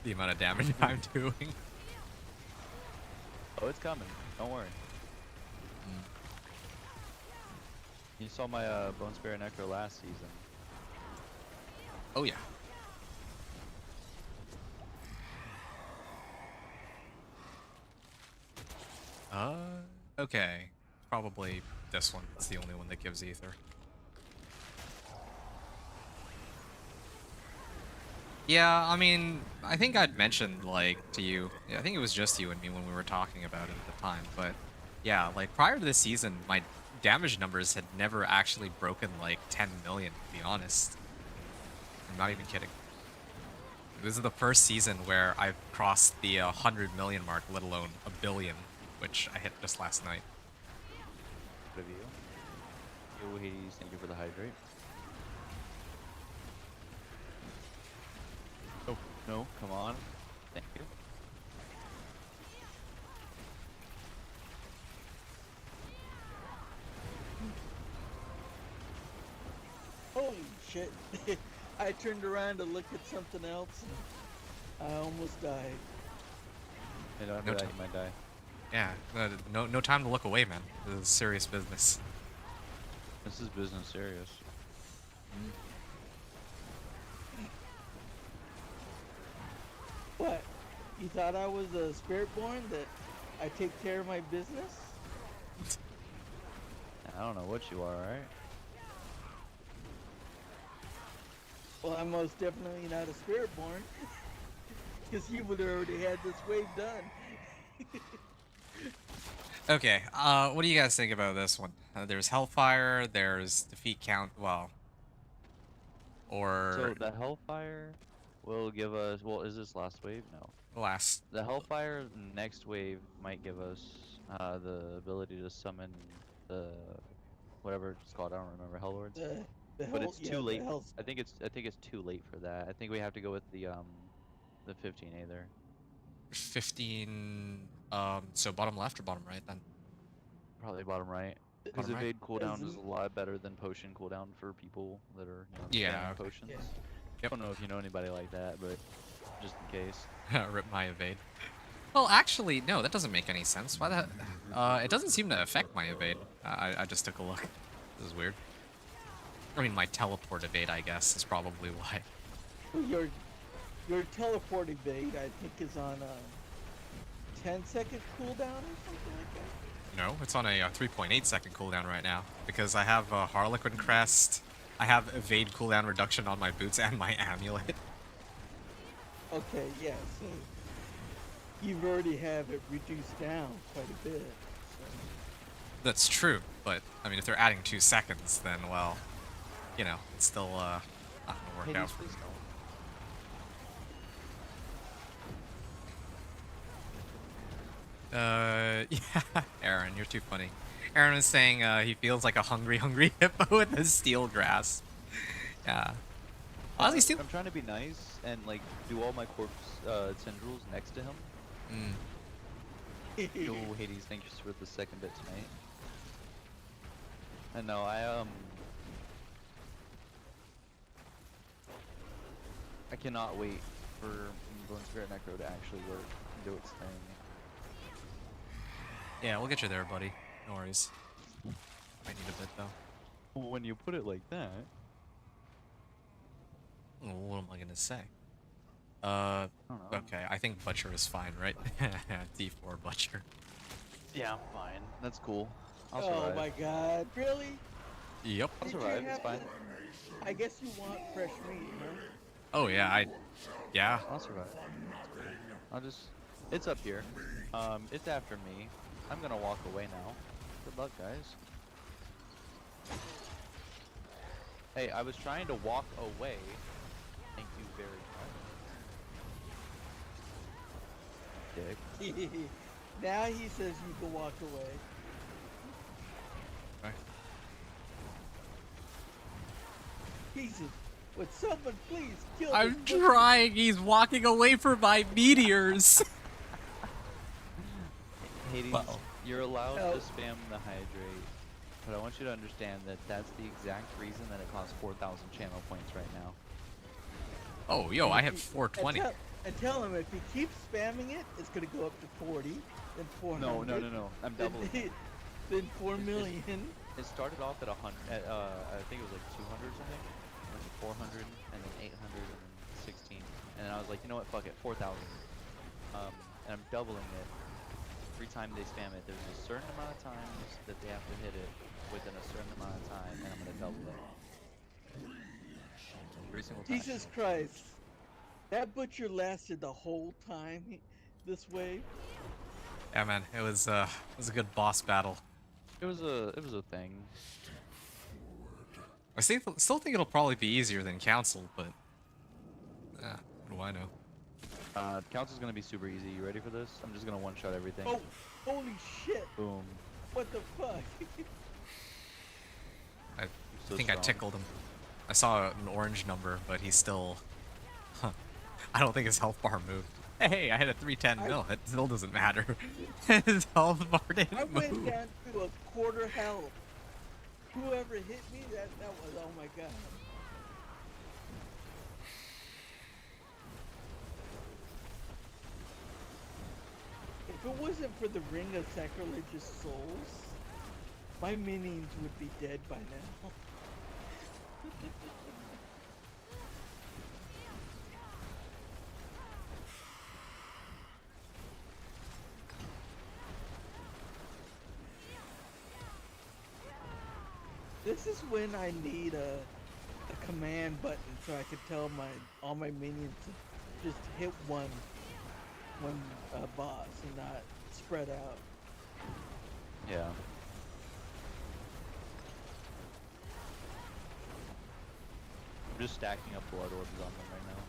the amount of damage I'm doing. Oh, it's coming. Don't worry. You saw my Bone Spirit Necro last season. Oh yeah. Okay. Probably this one. It's the only one that gives ether. Yeah, I mean, I think I'd mentioned, like, to you, I think it was just you and me when we were talking about it at the time, but yeah, like, prior to this season, my damage numbers had never actually broken, like, 10 million, to be honest. I'm not even kidding. This is the first season where I've crossed the 100 million mark, let alone a billion, which I hit just last night. Good of you. Yo, Hades, thank you for the hydrate. Oh, no, come on. Thank you. Holy shit. I turned around to look at something else and I almost died. Hey, don't No do that, time. you might die. Yeah, no time to look away, man. This is serious business. This is business serious. What? You thought I was a spirit born that I take care of my business? I don't know what you are, alright? Well, I'm most definitely not a spirit born. Because you would have already had this wave done. Okay, what do you guys think about this one? There's Hellfire, there's Defeat Count, well... Or... So, the Hellfire will give us... Well, is this last wave? No. last... The Hellfire next wave might give us the ability to summon the... whatever it's called, I don't remember, Hellords. But it's too late. I think it's too late for that. I think we have to go with the 15 Aether. 15... so bottom left or bottom right, then? Probably bottom right. Because Bottom right? evade cooldown is a lot better than potion cooldown for people that are, Yeah, spamming okay. potions. Yeah. I don't know if you know anybody like that, but just in case. Rip my evade. Well, actually, no, that doesn't make any sense. Why the... it doesn't seem to affect my evade. I just took a look. This is weird. I mean, my teleport evade, I guess, is probably why. Your teleport evade, I think, is on 10-second cooldown or something like that? No, it's on a 3.8 second cooldown right now because I have Harlequin Crest, I have evade cooldown reduction on my boots and my amulet. Okay, yeah, so you've already have it reduced down quite a bit. So. That's true, but I mean, if they're adding 2 seconds, then well, you know, it's still not gonna work Hades, out for me. please Yeah, Aaron, you're too funny. Aaron was saying he feels like a hungry hippo with a steel grasp. Yeah. Honestly, steel. I'm trying to be nice and like do all my corpse tendrils next to him. Mm. Yo, Hades, thank you for the second bit tonight. And no, I cannot wait for Bone Spirit Necro to actually work and do its thing. Yeah, we'll get you there, buddy. No worries. Might need a bit though. When you put it like that. Well, what am I gonna say? I don't know. Okay, I think Butcher is fine, right? D4 Butcher. Yeah, I'm fine. That's cool. I'll Oh survive. my god, really? Yep. I'll Did you survive, it's have fine. to- I guess you want fresh meat, huh? Oh yeah, yeah. I'll survive. I'll just... It's up here. It's after me. I'm gonna walk away now. Good luck, guys. Hey, I was trying to walk away. Thank you very much. Dick. Now he says you can walk away. Okay. Jesus, would someone please kill I'm this butcher? trying. He's walking away from my meteors. Hades, Uh-oh. you're allowed Oh. to spam the hydrate, but I want you to understand that that's the exact reason that it costs 4,000 channel points right now. Oh, yo, I have And 420. tell him if he keeps spamming it, it's gonna go up to 40, then 400. No. I'm doubling it. Then 4 million. It started off at 100. I think it was like 200 or something. Went to 400, and then 800, and then 16. And then I was like, you know what? Fuck it, 4,000. And I'm doubling it. Every time they spam it, there's a certain amount of times that they have to hit it within a certain amount of time, and I'm gonna double it. Every single time. Jesus Christ. That butcher lasted the whole time this way. Yeah, man, it was a good boss battle. It was a thing. I still think it'll probably be easier than Council, but what do I know? Council's gonna be super easy. You ready for this? I'm just gonna one-shot everything. Oh, holy shit. Boom. What the fuck? I So think I strong. tickled him. I saw an orange number, but he's still... Huh. I don't think his health bar moved. Hey, I had a 310 mil. It still doesn't matter. His health bar didn't I went move. down to a quarter health. Whoever hit me, that was, oh my god. If it wasn't for the Ring of Sacrilegious Souls, my minions would be dead by now. This is when I need a command button so I can tell all my minions to just hit one boss and not spread out. Yeah. I'm just stacking up blood orbs on them right now.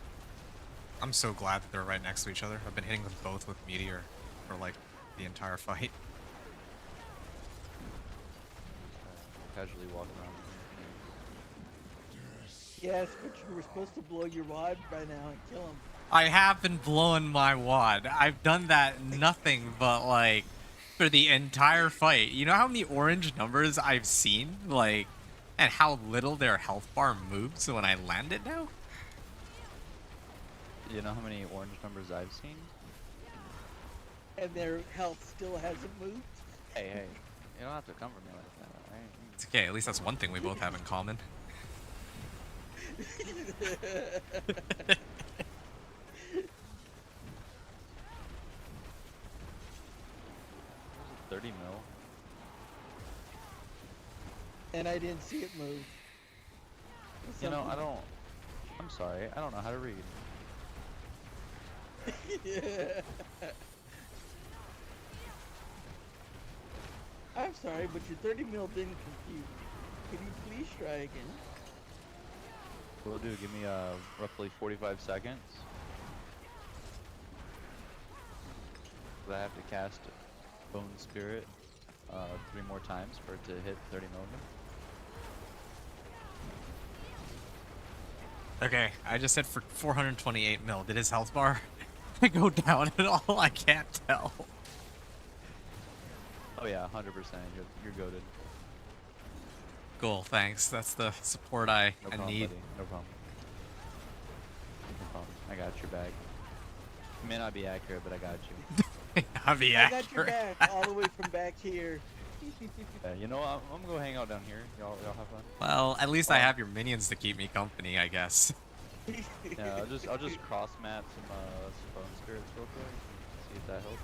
I'm so glad that they're right next to each other. I've been hitting them both with Meteor for like the entire fight. Casually walking around. Yes, but you were supposed to blow your wad by now and kill him. I have been blowing my wad. I've done that nothing but like for the entire fight. You know how many orange numbers I've seen? Like, and how little their health bar moves when I land it now? You know how many orange numbers I've seen? And their health still hasn't moved. Hey, you don't have to come for me like that, alright? It's okay, at least that's one thing we both have in common. 30 mil. And I didn't see it move. You know, Something- I'm sorry, I don't know how to read. Yeah. I'm sorry, but your 30 mil didn't compute. Can you please try again? Will do. Give me roughly 45 seconds. 'Cause I have to cast Bone Spirit 3 more times for it to hit 30 million. Okay, I just hit for 428 mil. Did his health bar go down at all? I can't tell. Oh yeah, 100%. You're goated. Cool, thanks. That's the support I No problem, need. buddy. No problem. No problem. I got your back. It may not be accurate, but I got you. I'll be I got your accurate. back all the way from back here. Yeah, you know what? I'm gonna go hang out down here. Y'all have fun. Well, at least I have your minions to keep me company, I guess. Yeah, I'll just cross map some Bone Spirits real quick. See if that helps.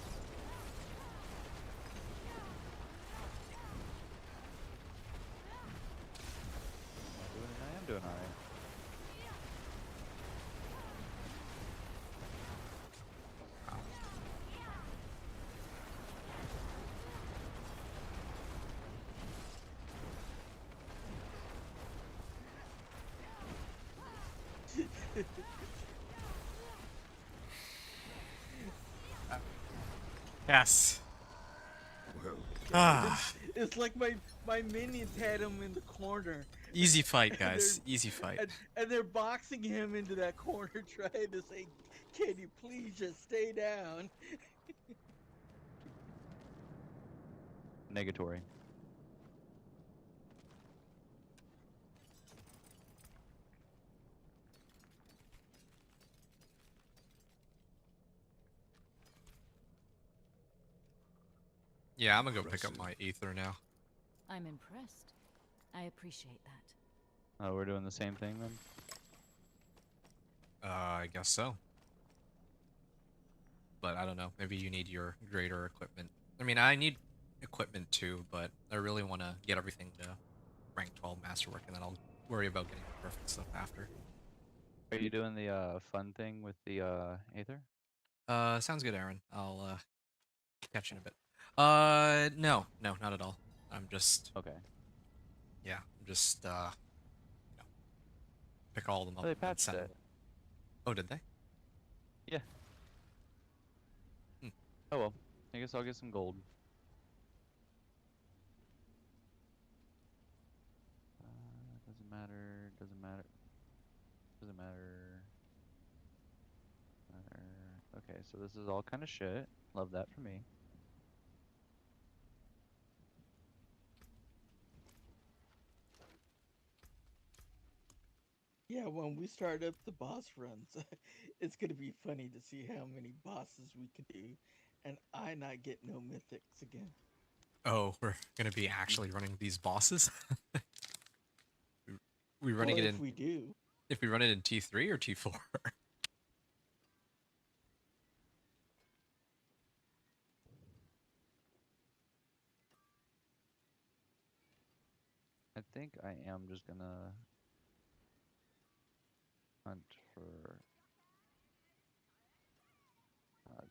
I am doing alright. Yes. Well, Ah, It's like my minions had him in the corner. easy fight, And guys. they're- Easy fight. And they're boxing him into that corner, trying to say, "Can you please just stay down?" Negatory. Yeah, I'm gonna go pick up Impressive. my ether now. I'm impressed. I appreciate that. Oh, we're doing the same thing then? I guess so. But I don't know. Maybe you need your greater equipment. I mean, I need equipment too, but I really want to get everything to rank 12 masterwork, and then I'll worry about getting the perfect stuff after. Are you doing the fun thing with the Aether? Sounds good, Aaron. I'll catch you in a bit. No, not at all. I'm just, Okay. yeah, I'm just, you know, pick all of them Oh, up they and then patched send them. it. Oh, did they? Yeah. Hmm. Oh well. I guess I'll get some gold. Doesn't matter. Doesn't matter. Doesn't matter. Matter. Okay, so this is all kind of shit. Love that for me. Yeah, when we start up the boss runs, it's gonna be funny to see how many bosses we can do, and I not get no mythics again. Oh, we're gonna be actually running these bosses? we Well, running it if in, we do, if we run it in T3 or T4? I think I am just gonna hunt for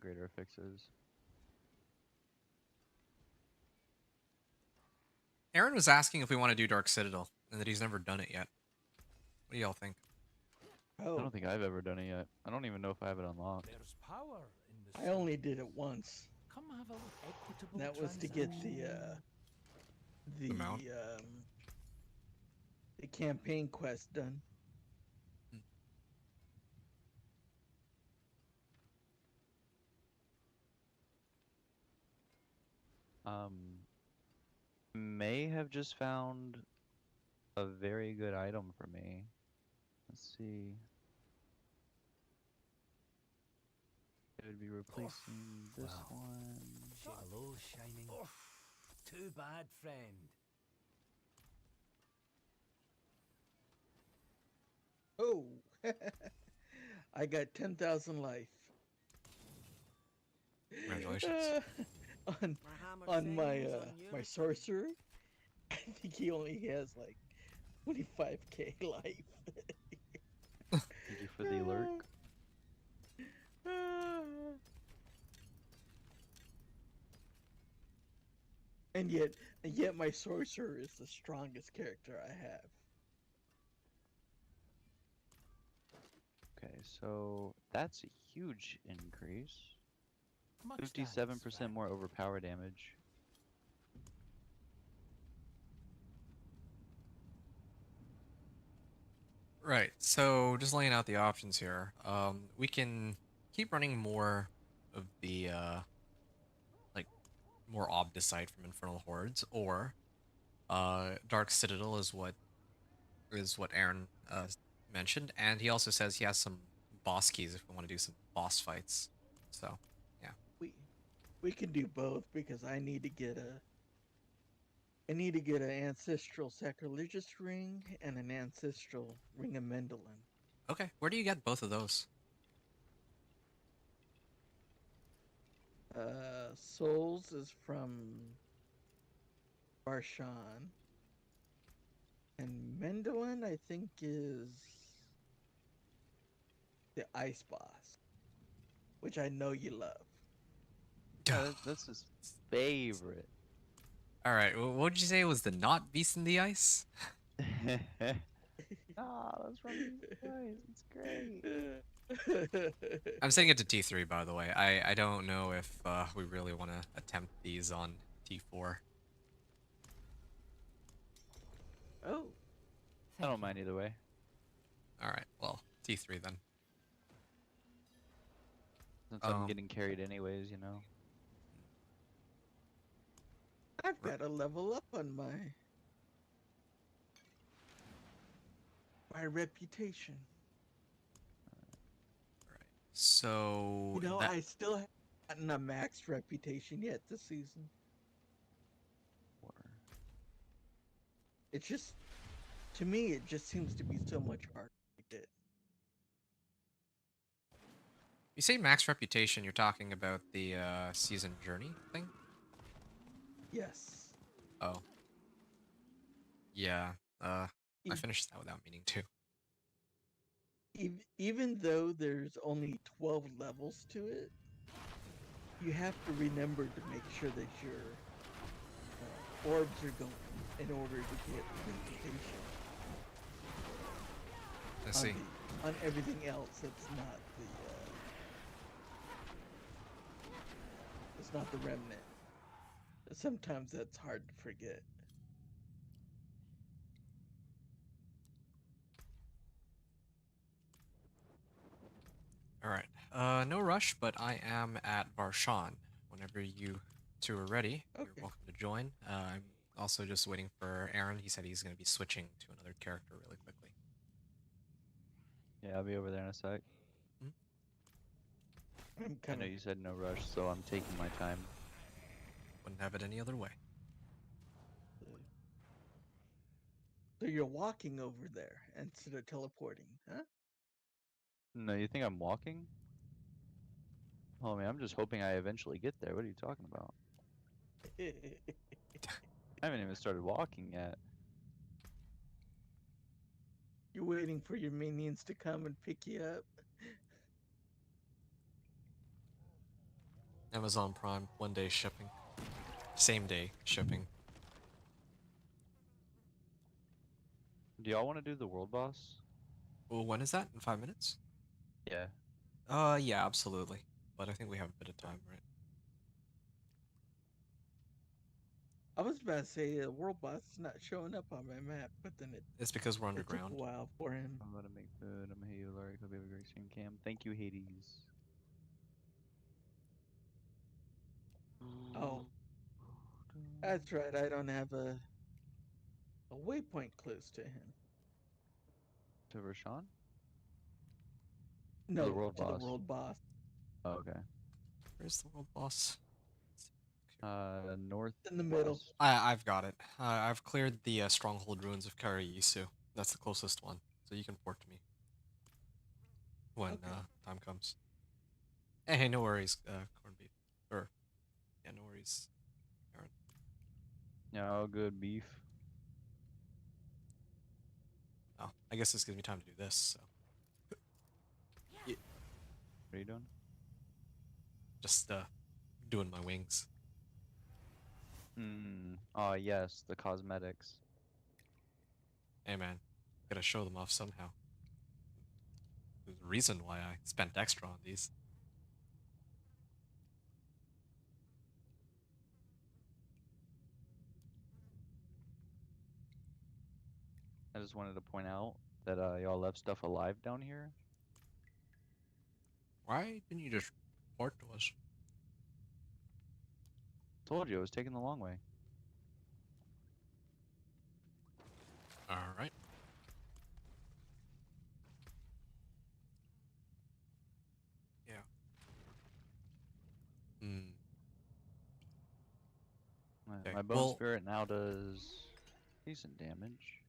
greater fixes. Aaron was asking if we want to do Dark Citadel, and that he's never done it yet. What do y'all think? I oh, don't think I've ever done it yet. I don't even know if I have it unlocked. there's power in the I only did it once. Come have a look. Equitable And that was to get the The mount? the campaign quest done. May have just found a very good item for me. Let's see. It would be replacing this wow. one. Shallow shining. Too bad, friend. Oh, I got 10,000 life. Congratulations. on My hammer's on my sayings on you, my Return. sorcerer. I think he only has like 25k life. Thank you for the alert. and yet, and yet, my sorcerer is the strongest character I have. Okay, so that's a huge increase. Much thanks, 57% friend. more overpower damage. Right. So just laying out the options here. We can keep running more of the like more Obdicite from Infernal Hordes, or Dark Citadel is what Aaron mentioned, and he also says he has some boss keys if we want to do some boss fights. So yeah. We we can do both because I need to get an ancestral sacrilegious ring and an ancestral ring of Mendelin. Okay. Where do you get both of those? Souls is from Barshan, and Mendelin I think is the ice boss, which I know you love. Yeah, that's his favorite. All right. What would you say was the not beast in the ice? Ah, let's run these guys. It's great. I'm setting it to T3, by the way. I don't know if we really want to attempt these on T4. Oh, I Thank don't you. mind either way. All right. Well, T3 then. Since I'm Um, getting carried anyways, you know. I've right. got to level up on my reputation. Right. So You know, that I still haven't gotten a max reputation yet this season. Or It's just, to me, it just seems to be so much harder to get. you say max reputation, you're talking about the season journey thing. Yes. Oh, yeah. I E- finished that without meaning to. Even though there's only 12 levels to it, you have to remember to make sure that your orbs are going in order to get reputation I on see. on everything else that's not the remnant. Sometimes that's hard to forget. All right. No rush, but I am at Barshan. Whenever you two are ready, you're Okay. welcome to join. I'm also just waiting for Aaron. He said he's going to be switching to another character really quickly. yeah, I'll be over there in a sec. Hmm? I'm I know coming. you said no rush, so I'm taking my time. Wouldn't have it any other way. So you're walking over there instead of teleporting, huh? No, you think I'm walking? Oh man, I'm just hoping I eventually get there. What are you talking about? I haven't even started walking yet. You're waiting for your minions to come and pick you up. Amazon Prime, 1 day shipping. Same day shipping. Do y'all want to do the world boss? Well, when is that? In 5 minutes? Yeah. Yeah, absolutely. But I think we have a bit of time, right? I was about to say the world boss is not showing up on my map, but then It's because we're it took a underground. while for him. I'm gonna make food. I'm gonna hate you, Larry. Hope you have a great stream, Cam. Thank you, Hades. Oh, that's right. I don't have a waypoint close to him. To Rashawn? Or the No, world to the boss? world boss. Oh, okay. Where's the world boss? North In the middle. west. I've got it. I've cleared the stronghold ruins of Karayisu. That's the closest one, so you can port to me when Okay. time comes. Hey, no worries, corned beef. Or Yeah, no worries, Aaron. Yeah, all good beef. Oh, I guess this gives me time to do this. So What are you doing? just doing my wings. Oh yes, the cosmetics. Hey man, gotta show them off somehow. There's a reason why I spent extra on these. I just wanted to point out that y'all left stuff alive down here. Why didn't you just report to us? Told you I was taking the long way. All right. Yeah. Hmm. Okay. My bone Well, spirit now does decent damage.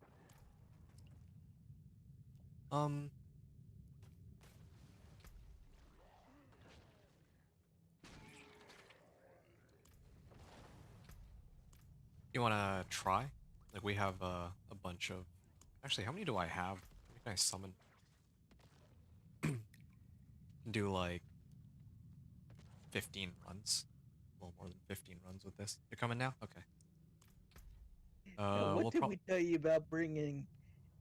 um, you wanna try? Like we have a bunch of. Actually, how many do I have? How many can I summon? Do like 15 runs. A little more than 15 runs with this. You're coming now? Okay. Now, what We'll did probably. we tell you about bringing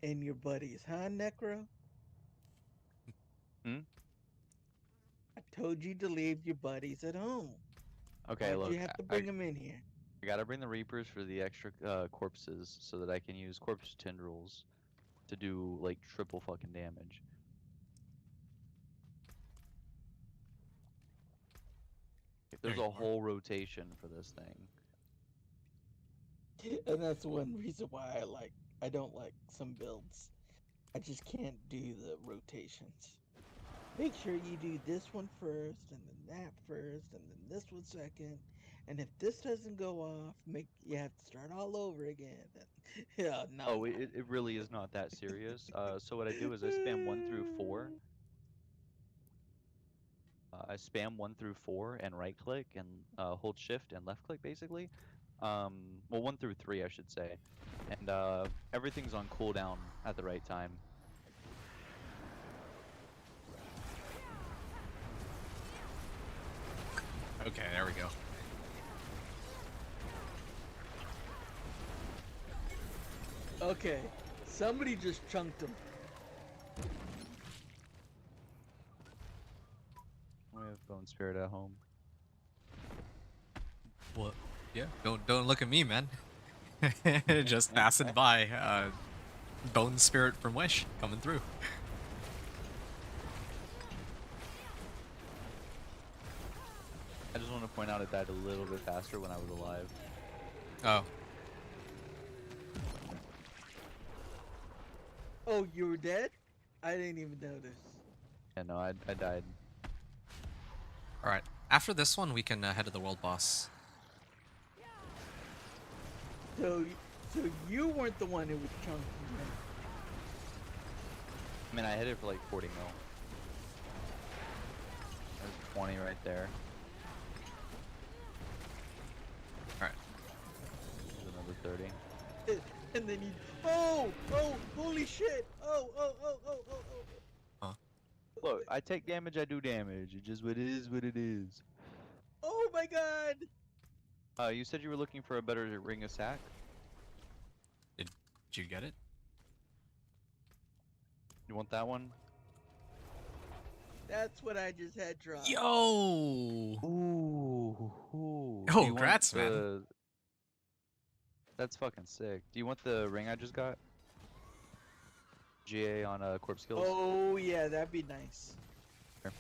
in your buddies, huh, Necro? Hmm? I told you to leave your buddies at home. Okay, Why'd look, you have to I bring them in here? gotta bring the Reapers for the extra corpses so that I can use corpse tendrils to do like triple fucking damage. There There's you a are. whole rotation for this thing. And that's one reason why I don't like some builds. I just can't do the rotations. Make sure you do this one first, and then that first, and then this one second. And if this doesn't go off, make you have to start all over again. Yeah, no, Oh, no. it really is not that serious. So what I do is I spam 1 through 4. I spam 1 through 4 and right click and hold shift and left click basically. Well, 1 through 3 I should say. And everything's on cooldown at the right time. Okay, there we go. Okay, somebody just chunked him. We have Bone Spirit at home. What? Yeah. Don't look at me, man. Just passing by. Bone Spirit from Wish coming through. I just want to point out it died a little bit faster when I was alive. Oh. Oh, you were dead? I didn't even notice. Yeah, no, I died. All right. After this one, we can head to the world boss. So, so you weren't the one who was chunking him. I mean, I hit it for like 40 mil. There's 20 right there. All right. There's another 30. And then you. Oh! Oh! Holy shit! Oh! Oh! Oh! Oh! Oh! Oh! Look, I take damage, I do damage. It just what it is, what it is. Oh my god! You said you were looking for a better ring of sack? Did you get it? You want that one? That's what I just had dropped. Yo! Ooh. Oh, Do you want congrats, man. the- That's fucking sick. Do you want the ring I just got? GA on corpse skills? Oh yeah, that'd be nice. Here.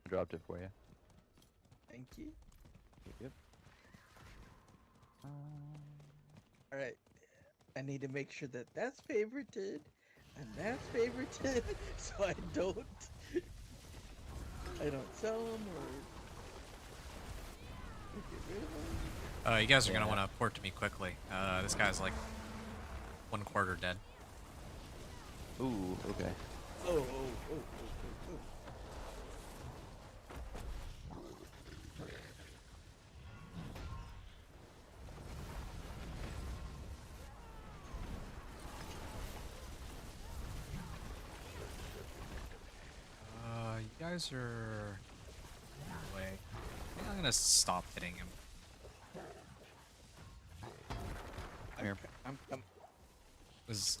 I dropped it for you. Thank you. Yep. All right. I need to make sure that that's favorited and that's favorited, so I don't sell them or get rid of them. You guys are gonna Yeah. want to port to me quickly. This guy's like 1/4 dead. Ooh, okay. Oh, oh, oh, oh, oh, oh. guys are in the way. I think I'm gonna stop hitting him. Here.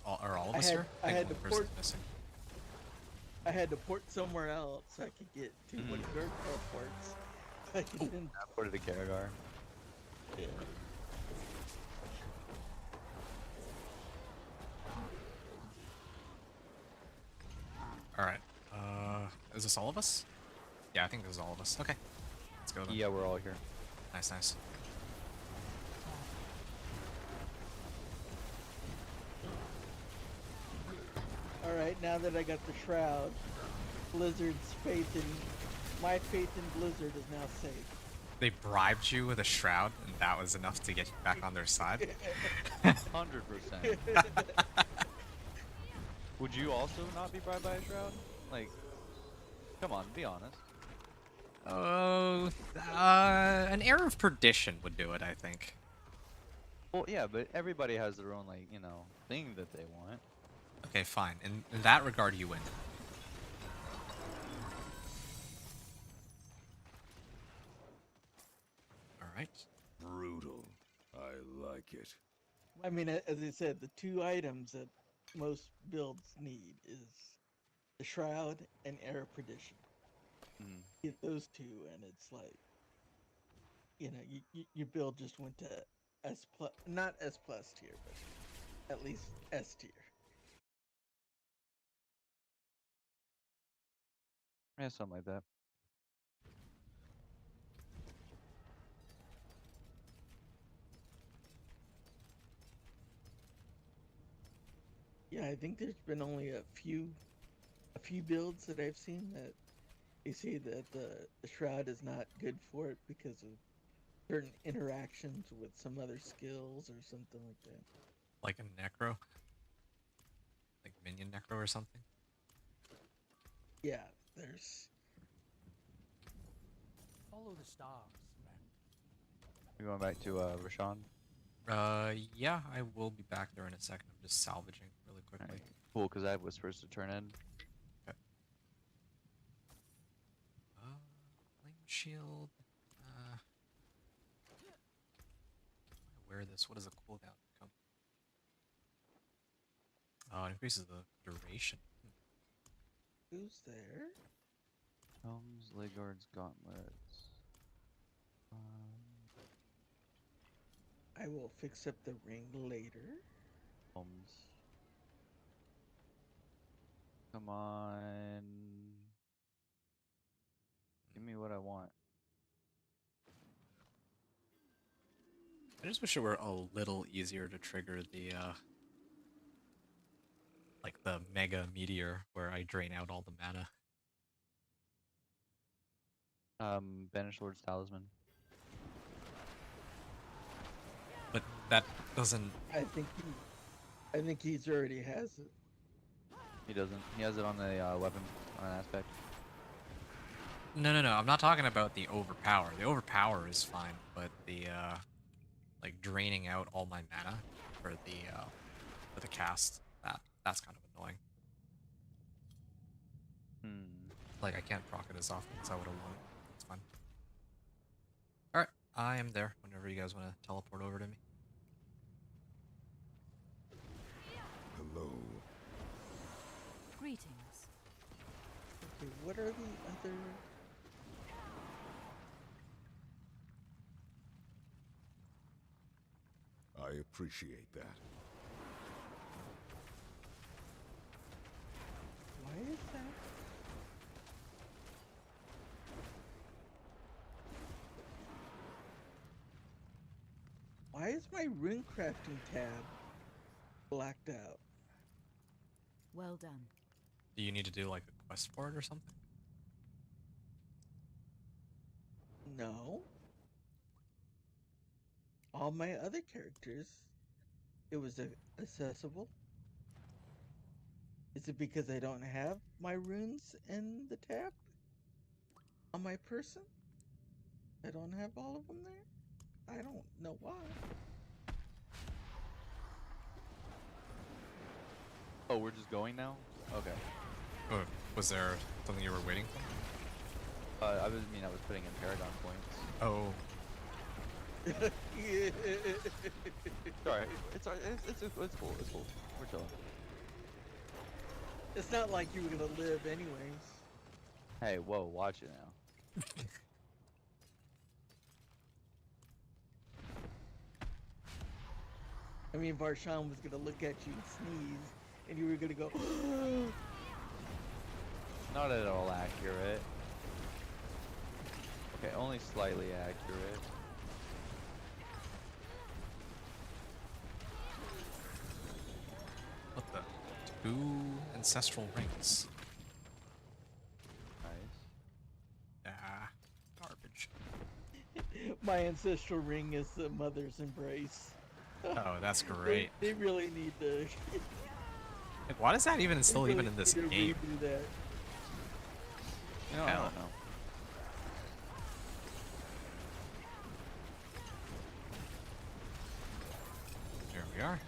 Are all of I us had- here? I think had one to person's port- missing. I had to port somewhere else so I could get to one of your ports. I didn't. I ported to Karagar. Yeah. All right. Is this all of us? Yeah, I think this is all of us. Okay, let's go then. Yeah, we're all here. Nice, nice. All right, now that I got the shroud, Blizzard's faith in my faith in Blizzard is now safe. They bribed you with a shroud, and that was enough to get you back on their side. 100%. Would you also not be bribed by a shroud? Like, come on, be honest. Oh, an air of perdition would do it, I think. Well, yeah, but everybody has their own, like, you know, thing that they want. Okay, fine. In that regard, you win. All right. Brutal. I like it. I mean, as I said, the two items that most builds need is the shroud and air of perdition. Mm. Get those two, and it's like, you know, your build just went to S plus, not S plus tier, but at least S tier. Yeah, something like that. Yeah, I think there's been only a few builds that I've seen that you see that the shroud is not good for it because of certain interactions with some other skills or something like that. Like a necro? Like minion necro or something? Yeah, there's Follow the stars, man. You're going back to Rashawn? Yeah, I will be back there in a second. I'm just salvaging really quickly. Alright, cool, because I have whispers to turn in. Flame shield. I wear this. What does the cooldown become? Oh, it increases the duration. who's there? Helms, Legard's gauntlets. I will fix up the ring later. Helms. Come on. Give me what I want. I just wish it were a little easier to trigger the like the mega meteor where I drain out all the mana. Banish Lord's Talisman. But that doesn't. I think he's already has it. He doesn't. He has it on a weapon, on an aspect. No, no, no. I'm not talking about the overpower. The overpower is fine, but the like draining out all my mana for the cast, that's kind of annoying. Like I can't proc it as often as I would have wanted. It's fine. All right, I am there whenever you guys want to teleport over to me. Hello. Greetings. Okay, what are the other? I appreciate that. Why is that? Why is my rune crafting tab blacked out? Well done. Do you need to do like a quest for it or something? No. All my other characters, it was accessible. Is it because I don't have my runes in the tab on my person? I don't have all of them there? I don't know why. Oh, we're just going now? Okay. Oh, was there something you were waiting for? I was putting in Paragon points. Oh, It's alright. It's cool. It's cool. We're chilling. It's not like you were gonna live anyways. Hey, whoa, watch it now. I mean, Varshan was gonna look at you and sneeze, and you were gonna go. Not at all accurate. Okay, only slightly accurate. what the? 2 ancestral rings. Nice. Ah, garbage. My ancestral ring is the mother's embrace. Oh, that's great. They really need to. Like, why is that even they still really even in this need to game? redo that. You know, I Hell. don't know. Here we are.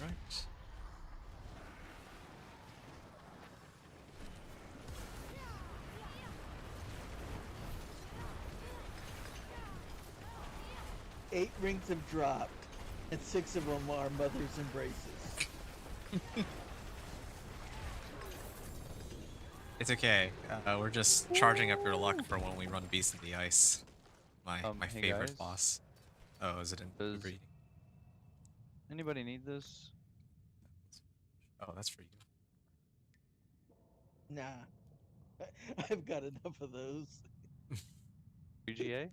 All right. Eight rings have dropped, and 6 of them are mother's embraces. It's okay. We're just charging up your luck for when we run Beast of the Ice. My Hey favorite guys, boss. Oh, is it in Does- reading? anybody need this? Oh, that's for you. Nah, I've got enough of those. 3GA?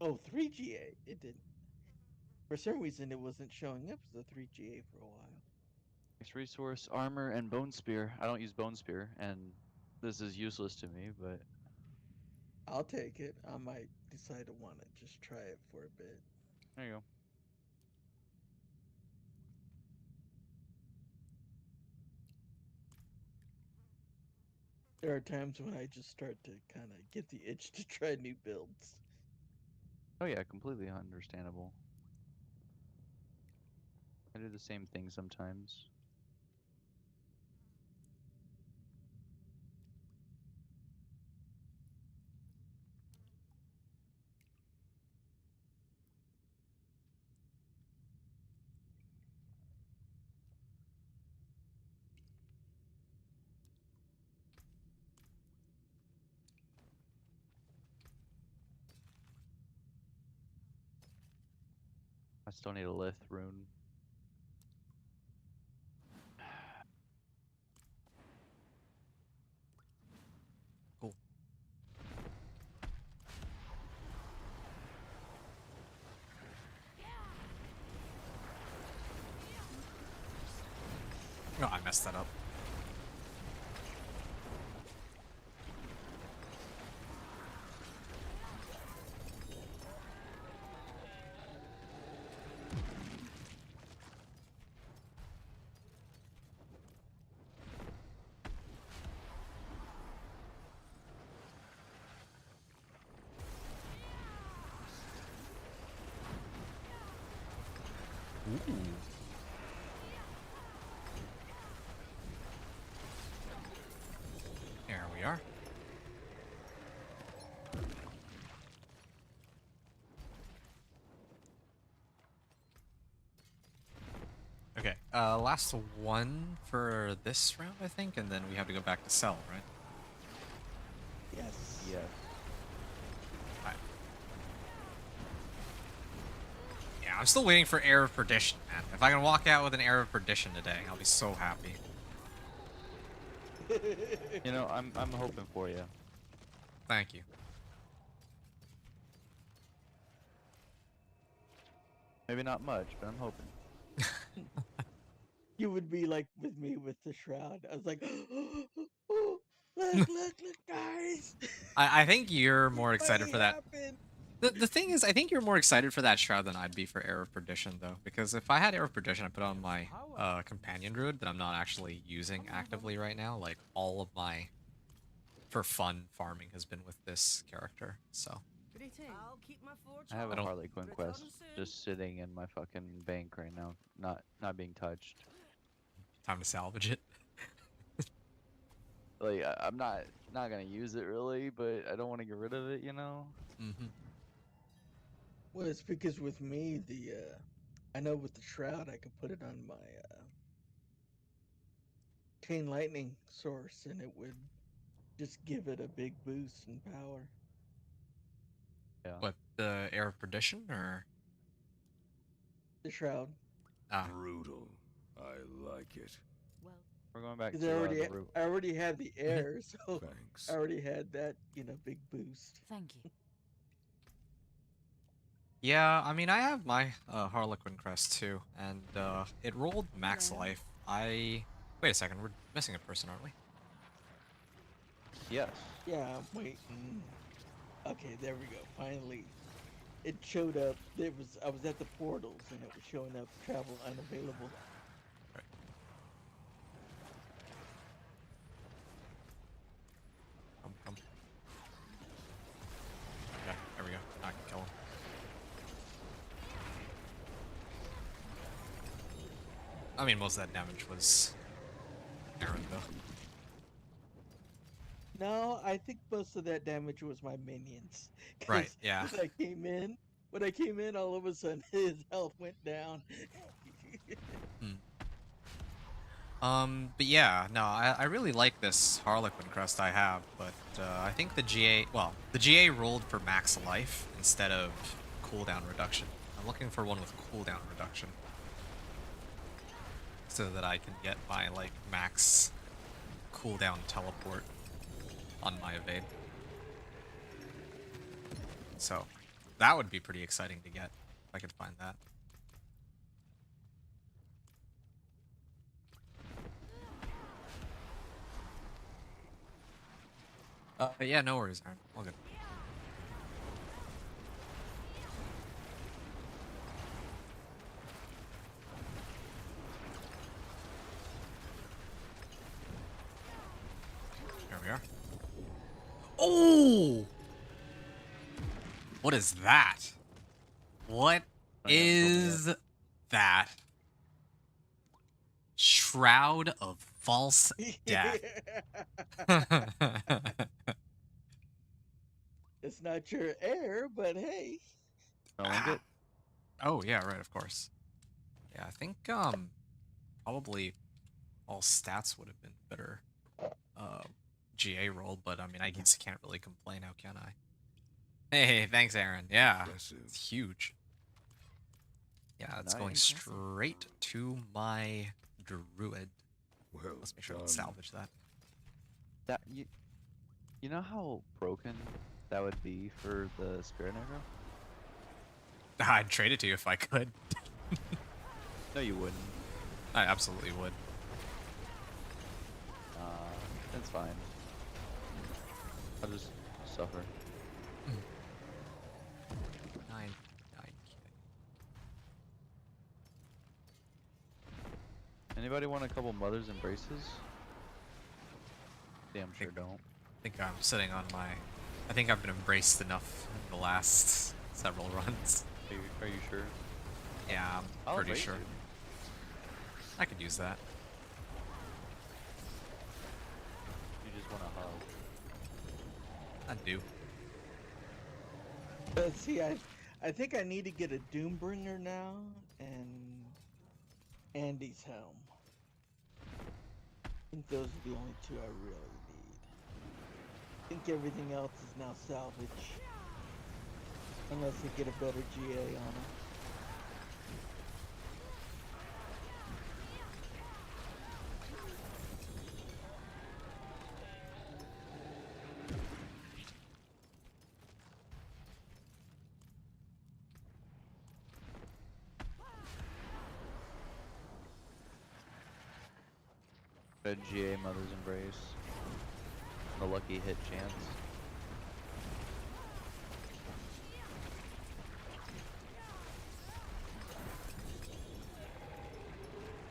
Oh, 3GA. It didn't. For some reason, it wasn't showing up as a 3GA for a while. Next resource, armor, and bone spear. I don't use bone spear, and this is useless to me, but I'll take it. I might decide to want to just try it for a bit. there you go. There are times when I just start to kind of get the itch to try new builds. Oh yeah, completely understandable. I do the same thing sometimes. I still need a Lith rune. Cool. Oh, I messed that up. Ooh. There we are. Okay, last one for this round, I think, and then we have to go back to Cell, right? Yes. Yes. Alright. Yeah, I'm still waiting for Air of Perdition, man. If I can walk out with an Air of Perdition today, I'll be so happy. You know, I'm hoping for you. Thank you. Maybe not much, but I'm hoping. You would be like with me with the shroud. I was like, oh, look, guys. I think you're It more excited might for that. happen. The thing is, I think you're more excited for that shroud than I'd be for Air of Perdition, though. Because if I had Air of Perdition, I put on my companion druid that I'm not actually using actively right now. Like all of my for fun farming has been with this character, so I'll keep my forge I have I a don't. Harley Quinn quest just sitting in my fucking bank right now, not being touched. Time to salvage it. Like I'm not gonna use it really, but I don't want to get rid of it, you know. Mm-hmm. Well, it's because with me, I know with the shroud, I could put it on my chain lightning source, and it would just give it a big boost in power. Yeah. What, the Air of Perdition or The shroud, ah? Brutal. I like it. Well, We're going back because to the root. I already had the air, so Thanks. I already had that big boost. thank you. Yeah, I mean, I have my Harlequin crest too, and it rolled max life. Wait a second, we're missing a person, aren't we? Yes. Yeah, I'm waiting. Okay, there we go. Finally, it showed up. I was at the portals, and it was showing up. Travel unavailable. Right. Come. Yeah, there we go. I can kill him. I mean, most of that damage was Aaron, though. No, I think most of that damage was my minions. Right, 'Cause yeah. when I came in, all of a sudden his health went down. But yeah, no, I really like this Harlequin crest I have, but I think the GA rolled for max life instead of cooldown reduction. I'm looking for one with cooldown reduction, so that I can get my, like, max cooldown teleport on my evade. So, that would be pretty exciting to get, if I could find that. Yeah, no worries, Aaron. All good. There we are. Oh! What is that? What I haven't told me is that? Shroud of False Death. It's not your air, but hey. Smelling it. Oh, yeah, right, of course. Yeah, I think, probably all stats would have been better, GA roll, but I mean, I guess I can't really complain, how can I? Hey, thanks, Aaron. Yeah, Impressive. it's huge. Yeah, it's going Nice. straight to my druid. Well Let's make sure to done. salvage that. That you know how broken that would be for the spirit arrow? I'd trade it to you if I could. No, you wouldn't. I absolutely would. That's fine. I'll just suffer. 9. Anybody want a couple mother's embraces? Damn sure don't. I think I'm sitting on my... I think I've been embraced enough in the last several runs. Are you sure? Yeah, I'm I'll pretty embrace sure. you. I could use that. You just want a hug. I do. But see, I think I need to get a Doombringer now and Andy's helm. I think those are the only two I really need. I think everything else is now salvage. Unless they get a better GA on them. Red GA Mother's Embrace. The lucky hit chance.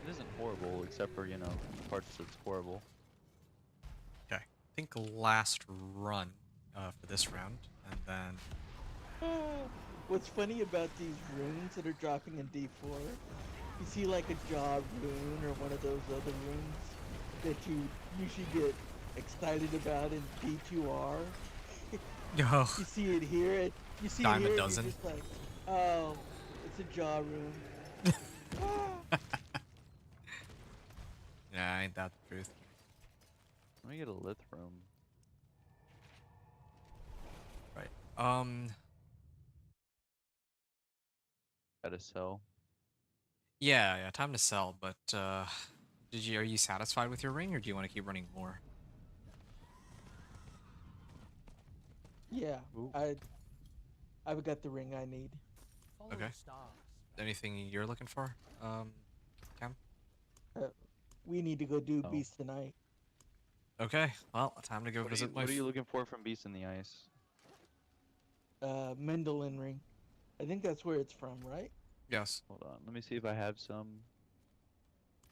It isn't horrible, except for, you know, parts that's horrible. Okay. I think last run for this round, and then What's funny about these runes that are dropping in D4? You see like a jaw rune or one of those other runes that you usually get excited about in D2R. yo, You see it here, you see it dime a here, and dozen. you're just like, oh, it's a jaw rune. Ah. Yeah, ain't that the truth? Let me get a Lithrum. Right. Gotta sell. Yeah, time to sell. But are you satisfied with your ring, or do you want to keep running more? Yeah, Ooh. I've got the ring I need. Okay. Anything you're looking for, Cam? Uh, we need to go do Oh. Beast tonight. Okay. Well, time to go visit my. What are you looking for from Beast in the Ice? Mendelin ring. I think that's where it's from, right? Yes. Hold on, let me see if I have some.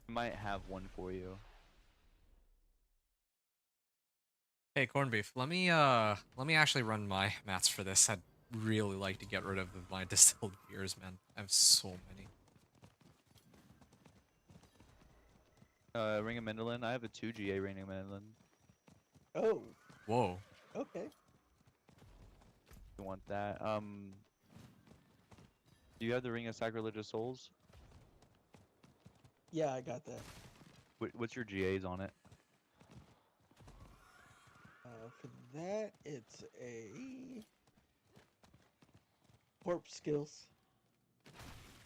I might have one for you. Hey, corned beef. Let me actually run my mats for this. I'd really like to get rid of my distilled beers, man. I have so many. Ring of Mendelin. I have a 2 GA Ring of Mendelin. Oh, Whoa. okay. You want that? Do you have the Ring of Sacrilegious Souls? Yeah, I got that. What's your GAs on it? For that, it's a corpse skills.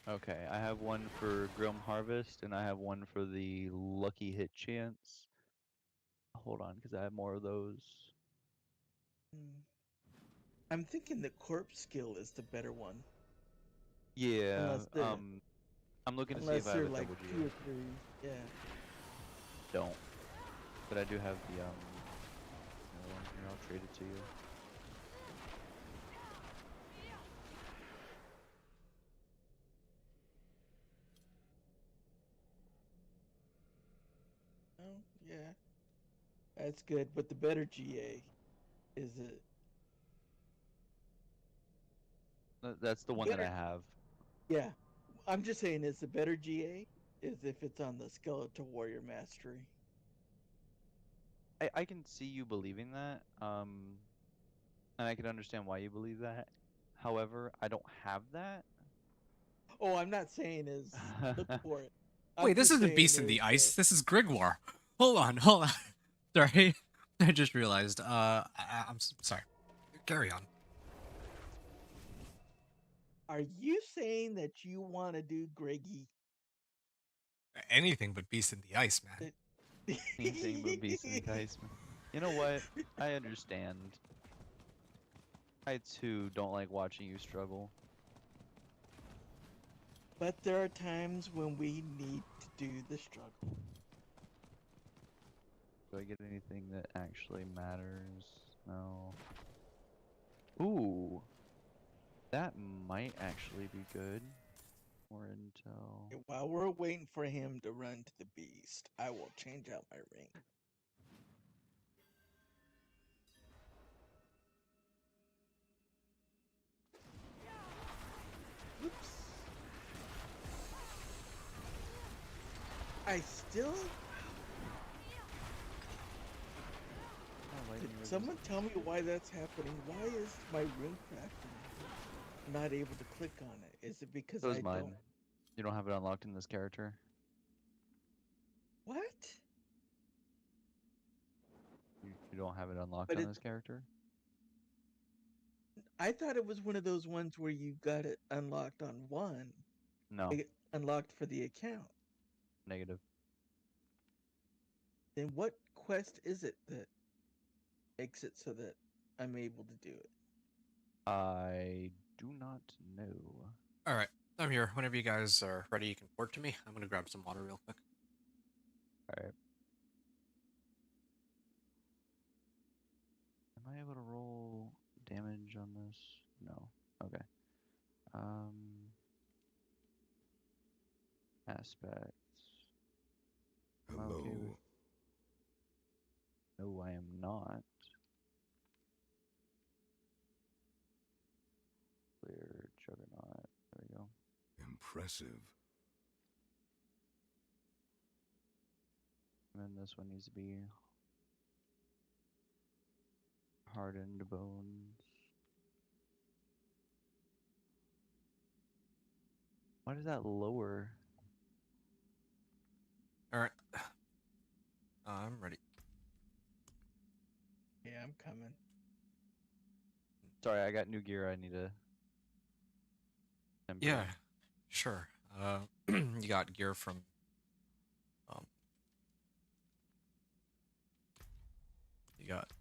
Okay, I have one for Grim Harvest, and I have one for the Lucky Hit Chance. Hold on, because I have more of those. Hmm. I'm thinking the corpse skill is the better one, Yeah, unless they're I'm looking to see if I have a like double 2 or GA. 3. Yeah. Don't. But I do have the, another one here, I'll trade it to you. Oh, yeah. That's good, but the better GA is it That's the one that I better? have. Yeah. I'm just saying, is the better GA is if it's on the Skeletal Warrior Mastery. I can see you believing that, and I can understand why you believe that. However, I don't have that. Oh, I'm not saying is look for it. I'm Wait, this just isn't saying Beast in is the Ice. This is Grigwar. Hold on, hold on. Sorry, I just realized. I'm sorry. Carry on. are you saying that you want to do Greggy? Anything but Beast in the Ice, man. Anything but Beast in the Ice. You know what? I understand. I too don't like watching you struggle. But there are times when we need to do the struggle. Do I get anything that actually matters? No. Ooh, that might actually be good. More intel. While we're waiting for him to run to the beast, I will change out my ring. Oops. I still. Did someone tell me why that's happening? Why is my rune crafting not able to click on it? Is it because So is I mine. don't? You don't have it unlocked in this character? What? You don't have it unlocked But on it. this character? I thought it was one of those ones where you got it unlocked on one, No. like unlocked for the account. Negative. Then what quest is it that makes it so that I'm able to do it? I do not know. All right, I'm here. Whenever you guys are ready, you can port to me. I'm gonna grab some water real quick. Alright. Aspects. Am I Hello. okay with? No, I am not. Clear Juggernaut. There we go. Impressive. And then this one needs to be hardened bones. Why does that lower? All right. I'm ready. Yeah, I'm coming. Sorry, I got new gear. I need to temper. Yeah, sure. You got gear from um you got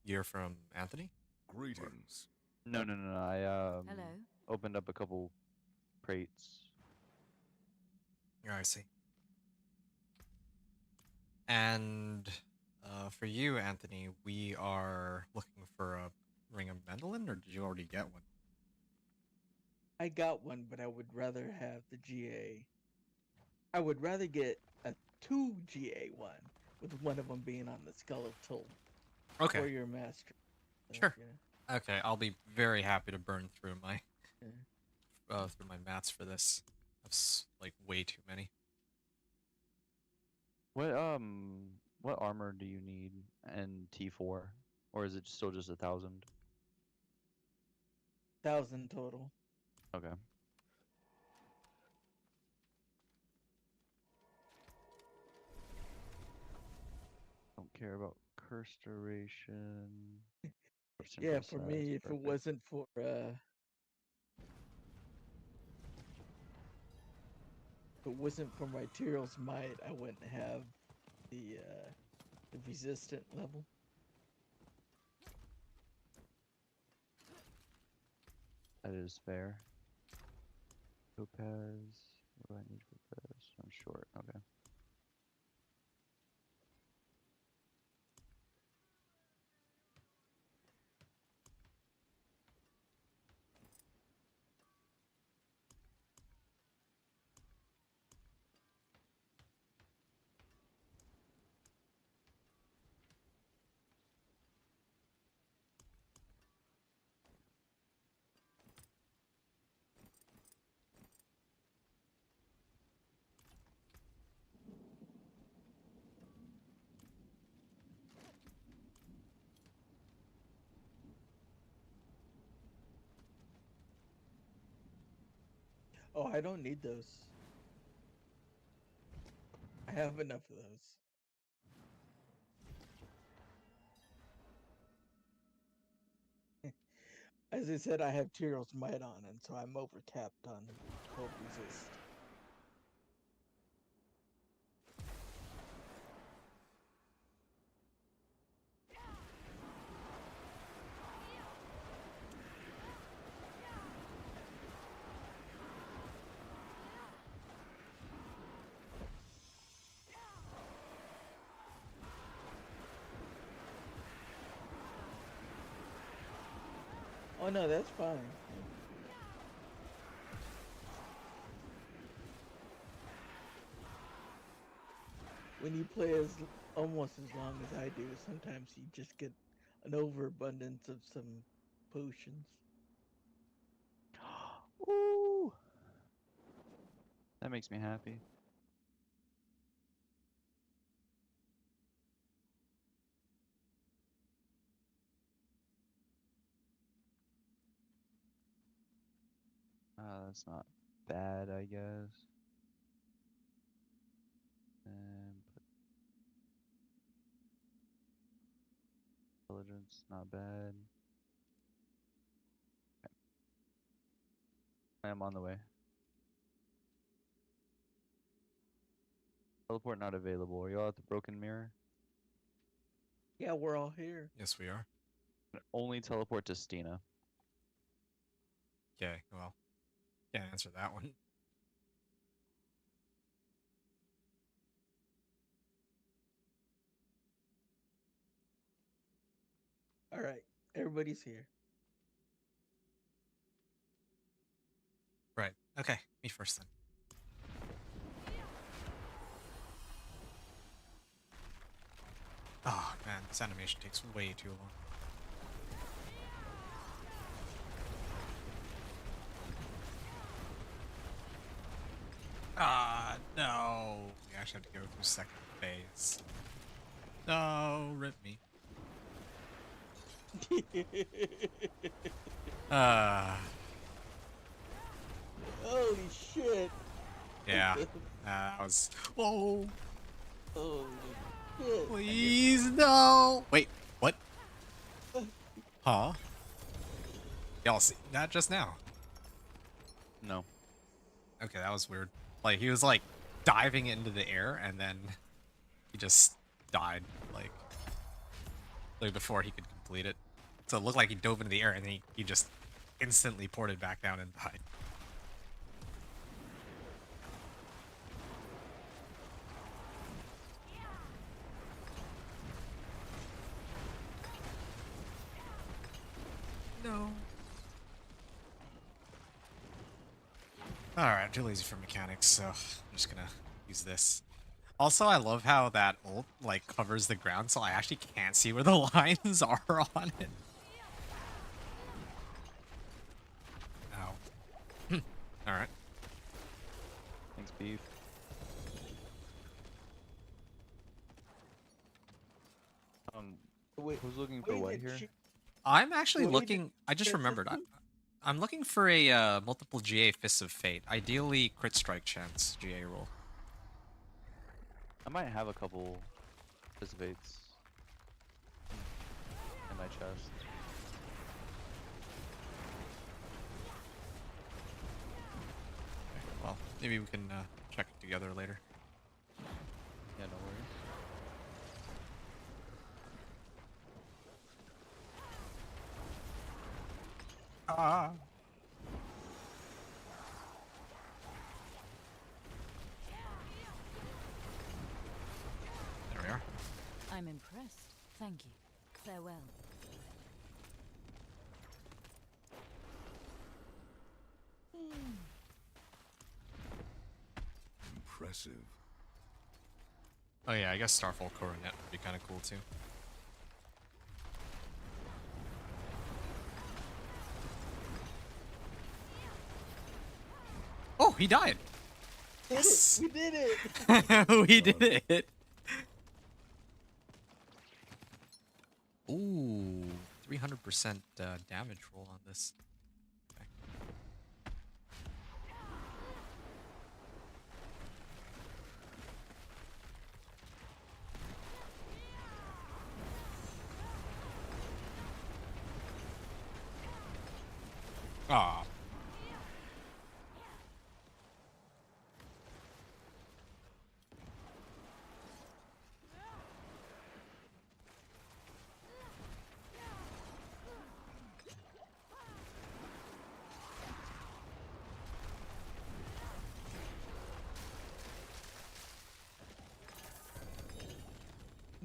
gear from Anthony? Greetings. No, no, no, no. I Hello. opened up a couple crates. Yeah, I see. And for you, Anthony, we are looking for a ring of mandolin, or did you already get one? I got one, but I would rather have the GA. I would rather get a 2 GA one, with one of them being on the skeletal Okay, warrior master. sure. Yeah. Okay, I'll be very happy to burn through my Yeah. through my mats for this. That's like way too many. What armor do you need in T4, or is it still just 1,000? 1,000 total. Okay. Don't care about curse duration. Yeah, Simple for size, me, if it perfect. wasn't for my Tyrell's might, I wouldn't have the resistant level. That is fair. Topaz. What do I need for this? I'm short. Okay. Oh, I don't need those. I have enough of those. As I said, I have Tyrell's might on, and so I'm over capped on 12 resist. Oh no, that's fine. When you play as almost as long as I do, sometimes you just get an overabundance of some potions. Ooh. That makes me happy. That's not bad, I guess. And put intelligence, not bad. Okay. I am on the way. Teleport not available. Are you all at the broken mirror? Yeah, we're all here. Yes, we are. Only teleport to Stina. Okay, well, can't answer that one. All right, everybody's here. Okay, me first then. Oh man, this animation takes way too long. Ah, no. We actually have to go through second phase. No, rip me. Ah, Holy shit! yeah. That was. Whoa, Holy shit! please no. Wait, what? Huh? Y'all see that just now? No. Okay, that was weird. Like he was like diving into the air and then he just died like before he could complete it. So it looked like he dove into the air and then he just instantly ported back down and died. No. Alright, I'm too lazy for mechanics, so I'm just gonna use this. Also, I love how that ult, like, covers the ground, so I actually can't see where the lines are on it. Ow. Alright. Thanks, beef. Wait, Who's looking for wait, what did here? she- I'm actually wait, looking... I just there's remembered. something? I'm looking for a multiple GA Fists of Fate. Ideally, crit strike chance GA roll. I might have a couple dissipates in my chest. Okay, well, maybe we can check it together later. Yeah, no worries. Ah. There we are. I'm impressed. Thank you. Farewell. Impressive. Oh yeah, I guess Starfall Coronet would be kind of cool too. Oh, he died. Did Yes. it! We did it! We did it. Ooh, 300% damage roll on this. Okay. Ah.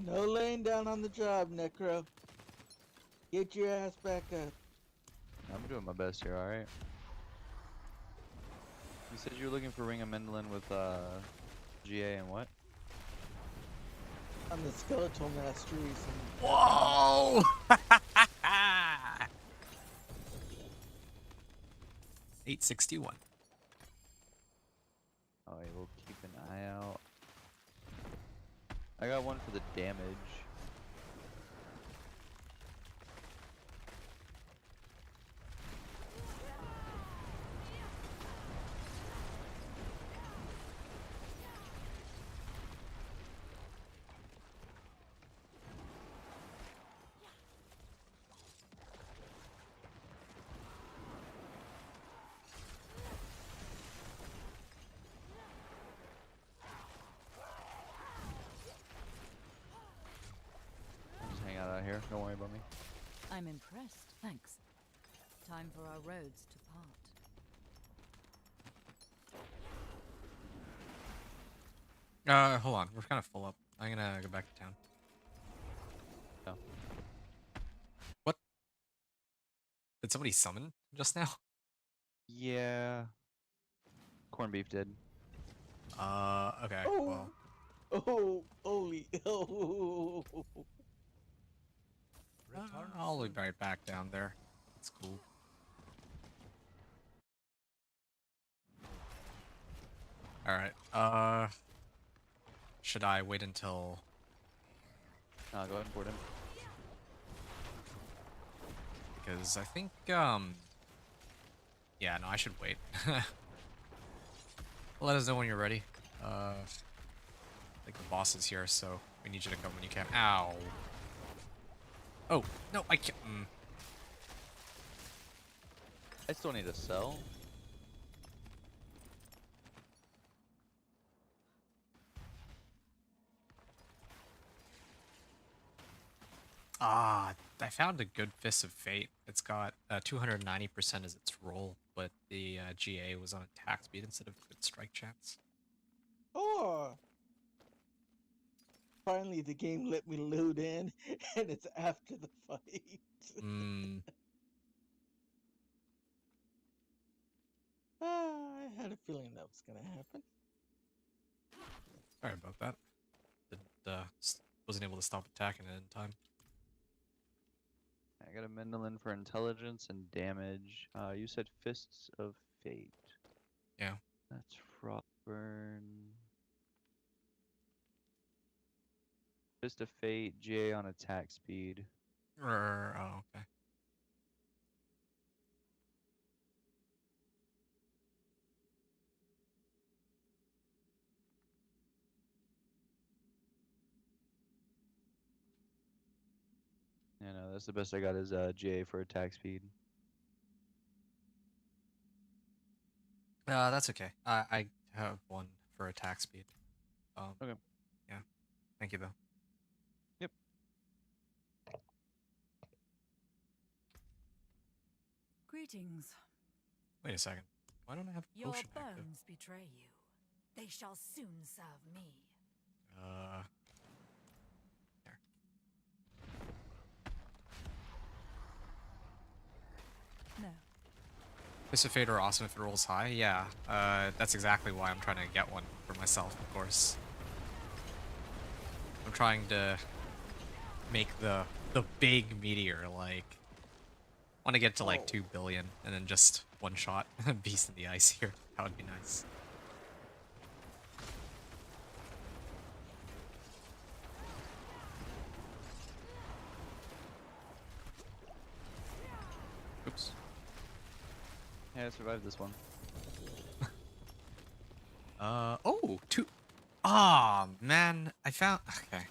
No laying down on the job, Necro. Get your ass back up. I'm doing my best here, alright? You said you were looking for Ring of Mendelin with GA and what? On the skeletal masteries and Whoa! 861. Alright, we'll keep an eye out. I got one for the damage. Just hang out here. Don't worry about me. I'm impressed. Thanks. Time for our roads to part. Hold on. We're kind of full up. I'm gonna go back to town. Oh. What? Did somebody summon just now? Yeah. Corned beef did. Okay. Oh, Well, holy, oh. I'll be right back down there. It's cool. All right. Should I wait until? Go ahead and board him. Because I think yeah, no, I should wait. Let us know when you're ready. I think the boss is here, so we need you to come when you can. Ow. Oh no, I can't. I still need to sell. Ah, I found a good Fist of Fate. It's got 290% as its roll, but the GA was on attack speed instead of crit strike chance. Oh. Finally, the game let me load in, and it's after the fight. Hmm. I had a feeling that was gonna happen. Sorry about that. Wasn't able to stop attacking it in time. I got a Mendelin for intelligence and damage. You said Fists of Fate. Yeah. That's Frostburn. Fist of Fate, GA on attack speed. Oh, okay. Yeah, no, that's the best I got is GA for attack speed. That's okay. I have one for attack speed. Okay. Yeah. Thank you, though. Yep. Greetings. Wait a second. Why don't I have a Your potion active? bones betray you. They shall soon serve me. There. No. Fist of Fate are awesome if it rolls high. Yeah. That's exactly why I'm trying to get one for myself, of course. I'm trying to make the big meteor, like, want to get to like 2 billion and then just one shot Beast in the Ice here. That would be nice. Oops. Yeah, I survived this one. Oh, two. Ah, man, I found. Okay.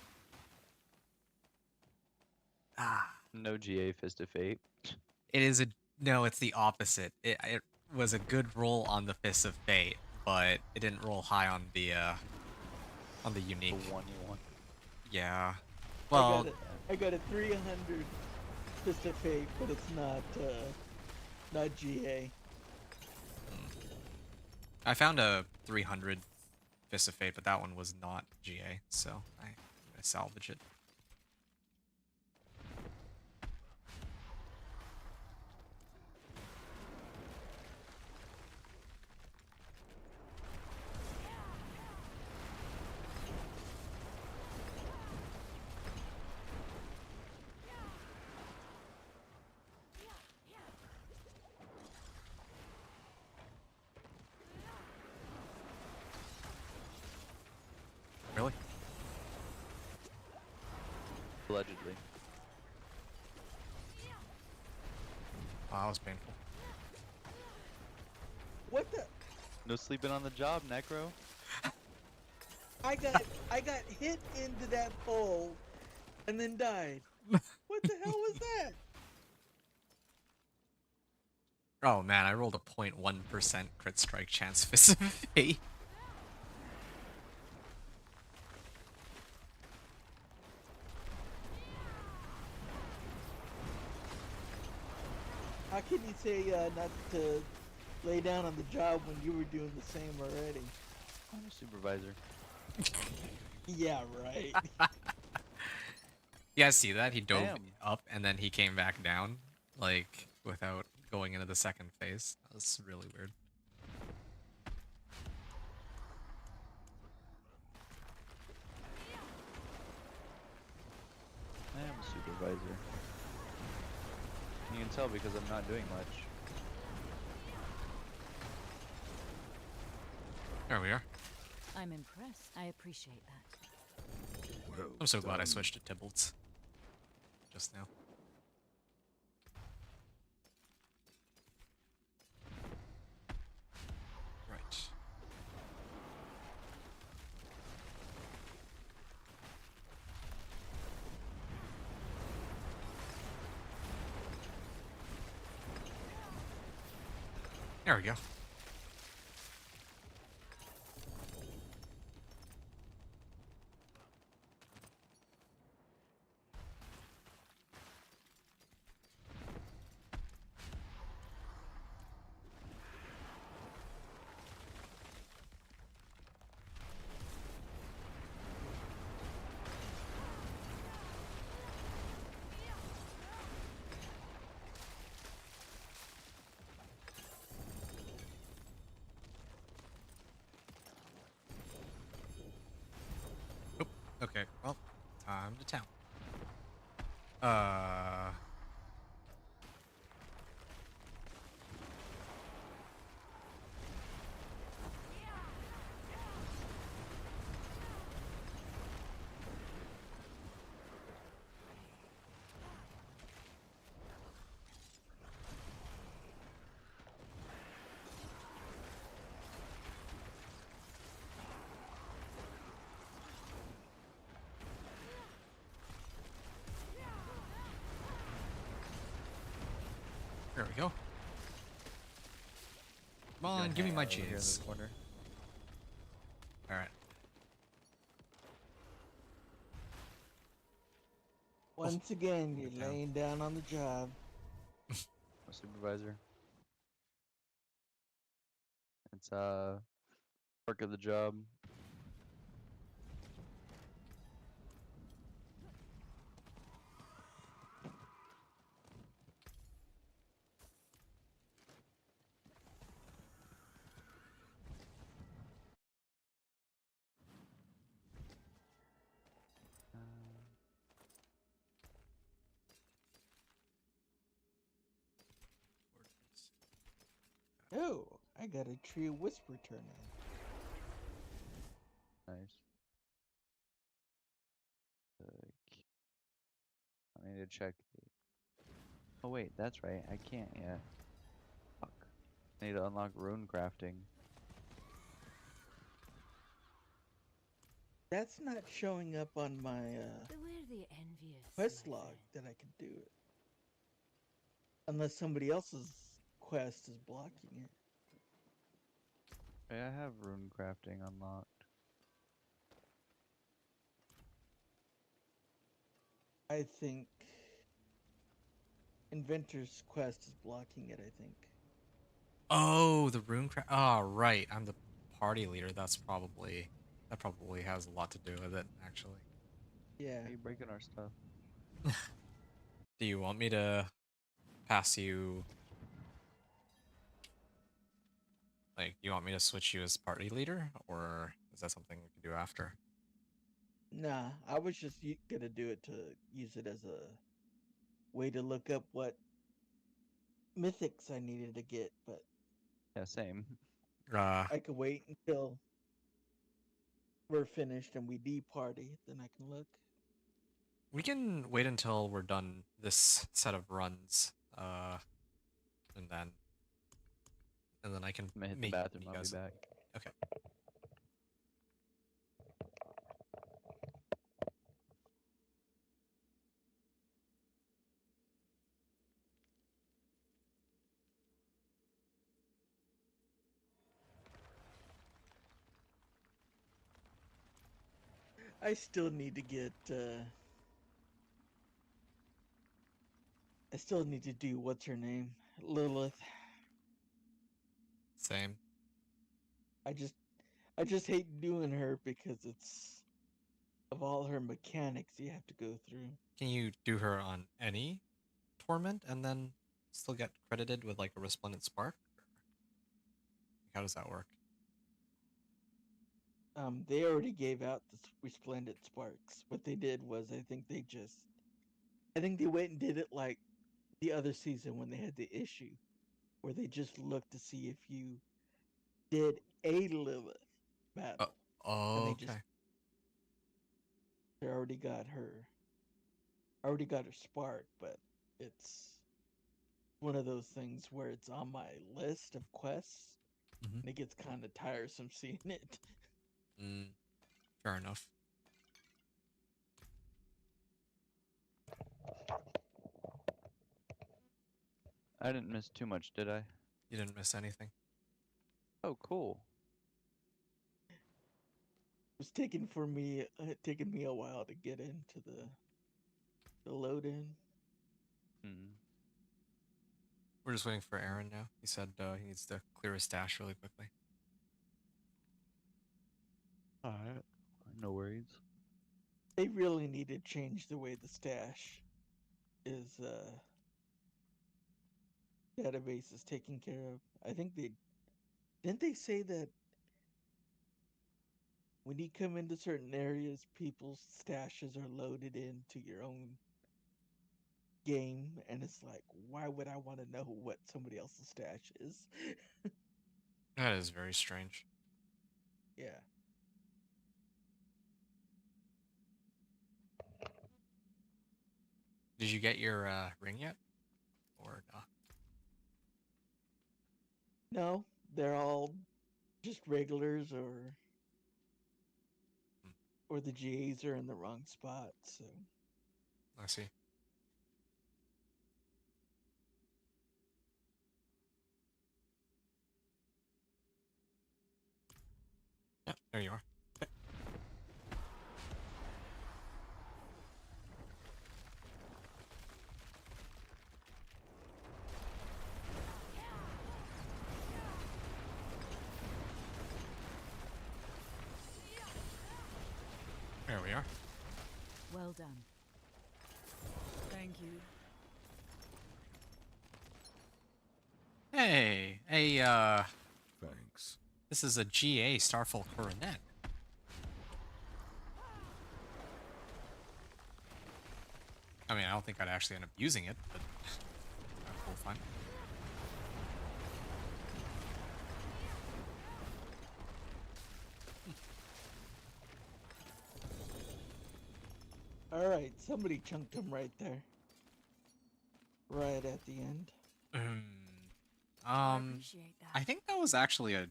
Ah, No GA Fist of Fate. it is a no. It's the opposite. It was a good roll on the Fist of Fate, but it didn't roll high on the unique. The one you want. Yeah. Well, I got a 300 Fist of Fate, but it's not GA. I found a 300 Fist of Fate, but that one was not GA, so I salvage it. Really? Allegedly. Wow, that was painful. What the? No sleeping on the job, Necro. I got hit into that pole, and then died. What the hell was that? Oh man, I rolled a 0.1% crit strike chance Fist of Fate. How can you say not to lay down on the job when you were doing the same already? I'm a supervisor. Yeah, right. You guys see that? He dove Damn. up and then he came back down, like, without going into the second phase. That was really weird. supervisor. You can tell because I'm not doing much. There we are. I'm impressed. I appreciate that. Well I'm so glad I done. switched to Tybalt's just now. Right. There we go. Oop. Okay, well, time to town. There we go. Come on, Gonna give me hang my out over here in this cheese. corner. Alright. Once again, you're down. laying down on the job. My supervisor. It's work of the job. Oh, I got a tree of whisper turn in. Nice. I need to check. Oh wait, that's right. I can't yet. Fuck. I need to unlock rune crafting. That's not showing up on my Beware the envious. quest my log friend. that I could do it. Unless somebody else's quest is blocking it. Hey, I have rune crafting unlocked. I think Inventor's quest is blocking it, I think. Oh, the rune craft. Oh, right. I'm the party leader. That probably has a lot to do with it, actually. Yeah. Why are you breaking our stuff? Do you want me to pass you? Like, you want me to switch you as party leader, or is that something we can do after? Nah, I was just gonna do it to use it as a way to look up what mythics I needed to get, but Yeah, same. I could wait until we're finished and we party, then I can look. We can wait until we're done this set of runs, and then I can I'm gonna hit the make bathroom. you I'll be guys. back. Okay. I still need to get I still need to do what's her name? Lilith. Same. I just I just hate doing her because it's of all her mechanics you have to go through. Can you do her on any torment and then still get credited with like a resplendent spark? How does that work? They already gave out the resplendent sparks. What they did was I think they just I think they went and did it like the other season when they had the issue where they just looked to see if you did a Lilith Uh, battle, and okay. they already got her spark, but it's one of those things where it's on my list of quests, Mm-hmm. and it gets kind of tiresome seeing it. Fair enough. I didn't miss too much, did I? You didn't miss anything. Oh, cool. It's taking me a while to get into the load in. Hmm. We're just waiting for Aaron now. He said he needs to clear his stash really quickly. Alright. No worries. They really need to change the way the stash is database is taken care of. I think they didn't they say that when you come into certain areas, people's stashes are loaded into your own game, and it's like, why would I want to know what somebody else's stash is? That is very strange. Yeah. Did you get your ring yet? Or not? No, they're all just regulars Hmm, or the GAs are in the wrong spot, so I see. Yeah, there you are. There we are. Well done. Thank you. Hey, Thanks. this is a GA Starfall Coronet. I mean, I don't think I'd actually end up using it, but cool, fine. all right, somebody chunked him right there. Right at the end. I appreciate that. I think that was actually a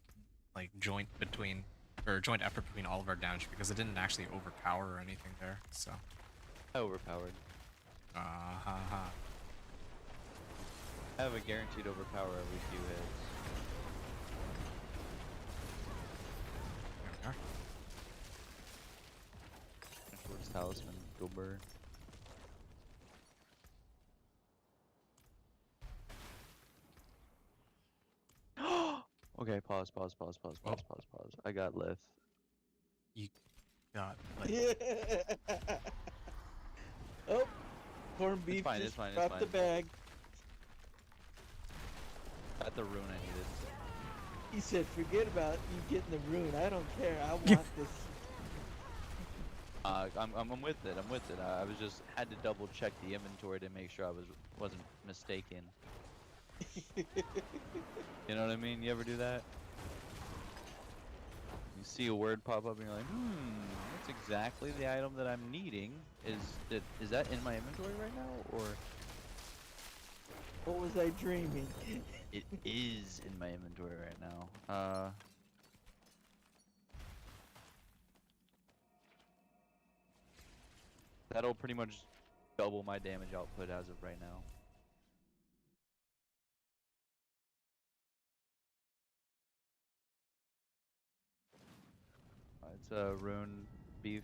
joint between or joint effort between all of our damage because it didn't actually overpower or anything there. So, Overpowered. ha ha. I have a guaranteed overpower every few hits. There we are. Towards Talisman, go bird. Okay, pause. I got lift. You got like Oh, corned beef fine, it's just fine, it's dropped the fine. bag. Got the rune I needed. He said, "Forget about you getting the rune. I don't care. I want this." I'm with it. I'm with it. I was just had to double check the inventory to make sure I wasn't mistaken. You know what I mean? You ever do that? You see a word pop up and you're like, that's exactly the item that I'm needing. Is that in my inventory right now, or What was I dreaming? it is in my inventory right now? That'll pretty much double my damage output as of right now. It's a rune beef.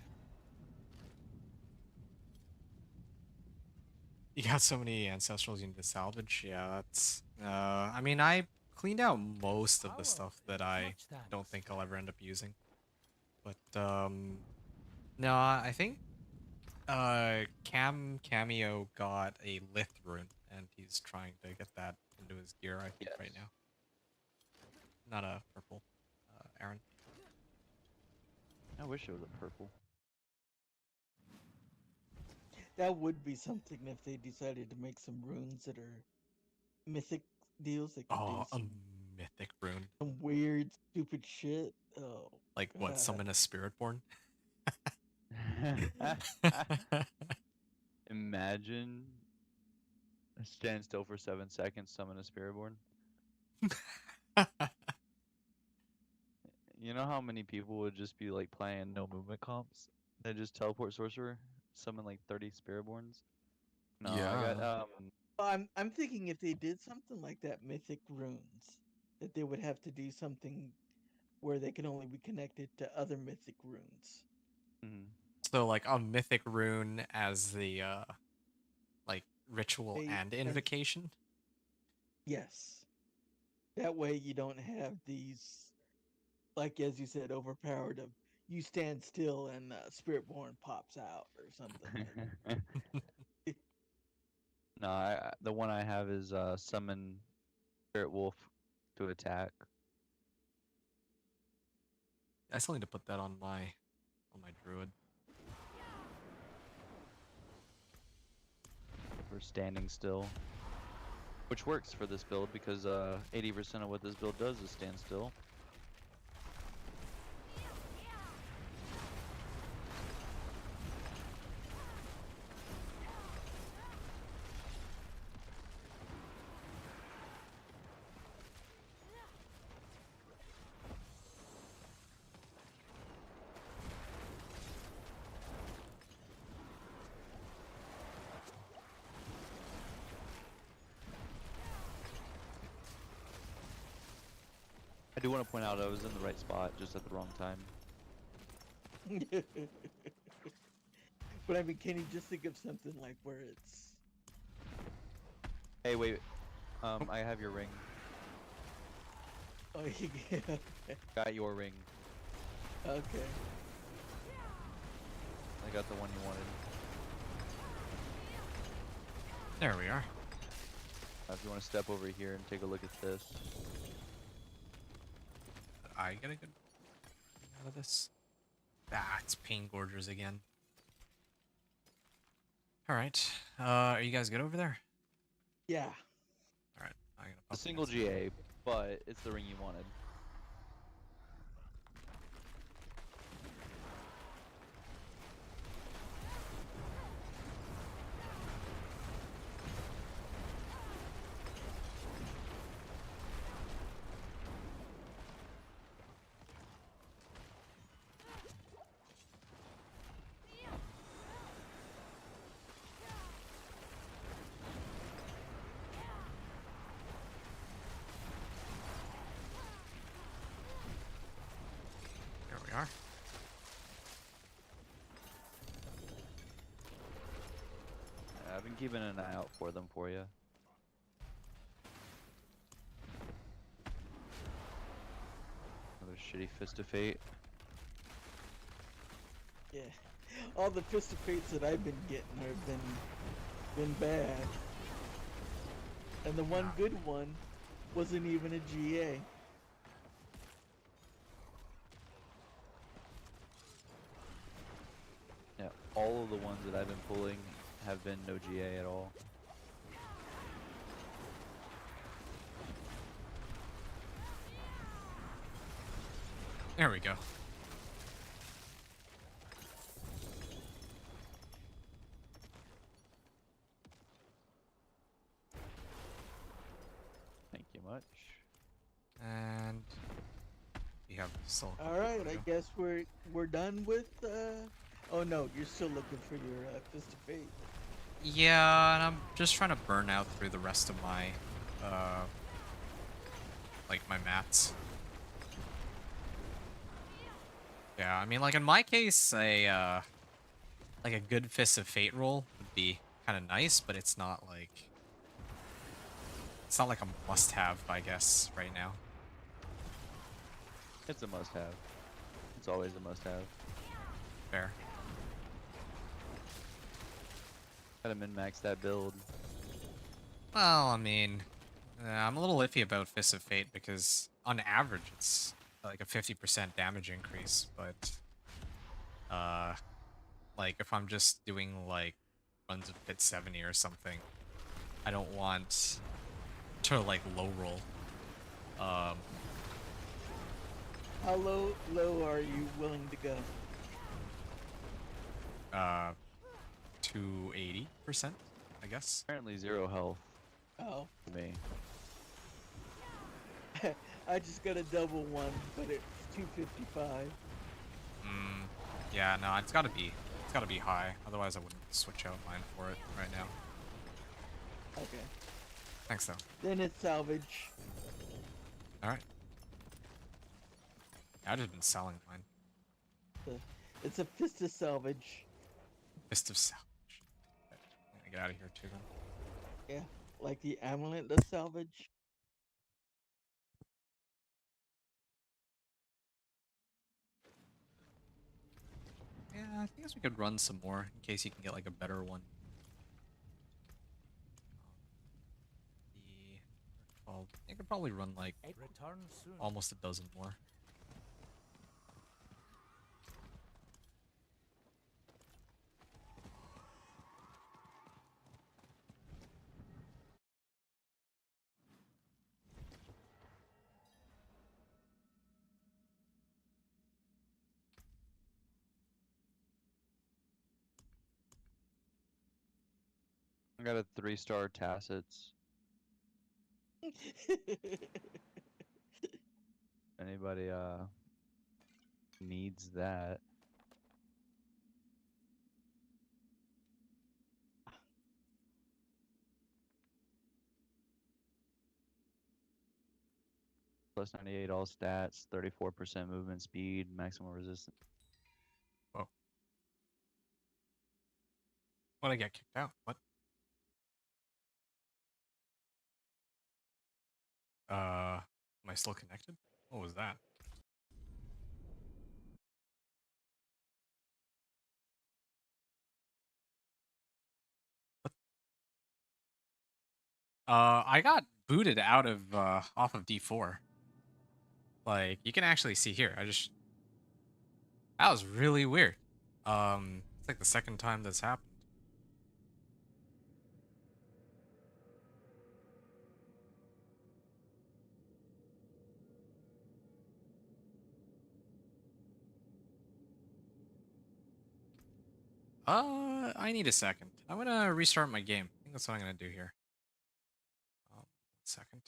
you got so many ancestrals you need to salvage. Yeah, that's. I mean, I cleaned out most of the stuff that I don't think I'll ever end up using. But no, I think Cameo got a Lith rune, and he's trying to get that into his gear. I think right Yes. now. Not a purple, Aaron. I wish it was a purple. That would be something if they decided to make some runes that are mythic deals. They could do Oh, a mythic rune. some weird, stupid shit. Oh, Like what? God. Summon a spiritborn? Imagine stand still for 7 seconds, summon a spiritborn. You know how many people would just be like playing no movement comps? They just teleport sorcerer, summon like 30 spiritborns. No, I got Yeah. I'm thinking if they did something like that, mythic runes, that they would have to do something where they can only be connected to other mythic runes. mhm. So like a mythic rune as the like ritual They and as invocation. yes. That way you don't have these, like as you said, overpowered of you stand still and Spiritborn pops out or something like. No, the one I have is summon spirit wolf to attack. I still need to put that on my druid. For standing still, which works for this build because 80% of what this build does is stand still. I do want to point out I was in the right spot, just at the wrong time. But I mean, can you just think of something like where it's Hey, wait. I have your ring. oh yeah, Got your ring. okay. I got the one you wanted. There we are. If you want to step over here and take a look at this. I get a good thing out of this. Ah, it's pain gorgers again. All right. Are you guys good over there? Yeah. All right. I'm gonna A pop single this. GA, but it's the ring you wanted. There we are. I've been keeping an eye out for them for you. Another shitty Fist of Fate. Yeah. All the fist of fates that I've been getting have been bad. And the one good one wasn't even a GA. Yeah, all of the ones that I've been pulling have been no GA at all. There we go. Thank you much. And we have still. a couple All right, more to I go. guess we're done with. Oh no, you're still looking for your fist of fate. Yeah, and I'm just trying to burn out through the rest of my, like my mats. Yeah, I mean, like in my case, like a good Fist of Fate roll would be kind of nice, but it's not like a must-have, I guess, right now. It's a must-have. It's always a must-have. Fair. Gotta min-max that build. Well, I mean, I'm a little iffy about Fist of Fate because on average it's like a 50% damage increase, but like if I'm just doing like runs at pit 70 or something. I don't want to like low roll. How low are you willing to go? 280%, I guess. Apparently 0 health Oh, for me. I just got a double one, but it's 255. Yeah, no, it's gotta be high. Otherwise, I wouldn't switch out mine for it right now. Okay. Thanks, though. Then it's salvage. All right. I've just been selling mine. It's a fist of salvage. Fist of salvage. Okay, I'm gonna get out of here too, then. Yeah, like the amulet of salvage. Yeah, I guess we could run some more in case you can get like a better one. The 12. I could probably run like Return soon. almost a dozen more. I got a 3-star Tacits. Anybody needs that? Plus 98 all stats, 34% movement speed, maximum resistance. Whoa. What, I get kicked out? What? Am I still connected? What was that? I got booted out of off of D4. Like you can actually see here. That was really weird. It's like the second time that's happened. I need a second. I'm gonna restart my game. I think that's what I'm gonna do here. 1 second.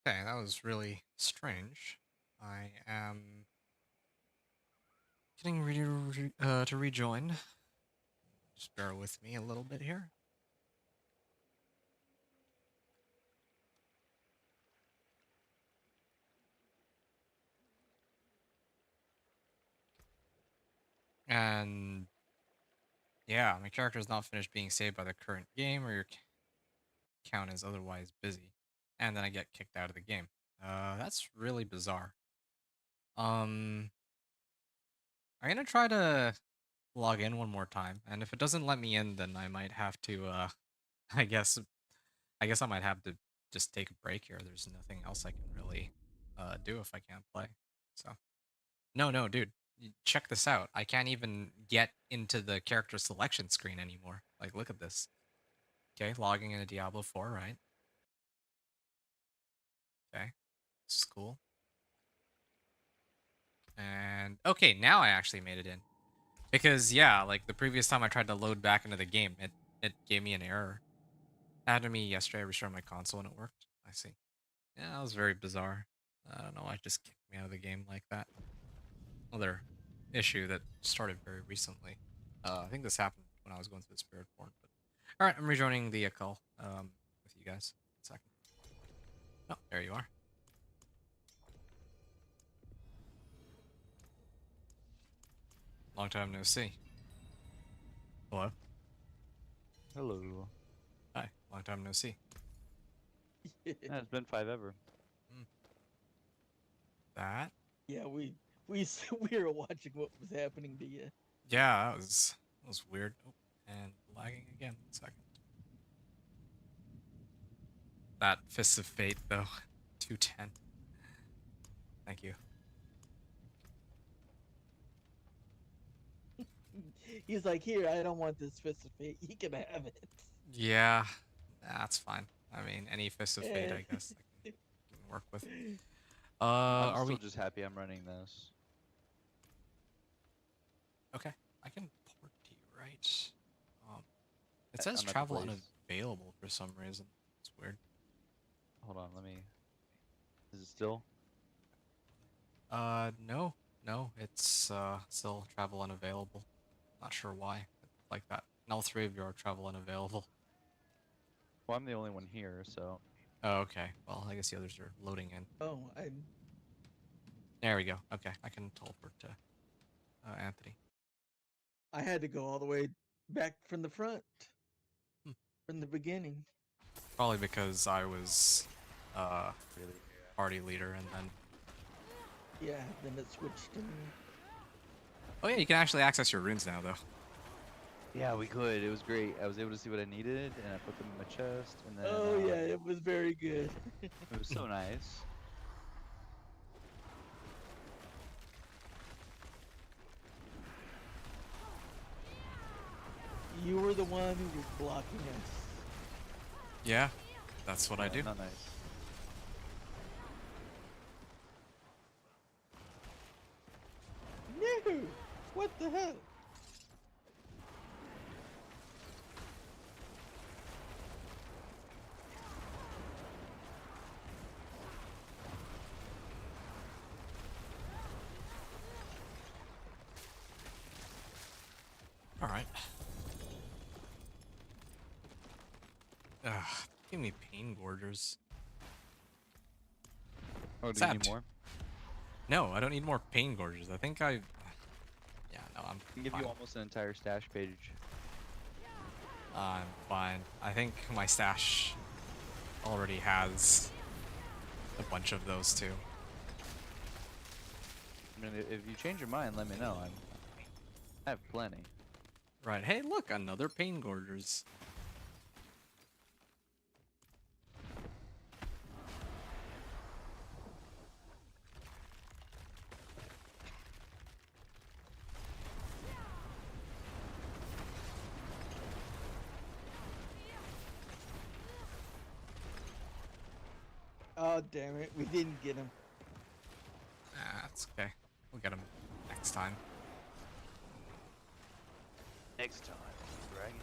Okay, that was really strange. I am getting ready to rejoin. Just bear with me a little bit here. And yeah, my character is not finished being saved by the current game, or your account is otherwise busy. And then I get kicked out of the game. That's really bizarre. I'm gonna try to log in one more time, and if it doesn't let me in, then I might have to, I guess, I might have to just take a break here. There's nothing else I can really, do if I can't play. So, no, dude, check this out. I can't even get into the character selection screen anymore. Like, look at this. Okay, logging into Diablo 4, right? Okay, this is cool. And okay, now I actually made it in. Because yeah, like the previous time I tried to load back into the game, it gave me an error. It happened to me yesterday. I restarted my console and it worked. I see. Yeah, that was very bizarre. I don't know why it just kicked me out of the game like that. Another issue that started very recently. I think this happened when I was going through the Spirit Born. But all right, I'm rejoining the call with you guys. 1 second. Oh, there you are. Long time no see. Hello. Hello. Hi. Long time no see. Yeah, it's been 5 ever. Mm. That? Yeah, we were watching what was happening to you. Yeah, that was weird. Oh, and lagging again. 1 second. That Fists of Fate though. 210. Thank you. He's like, here, I don't want this fist of fate. He can have it. Yeah, that's fine. I mean, any Fist of Fate, Eh. I guess, I can work with. I'm Are still we just happy I'm running this. okay? I can port to you, right? It says I'm at the travel place. unavailable for some reason. It's weird. Hold on, let me. Is it still? No, no, it's still travel unavailable. Not sure why. It's like that. And all three of you are travel unavailable. Well, I'm the only one here, so. Oh, okay. Well, I guess the others are loading in. Oh, There we go. Okay, I can teleport to Anthony. I had to go all the way back from the front, Hmm. from the beginning. Probably because I was uh Really? party leader, and then Yeah, then it switched to me. oh yeah, you can actually access your runes now though. Yeah, we could. It was great. I was able to see what I needed, and I put them in my chest, and then. Oh yeah, it was very good. It was so nice. You were the one who was blocking us. Yeah, that's what I do. Not nice. No! What the hell? All right. Ugh, give me pain gorgers. Oh, do you Sad. need more? No, I don't need more pain gorgers. I think I. Yeah, no, I'm I can give fine. you almost an entire stash page. I'm fine. I think my stash already has a bunch of those too. I mean, if you change your mind, let me know. I have plenty. Right. Hey, look, another pain gorgers. Oh damn it, we didn't get him. That's okay. We'll get them next time. Next time, Dragon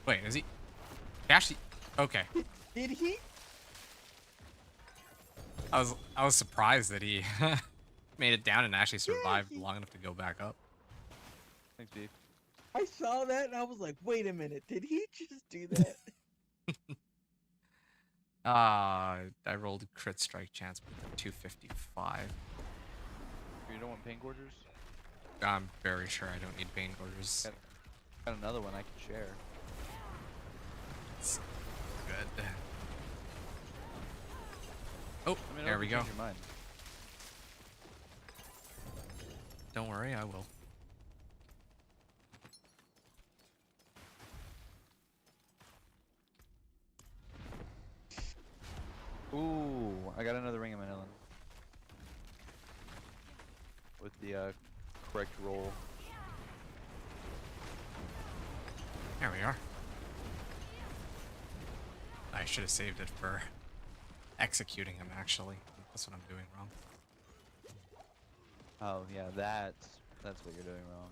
Wait, is he actually? Okay. Did he? I was surprised that he made it down and actually survived long enough to go back up. Thanks, Beef. I saw that and I was like, wait a minute, did he just do that? I rolled crit strike chance with a 255. You don't want pain gorgers? I'm very sure I don't need pain gorgers. Got another one I can share. It's good. Oh, Let me know there if we you go. change your mind. Don't worry, I will. Ooh, I got another ring in my island. With the correct roll. There we are. I should have saved it for executing him, actually. That's what I'm doing wrong. Oh yeah, that's what you're doing wrong.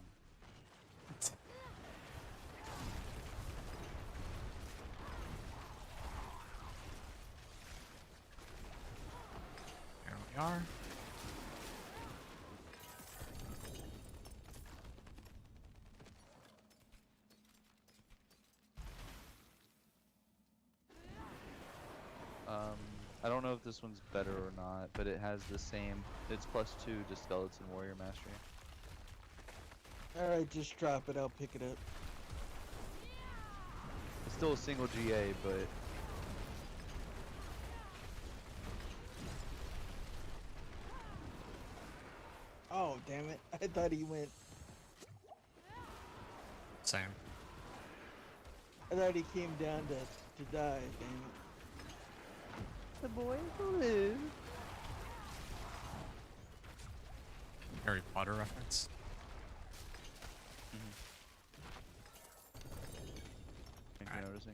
are. I don't know if this one's better or not, but it has the same. It's +2 to Skeleton Warrior Mastery. Alright, just drop it. I'll pick it up. It's still a single GA, but Oh, damn it. I thought he went. Same. I thought he came down to die, damn it. the boy who lives. Harry Potter reference. Thank you for noticing.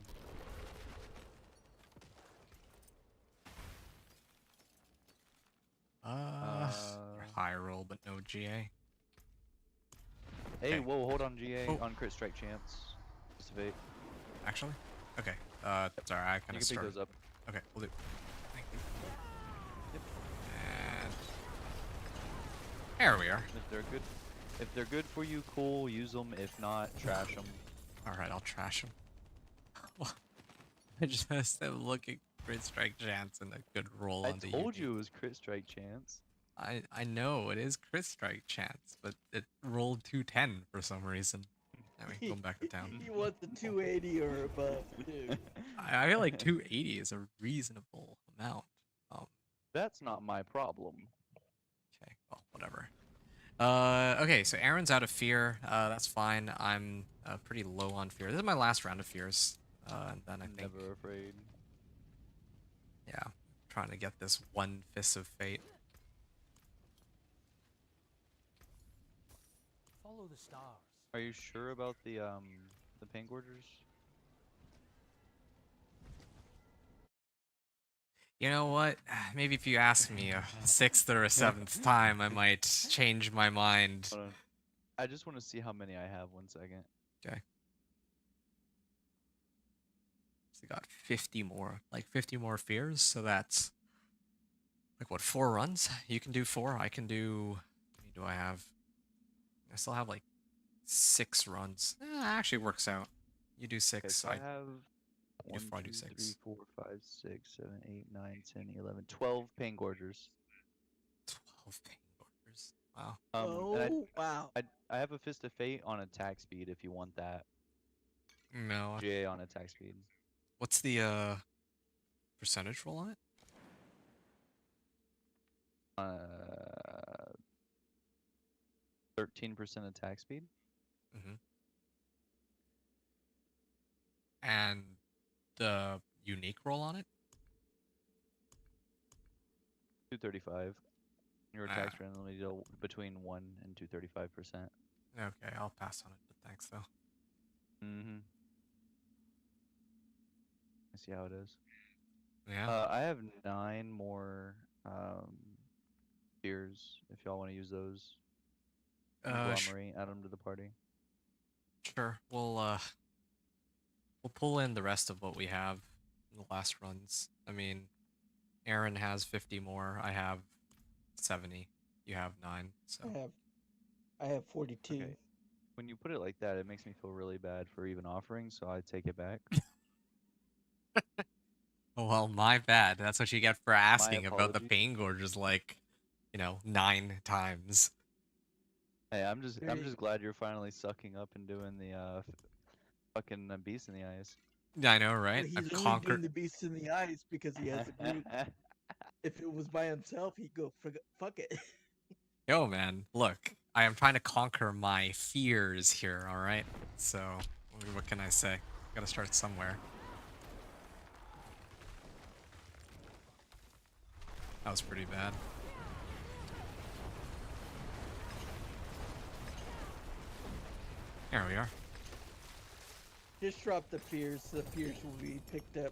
High roll, but no GA. Hey, Okay. whoa, hold on, GA Oh. on crit strike chance. Participate. Actually? Okay. Sorry, I You kind can of pick started. those up. Okay, we'll do. Thank you. Yep. And there we are. If they're good for you, cool. Use them. If not, trash them. All right, I'll trash him. I just am looking crit strike chance and a good roll I on the told UV. you it was crit strike chance. I know it is crit strike chance, but it rolled 210 for some reason. Anyway, going back to town. He wants a 280 or above, too. I feel like 280 is a reasonable amount. That's not my problem. Okay, well, whatever. Okay, so Aaron's out of fear. That's fine. I'm pretty low on fear. This is my last round of fears. And then I think, Never afraid. yeah, trying to get this one Fist of Fate. Follow the stars. Are you sure about the pain gorgers? You know what? Maybe if you ask me a sixth or a seventh time, I might change my mind. Hold on. I just want to see how many I have. 1 second. Okay. So got 50 more, like 50 more fears. So that's like what, 4 runs? You can do 4. I can do. How many do I have? I still have like 6 runs. Actually works out. You do 6. Okay, so I I have do 1, 4. I do 2, 3, 6. 4, 5, 6, 7, 8, 9, 10, 11, 12 pain gorgers. 12 pain gorgers. Wow. And Oh, wow. I have a Fist of Fate on attack speed if you want that. No. GA on attack speed. What's the percentage roll on it? 13% attack speed. Mm-hmm. And the unique roll on it? 235. Your attacks Ah. randomly deal between 1 and 235%. Okay, I'll pass on it, but thanks though. Mm-hmm. I see how it is. Yeah. I have 9 more fears if y'all want to use those. Conglomerate, add them to the party. Sure. We'll pull in the rest of what we have in the last runs. I mean, Aaron has 50 more. I have 70. You have 9. So I have 42. Okay. When you put it like that, it makes me feel really bad for even offering, so I take it back. well, my bad. That's what you get for asking about the apologies. pain gorges like, 9 times. Hey, I'm just Very- glad you're finally sucking up and doing the fucking beast in the eyes. I know, right? Well, I've he's only doing conquered. the beast in the eyes because he has a group. If it was by himself, he'd go, fuck it. Yo, man, look, I am trying to conquer my fears here, alright? So, what can I say? Gotta start somewhere. That was pretty bad. There we are. Just drop the fears. The fears will be picked up.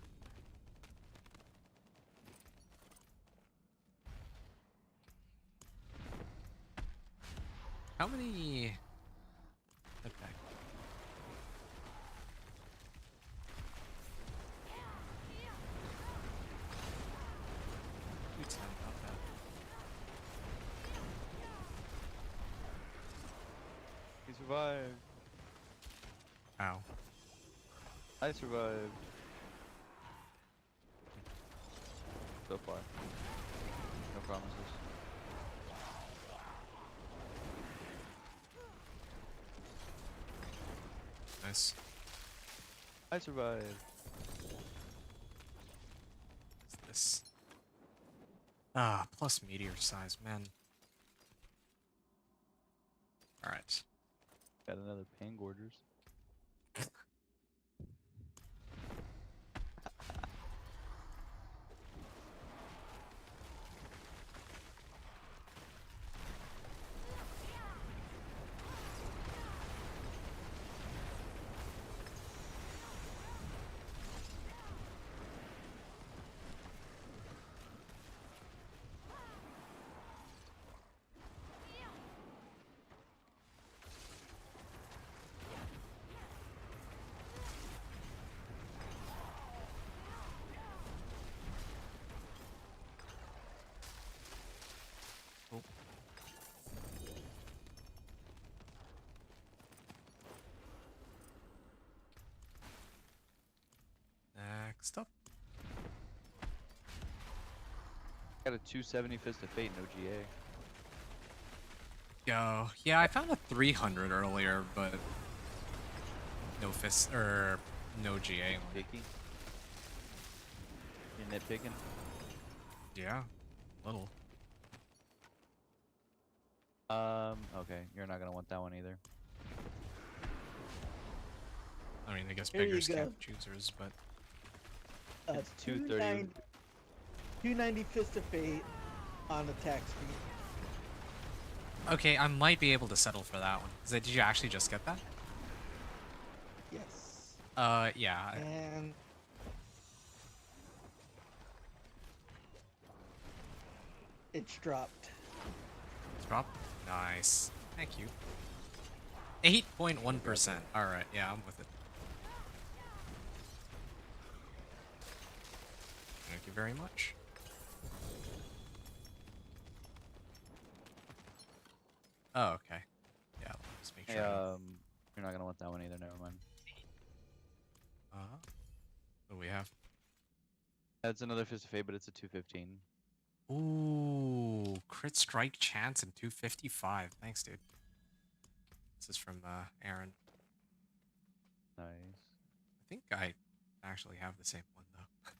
How many... Okay. Not bad. survived. Ow. I survived. So far. No promises. Nice. I survived. What's this? Ah, plus meteor size, man. Alright. Got another Pangorgers. Oh. Next up. Got a 270 Fist of Fate, no GA. Yo, yeah, I found a 300 earlier, but no fist or no GA. Picky. You're nitpicking? Yeah, little. Okay, you're not gonna want that one either. I mean, I guess Here you beggars go. can't be choosers, but It's 230. 290 Fist of Fate on attack speed. okay, I might be able to settle for that one. Did you actually just get that? Yes. Yeah. And it's dropped. Drop. Nice. Thank you. 8.1%. All right. Yeah, I'm with it. Thank you very much. Oh, okay. Yeah, let's make Hey, sure. you're not gonna want that one either. Never mind. What do we have? That's another Fist of Fate, but it's a 215. Ooh, crit strike chance and 255. Thanks, dude. This is from Aaron. Nice. I think I actually have the same one though.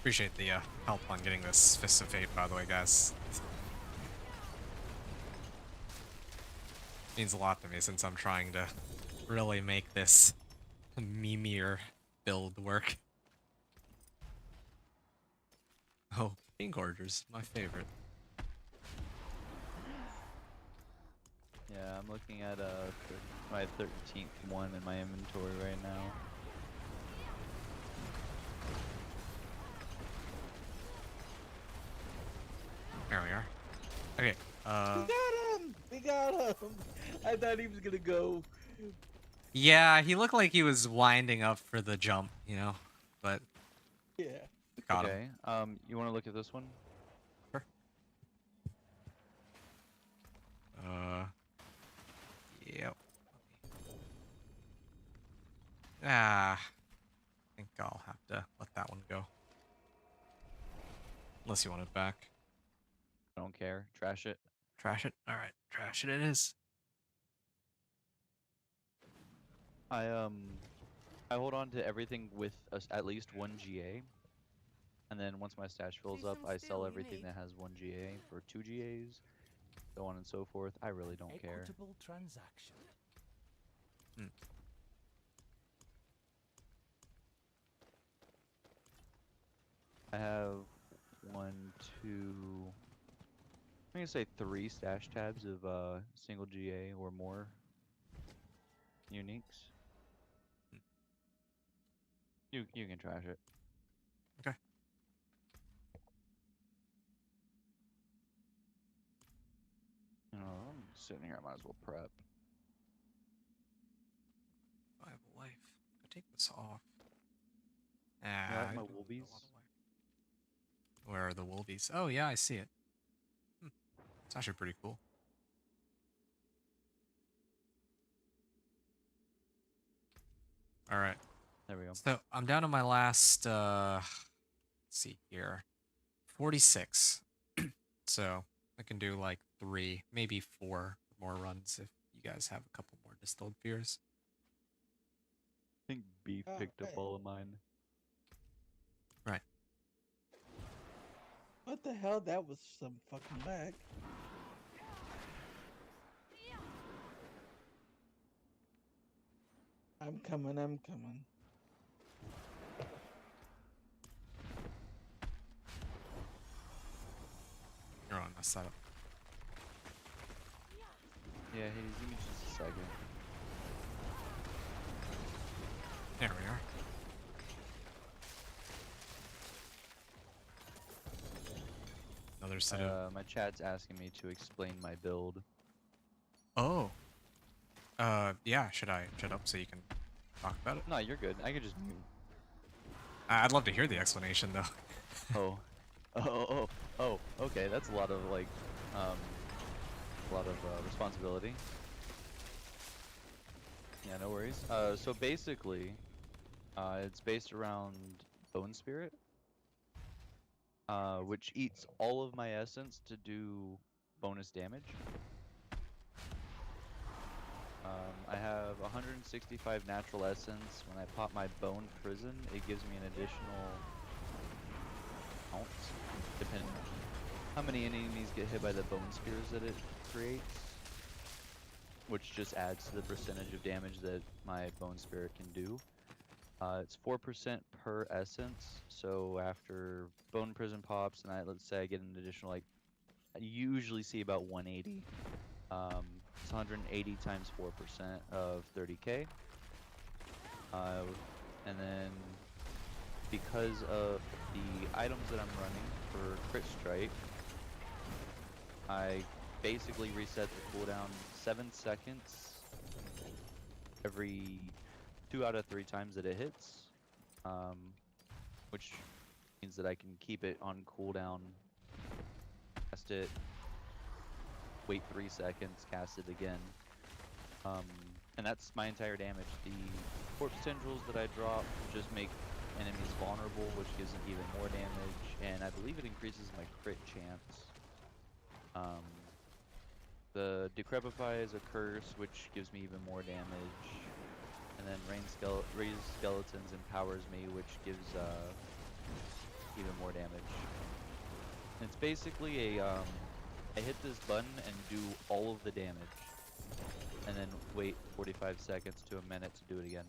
Appreciate the help on getting this Fist of Fate, by the way, guys. Means a lot to me since I'm trying to really make this memeier build work. Oh, Pink Orders, my favorite. Yeah, I'm looking at my 13th one in my inventory right now. There we are. Okay, We got him! We got him! I thought he was gonna go. yeah, he looked like he was winding up for the jump, you know, but Yeah. got him. Okay. You want to look at this one? Sure. Yep. Ah, I think I'll have to let that one go. Unless you want it back. I don't care. Trash it. Trash it? Alright, trash it is. I hold on to everything with at least 1 GA. And then once my stash fills See up, some I steel sell you everything need? that has 1 GA for 2 GAs, so on and so forth. I really don't care. Equitable transaction. I have 1, 2, I'm gonna say 3 stash tabs of single GA or more uniques. You can trash it. Okay. I'm sitting here. I might as well prep. I have a life. I take this off. You Ah, like I my do have a Wolbies? lot of life. Where are the wolvies? Oh yeah, I see it. It's actually pretty cool. All right. There we go. So I'm down to my last. Let's see here, 46. So I can do like 3, maybe 4 more runs if you guys have a couple more distilled fears. I think Beef picked up Alright. all of mine. Right. What the hell? That was some fucking lag. I'm coming, I'm coming. You're on my setup. Yeah, hey, give me just a second. There we are. Another set of. My chat's asking me to explain my build. Oh. Yeah. Should I shut up so you can talk about it? No, you're good. I could just mute. I'd love to hear the explanation though. Oh. Okay, that's a lot of like, a lot of responsibility. Yeah, no worries. So basically, it's based around Bone Spirit, which eats all of my essence to do bonus damage. I have 165 natural essence. When I pop my Bone Prison, it gives me an additional ounce, depending on how many enemies get hit by the Bone Spears that it creates, which just adds to the percentage of damage that my Bone Spirit can do. It's 4% per essence, so after Bone Prison pops, and let's say I get an additional, like, I usually see about 180. It's 180 times 4% of 30k. And then because of the items that I'm running for Crit Strike, I basically reset the cooldown 7 seconds every 2 out of 3 times that it hits, which means that I can keep it on cooldown, cast it, wait 3 seconds, cast it again. And that's my entire damage. The corpse tendrils that I drop just make enemies vulnerable, which gives them even more damage, and I believe it increases my crit chance. The Decrepify is a curse, which gives me even more damage. And then Raise Skeletons empowers me, which gives even more damage. It's basically a, I hit this button and do all of the damage, and then wait 45 seconds to a minute to do it again.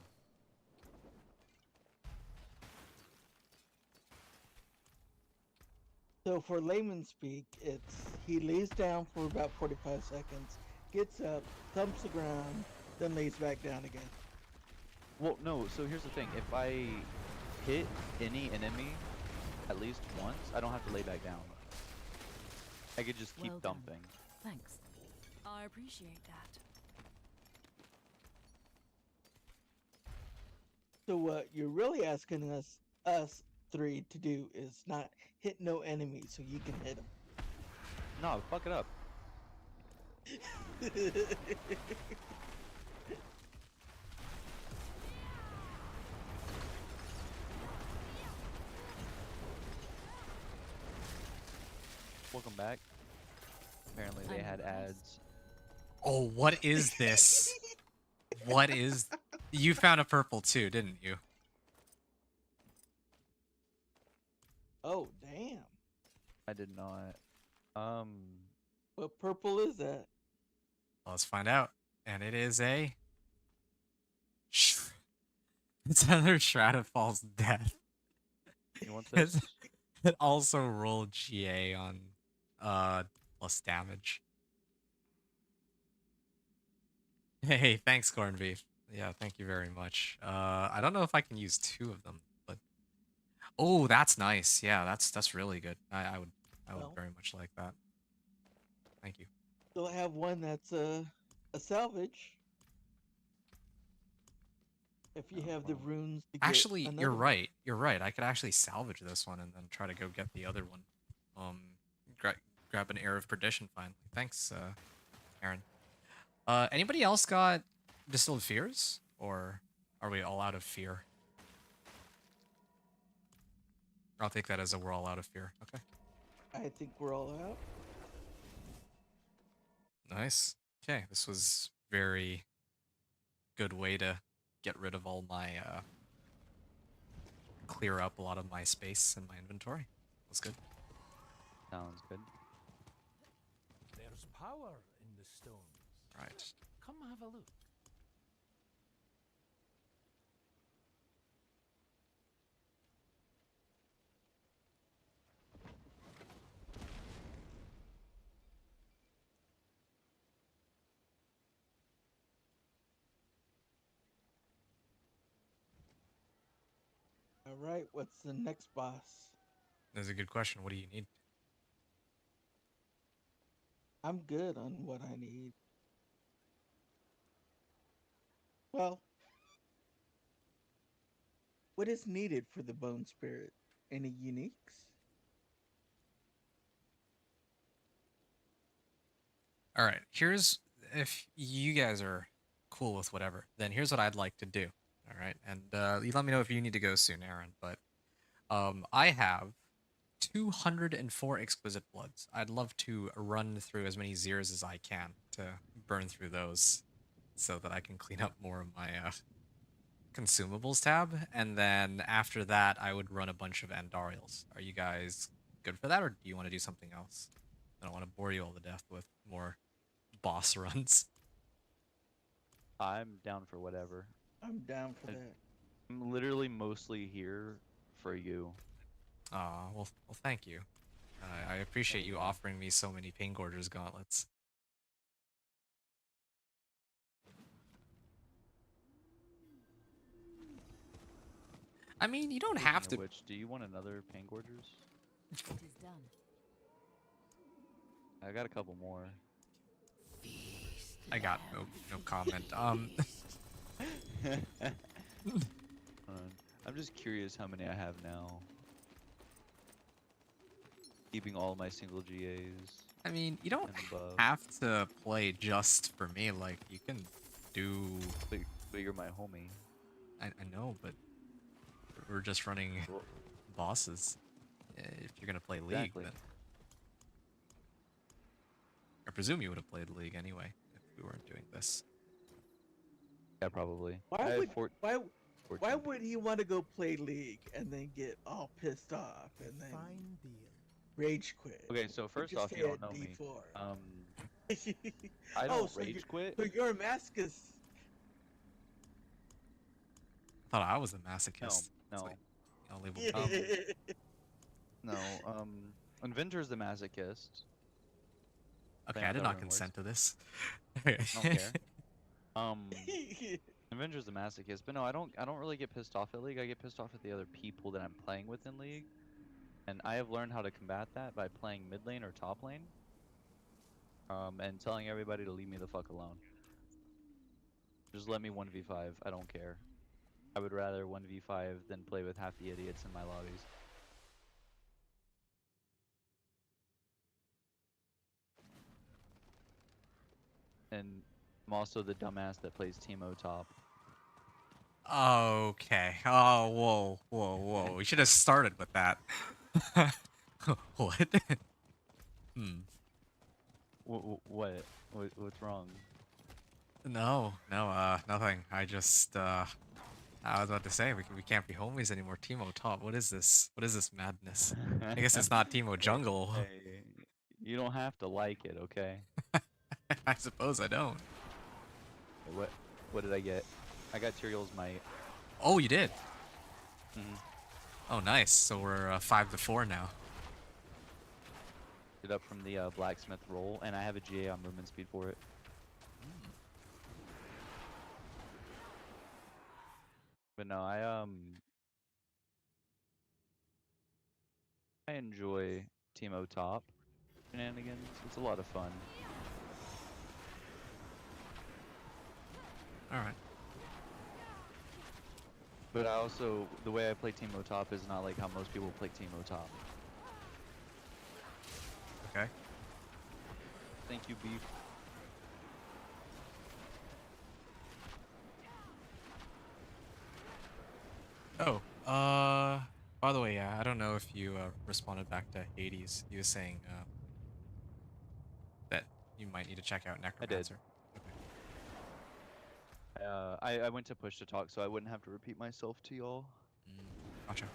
So for layman speak, it's he lays down for about 45 seconds, gets up, thumps the ground, then lays back down again. Well, no, so here's the thing. If I hit any enemy at least once, I don't have to lay back down. I could just keep Well done. dumping. Thanks. I appreciate that. So what you're really asking us three to do is not hit no enemies so you can hit them. No, fuck it up. Welcome back. Apparently they I'm had impressed. ads. Oh, what is this? What is? You found a purple too, didn't you? Oh damn! I did not. What purple is that? Let's find out. And it is a. It's another Shroud of False Death. You want It's- this? It also rolled GA on plus damage. Hey, thanks, corned beef. Yeah, thank you very much. I don't know if I can use 2 of them, but oh, that's nice. Yeah, that's really good. I would Well. very much like that. Thank you. Still have one that's a salvage. If you Oh, have the wow. runes to get Actually, another you're one. right. You're right. I could actually salvage this one and then try to go get the other one. Um, gra- grab an air of perdition finally. Thanks, Aaron. Anybody else got distilled fears, or are we all out of fear? I'll take that as a we're all out of fear. Okay. I think we're all out. Nice. Okay, this was very good way to get rid of all my clear up a lot of my space in my inventory. That's good. Sounds good. There's power in the stones. Right. Come have a look. All right, what's the next boss? That's a good question. What do you need? I'm good on what I need. Well, what is needed for the bone spirit? Any uniques? All right. Here's if you guys are cool with whatever, then here's what I'd like to do. All right, and you let me know if you need to go soon, Aaron. But I have 204 exquisite bloods. I'd love to run through as many zeros as I can to burn through those, so that I can clean up more of my consumables tab, and then after that, I would run a bunch of Andariels. Are you guys good for that, or do you want to do something else? I don't want to bore you all to death with more boss runs. I'm down for whatever. I'm down for I- that. I'm literally mostly here for you. Well, thank you. I appreciate you Yeah. offering me so many Pain Gorgers gauntlets. I mean, you don't Speaking have of to. which, do you want another Pain Gorgers? It is done. I got a couple more. I got no comment. I'm just curious how many I have now. Keeping all my single GAs I mean, you don't and above. have to play just for me. Like, you can do. But you're my homie. I know, but we're just running Well, bosses. If you're gonna play League, exactly. then I presume you would have played League anyway if we weren't doing this. Yeah, probably. I Why have would 14 why would he people. want to go play League and then get all pissed off and then Fine deal. rage quit? Okay, so He first could off, stay you don't at know me. D4. I Oh, don't so rage quit. So you're a Mascus. I thought I was a No, masochist. It's no, like, only no. Inventor's the masochist. okay, Playing I with did not Elven Lords. consent to this. I don't care. Inventor's the masochist, but no, I don't really get pissed off at League. I get pissed off at the other people that I'm playing with in League, and I have learned how to combat that by playing mid lane or top lane. And telling everybody to leave me the fuck alone. Just let me 1v5. I don't care. I would rather 1v5 than play with half the idiots in my lobbies. And I'm also the dumbass that plays Teemo top. Okay. Oh, whoa. We should have started with that. What? Hmm. What's wrong? No, nothing. I just, I was about to say, we can't be homies anymore. Teemo top. What is this? What is this madness? I guess it's not Teemo jungle. Hey, you don't have to like it, okay? I suppose I don't. What did I get? I got Tyrael's Might. Oh, you did? Mhm. Oh, nice. So we're 5-4 now. It up from the blacksmith roll, and I have a GA on movement speed for it. But no, I enjoy Teemo top shenanigans. It's a lot of fun. Alright. But I also, the way I play Teemo top is not like how most people play Teemo top. Okay. Thank you, beef. Oh, by the way, yeah, I don't know if you responded back to Hades. He was saying that you might need to check out I did. Necromancer. Okay. I went to push to talk so I wouldn't have to repeat myself to y'all. Gotcha.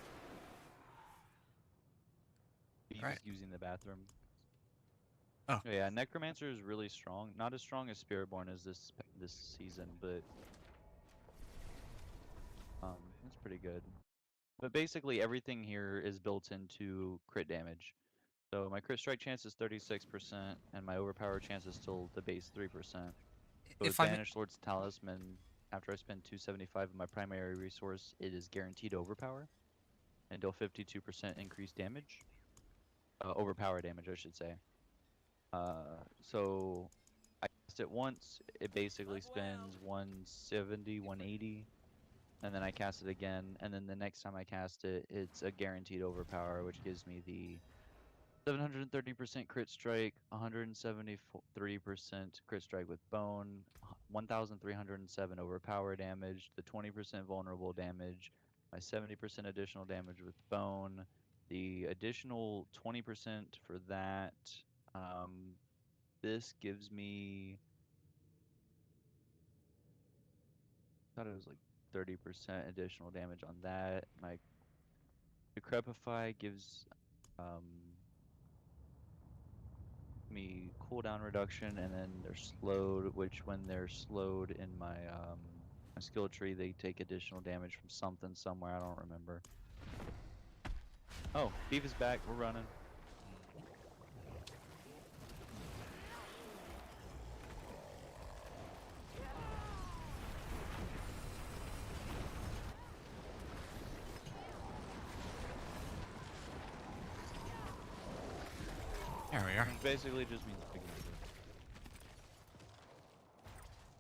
Beef Alright. using the bathroom. Oh. Yeah, Necromancer is really strong. Not as strong as Spiritborn as this season, but it's pretty good. But basically everything here is built into crit damage. So my crit strike chance is 36%, and my overpower chance is still the base 3%. So with If I'm Banished Lord's Talisman, after I spend 275 of my primary resource, it is guaranteed overpower and deal 52% increased damage. Overpower damage, I should say. So I cast it once, it basically spends 170, 180, and then I cast it again, and then the next time I cast it, it's a guaranteed overpower, which gives me the 730% crit strike, 173% crit strike with bone, 1,307 overpower damage, the 20% vulnerable damage, my 70% additional damage with bone, the additional 20% for that. This gives me, I thought it was like 30% additional damage on that. My Decrepify gives me cooldown reduction, and then they're slowed, which when they're slowed in my my skill tree, they take additional damage from something somewhere. I don't remember. Oh, beef is back. We're running. There we are. Which basically just means big numbers.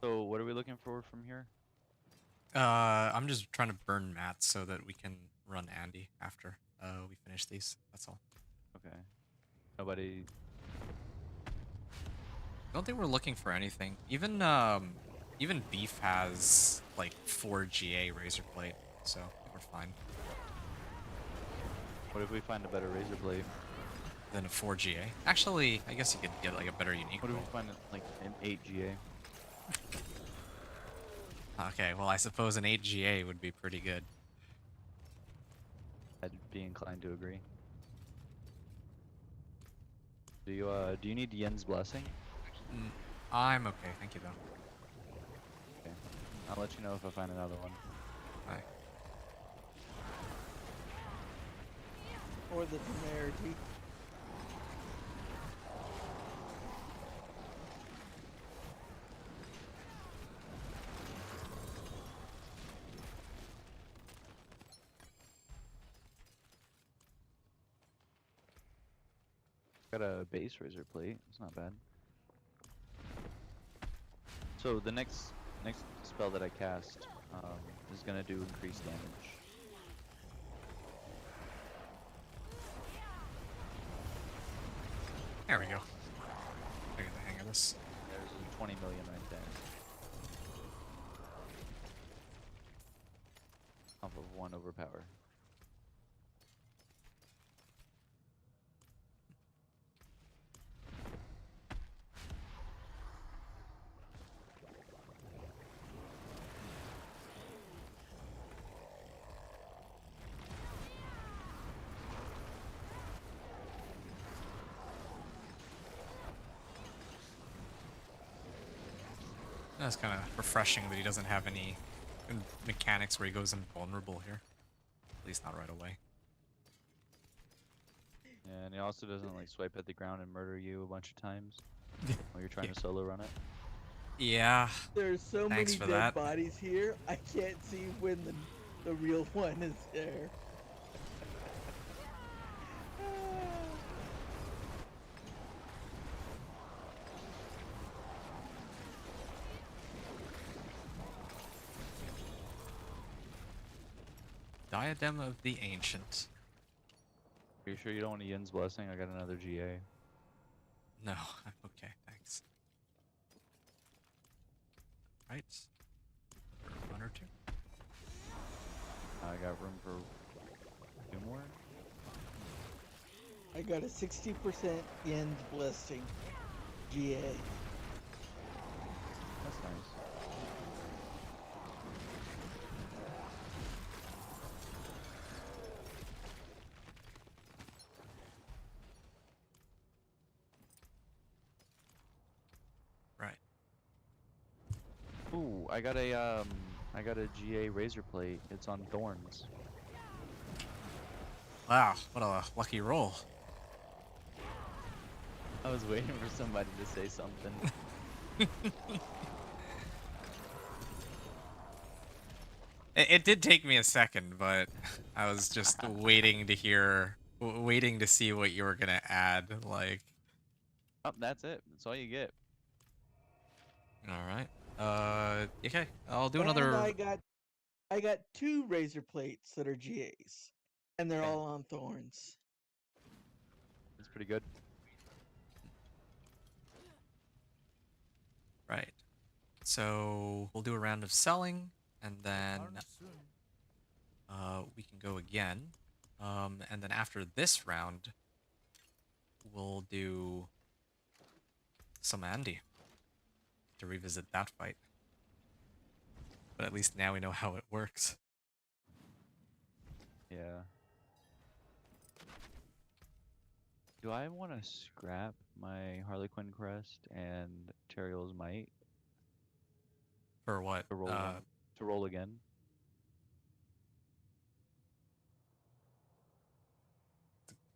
So what are we looking for from here? I'm just trying to burn mats so that we can run Andy after we finish these. That's all. Okay. Nobody. I don't think we're looking for anything. Even Beef has like 4 GA razor blade, so I think we're fine. What if we find a better razor blade? Than a 4 GA. Actually, I guess you could get like a better unique What if roll. we find like an 8 GA? Okay, well I suppose an 8 GA would be pretty good. I'd be inclined to agree. Do you need Yen's blessing? I'm okay, thank you though. Okay. I'll let you know if I find another one. Bye. Or the temerity. Got a base razor plate. It's not bad. So the next spell that I cast is gonna do increased damage. There we go. I get the hang of this. There's a 20 million right there. Off of 1 overpower. That's kind of refreshing that he doesn't have any mechanics where he goes invulnerable here. At least not right away. Yeah, and he also doesn't like swipe at the ground and murder you a bunch of times while you're trying to solo run it. Yeah. There's so Thanks many for dead that. bodies here. I can't see when the real one is there. Diadem of the Ancient. Are you sure you don't want a Yen's blessing? I got another GA. No, I'm okay, thanks. Right. One or two. I got room for 2 more. I got a 60% end blessing. GA. That's nice. Right. Ooh, I got a GA razor plate. It's on thorns. Wow, what a lucky roll. I was waiting for somebody to say something. It did take me a second, but I was just waiting to hear, waiting to see what you were gonna add. Like, Oh, that's it. That's all you get. all right. Okay. I'll do And another. I got 2 razor plates that are GAs. And they're Okay, all on thorns. that's pretty good. Right. So we'll do a round of selling, and then Return soon. we can go again. And then after this round, we'll do some Andy to revisit that fight. But at least now we know how it works. Yeah. Do I want to scrap my Harlequin crest and Teriel's might For what? to roll again?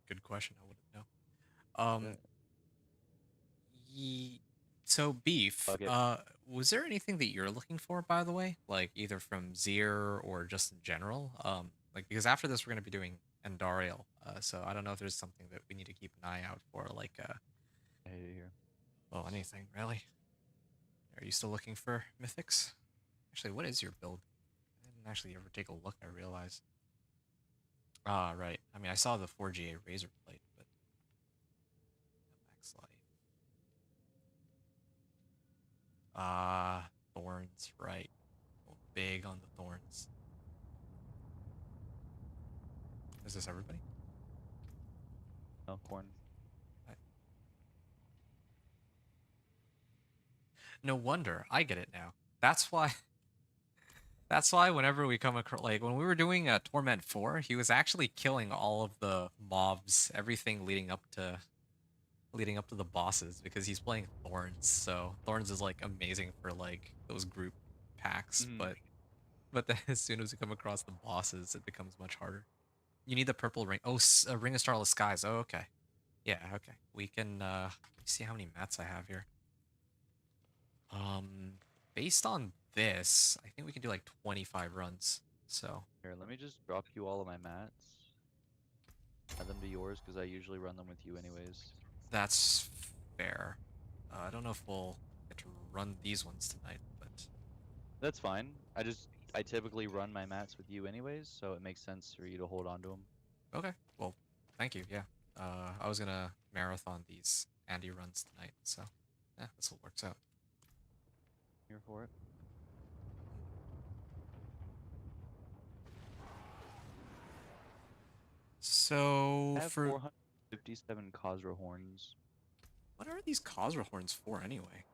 Good question. I wouldn't know. Yeah. So beef. Fuck it. Was there anything that you're looking for, by the way? Like either from Zier or just in general? Like because after this we're gonna be doing Endariel. So I don't know if there's something that we need to keep an eye out for, like I hate it here. well, anything really. Are you still looking for mythics? Actually, what is your build? I didn't actually ever take a look. I realized. Ah, right. I mean, I saw the 4GA razor plate, but max life. Ah, thorns, right. Go big on the thorns. Is this everybody? No, corn. I- No wonder. I get it now. That's why. That's why whenever we come across, like when we were doing Torment 4, he was actually killing all of the mobs, everything leading up to the bosses because he's playing Thorns. So Thorns is like amazing for like those group packs, Mhm. but then as soon as we come across the bosses, it becomes much harder. You need the purple ring. Oh, Ring of Starless Skies. Oh, okay. Yeah, okay. We can let me see how many mats I have here. Um Based on this, I think we can do like 25 runs. So, Here, let me just drop you all of my mats. Add them to yours because I usually run them with you anyways. that's fair. I don't know if we'll get to run these ones tonight, but That's fine. I typically run my mats with you anyways, so it makes sense for you to hold on to them. okay. Well, thank you. Yeah. I was gonna marathon these Andy runs tonight, so yeah, this all works out. Here for it. So I have for 457 Khosra horns. what are these Khosra horns for anyway?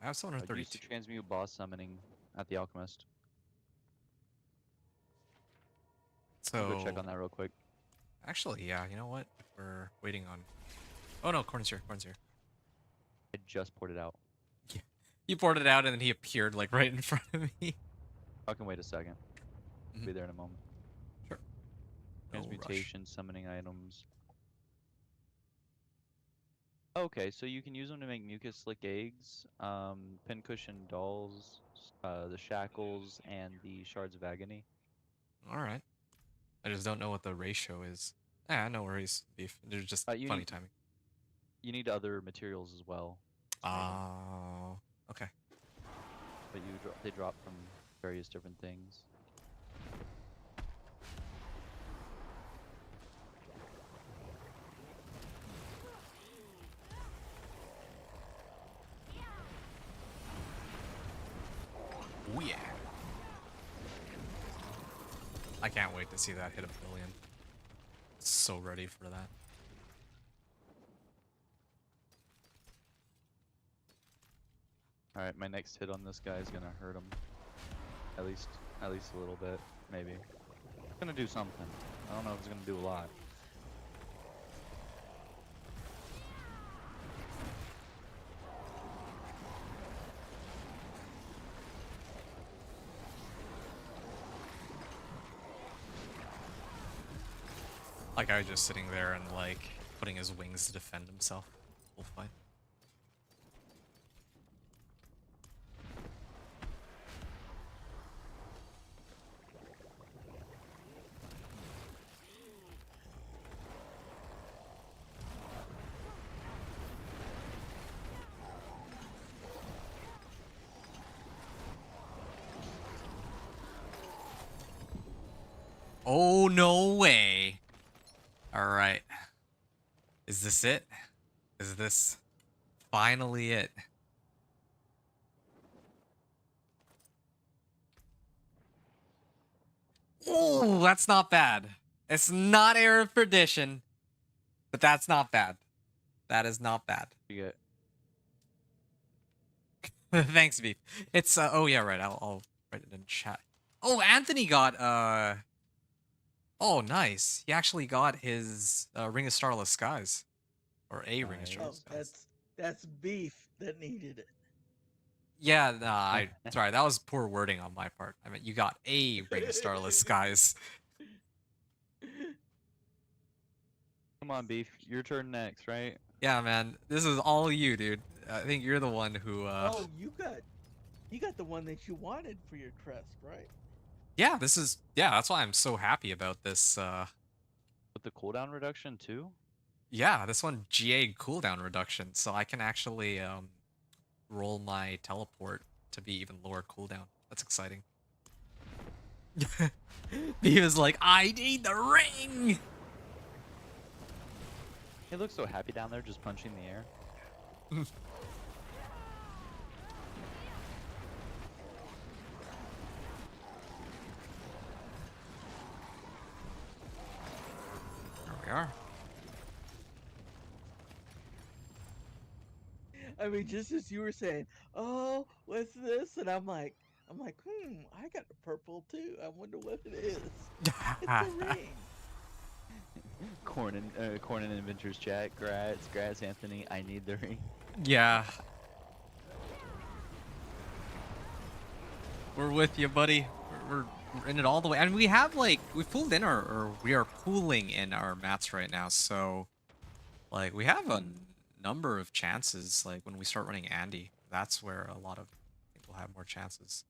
I have Used to 732. transmute boss summoning at the Alchemist. I'll go check So on that real quick. actually, yeah, you know what? If we're waiting on, oh no, Corn's here. Corn's here. I just poured it out. Yeah. You poured it out and then he appeared like right in front of me. I can wait a second. I'll Mhm. be there in a moment. Sure. No rush. Transmutation, summoning items. Okay, so you can use them to make mucus slick eggs, pincushion dolls, the shackles, and the shards of agony. All right. I just don't know what the ratio is. Ah, no worries, beef. They're just You funny need timing. you need other materials as well to make them, Oh, okay. but they drop from various different things. I can't wait to see that hit a billion. So ready for that. Alright, my next hit on this guy is gonna hurt him. At least a little bit, maybe. It's gonna do something. I don't know if it's gonna do a lot. Like I was just sitting there and like putting his wings to defend himself. We'll fight. Oh, no way. All right. Is this it? Is this finally it? Oh, that's not bad. It's not Air of Perdition, but that's not bad. That is not bad. You Thanks, Beef. It's oh yeah, right. I'll write it in chat. Oh, Anthony got oh, nice. He actually got his Ring of Starless Skies, or a Ring of Nice. Oh, Starless Skies. that's beef that needed it. Yeah, nah, sorry, that was poor wording on my part. I mean, you got a Ring of Starless Skies. Come on, Beef. Your turn next, right? Yeah, man, this is all you, dude. I think you're the one who. Oh, you got the one that you wanted for your crest, right? Yeah, that's why I'm so happy about this. With the cooldown reduction too? Yeah, this one GA cooldown reduction, so I can actually roll my teleport to be even lower cooldown. That's exciting. He was like, I need the ring! He looks so happy down there just punching the air. There we are. I mean, just as you were saying, oh, what's this? And I'm like, I got a purple too. I wonder what it is. It's a ring. Corn and Adventures chat. Grats, Anthony. I need the ring. Yeah. We're with you, buddy. We're in it all the way. And we have, like, we pulled in or we are pooling in our mats right now, so, like, we have a number of chances, like, when we start running Andy. That's where a lot of people have more chances.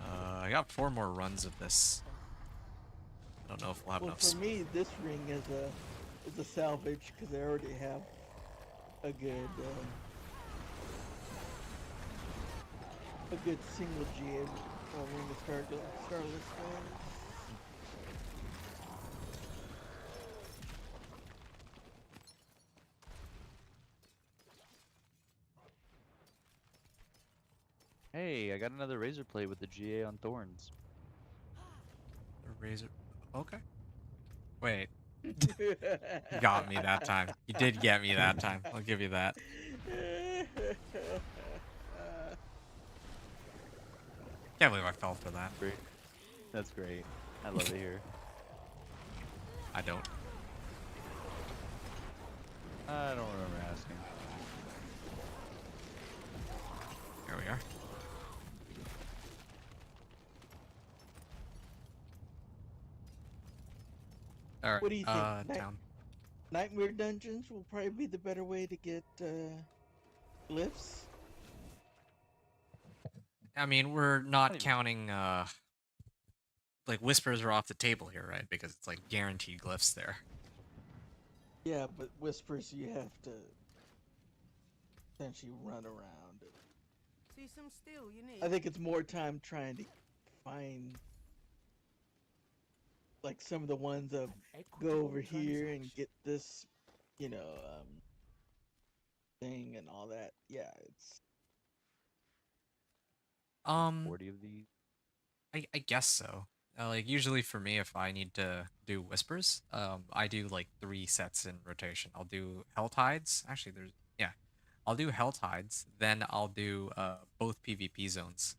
I got 4 more runs of this. I don't know if we'll have Well, enough. for me, this ring is a salvage because I already have a good single GA ring of Starless Skies. Hey, I got another razor blade with the GA on thorns. The razor. Okay. Wait. You got me that time. You did get me that time. I'll give you that. Can't believe I fell for that. Great. That's great. I love it here. I don't. I don't remember asking. Here we are. All right. What do you think? Down. Nightmare dungeons will probably be the better way to get glyphs. I mean, we're not counting. Like whispers are off the table here, right? Because it's like guaranteed glyphs there. Yeah, but whispers you have to essentially run around. See some steel you need. I think it's more time trying to find like some of the ones of go over here and get this, thing and all that. Yeah, it's 40 of these. I guess so. Like usually for me, if I need to do whispers, I do like 3 sets in rotation. I'll do Hell Tides. Actually, yeah, I'll do Hell Tides. Then I'll do both PvP zones,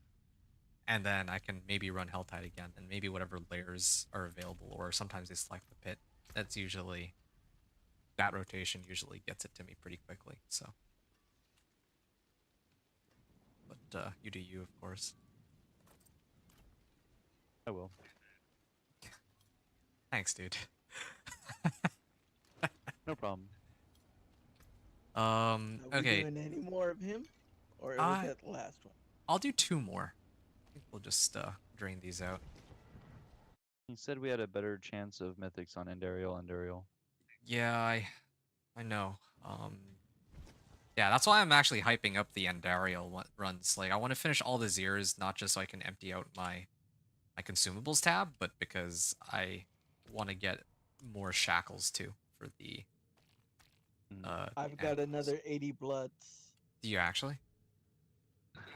and then I can maybe run Hell Tide again, and maybe whatever layers are available, or sometimes they select the pit. That's usually that rotation usually gets it to me pretty quickly. So, but you do you, of course. I will. Thanks, dude. No problem. Are we Okay. doing any more of him, or was Uh, that the last one? I'll do 2 more. I think we'll just drain these out. He said we had a better chance of mythics on Endariel. Yeah, I know. Yeah, that's why I'm actually hyping up the Andariel runs. Like, I want to finish all the Zeers, not just so I can empty out my consumables tab, but because I want to get more shackles too for the I've got animals. another 80 bloods. Do you actually?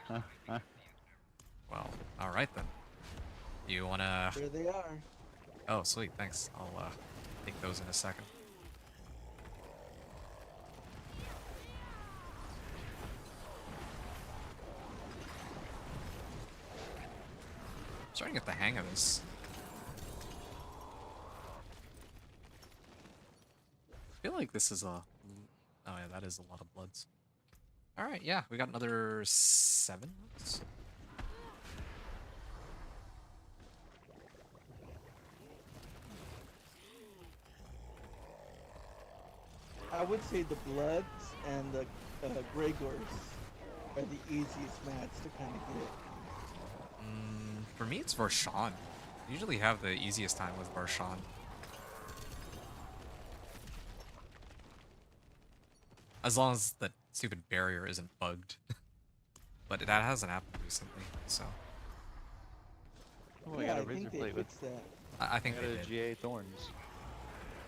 Well, all right then. You wanna? There they are. Oh, sweet. Thanks. I'll take those in a second. I'm starting to get the hang of this. I feel like this is a... Oh yeah, that is a lot of bloods. Alright, yeah, we got another 7 bloods. I would say the Bloods and the Gregors are the easiest mats to kind of get. For me, it's Varshan. I usually have the easiest time with Varshan. As long as that stupid barrier isn't bugged. But that hasn't happened recently, so... Oh, I Yeah, got a I think razor they plate with fixed that. I think I they got a did. GA thorns.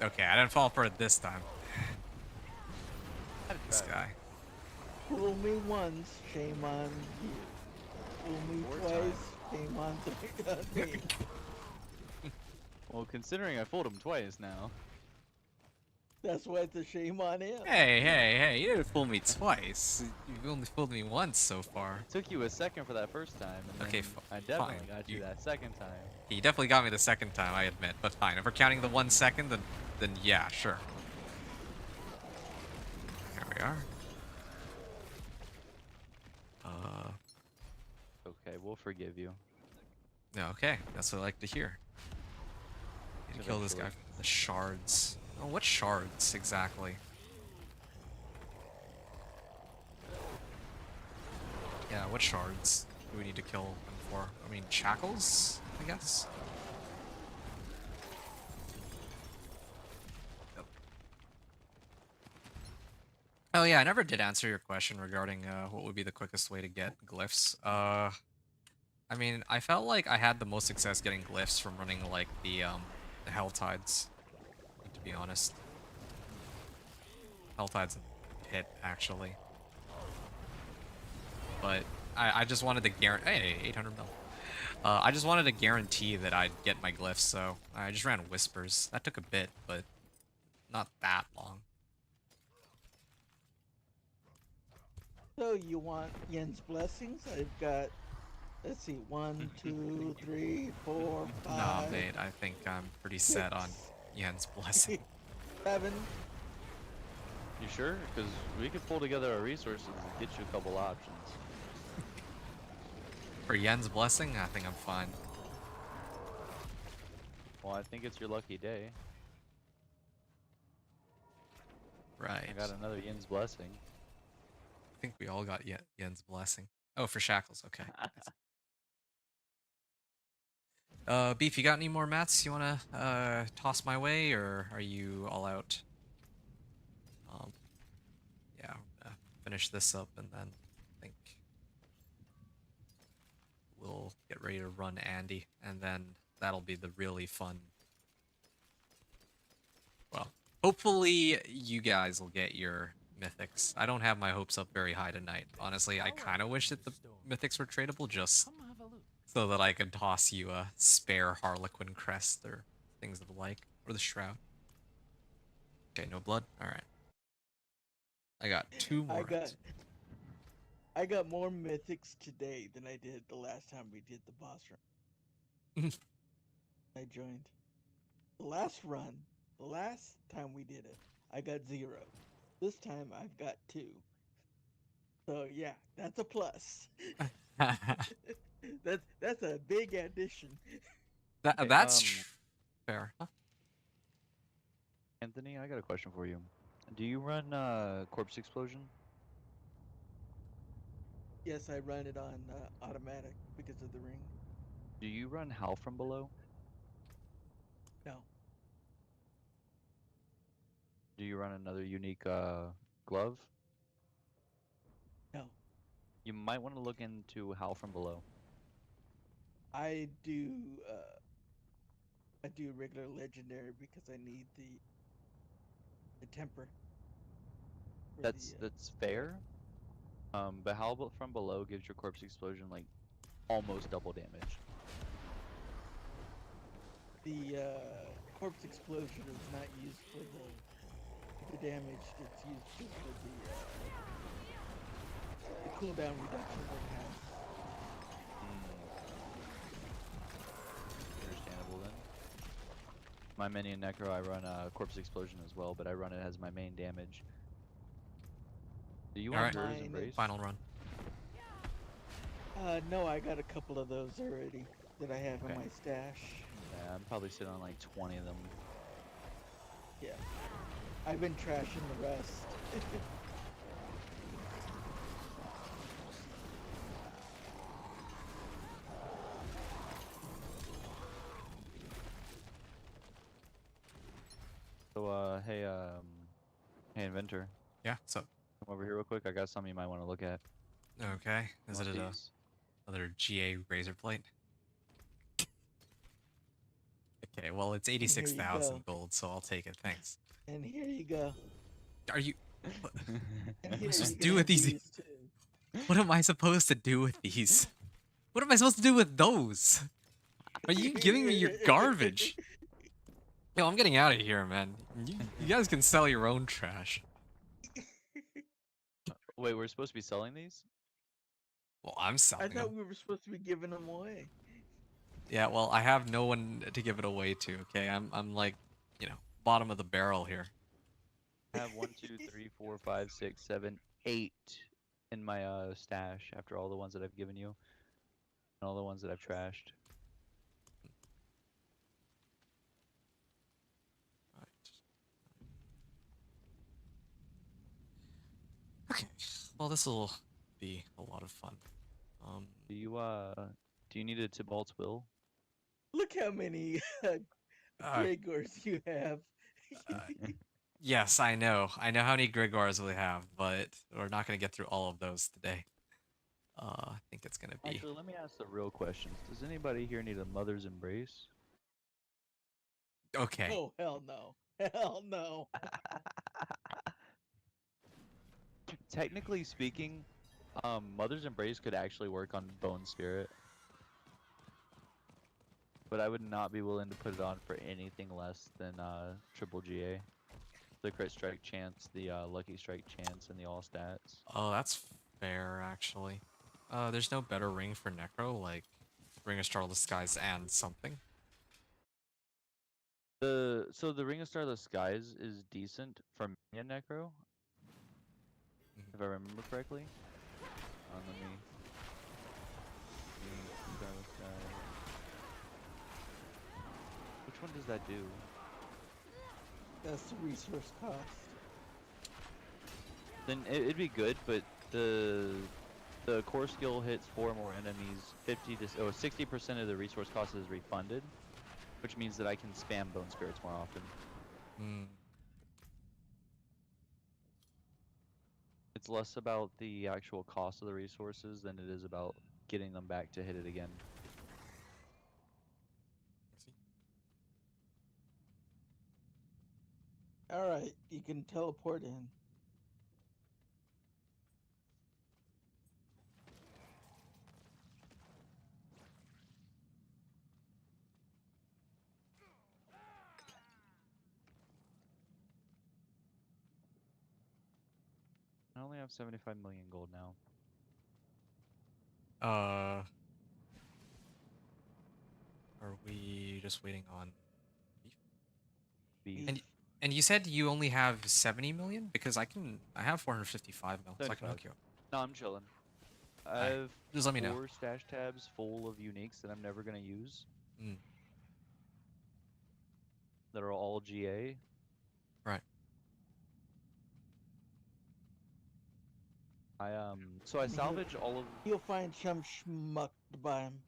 Okay, I didn't fall for it this time. I've This tried. guy. Fool me once, shame on you. Fool me 4 twice, times. shame on me. Well, considering I fooled him twice now. That's why it's a shame on him. Hey, you didn't fool me twice. You've only fooled me once so far. It took you a second for that first time, and Okay, then I definitely fine. got you that second time. You definitely got me the second time, I admit, but fine. If we're counting the 1 second, then yeah, sure. There we are. Okay, we'll forgive you. Yeah, okay. That's what I like to hear. Need to kill this guy Eventually. for the shards. Oh, what shards exactly? Yeah, what shards do we need to kill him for? I mean, shackles, I guess? Yep. Oh yeah, I never did answer your question regarding what would be the quickest way to get glyphs. I mean, I felt like I had the most success getting glyphs from running like the Hell Tides, to be honest. Hell Tides and Pit, actually. But I just wanted to guarantee... Hey, 800 mil. I just wanted to guarantee that I'd get my glyphs, so I just ran Whispers. That took a bit, but not that long. So you want Yen's blessings? I've got, let's see, 1, 2, 3, 4, 5. Nah, mate, I think I'm pretty set on Yen's blessing. 7. You sure? Because we could pull together our resources and get you a couple options. For Yen's blessing, I think I'm fine. Well, I think it's your lucky day. Right. I got another Yin's blessing. I think we all got Yen's blessing. Oh, for shackles, okay. Beef, you got any more mats you wanna toss my way, or are you all out? Yeah, we're gonna finish this up and then I think we'll get ready to run Andy, and then that'll be the really fun. Well, hopefully you guys will get your mythics. I don't have my hopes up very high tonight. Honestly, I kind of wish that the mythics were tradable just Come have a look. so that I could toss you a spare Harlequin crest or things of the like, or the shroud. Okay, no blood. All right. I got two I more. got I got more mythics today than I did the last time we did the boss run. I joined. The last time we did it, I got 0. This time I've got 2. So yeah, that's a plus. That's a big addition. Hey, That's fair. Huh? Anthony, I got a question for you. Do you run Corpse Explosion? Yes, I run it on automatic because of the ring. Do you run Howl from Below? No, Do you run another unique glove? no. You might want to look into Howl from Below. I do I do regular legendary because I need the temper for That's fair. But Howl from Below gives your Corpse Explosion like almost double damage. the corpse explosion is not used for the damage. It's used just for the cooldown reduction that it has. Understandable then. My minion Necro, I run Corpse Explosion as well, but I run it as my main damage. Do you want Alright. Mirror's Mine Embrace? Final run. No, I got a couple of those already that I have in Okay. my stash. Yeah, I'm probably sitting on like 20 of them. Yeah. I've been trashing the rest. So, hey, Inventor, Yeah. So come over here real quick. I got something you might want to look at. okay. Is Want it these? another GA razor plate? Okay. Well, it's Here you 86,000 go. gold, so I'll take it. Thanks. And here you go. Are you? What, And what am I here supposed you to can do with have these? too. What am I supposed to do with these? What am I supposed to do with those? Are you giving me your garbage? Yo, I'm getting out of here, man. You guys can sell your own trash. Wait, we're supposed to be selling these? Well, I'm I selling thought them. we were supposed to be giving them away. Yeah, well, I have no one to give it away to. Okay, I'm like, bottom of the barrel here. I have 1, 2, 3, 4, 5, 6, 7, 8 in my stash after all the ones that I've given you and all the ones that I've trashed. Okay. Well, this will be a lot of fun. Do you need a Tybalt's Will? Look how many Uh, Gregors you have. uh, yes, I know. I know how many Grigors we have, but we're not gonna get through all of those today. I think it's gonna be Actually, let me ask the real questions. Does anybody here need a mother's embrace? okay. Oh, hell no. Hell no. Technically speaking, mother's embrace could actually work on Bone Spirit. But I would not be willing to put it on for anything less than triple GA. The crit strike chance, the lucky strike chance, and the all stats. Oh, that's fair actually. There's no better ring for Necro, like Ring of Starless Skies and something. So the Ring of Starless Skies is decent for Minion Necro, if I remember correctly. Let me Starless Skies. Which one does that do? That's the resource cost. Then it'd be good, but the core skill hits 4 more enemies. 60% of the resource cost is refunded, which means that I can spam Bone Spirits more often. Hmm. It's less about the actual cost of the resources than it is about getting them back to hit it again. Alright, you can teleport in. only have 75 million gold now. Are we just waiting on beef? Beef. And and you said you only have 70 million? Because I have 455 mil, so I can hook 75. you up. No, I'm chilling. I Alright, have just let me know. 4 stash tabs full of uniques that I'm never gonna use. Mm. That are all GA. Right. So I And salvage all of You'll find some schmuck to buy him.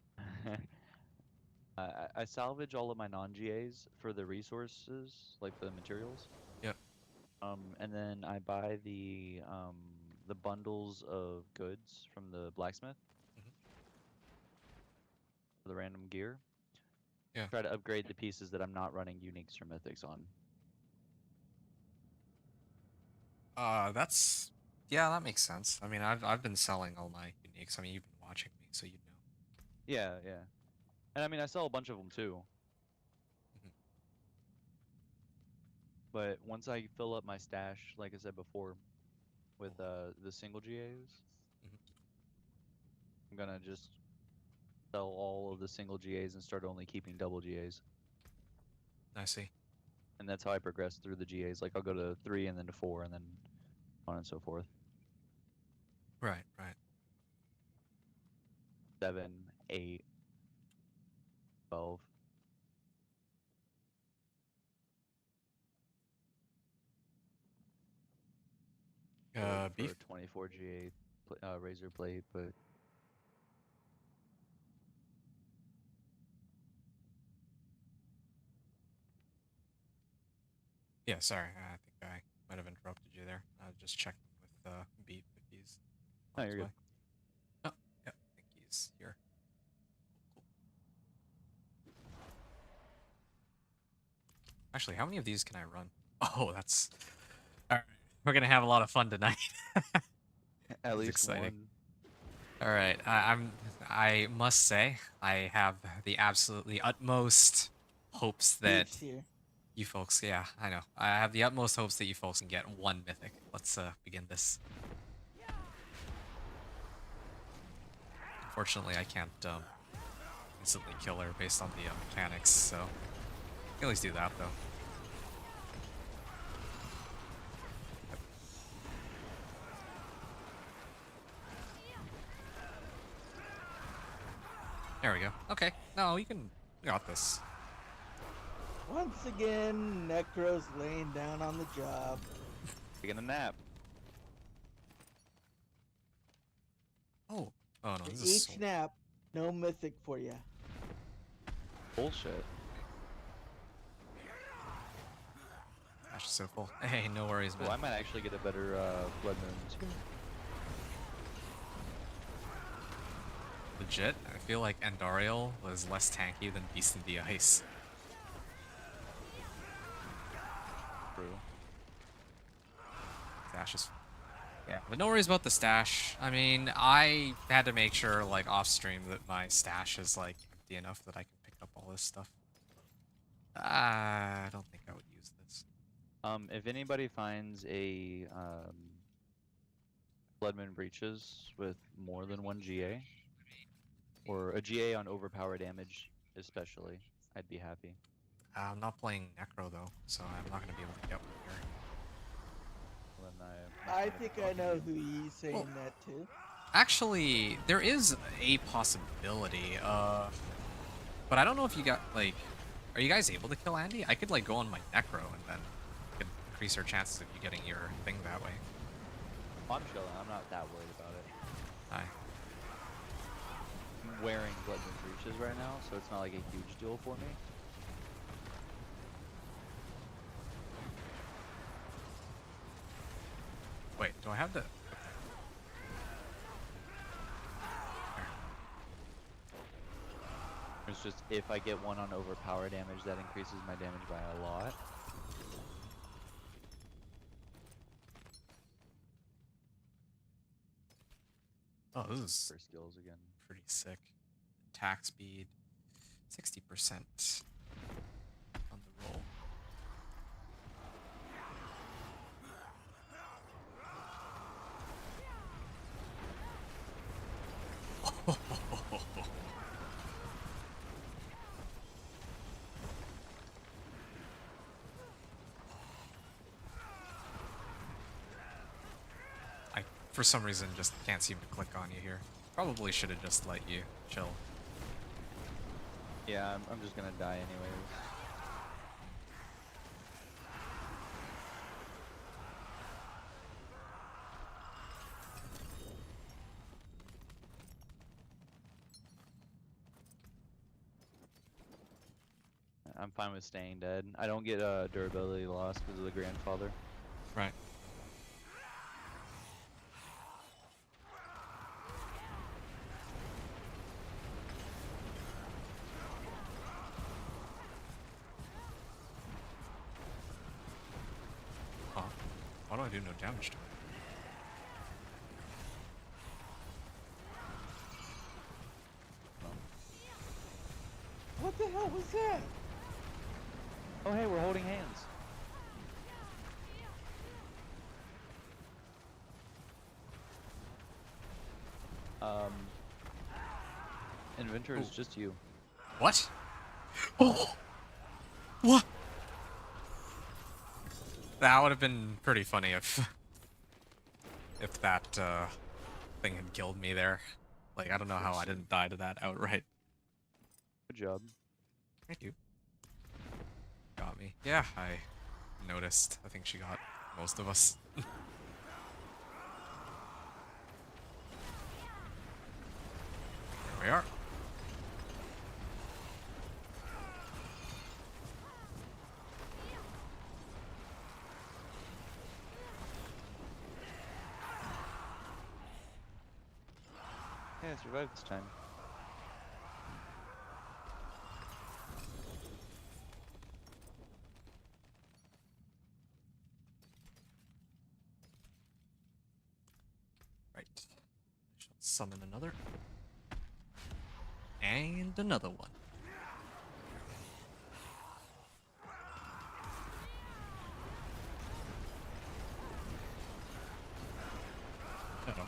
I salvage all of my non-GAs for the resources, like the materials. Yep. And then I buy the bundles of goods from the blacksmith. Mhm. For the random gear. Yeah. Try to upgrade the pieces that I'm not running uniques or mythics on. That's yeah, that makes sense. I mean, I've been selling all my uniques. I mean, you've been watching me, so you'd know. Yeah, yeah. And I mean, I sell a bunch of them too. Mhm. But once I fill up my stash, like I said before, with the single GAs, Mhm. I'm gonna just sell all of the single GAs and start only keeping double GAs. I see. And that's how I progress through the GAs. Like I'll go to 3 and then to 4 and then on and so forth. Right, right. 7, 8, 12. For Beef? a 24 GA razor plate, but Yeah, sorry. I think I might have interrupted you there. I was just checking with Beef if he's no, on his you're way. good. Oh, yeah, I think he's here. Cool. Actually, how many of these can I run? Oh, that's all right. We're gonna have a lot of fun tonight. At It's least exciting. one. All right, I must say I have the absolutely utmost hopes that Beef's here. you folks, yeah, I know. I have the utmost hopes that you folks can get one mythic. Let's begin this. Unfortunately, I can't instantly kill her based on the mechanics, so I can at least do that though. There we go. Okay, no, you got this. Once again, Necro's laying down on the job. Taking a nap. Oh, oh no, For this is so each nap, no mythic for you. Bullshit. gosh, so full. Hey, no worries, man. Well, I might actually get a better blood moon too. Legit, I feel like Andariel was less tanky than Beast in the Ice. True. Stash is... Yeah, but no worries about the stash. I mean, I had to make sure, like, off-stream that my stash is, like, empty enough that I can pick up all this stuff. I don't think I would use this. If anybody finds a blood moon breaches with more than one GA, or a GA on overpower damage especially, I'd be happy. I'm not playing Necro, though, so I'm not going to be able to get one here. When I think I know who he's saying that to. Actually, there is a possibility, but I don't know if you got, like... Are you guys able to kill Andy? I could, like, go on my Necro and then could increase our chances of you getting your thing that way. I'm chilling. I'm not that worried about it. Aye. I'm wearing blood moon breaches right now, so it's not like a huge deal for me. Wait, do I have the... It's just if I get one on overpower damage, that increases my damage by a lot. Oh, this is For skills again. pretty sick. Attack speed, 60% on the roll. I, for some reason, just can't seem to click on you here. Probably should have just let you chill. Yeah, I'm just gonna die anyways. I'm fine with staying dead. I don't get durability loss because of the grandfather. Right. Huh. Why do I do no damage to it? What the hell was that? Oh hey, we're holding hands. Inventor is Ooh. just you. What? Oh! What? That would have been pretty funny if that thing had killed me there. Like, I don't know how I didn't die to that outright. Good job. Thank you. Got me. Yeah, I noticed. I think she got most of us. There we are. Yeah, I survived this time. Right. I shall summon another. And another one. Uh-oh.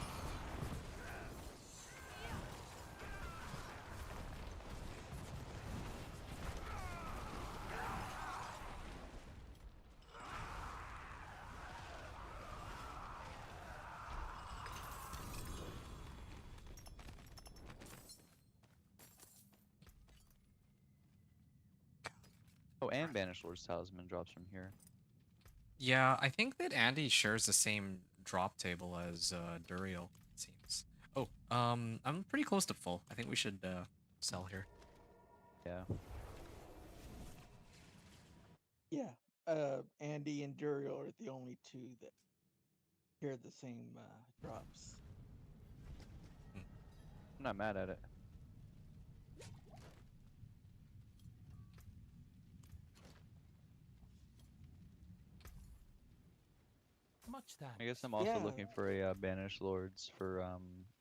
Oh, and Banished Lord's Talisman drops from here. Yeah, I think that Andy shares the same drop table as Duriel, it seems. Oh, I'm pretty close to full. I think we should sell here. Yeah. Yeah. Andy and Duriel are the only two that share the same drops. I'm not mad at it. Much thanks. I guess I'm also Yeah. looking for a Banished Lords for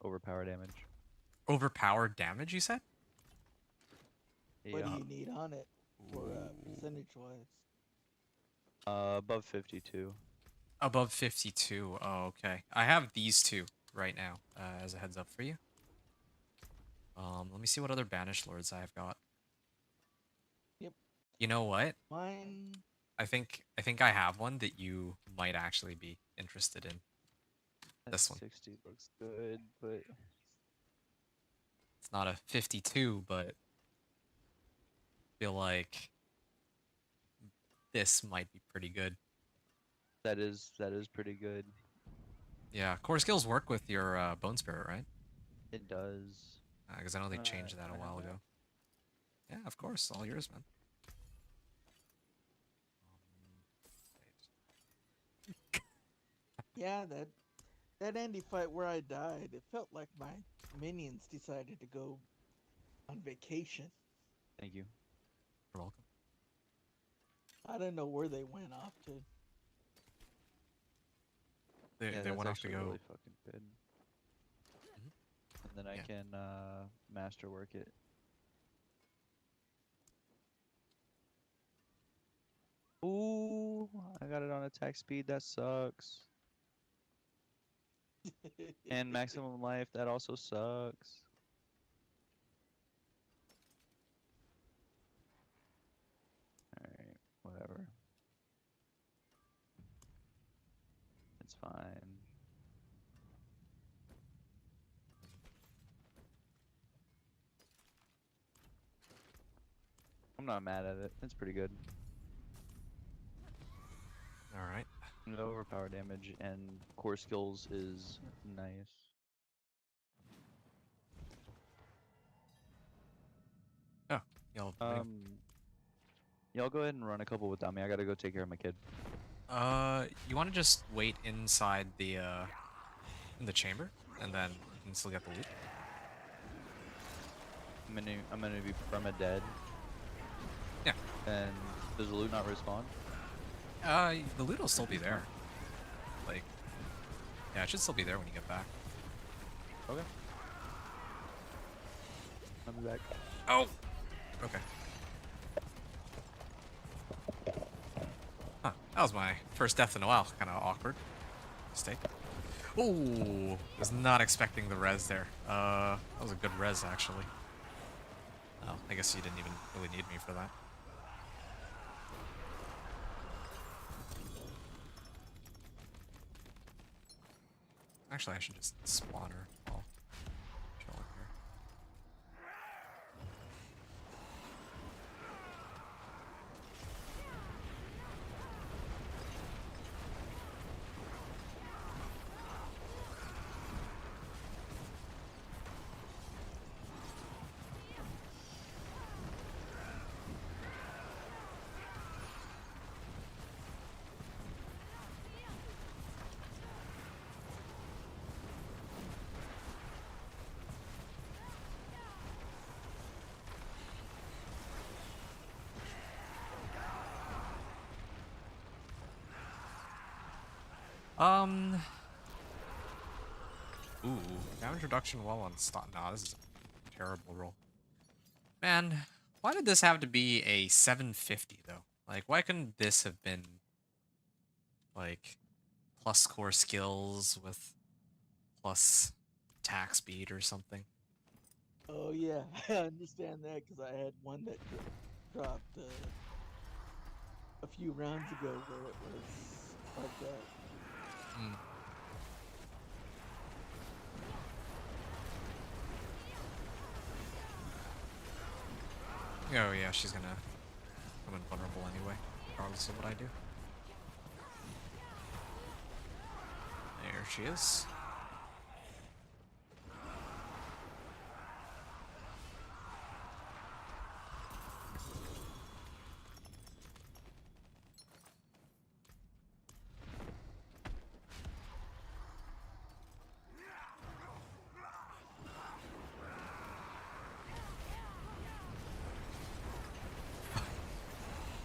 overpower damage. Overpowered damage, you said? What do Yeah. you need on it for percentage wise? Above 52. Above 52. Oh, okay. I have these two right now, as a heads up for you. Let me see what other Banished Lords I've got. Yep. You know what? Mine. I think I have one that you might actually be interested in. That This one. 60 looks good, but It's not a 52, but I feel like this might be pretty good. that is pretty good. Yeah, core skills work with your Bone Spirit, right? It does. Because I know they Can changed that can a I have while that? ago. Yeah, of course, all yours, man. Yeah, that Andy fight where I died, it felt like my minions decided to go on vacation. Thank you. You're welcome. I don't know where they went off to. They Yeah, they that's went off to actually go. really fucking good. Mhm. And then I Yeah. can masterwork it. Ooh, I got it on attack speed. That sucks. And maximum life. That also sucks. fine. I'm not mad at it. It's pretty good. All right. No overpower damage and core skills is nice. Oh, y'all. Y'all go ahead and run a couple without me. I gotta go take care of my kid. You want to just wait inside the in the chamber, and then you can still get the loot. I'm gonna be perma-dead. Yeah. And does the loot not respawn? The loot will still be there. Like, yeah, it should still be there when you get back. Okay. I'll be back. Oh. Okay. Huh. That was my first death in a while. Kind of awkward. Mistake. Ooh. Was not expecting the res there. That was a good res actually. Oh, I guess you didn't even really need me for that. Actually, I should just spawn her while chilling here. Ooh, damage reduction while on stop. Nah, this is a terrible roll. Man, why did this have to be a 750 though? Like, why couldn't this have been like plus core skills with plus attack speed or something? Oh yeah, I understand that because I had one that dropped a few rounds ago where it was like that. Hmm. Oh yeah, she's gonna come invulnerable anyway, regardless of what I do. There she is.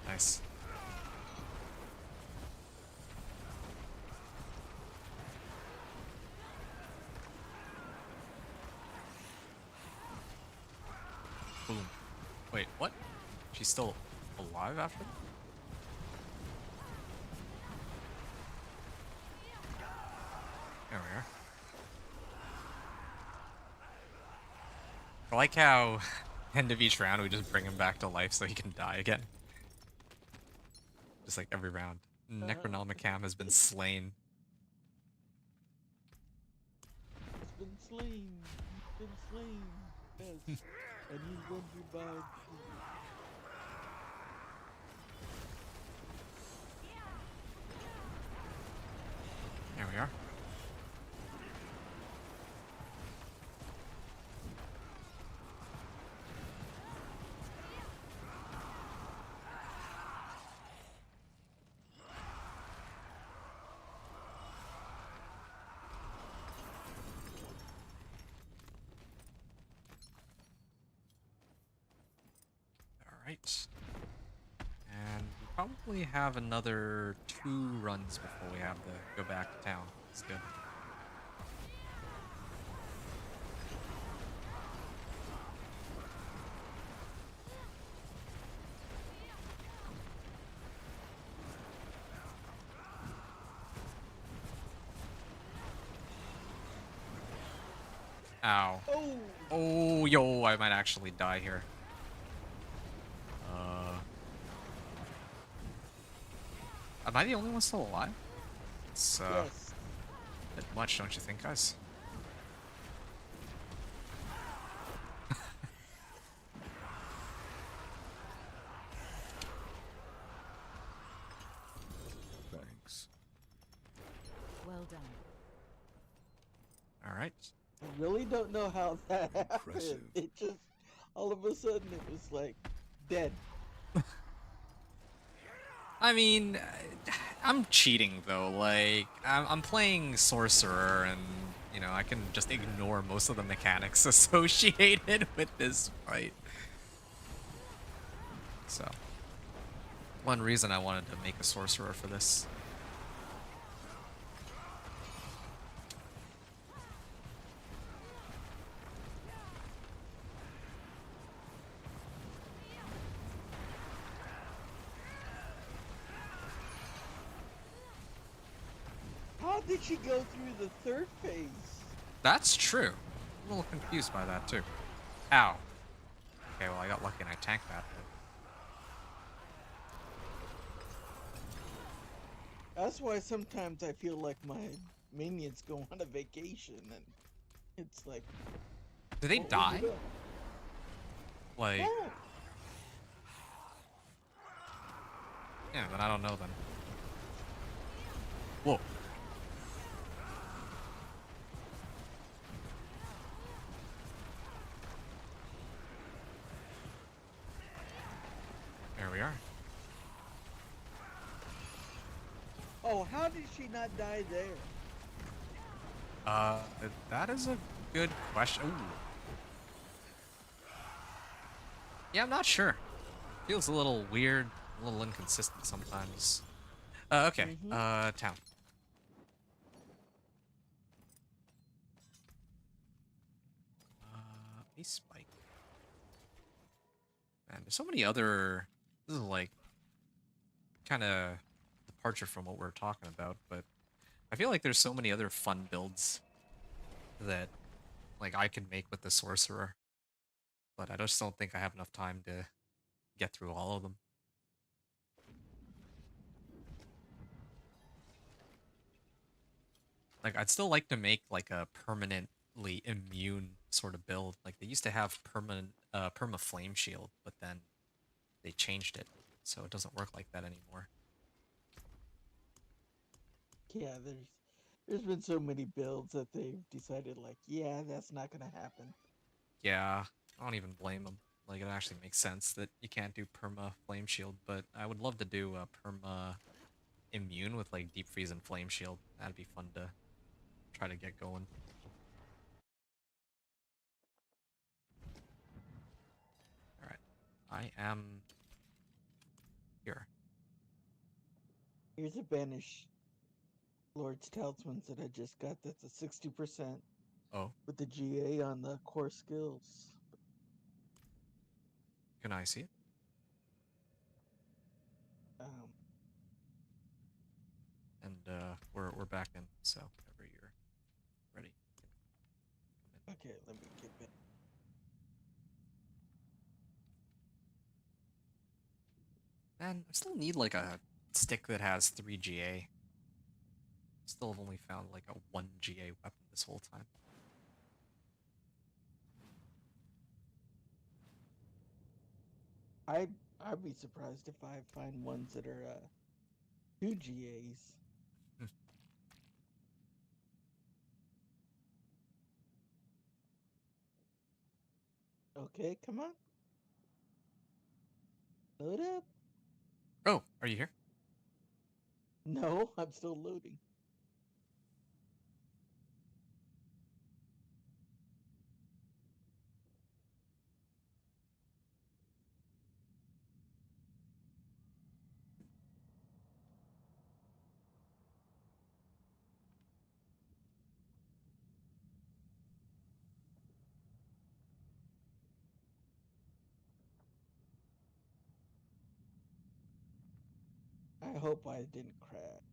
Nice. Boom. Wait, what? She's still alive after? There we are. I like how end of each round we just bring him back to life so he can die again. Just like every round. Necronomicon has been slain. It's been slain. He's been slain. Yes, and he's going to revive. There we are. Alright. And we probably have another 2 runs before we have to go back to town. That's good. Ow. Oh, Oh, yo, I might actually die here. Am I the only one still alive? It's, yes. Bit much, don't you think, guys? Thanks. Well done. All right. I really don't know how that happened. Impressive. It just all of a sudden it was like dead. I mean, I'm cheating though. Like, I'm playing Sorcerer, and you know, I can just ignore most of the mechanics associated with this fight. So, one reason I wanted to make a Sorcerer for this. How did she go through the third phase? That's true. I'm a little confused by that too. Ow. Okay, well I got lucky and I tanked that. That's why sometimes I feel like my minions go on a vacation and it's like, Did they what was die? it up? Like, Oh, yeah, then I don't know then. Whoa. There we are. oh, how did she not die there? That is a good question. Ooh. Yeah, I'm not sure. Feels a little weird, a little inconsistent sometimes. Okay. Town. A spike. Man, there's so many other. This is like kind of departure from what we're talking about, but I feel like there's so many other fun builds that like I can make with the sorcerer, but I just don't think I have enough time to get through all of them. Like I'd still like to make like a permanently immune sort of build. Like they used to have perma flame shield, but then they changed it, so it doesn't work like that anymore. Yeah, there's been so many builds that they've decided like, yeah, that's not gonna happen. Yeah, I don't even blame them. Like it actually makes sense that you can't do perma flame shield, but I would love to do a perma immune with like deep freeze and flame shield. That'd be fun to try to get going. All right, I am here. Here's a banish Lord's Talismans that I just got. That's a 60% Oh, with the GA on the core skills. can I see it? Um, And we're back in. So whenever you're ready, you can come okay, let me get back. in. Man, I still need like a stick that has 3 GA. Still have only found like a 1 GA weapon this whole time. I'd be surprised if I find ones that are 2 GAs. Hmm. Okay, come on. Load up. Oh, are you here? No, I'm still loading. I hope I didn't crash.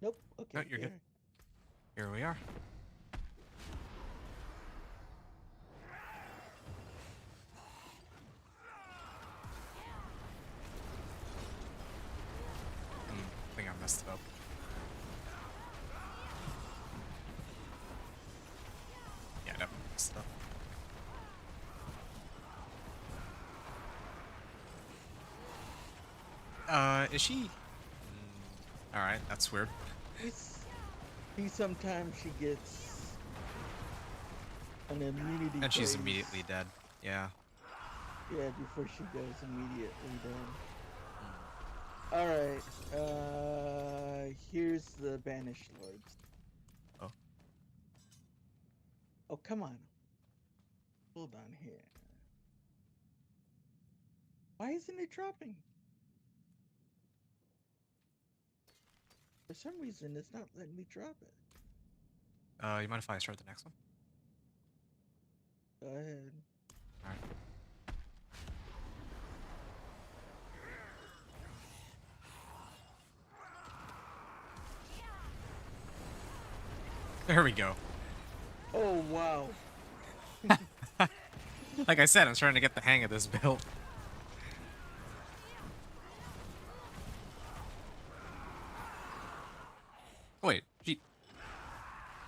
Nope. No, Okay, you're good. there. Here we are. I think I messed it up. Is she? All right, that's weird. He sometimes she gets an immunity And she's phase. immediately dead. Yeah. Yeah, before she goes immediately down. Alright, here's the Banished Lords. Oh. Oh, come on. Hold on here. Why isn't it dropping? For some reason, it's not letting me drop it. You mind if I start the next one? Go ahead. All right. There we go. Oh, wow. Like I said, I'm starting to get the hang of this build. Wait, she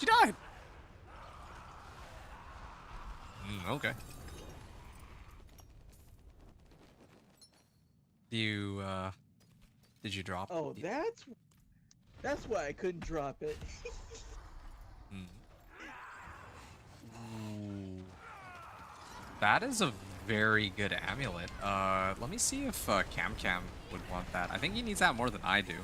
died. Okay. Do you did you drop? Oh, that's why I couldn't drop it. Hmm. Ooh. That is a very good amulet. Let me see if Cam would want that. I think he needs that more than I do.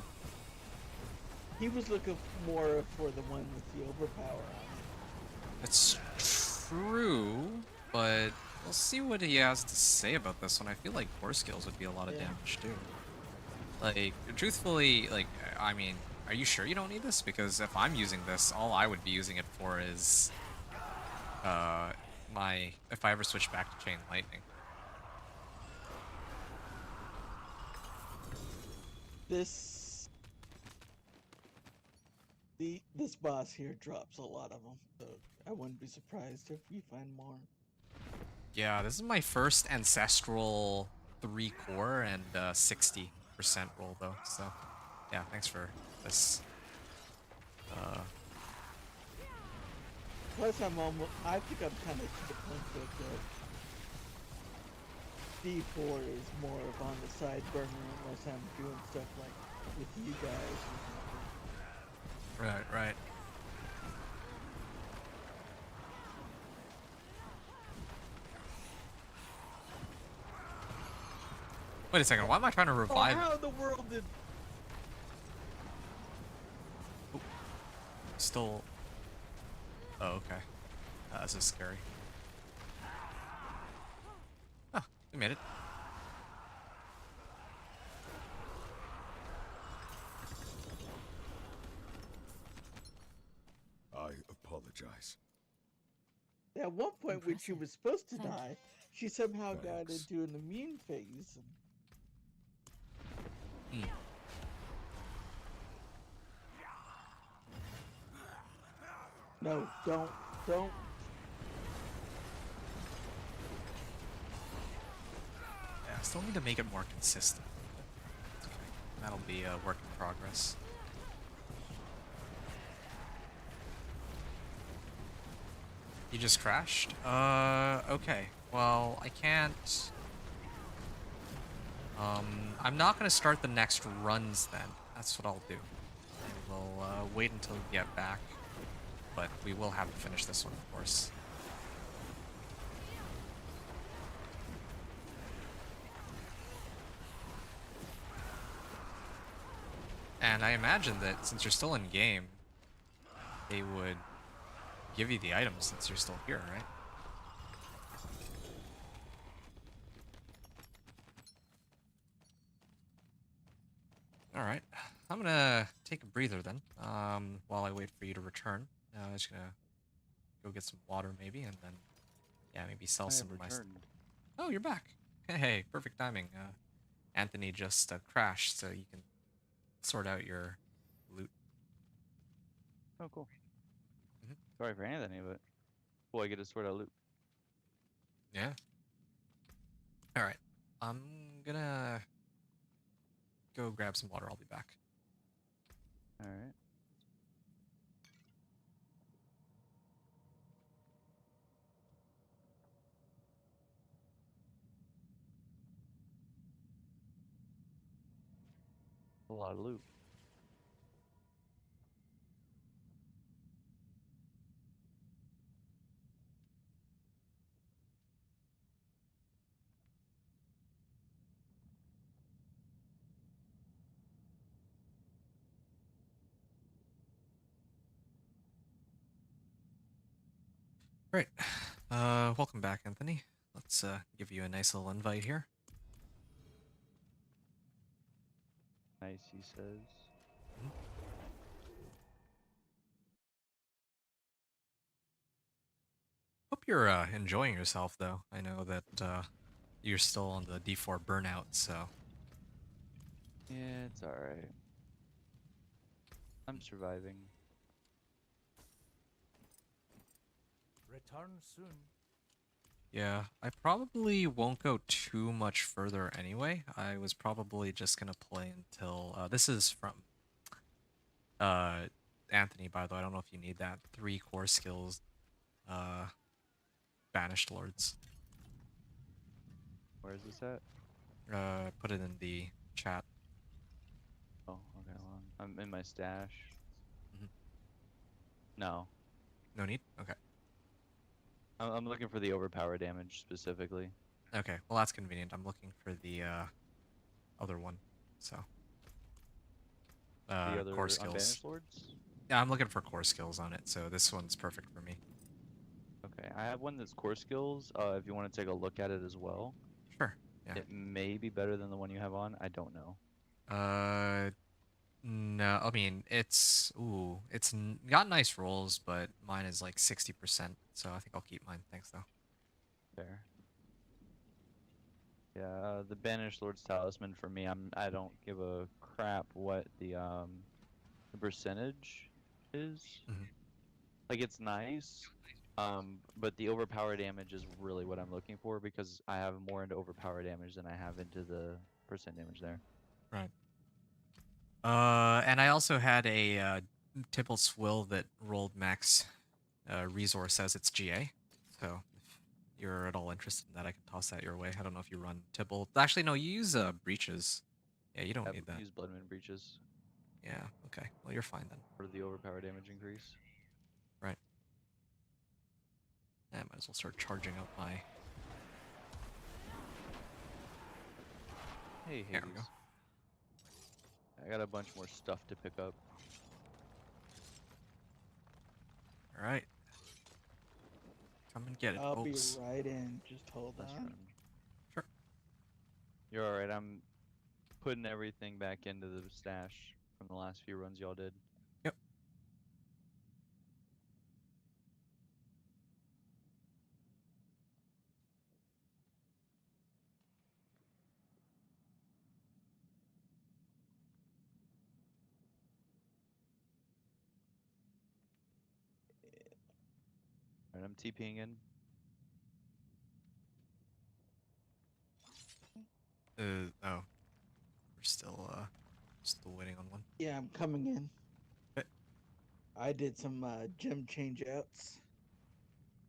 He was looking more for the one with the overpower on It's true, but we'll see what he has to say about this one. I feel like core skills would be a lot of Yeah. damage too. Like, truthfully, like, I mean, are you sure you don't need this? Because if I'm using this, all I would be using it for is, if I ever switch back to Chain Lightning. it. This boss here drops a lot of them, so I wouldn't be surprised if we find more. Yeah, this is my first Ancestral 3 core and 60% roll though, so yeah, thanks for this. Plus, I think I'm kind of to the point that D4 is more of on the side burner unless I'm doing stuff like with you guys. Right. Wait a second, why am I trying to Oh, revive? how in the world did... Still. Oh, okay. This is scary. Oh, we made it. I apologize. At one point when she Impressive. was supposed to Thank you. die, she somehow got Thanks. into an immune phase. Hmm. No, don't. Yeah, I still need to make it more consistent. Okay. That'll be a work in progress. You just crashed? Okay. Well, I can't... I'm not gonna start the next runs then. That's what I'll do. I will, wait until we get back. But we will have to finish this one, of course. And I imagine that since you're still in game, they would give you the items since you're still here, right? Alright, I'm gonna take a breather then, while I wait for you to return. I'm just gonna go get some water maybe, and then, yeah, maybe sell I some have of my... returned. Oh, you're back. Hey, perfect timing. Anthony just crashed, so you can sort out your loot. Oh, cool. Mhm. Sorry for Anthony, but well, I get to sort out loot. Yeah. Alright, I'm gonna go grab some water. I'll be back. All right. A lot of loot. Great. Welcome back, Anthony. Let's give you a nice little invite here. Nice, he says. Hope you're enjoying yourself, though. I know that you're still on the D4 burnout, so Yeah, it's alright. I'm surviving. Return soon. yeah, I probably won't go too much further anyway. I was probably just gonna play until this is from Anthony, by the way. I don't know if you need that. 3 core skills, uh, Banished Lords. Where is this at? Put it in the chat. Oh, okay, hold on. I'm in my stash. Mhm. No. No need? Okay. I'm looking for the overpower damage specifically. Okay, well that's convenient. I'm looking for the other one. So The other core skills. Unbanished Lords? Yeah, I'm looking for core skills on it, so this one's perfect for me. Okay, I have one that's core skills. If you want to take a look at it as well. Sure. Yeah. It may be better than the one you have on. I don't know. No, I mean it's got nice rolls, but mine is like 60%, so I think I'll keep mine. Thanks though. There. Yeah, the Banished Lord's Talisman for me, I don't give a crap what the percentage is. Mhm. Like it's nice, but the overpower damage is really what I'm looking for because I have more into overpower damage than I have into the percent damage there. Right. And I also had a Tibble Swill that rolled max resource as its GA. So if you're at all interested in that, I can toss that your way. I don't know if you run Tibble. Actually, no, you use breaches. Yeah, you don't I need that. use Bloodwind Breaches Yeah. Okay. Well, you're fine then. for the overpower damage increase. Right. I might as well start charging up my. Hey, Hades. There we go. I got a bunch more stuff to pick up. All right. Come and get it, I'll folks. be right in. Just hold Let's on. run. Sure. You're alright, I'm putting everything back into the stash from the last few runs y'all did. Yep. Alright, I'm TPing in. Oh, we're still waiting on one. Yeah, I'm coming in. Okay. I did some gem change outs.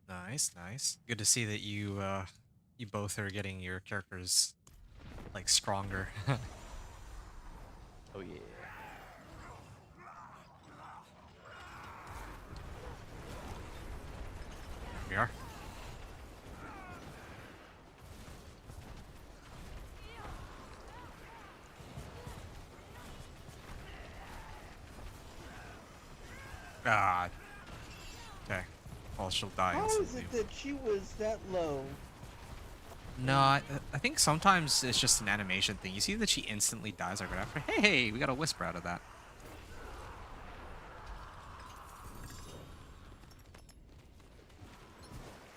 Nice, nice. Good to see that you both are getting your characters like stronger. Oh yeah. We are. Ah. Okay. Well, she'll die How is instantly. it that she was that low? No, I think sometimes it's just an animation thing. You see that she instantly dies like right after. Hey, we got a whisper out of that.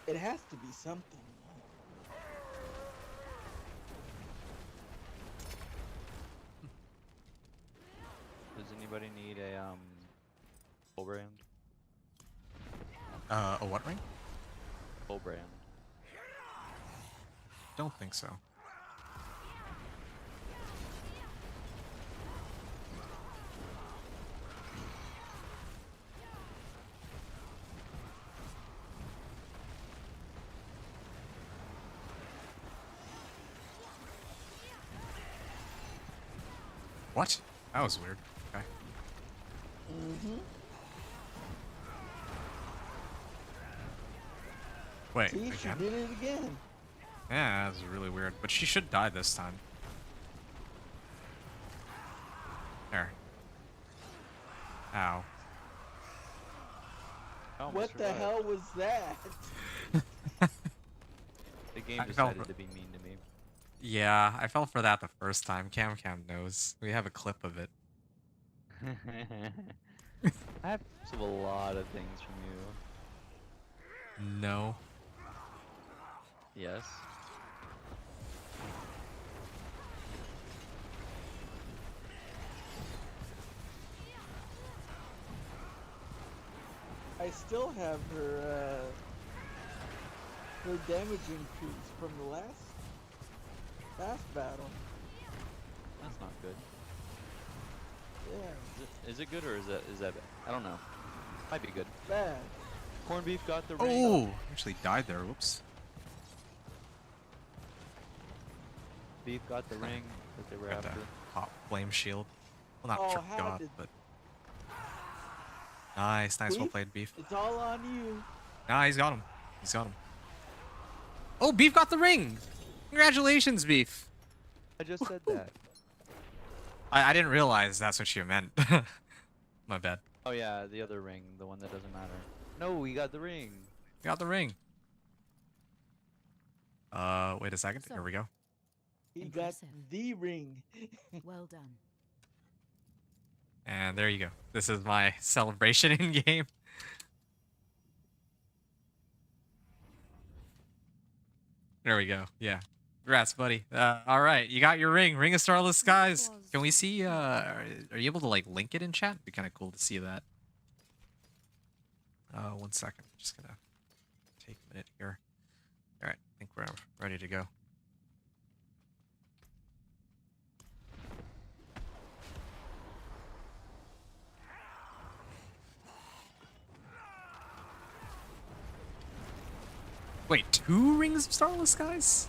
It has to be something. Does anybody need a full brand? A what ring? Full brand. Don't think so. What? That was weird. Okay. Mm-hmm. Wait, See, she again? did it again. Yeah, that was really weird. But she should die this time. There. Ow. I almost What the survived. hell was that? The game I fell decided for- to be mean to me. Yeah, I fell for that the first time. Cam knows. We have a clip of it. I have a lot of things from No. you. Yes. I still have her damage increase from the last battle. That's not good. Yeah, Is it good or is that bad? I don't know. Might be good. bad. Corned beef got the ring. Oh, actually died there. Whoops. Beef got the ring that they were Got after. the hot flame shield. Well, not Oh, sure how God, did- but nice, well Beef? played, Beef. It's all on you. Nah, he's got him. He's got him. Oh, Beef got the ring. Congratulations, Beef. I just said that. I didn't realize that's what you meant. My bad. Oh yeah, the other ring, the one that doesn't matter. No, we got the ring. Got the ring. Wait a second. So- Here we go. He Impressive. got the ring. Well done. And there you go. This is my celebration in game. There we go. Yeah. Congrats, buddy. All right, you got your ring. Ring of Starless Skies. Can we see? Are you able to like link it in chat? It'd be kind of cool to see that. 1 second. Just gonna take a minute here. All right, I think we're ready to go. Wait, 2 rings of Starless Skies?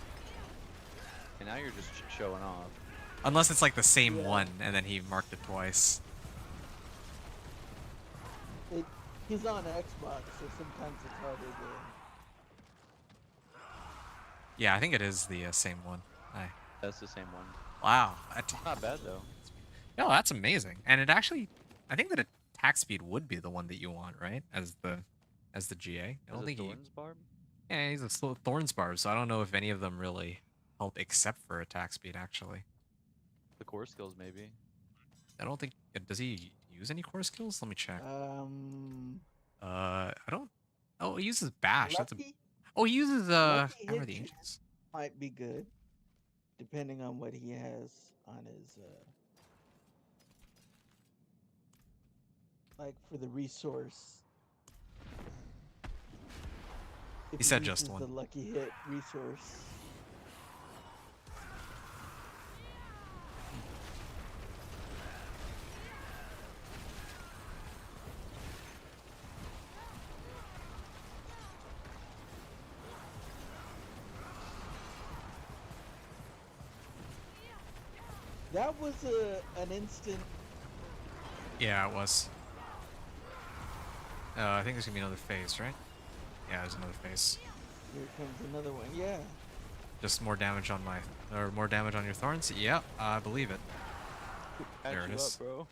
And now you're just showing off. Unless it's like the same Yeah. one, and then he marked it twice. He's on Xbox, so sometimes it's harder to. Yeah, I think it is the same one. That's the same one. Wow. Not bad though. No, that's amazing. And it actually, I think that attack speed would be the one that you want, right? As the GA. I Is don't it think he. Thorn's barb? Yeah, he's a Thorns barb, so I don't know if any of them really help except for attack speed. Actually, The core skills maybe. I don't think. Does he use any core skills? Let me check. I don't. Oh, he uses bash. That's a. Lucky Oh, he uses Lucky Hammer of the hit Ancients. might be good, depending on what he has on his. Like for the resource. If He said just uses one. The lucky hit resource. That was an instant. Yeah, it was. I think there's gonna be another phase, right? Yeah, there's another phase. Here comes another one. Yeah. Just more damage on my, or more damage on your thorns. Yep, I believe it. Got There it you is. up, bro.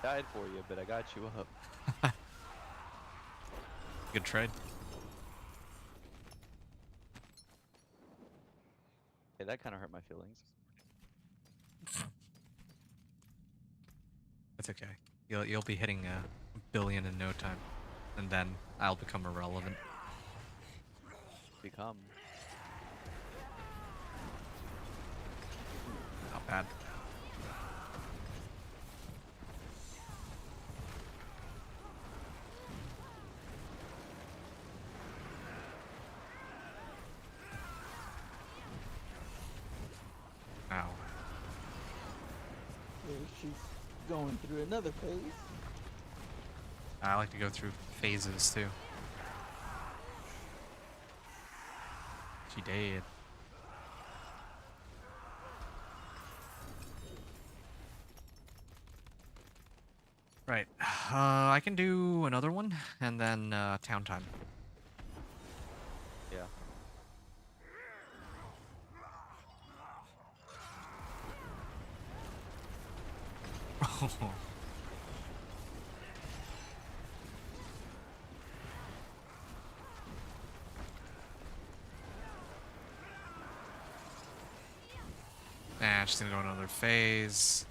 Died for you, but I got you up. Good trade. Hey, that kind of hurt my feelings. That's okay. You'll be hitting a billion in no time, and then I'll become irrelevant. Become. Not bad. Ow. Here she's going through another phase. I like to go through phases too. She did. Right. I can do another one, and then town time. Yeah. Nah, just gonna go another phase.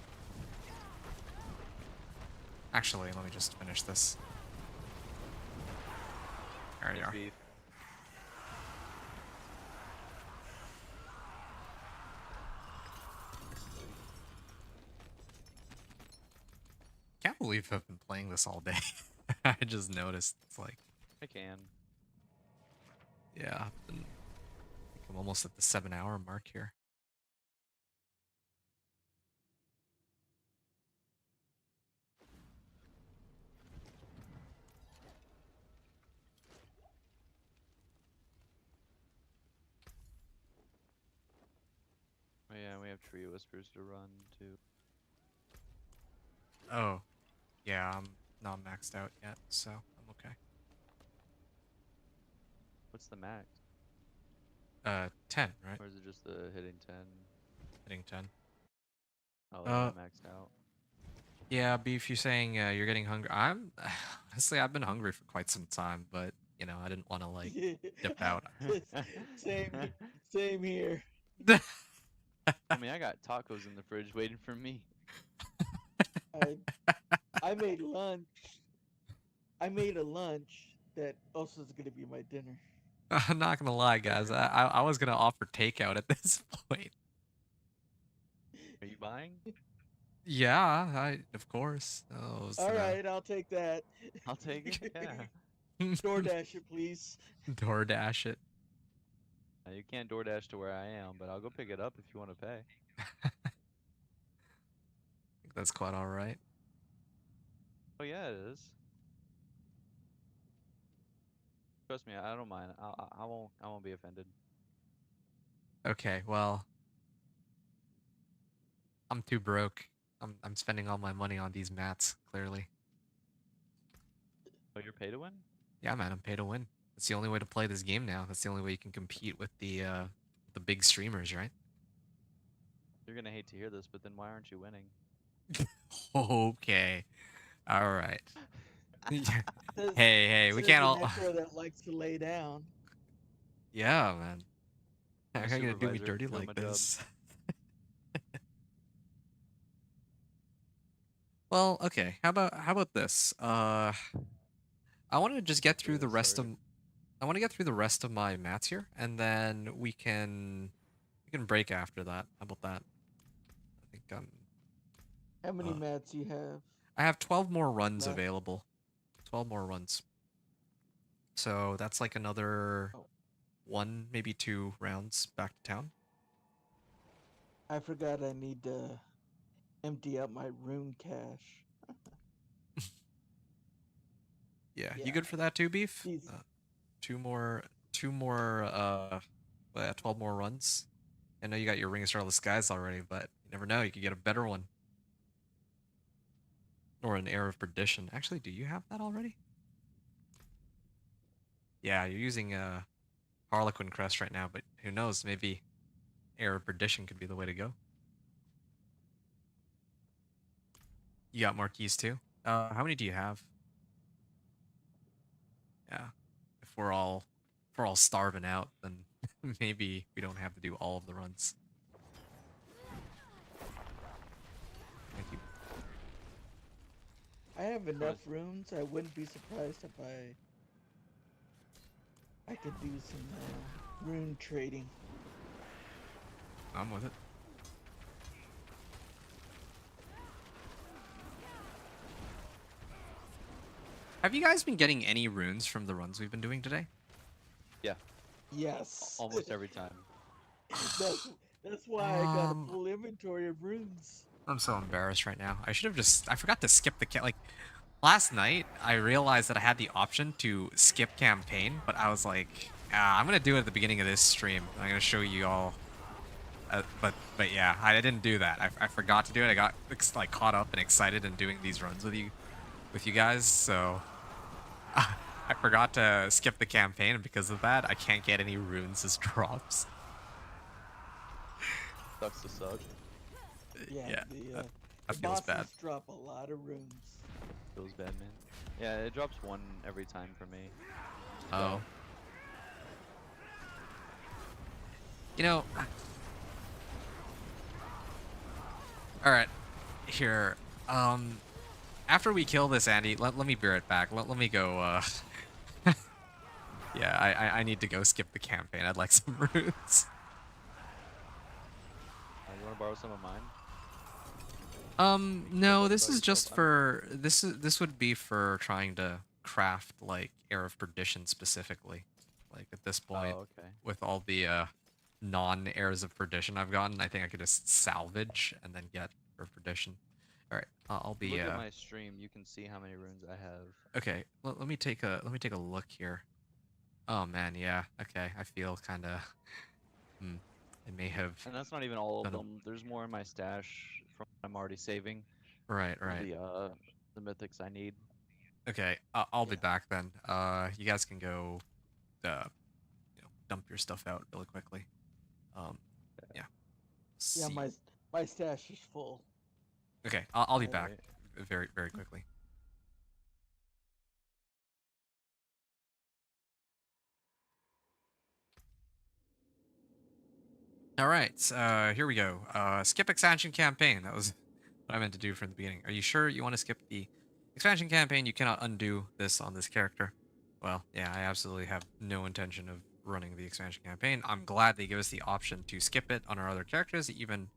Actually, let me just finish this. There you Nice are. beef. Can't believe I've been playing this all day. I just noticed. It's like, I can. yeah, I think I'm almost at the 7-hour mark here. Oh yeah, we have tree whispers to run too. Oh, yeah, I'm not maxed out yet, so I'm okay. What's the max? 10, right? Or is it just the hitting 10? Hitting 10. Oh, then I'm maxed out. Yeah, Beef, you're saying you're getting hungry. I'm honestly, I've been hungry for quite some time, but you know, I didn't want to like dip out. Same, same here. I mean, I got tacos in the fridge waiting for me. I I made lunch. I made a lunch that also is gonna be my dinner. I'm not gonna lie, guys. I was gonna offer takeout at this point. Are you buying? Yeah, I of course. I was All gonna right, I'll take that. I'll take it. Yeah. DoorDash it, please. DoorDash it. You can't DoorDash to where I am, but I'll go pick it up if you want to pay. I think that's quite all right. Oh yeah, it is. Trust me, I don't mind. I won't be offended. Okay, well, I'm too broke. I'm spending all my money on these mats, clearly. Oh, you're pay to win? Yeah, man, I'm pay to win. That's the only way to play this game now. That's the only way you can compete with the big streamers, right? You're gonna hate to hear this, but then why aren't you winning? Okay. All right. Says, Hey, we says can't the all. Metro that likes to lay down. Yeah, man. My How are you gonna do me supervisor, dirty doing like my job. this? Well, okay. How about this? I want to just get through the rest of. Sorry. I want to get through the rest of my mats here, and then we can break after that. How about that? I think How many Uh, mats you have? I have 12 more runs Left. available. 12 more runs. So that's like another Oh. 1, maybe 2 rounds back to town. I forgot I need to empty out my rune cache. Yeah, you Yeah. good for that too, Beef? These- 2 more, 12 more runs. I know you got your Ring of Starless Skies already, but you never know. You could get a better one. Or an Air of Perdition. Actually, do you have that already? Yeah, you're using Harlequin Crest right now, but who knows? Maybe Air of Perdition could be the way to go. You got Marquise too? How many do you have? Yeah. If we're all starving out, then maybe we don't have to do all of the runs. Thank you. I have enough runes. I wouldn't be surprised if I could do some rune trading. I'm with it. Have you guys been getting any runes from the runs we've been doing today? Yeah, Yes. almost every time. That's why I got a Um, full inventory of runes. I'm so embarrassed right now. I forgot to skip the like last night I realized that I had the option to skip campaign, but I was like, I'm gonna do it at the beginning of this stream. I'm gonna show you all. But yeah, I didn't do that. I forgot to do it. I got like caught up and excited in doing these runs with you with you guys, so I forgot to skip the campaign, and because of that, I can't get any runes as drops. Sucks to suck. Yeah, Yeah, the that the feels bosses bad. drop a lot of runes. Feels bad, man. Yeah, it drops one every time for me. Oh. You know. All right, here. After we kill this Andy, let me bear it back. Let me go. Yeah, I need to go skip the campaign. I'd like some runes. You want to borrow some of mine? No, About this is yourself? just for this would be for trying to craft like Air of Perdition specifically. Like at this point, Oh, okay. with all the non-Airs of Perdition I've gotten, I think I could just salvage and then get Air of Perdition. All right, I'll If you be look at my stream, you can see how many runes I have. okay. Let me take a look here. Oh man, yeah. Okay, I feel kind of. I may have And that's not even all of done them. There's more in my stash from what I'm already saving right, from right. the mythics I need. Okay, I'll be Yeah. back then. You guys can go, dump your stuff out really quickly. Yeah. Yeah, See. my stash is full. Okay, I'll be back Alright. very, very quickly. All right, here we go. Skip expansion campaign. That was what I meant to do from the beginning. Are you sure you want to skip the expansion campaign? You cannot undo this on this character. Well, yeah, I absolutely have no intention of running the expansion campaign. I'm glad they give us the option to skip it on our other characters, even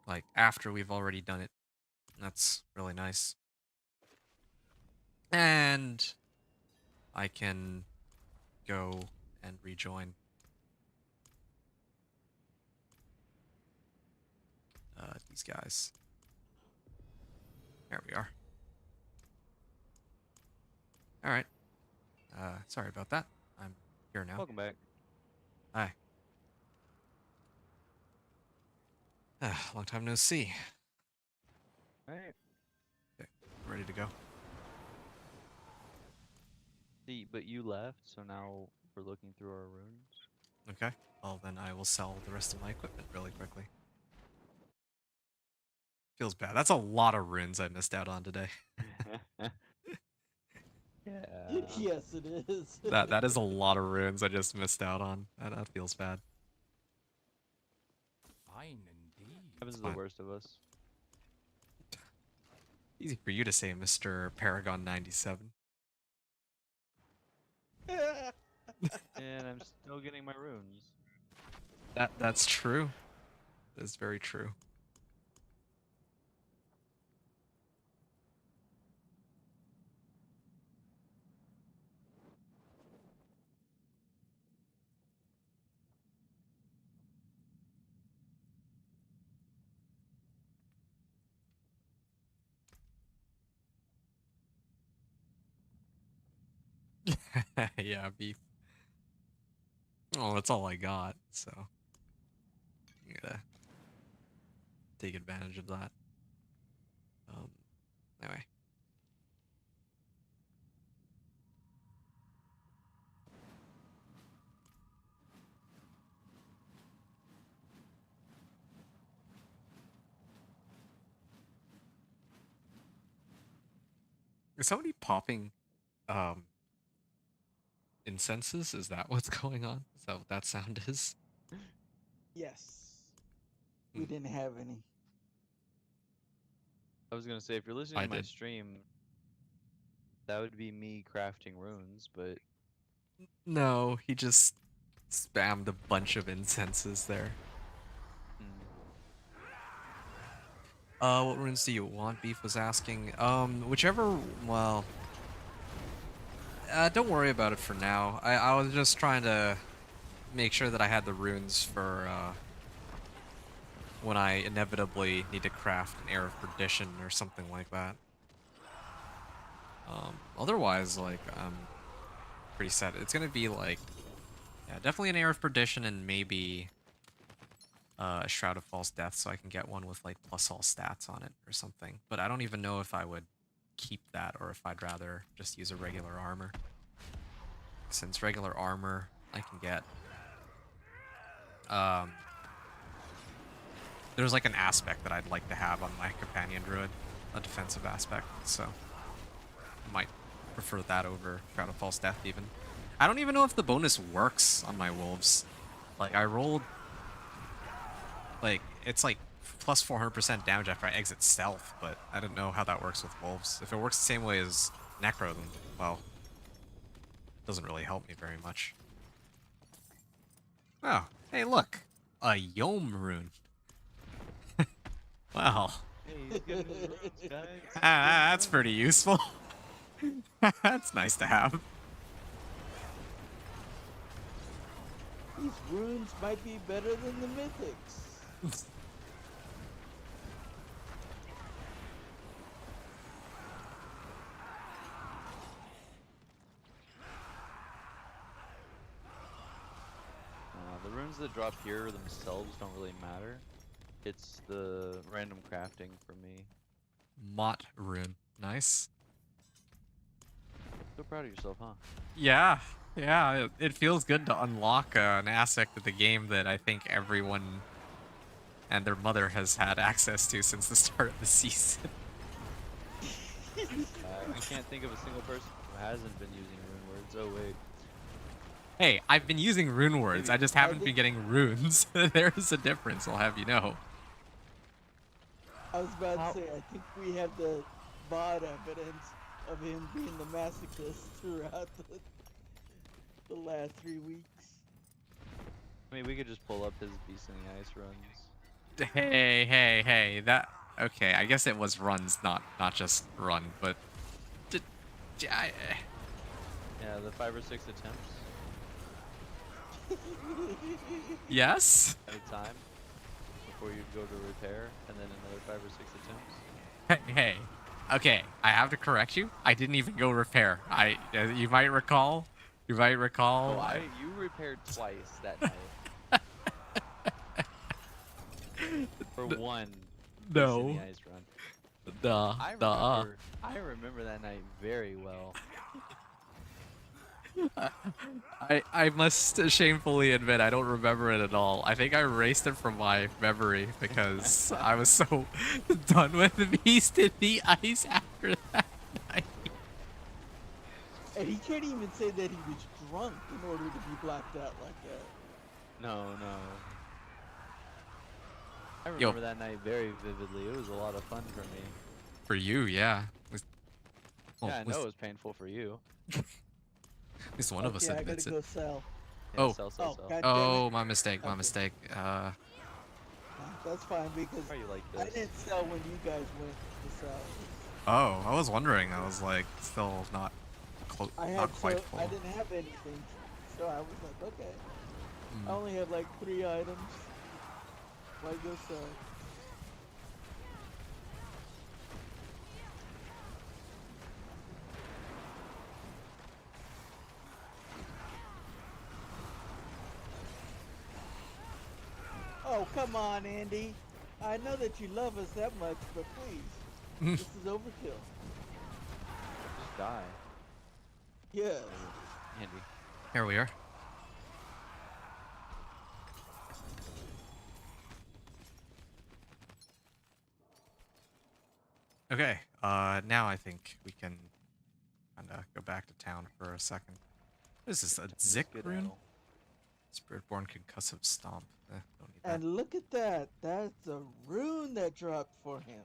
like after we've already done it. That's really nice. And I can go and rejoin these guys. There we are. All right. Sorry about that. I'm here now. Welcome back. Hi. Long time no see. Alright. Okay, ready to go. See, but you left, so now we're looking through our runes. Okay. Well, then I will sell the rest of my equipment really quickly. Feels bad. That's a lot of runes I missed out on today. Yeah. Yes, it is. That is a lot of runes I just missed out on. That feels bad. Fine indeed. Happens to fine. the worst of us. Easy for you to say, Mr. Paragon 97. And I'm still getting my runes. That's true. That's very true. Yeah, beef. Oh, that's all I got, so I gotta take advantage of that. Anyway. Is somebody popping incenses? Is that what's going on? Is that what that sound is? Yes. We Hmm. didn't have any. I was gonna say, if you're listening I to my did. stream, that would be me crafting runes, but No, he just spammed a bunch of incenses there. What runes do you want? Beef was asking. Whichever, well, don't worry about it for now. I was just trying to make sure that I had the runes for, when I inevitably need to craft an Air of Perdition or something like that. Otherwise, like, I'm pretty set. It's gonna be like, yeah, definitely an Air of Perdition and maybe a Shroud of False Death, so I can get one with like plus all stats on it or something. But I don't even know if I would keep that or if I'd rather just use a regular armor. Since regular armor I can get there's like an aspect that I'd like to have on my companion druid, a defensive aspect, so I might prefer that over Shroud of False Death even. I don't even know if the bonus works on my wolves. Like I rolled like it's like plus 400% damage after I exit stealth, but I don't know how that works with wolves. If it works the same way as Necro, then well, it doesn't really help me very much. Oh, hey look, a Yom rune. Wow. Hey, he's giving his runes, guys. That's pretty useful. That's nice to have. These runes might be better than the mythics. The runes that drop here themselves don't really matter. It's the random crafting for me. Mott rune. Nice. So proud of yourself, huh? Yeah. Yeah, it feels good to unlock an aspect of the game that I think everyone and their mother has had access to since the start of the season. I can't think of a single person who hasn't been using rune words. Oh wait. Hey, I've been using rune words. I just haven't been think- getting runes. There's a difference, I'll have you know. I was about to say, I think we have the VOD evidence of him being the masochist throughout the last 3 weeks. I mean, we could just pull up his Beast in the Ice runs. Hey, that... Okay, I guess it was runs, not just run, but... Yeah, the 5 or 6 attempts Yes? at a time before you go to repair, and then another 5 or 6 attempts. Hey, okay, I have to correct you. I didn't even go repair. You might recall. Oh, you repaired twice that night. For one. Beast in the Ice run. I remember that night very well. I must shamefully admit I don't remember it at all. I think I erased it from my memory because I was so done with the Beast in the Ice after that night. And he can't even say that he was drunk in order to be blacked out like that. No. I remember that night very vividly. It was a lot of fun for me. For you, yeah. Yeah, I know it was painful for you. At least one of us Okay, I admits gotta it. go sell. Yeah, Oh. sell. God damn Oh, it. my mistake. Okay. That's fine because Why are you like I this? didn't sell when you guys went to sell. Oh, I was wondering. I was like, still not not quite full. I didn't have anything, so I was like, okay. I Mm. only had like 3 items. Why go sell? Oh, come on, Andy. I know that you love us that much, but please. This is overkill. Just die, Yes. Andy. Here we are. Okay, now I think we can kind of go back to town for a second. This is a Zik Good rune? owl. Spiritborn Concussive Stomp. Don't need that. And look at that. That's a rune that dropped for him.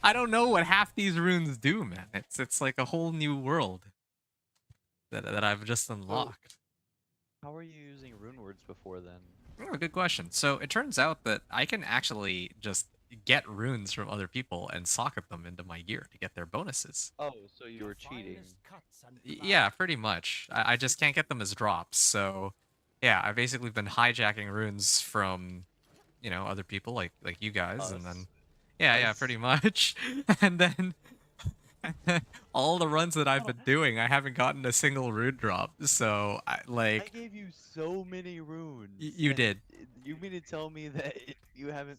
I don't know what half these runes do, man. It's like a whole new world that I've just unlocked. How were you using rune words before then? Oh, good question. So it turns out that I can actually just get runes from other people and socket them into my gear to get their bonuses. Oh, so you were cheating. Yeah, pretty much. I just can't get them as drops. So yeah, I've basically been hijacking runes from, other people like you guys, and then Us. yeah, Us. pretty much. And then all the runs that I've been doing, I haven't gotten a single rune drop. So I like gave you so many runes. you and did. You mean to tell me that you haven't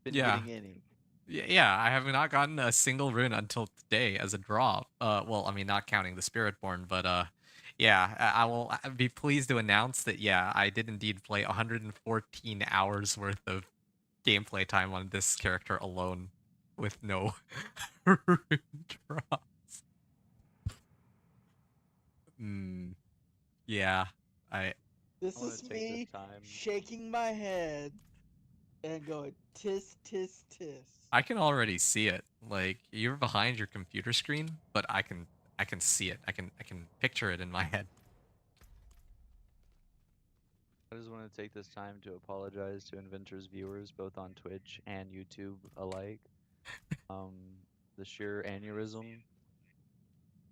been Yeah. getting any? Yeah, I have not gotten a single rune until today as a draw. Well, I mean, not counting the Spiritborn, but yeah, I will be pleased to announce that yeah, I did indeed play 114 hours worth of gameplay time on this character alone, with no rune drops. Yeah, I This I want is to take this me time. shaking my head and going tis tis tis. I can already see it. Like you're behind your computer screen, but I can see it. I can picture it in my head. I just want to take this time to apologize to Inventor's viewers, both on Twitch and YouTube alike. Um, the sheer aneurysm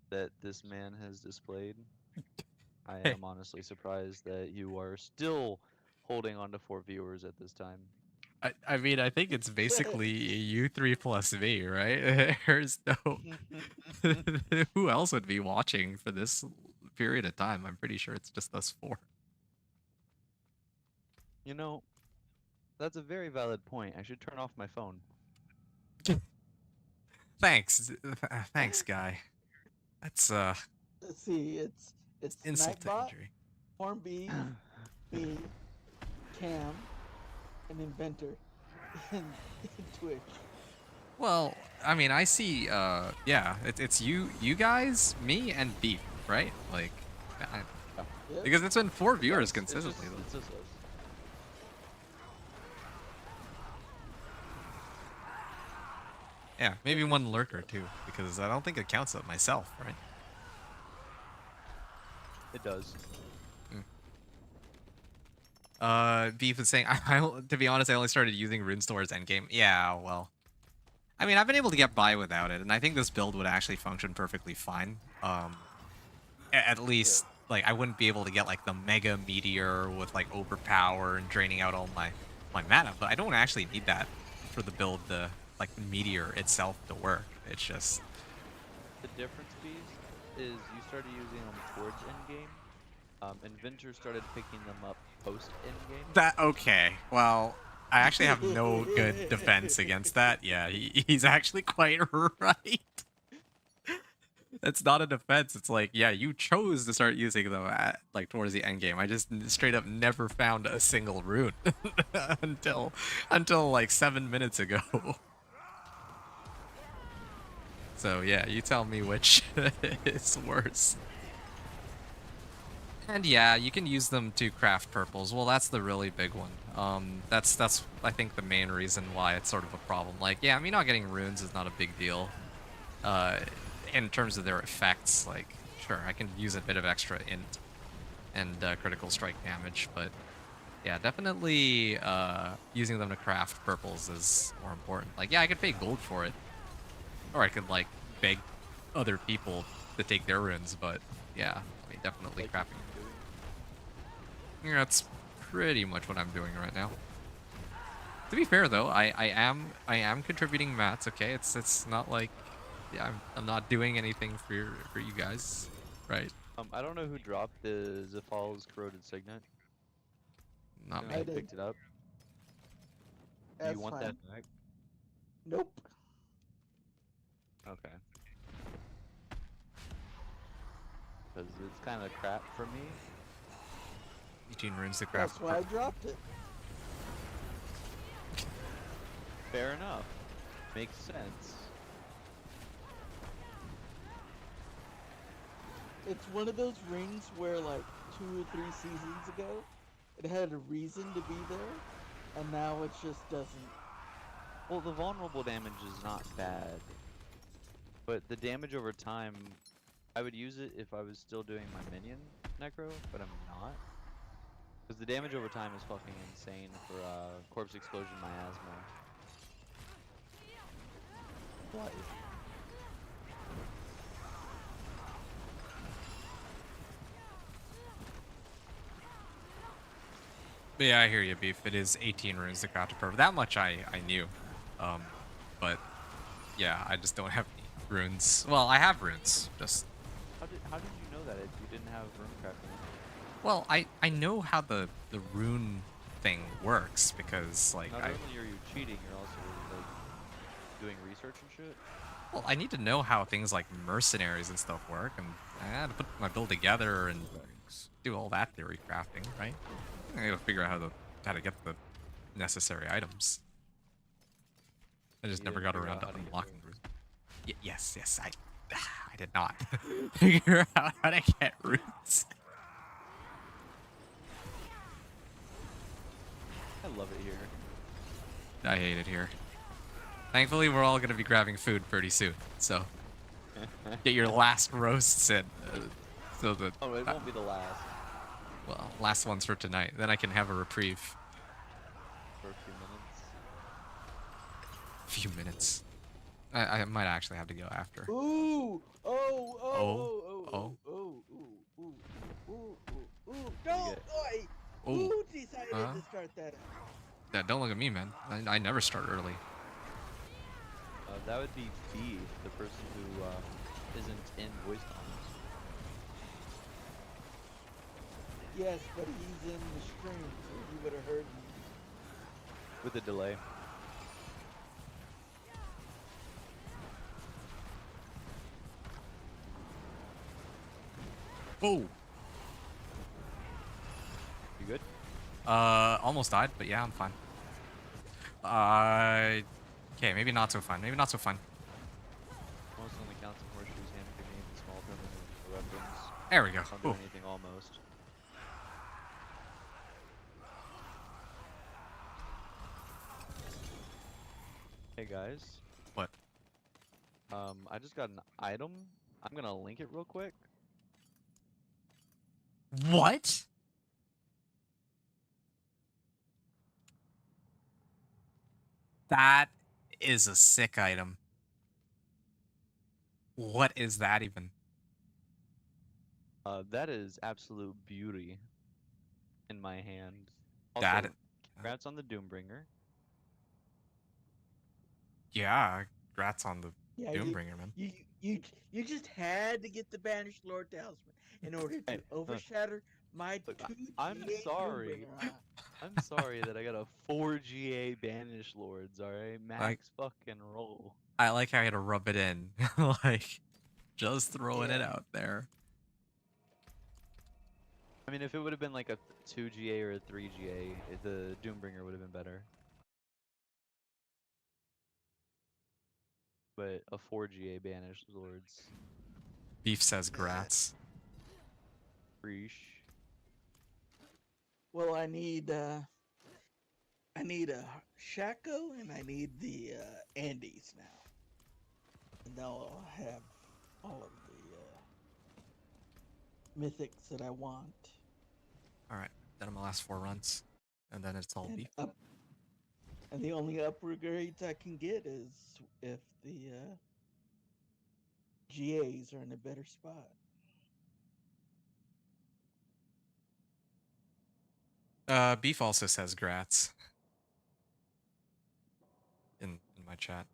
that this man has displayed. I Hey, am honestly surprised that you are still holding on to 4 viewers at this time. I mean, I think it's basically you three plus me, right? There's no who else would be watching for this period of time. I'm pretty sure it's just us four. You know, that's a very valid point. I should turn off my phone. Thanks, thanks, guy. That's Let's see, it's insult to Nightbot, injury. Hornbeef, me, Cam, and Inventor in Twitch. Well, I mean, I see. Yeah, it's you guys, me, and Beef, right? Like, Yep. because it's been 4 Yeah, viewers it's just, consistently. it's just us. Yeah, maybe one lurker too, because I don't think it counts up myself, right? It does. Beef is saying, to be honest, I only started using Rune Store's endgame. Yeah, well, I mean, I've been able to get by without it, and I think this build would actually function perfectly fine. At least, like, I wouldn't be able to get, like, the Mega Meteor with, like, overpower and draining out all my mana, but I don't actually need that for the build, like, the Meteor itself to work. It's just... The difference, Bees, is you started using them towards endgame. Inventor started picking them up post endgame. That, okay, well... I actually have no good defense against that. Yeah, he's actually quite right. It's not a defense. It's like, yeah, you chose to start using them at like towards the end game. I just straight up never found a single rune until like 7 minutes ago. So yeah, you tell me which is worse. And yeah, you can use them to craft purples. Well, that's the really big one. That's I think the main reason why it's sort of a problem. Like, yeah, I mean, not getting runes is not a big deal. In terms of their effects, like, sure, I can use a bit of extra int and critical strike damage, but yeah, definitely using them to craft purples is more important. Like, yeah, I could pay gold for it, or I could like beg other people to take their runes, but yeah, I mean, definitely crafting. Yeah, that's pretty much what I'm doing right now. To be fair though, I am contributing mats. Okay, it's not like, yeah, I'm not doing anything for you guys, right? I don't know who dropped the Zafal's corroded signet. Not me. I I did. picked it up. Do That's you want fine. that back? Nope. Okay. Because it's kind of crap for me. 18 runes to craft. That's why I dropped it. Fair enough. Makes sense. It's one of those rings where like 2 or 3 seasons ago, it had a reason to be there, and now it just doesn't. Well, the vulnerable damage is not bad. But the damage over time, I would use it if I was still doing my minion necro, but I'm not. Because the damage over time is fucking insane for Corpse Explosion Miasma. Why? But yeah, I hear you, Beef. It is 18 runes to craft a purple. That much I knew. But yeah, I just don't have any runes. Well, I have runes. Just How did you know that if you didn't have rune crafting? well, I know how the rune thing works because like Not I only are you cheating, you're also like doing research and shit? Well, I need to know how things like mercenaries and stuff work, and I had to put my build together and Thanks. do all that theory crafting, right? I gotta figure out how to get the necessary items. I just You never didn't got figure around out to how to get unlocking roots. the yes, I did not figure out how to get roots. I love it here. I hate it here. Thankfully, we're all gonna be grabbing food pretty soon, so get your last roasts in, so that Oh, it won't be the last well, last ones for tonight. Then I can have a reprieve. for a few minutes. Few minutes. I might actually have to go after. Ooh! Oh! Oh! Oh, Oh! oh, Oh! Ooh! Ooh! Ooh! Ooh! Ooh! Ooh! you No! get? Boy! oh. Who decided Huh? to start that up? Yeah, don't look at me, man. I never start early. That would be Beef, the person who isn't in voice comms. Yes, but he's in the stream, so he would have heard me. With a delay. Oh. You good? Almost died, but yeah, I'm fine. Okay, maybe not so fun. Maybe not so fun. Most only counts in horseshoes, hand grenades, and small permanent weapons. There we go. Don't do Ooh. anything almost. Hey guys. What? I just got an item. I'm gonna link it real quick. What? That is a sick item. What is that even? That is absolute beauty in my hand. That, Also, congrats on the Doombringer. yeah, congrats on the Yeah, Doombringer, man. you just had to get the Banished Lord Talisman in order to Hey, overshadow my look, 2 I'm GA sorry. Doombringer. I'm sorry that I got a 4 GA Banish Lords, alright? Max fucking roll. I like how I had to rub it in. Like, just throwing it Yeah. out there. I mean, if it would have been like a 2 GA or a 3 GA, the Doombringer would have been better. But a 4 GA Banish Lords. Beef says grats. Freesh. Well, I need a Shaco and I need the Andes now, and now I'll have all of the mythics that I want. Alright, done my last 4 runs. And then it's all And beef. and the only upgrades I can get is if the GAs are in a better spot. Beef also says grats. In my chat.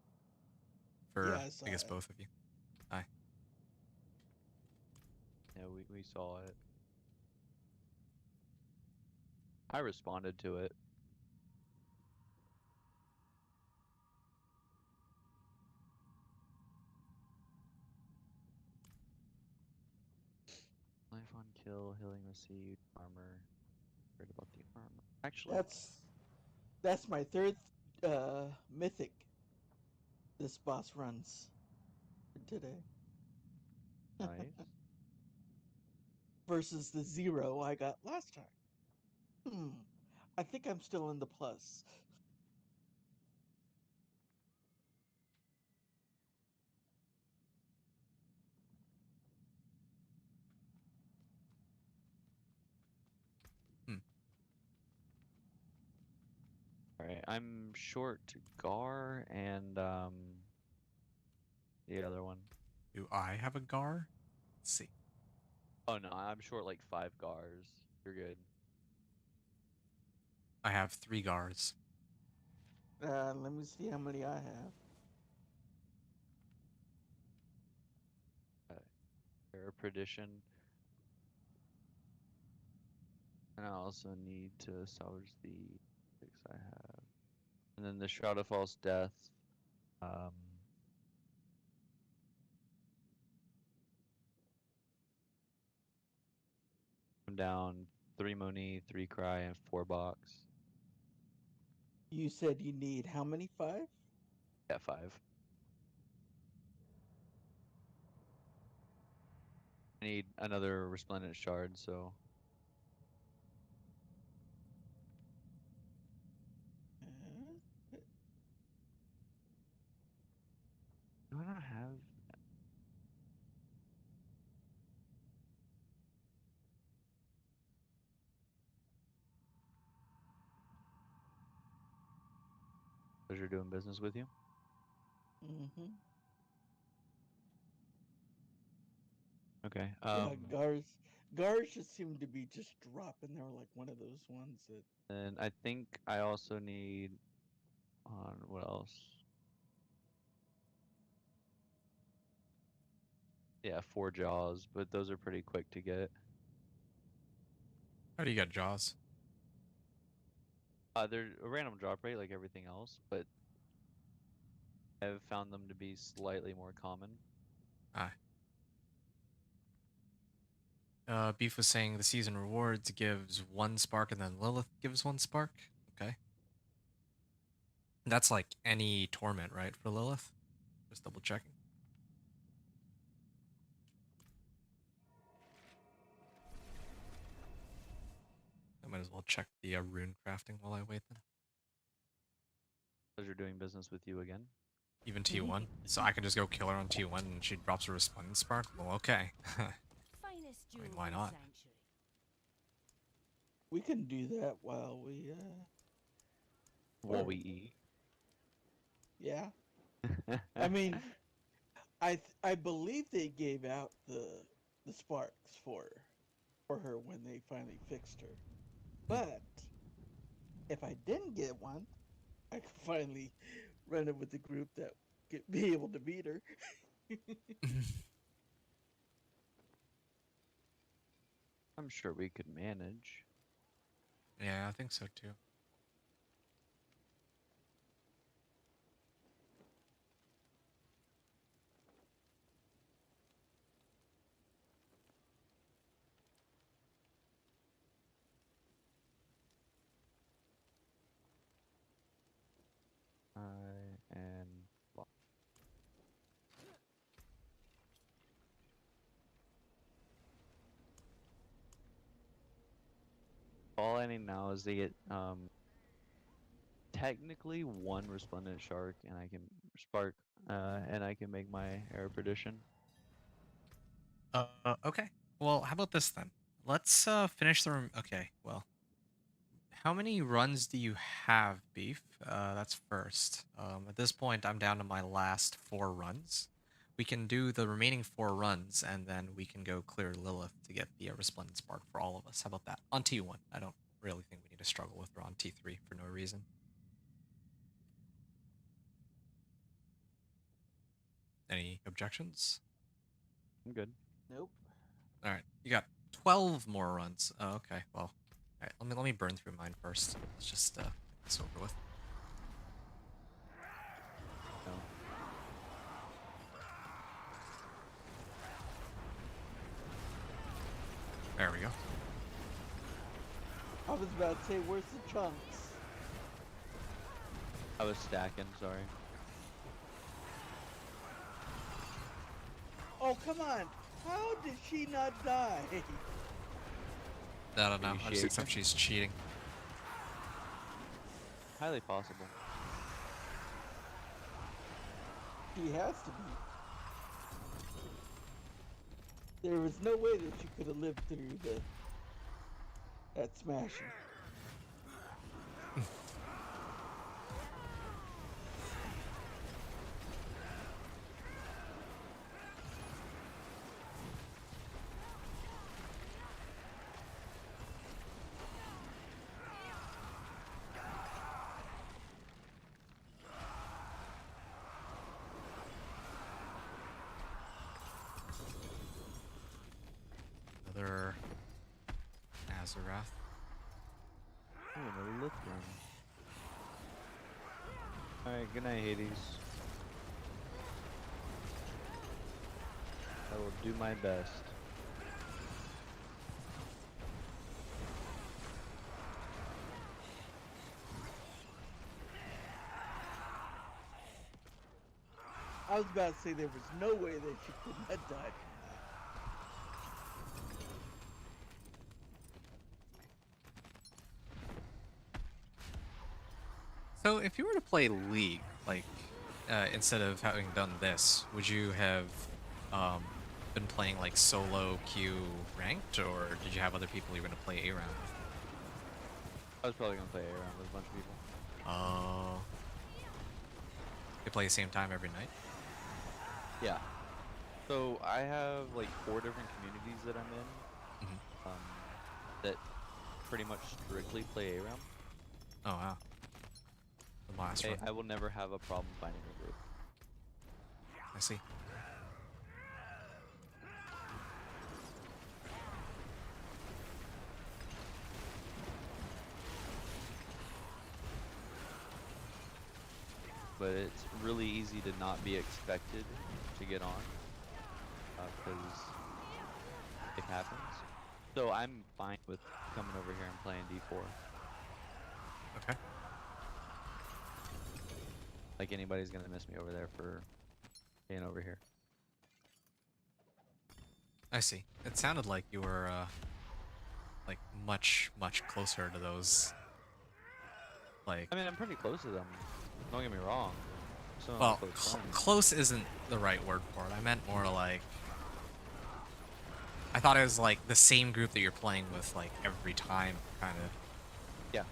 For, Yeah, I saw I guess, it. both of you. Hi. Yeah, we saw it. I responded to it. Life on kill, healing received, armor. Heard about the armor. Actually, That's my third mythic this boss runs today. nice. Versus the 0 I got last time. I think I'm still in the plus. Hmm. Alright, I'm short Gar and the other one. Do I have a Gar? Let's see. Oh no, I'm short like 5 Gars. You're good. I have 3 Gars. Let me see how many I have. Air Perdition. And I also need to salvage the 6 I have. And then the Shroud of False Death. down 3 Moni, 3 Cry, and 4 Box. You said you need how many? 5? Yeah, 5. I need another Resplendent Shard, so do I not have? Pleasure doing business with you. Mm-hmm. Okay. Yeah, Gars just seemed to be just dropping. They were like one of those ones that. And I think I also need on what else? Yeah, 4 Jaws, but those are pretty quick to get. How do you get Jaws? They're a random drop rate like everything else, but I've found them to be slightly more common. Ah. Beef was saying the season rewards gives 1 spark and then Lilith gives 1 spark. Okay. That's like any torment, right, for Lilith? Just double checking. I might as well check the rune crafting while I wait then. Pleasure doing business with you again. Even T1. So I can just go kill her on T1 and she drops a Resplendent Spark? Well, okay. Finest I mean, jewels why in not? Sanctuary. We can do that while we While or- we eat. yeah. I mean, I believe they gave out the sparks for her when they finally fixed her. But if I didn't get one, I could finally run it with the group that be able to beat her. I'm sure we could manage. Yeah, I think so too. And well, all I need now is to get technically 1 Resplendent Shark, and I can spark, and I can make my Air Perdition. Okay. Well, how about this then? Let's finish the room. Okay, well. How many runs do you have, Beef? That's first. At this point, I'm down to my last 4 runs. We can do the remaining 4 runs, and then we can go clear Lilith to get the Resplendent Spark for all of us. How about that? On T1. I don't really think we need to struggle with her on T3 for no reason. Any objections? I'm good. Nope. All right, you got 12 more runs. Oh, okay. Well, all right. Let me burn through mine first. Let's just get this over with. No. There we go. I was about to say, where's the chunks? I was stacking, sorry. Oh, come on. How did she not die? I don't know. I just Appreciate accept she's cheating. Highly possible. She has to be. There was no way that she could have lived through that smashing. Another Azarath. Oh, another lift run. Alright, good night, Hades. I will do my best. I was about to say there was no way that she could not die from that. So, if you were to play League, like, instead of having done this, would you have um, been playing like solo queue ranked, or did you have other people you were going to play A round with? I was probably gonna play around with a bunch of people. Oh. You play the same time every night? Yeah. So I have like 4 different communities that I'm in, Mhm. that pretty much strictly play around. Oh, wow. The last one. I will never have a problem finding a group. I see. But it's really easy to not be expected to get on, because it happens. So I'm fine with coming over here and playing D4. Okay. Like anybody's gonna miss me over there for being over here. I see. It sounded like you were like much closer to those. Like, I mean, I'm pretty close to them. Don't get me wrong. Some of my well, close friends. close isn't the right word for it. I meant more like, I thought it was like the same group that you're playing with like every time, kind of. Yeah.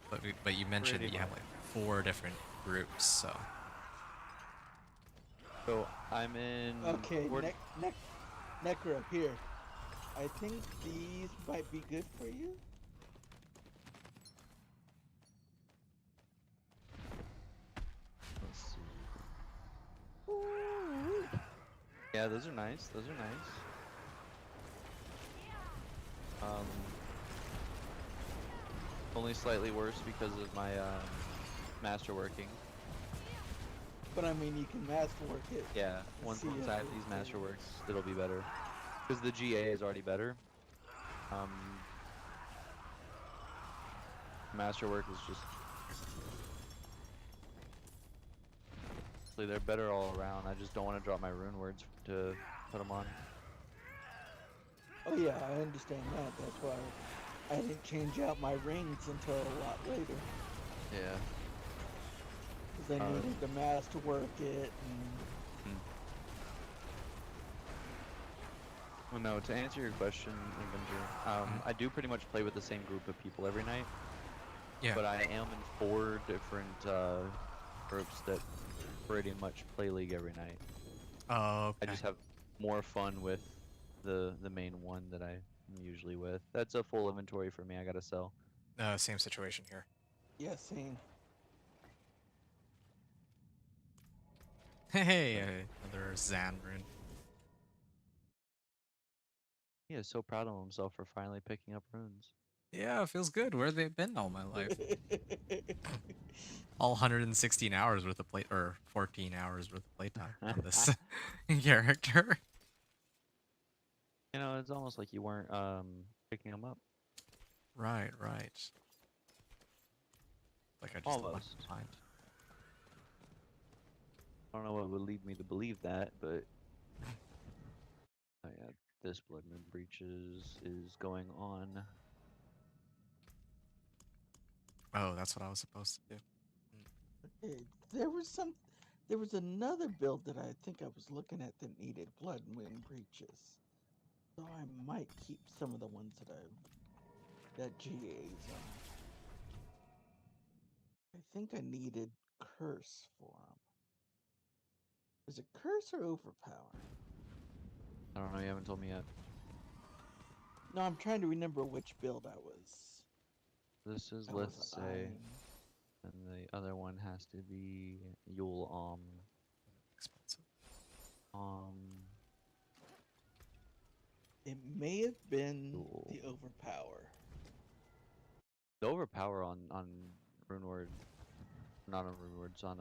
But you mentioned Pretty that you have much. like 4 different groups, so. So I'm in. Okay, four- Necro, here. I think these might be good for you. Let's see. Ooh. Yeah, those are nice. Those are nice. Only slightly worse because of my masterworking. But I mean, you can masterwork it. Yeah, once See once if I have it- these masterworks, it'll be better. Because the GA is already better. Masterwork is just. They're better all around. I just don't want to drop my rune words to put them on. Oh yeah, I understand that. That's why I didn't change out my rings until a lot later. Yeah. Because I needed to masterwork it and... Well, no, to answer your question, Avenger, I do pretty much play with the same group of people every night. Yeah. But I am in 4 different groups that pretty much play League every night. Oh, okay. I just have more fun with the main one that I'm usually with. That's a full inventory for me. I gotta sell. Same situation here. Yeah, same. Hey, another Zan rune. He is so proud of himself for finally picking up runes. Yeah, it feels good. Where have they been all my life? All 116 hours worth of play, or 14 hours worth of playtime on this character. You know, it's almost like you weren't picking them up. Right. Like I just left Almost. behind. I don't know what would lead me to believe that, but oh yeah, this Blood Moon Breaches is going on. Oh, that's what I was supposed to do. Okay, there was another build that I think I was looking at that needed Blood Moon Breaches. So I might keep some of the ones that GA's on. I think I needed Curse for them. Is it Curse or Overpower? I don't know, you haven't told me yet. No, I'm trying to remember which build I was. This is, I let's was say, eyeing. and the other one has to be Yule Expensive. It may have been Yule. the Overpower. The overpower on Runeward, not on Runewords, on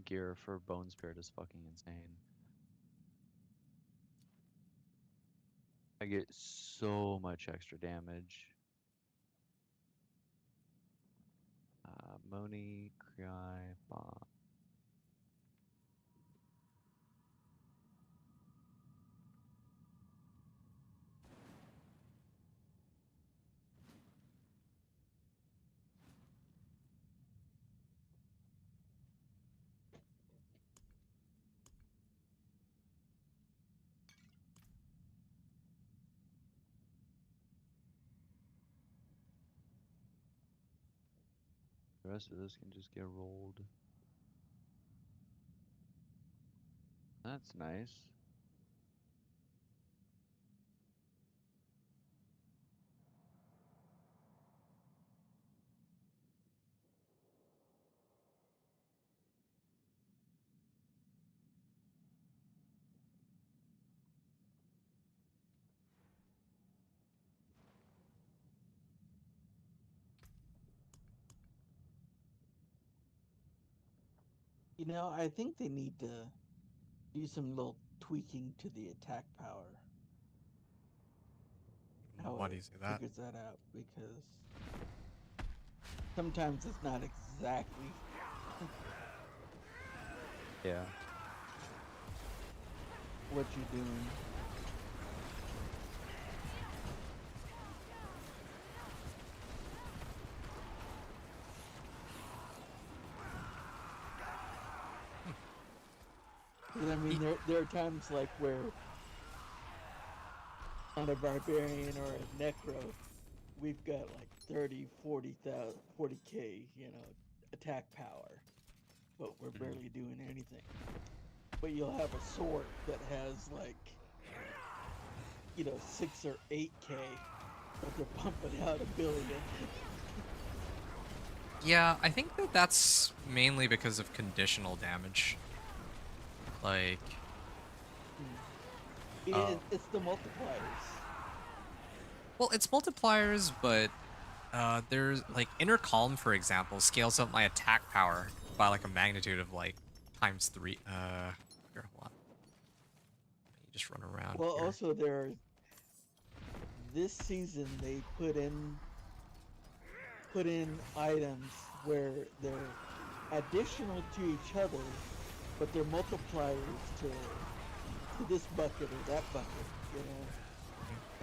gear for Bone Spirit is fucking insane. I get so much extra damage. Moni, Cry, Bomb. The rest of this can just get rolled. That's nice. You know, I think they need to do some little tweaking to the attack power. How Why do it you say that? figures that out, because sometimes it's not exactly Yeah. what you're doing. I mean, there are times like where on a barbarian or a necro, we've got like 30, 40k, attack power, but we're barely doing anything. But you'll have a sword that has like, 6 or 8k, but they're pumping out a billion. Yeah, I think that's mainly because of conditional damage. Like, It's the multipliers. well, it's multipliers, but there's like inner column, for example, scales up my attack power by like a magnitude of like ×3. Here, hold on. Let me just run around Well, here. also this season they put in items where they're additional to each other, but they're multipliers to this bucket or that bucket,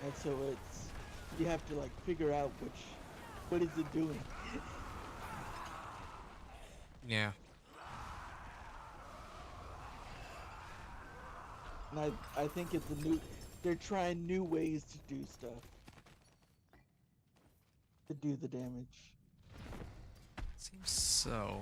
And so you have to like figure out what is it doing. Yeah. And I think they're trying new ways to do stuff. To do the damage. Seems so.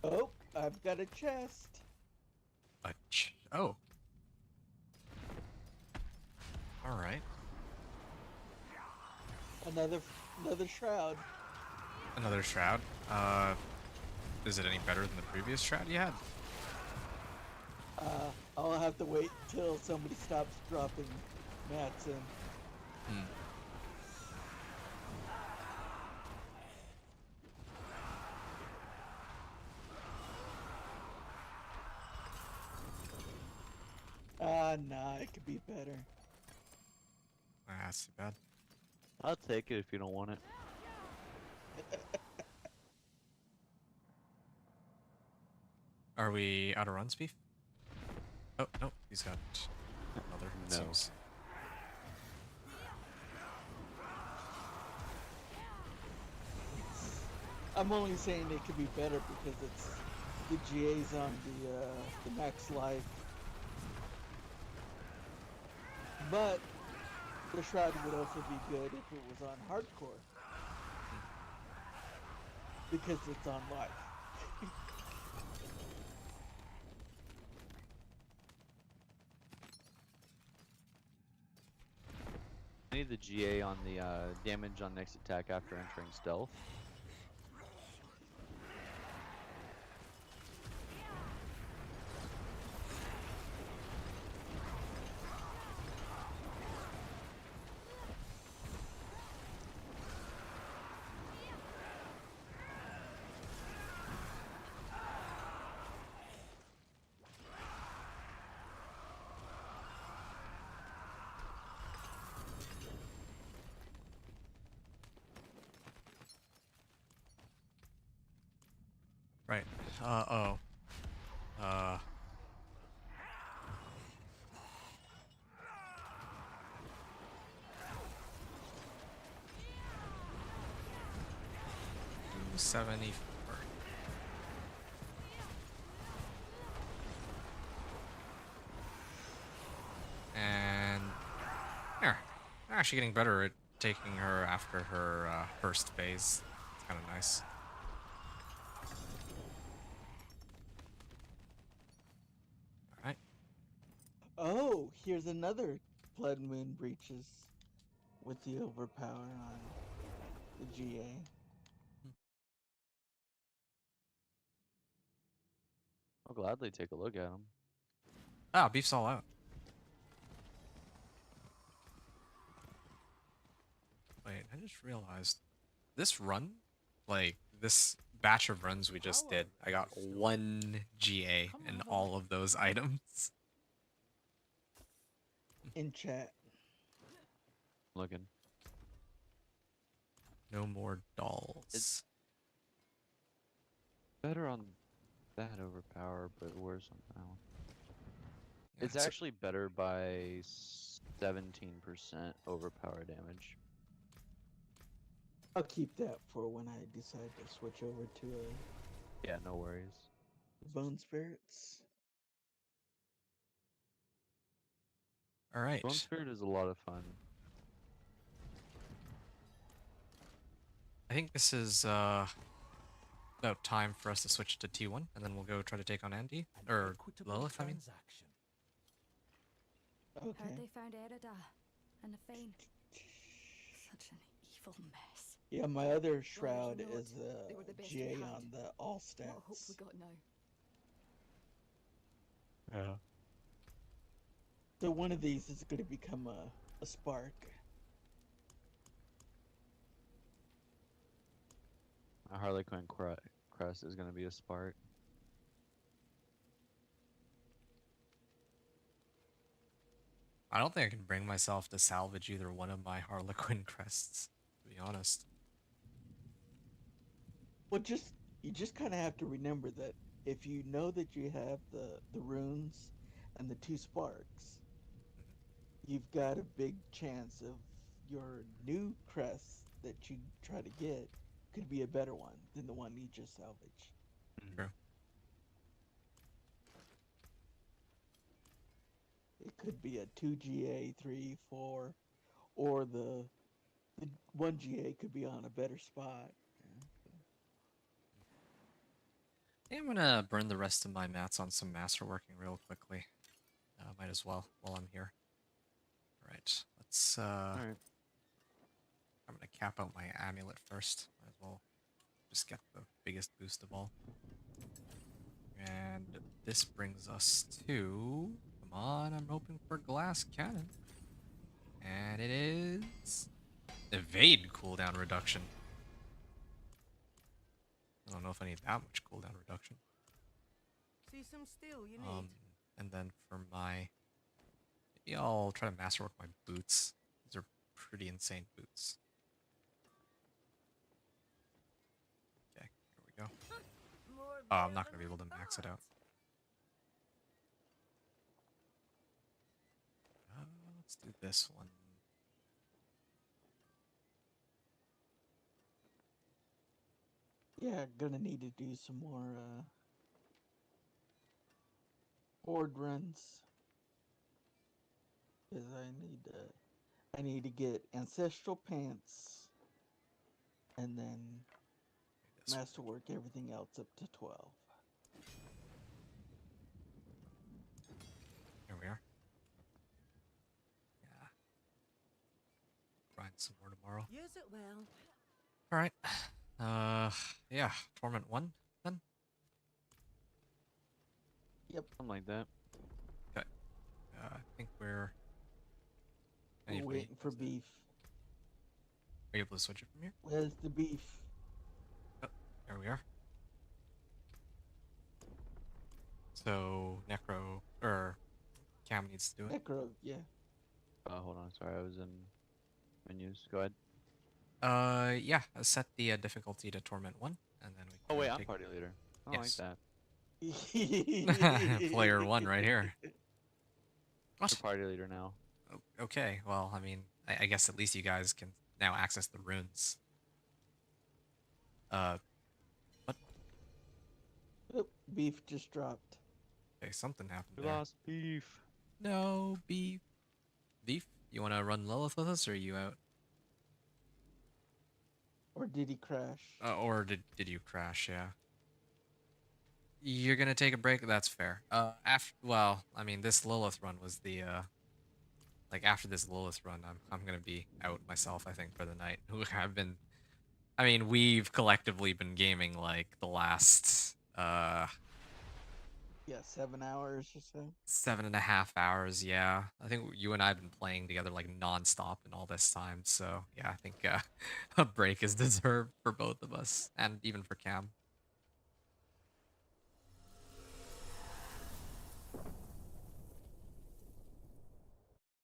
Oh, I've got a chest. Oh. All right. Another shroud. Another shroud. Is it any better than the previous shroud you had? I'll have to wait till somebody stops dropping mats in. Hmm. Nah, it could be better. That's too bad. I'll take it if you don't want it. Are we out of runs, Beef? Oh, no, he's got another, it No. seems. I'm only saying it could be better because it's the GA's on the max life. But the shroud would also be good if it was on hardcore. Because it's on life. I need the GA on the damage on next attack after entering stealth. Right. Oh. Uh. $274. And yeah, I'm actually getting better at taking her after her first phase. It's kind of nice. All right. Oh, here's another Blood Moon Breaches with the overpower on the GA. I'll gladly take a look at them. Ah, beef's all out. Wait, I just realized this run, like this batch of runs we just did, I got 1 GA in all of those items. In chat. Looking. No more dolls. Better on that overpower, but worse on that one. Yeah, It's so- actually better by 17% overpower damage. I'll keep that for when I decide to switch over to Yeah, no worries. Bone Spirits. all right. Bone Spirit is a lot of fun. I think this is about time for us to switch to T1, and then we'll go try to take on Andy or Equitable Lilith. I mean, transaction. Heard Okay. they found Erida and the Fane. Such an evil mess. Yeah, my other Well, shroud if not, is they were the best we GA had. on the all What hope we stats. got now? Yeah. So one of these is going to become a spark. A Harlequin crest is going to be a spark. I don't think I can bring myself to salvage either one of my Harlequin crests, to be honest. Well, you just kind of have to remember that if you know that you have the runes and the 2 sparks, you've got a big chance of your new crest that you try to get could be a better one than the one you just salvaged. True. It could be a 2 GA, 3, 4, or the 1 GA could be on a better spot. I think I'm gonna burn the rest of my mats on some masterworking real quickly. Might as well while I'm here. All right, let's. Alright. I'm gonna cap out my amulet first. Might as well just get the biggest boost of all. And this brings us to. Come on, I'm hoping for glass cannon. And it is evade cooldown reduction. I don't know if I need that much cooldown reduction. See some steel you need. And then for my, maybe I'll try to masterwork my boots. These are pretty insane boots. Okay, here we go. More Oh, I'm not bear gonna be able to than max it out. Let's do this one. Yeah, gonna need to do some more horde runs. Because I need to get ancestral pants and then This one. masterwork everything else up to 12. Here we are. Yeah. Grind some more tomorrow. Use it well. All right. Yeah. Torment 1 then. Yep, Something like that. Okay. I think we're. we're Anybody waiting for has it? beef. Are you able to switch it from here? Where's the beef? There we are. So Necro or Cam needs to do it. Necro, yeah. Hold on. Sorry, I was in menus. Go ahead. Yeah. Set the difficulty to Torment 1, and then we can Oh, go wait, I'm take. party leader. I Yes. like that. Player one right here. You're What? party leader now. Okay, well, I mean, I guess at least you guys can now access the runes. What? Oop, beef just dropped. Okay, something happened We there. lost beef. No beef. Beef? You want to run Lilith with us, or are you out? Or did he crash? Or did you crash? Yeah. You're gonna take a break. That's fair. After well, I mean, this Lilith run was the like after this Lilith run, I'm gonna be out myself. I think for the night. I've been. I mean, we've collectively been gaming like the last Yeah, 7 hours or so. 7.5 hours. Yeah, I think you and I have been playing together like nonstop in all this time. So yeah, I think a break is deserved for both of us, and even for Cam.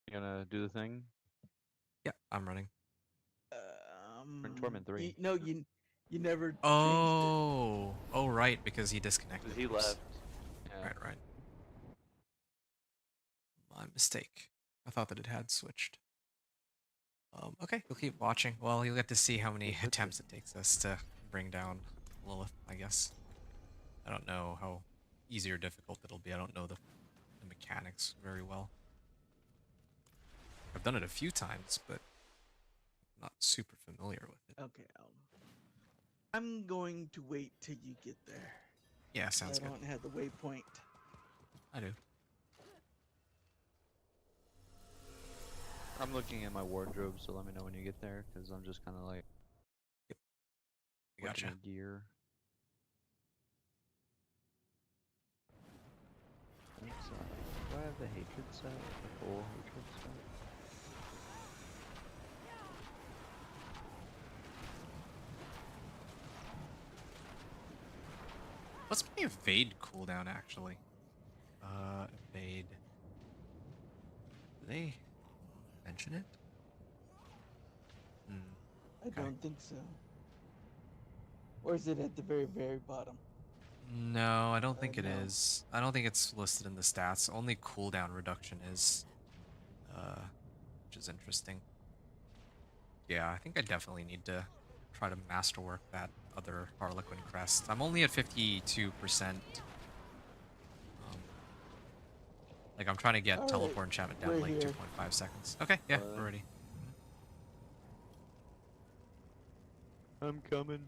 You gonna do the thing? Yeah, I'm running. We're in Torment 3. No, you never changed it. Oh, right, because he disconnected. Because he Oops. left. Yeah. Right. My mistake. I thought that it had switched. Okay, we'll keep watching. Well, you'll get to see how many It switches. attempts it takes us to bring down Lilith, I guess. I don't know how easy or difficult it'll be. I don't know the mechanics very well. I've done it a few times, but not super familiar with it. Okay, I'm going to wait till you get there. Yeah, sounds I good. don't have the waypoint. I do. I'm looking at my wardrobe, so let me know when you get there, because I'm just kind of like I gotcha. looking at gear. Thanks, do I have the hatred set? The full hatred set? What's my evade cooldown actually? Evade. Did they mention it? I Okay. don't think so. Or is it at the very, very bottom? No, I don't think it no. is. I don't think it's listed in the stats. Only cooldown reduction is, which is interesting. Yeah, I think I definitely need to try to masterwork that other Harlequin crest. I'm only at 52%. Like, I'm trying to get All right, teleport enchantment down to we're like here. 2.5 seconds. Okay, yeah, we're ready. I'm coming.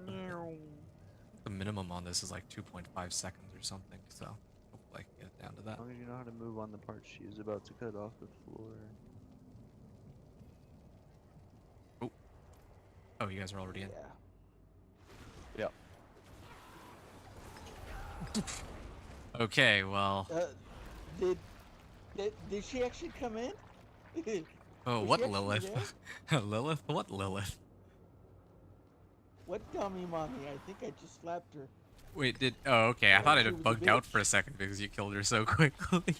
The minimum on this is like 2.5 seconds or something, so hopefully I can get it down to that. As long as you know how to move on the part she's about to cut off the floor. Oh, you guys are already in. Yeah. Yep. Okay, well. Did she actually come in? Oh, Was what she actually Lilith? there? Lilith? What Lilith? What dummy mommy? I think I just slapped her. Wait, did... Oh, okay. I Yeah, thought it she had was a bugged out bitch. for a second because you killed her so quickly.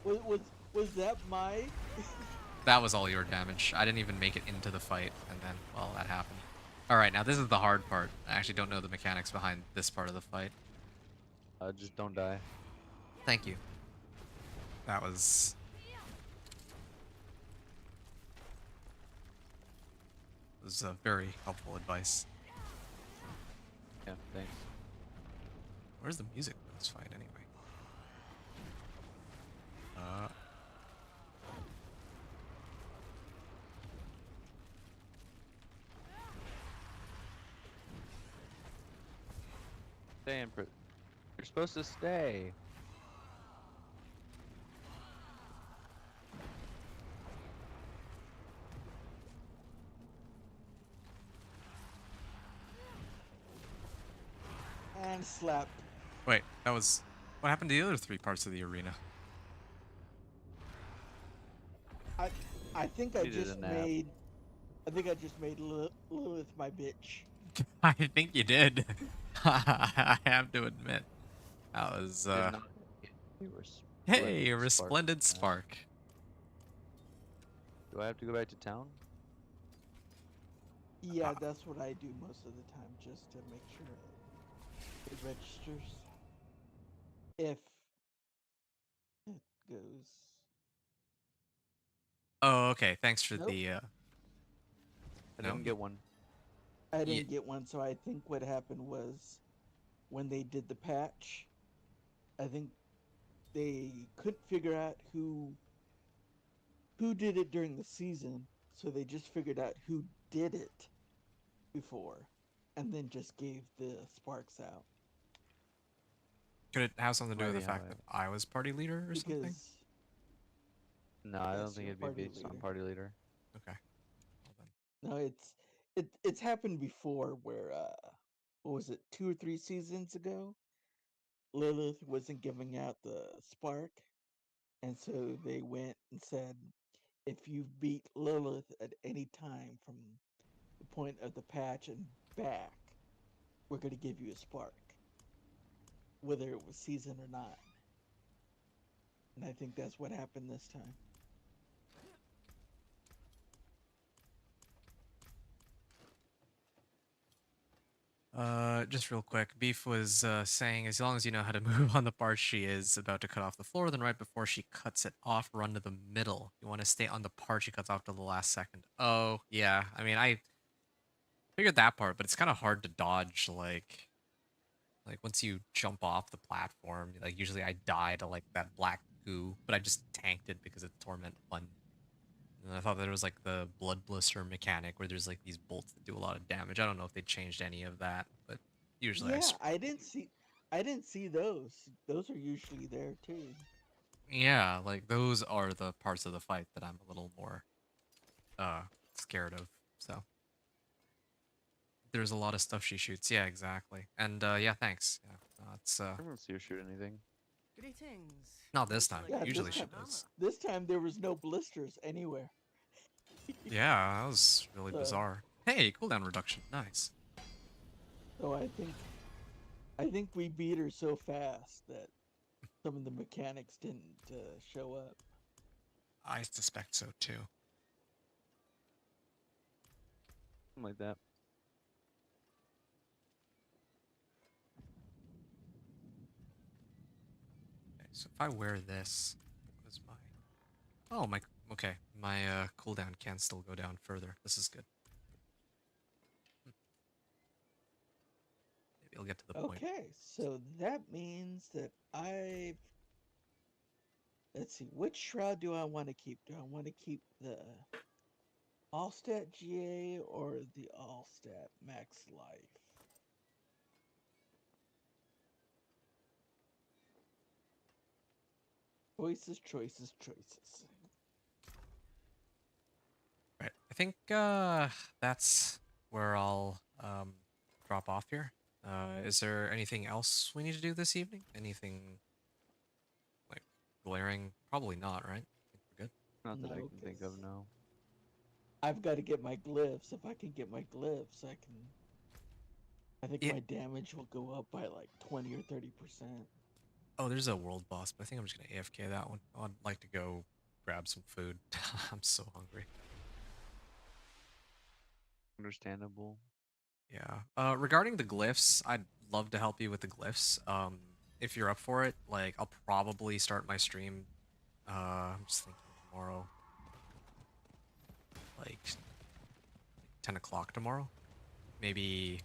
Was that my? That was all your damage. I didn't even make it into the fight, and then, well, that happened. Alright, now this is the hard part. I actually don't know the mechanics behind this part of the fight. Just don't die. Thank you. That was... very helpful advice. Yeah, thanks. Where's the music for this fight, anyway? Stay in. You're supposed to stay. And slapped. Wait, that was... What happened to the other 3 parts of the arena? I think I She did a just nap. made. I think I just made Lilith my bitch. I think you did. I have to admit. That was, Did not- Hey, a Resplendent spark. resplendent spark. Do I have to go back to town? Yeah, that's what I do most of the time, just to make sure It registers if it goes. Oh, okay. Thanks for Nope, the. I No. didn't get one. I Yeah. didn't get one. So I think what happened was when they did the patch, I think they couldn't figure out who did it during the season, so they just figured out who did it before, and then just gave the sparks out Could it have something to do Might with be the how fact that I was party leader or something? because No, I don't yes, think you're a it'd be party based on leader. party leader. Okay. Well then. No, it's happened before where what was it, 2 or 3 seasons ago? Lilith wasn't giving out the spark, and so they went and said, if you beat Lilith at any time from the point of the patch and back, we're going to give you a spark, whether it was season or not. And I think that's what happened this time. Just real quick, Beef was saying as long as you know how to move on the part she is about to cut off the floor, then right before she cuts it off, run to the middle. You want to stay on the part she cuts off to the last second. Oh, yeah. I mean, I figured that part, but it's kind of hard to dodge. Like once you jump off the platform, like usually I die to like that black goo, but I just tanked it because it's Torment 1. And I thought there was like the blood blister mechanic where there's like these bolts that do a lot of damage. I don't know if they changed any of that, but usually Yeah, I didn't see those. Those are usually there too. yeah, like those are the parts of the fight that I'm a little more uh scared of. So there's a lot of stuff she shoots. Yeah, exactly. And yeah, thanks. Yeah, it's I don't see her shoot anything. Greetings. not this Wait till time. I Yeah, get Usually my she hammer. does. this time there was no blisters anywhere. Yeah, that was really So bizarre. Hey, cooldown reduction. Nice. so I think we beat her so fast that some of the mechanics didn't show up. I suspect so too. Something like that. Okay, so if I wear this, what is my oh my okay, my cooldown can still go down further. This is good. Maybe I'll get to the point. Okay, so that means that let's see, which shroud do I want to keep? Do I want to keep the all-stat GA or the all-stat max life? Choices, choices, choices. Right. I think that's where I'll drop off here. Is there anything else we need to do this evening? Anything like glaring? Probably not, right? I think we're good. Not that I No, can think of, because no. I've got to get my glyphs. If I can get my glyphs, I can. I think Yeah. my damage will go up by like 20 or 30%. Oh, there's a world boss, but I think I'm just gonna AFK that one. I'd like to go grab some food. I'm so hungry. Understandable. Yeah. Regarding the glyphs, I'd love to help you with the glyphs. If you're up for it, like I'll probably start my stream. I'm just thinking tomorrow, like 10 o'clock tomorrow, maybe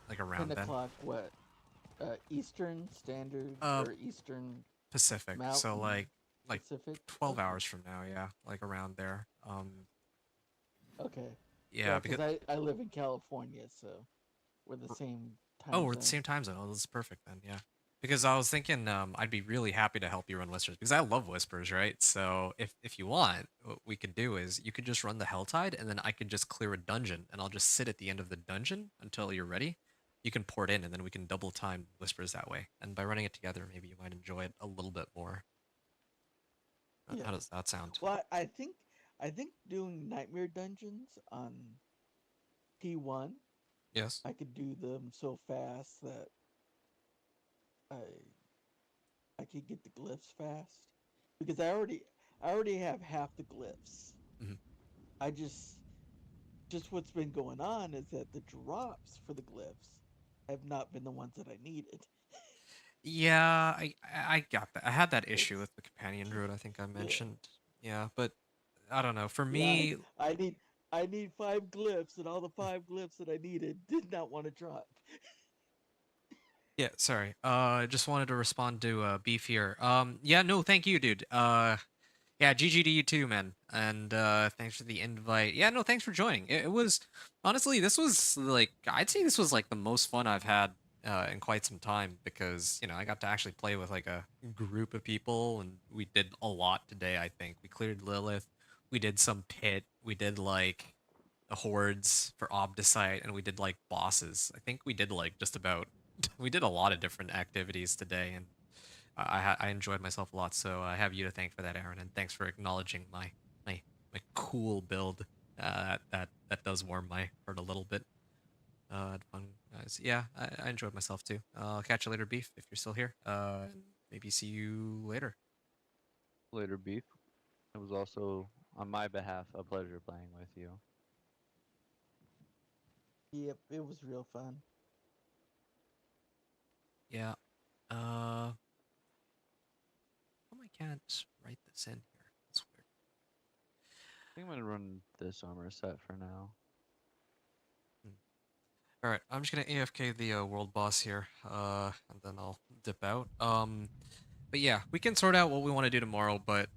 like 10 around then. o'clock, what? Eastern Standard Uh, or Eastern Pacific. So Mountain like Pacific? 12 Okay. hours from now. Yeah, like around there. Okay. Yeah, Yeah, because because I live in California, so we're the same oh, time we're at the zone. same time zone. Oh, this is perfect then. Yeah. Because I was thinking, I'd be really happy to help you run whispers because I love whispers, right? So if you want, what we could do is you could just run the Helltide, and then I could just clear a dungeon, and I'll just sit at the end of the dungeon until you're ready. You can pour it in, and then we can double time whispers that way. And by running it together, maybe you might enjoy it a little bit more. Yeah. How does that sound? Well, I think doing nightmare dungeons on T1, Yes. I could do them so fast that I I could get the glyphs fast because I already have half the glyphs. Mhm. I just what's been going on is that the drops for the glyphs have not been the ones that I needed. Yeah, I got that. I had that issue It's with the companion druid. I think I yeah, mentioned. Yeah, but I don't know. For yeah. me, I need 5 glyphs, and all the 5 glyphs that I needed did not want to drop. yeah. Sorry. I just wanted to respond to Beef here. Yeah. No. Thank you, dude. Yeah, GG to you too, man. And thanks for the invite. Yeah, no, thanks for joining. It was honestly, this was like I'd say this was like the most fun I've had in quite some time because I got to actually play with like a group of people and we did a lot today. I think we cleared Lilith, we did some pit, we did like the hordes for Obdicite, and we did like bosses. I think we did like just about we did a lot of different activities today, and I enjoyed myself a lot, so I have you to thank for that, Aaron, and thanks for acknowledging my my cool build. That does warm my heart a little bit. Had fun, guys. Yeah, I enjoyed myself too. I'll catch you later, Beef, if you're still here. And maybe see you later. Later, Beef. It was also, on my behalf, a pleasure playing with you. Yep, it was real fun. Yeah. How come I can't write this in here? That's weird. I think I'm gonna run this armor set for now. All right, I'm just gonna AFK the world boss here, and then I'll dip out. But yeah, we can sort out what we want to do tomorrow. But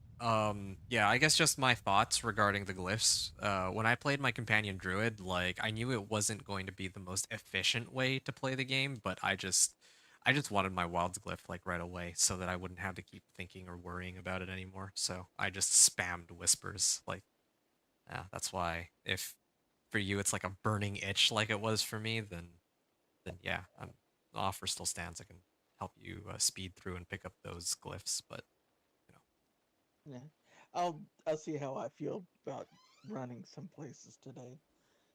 yeah, I guess just my thoughts regarding the glyphs. When I played my companion druid, like I knew it wasn't going to be the most efficient way to play the game, but I just wanted my wilds glyph like right away, so that I wouldn't have to keep thinking or worrying about it anymore. So I just spammed whispers. Like, yeah, that's why if for you it's like a burning itch like it was for me, then yeah, the offer still stands. I can help you speed through and pick up those glyphs, but you know, Yeah, I'll see how I feel about running some places today.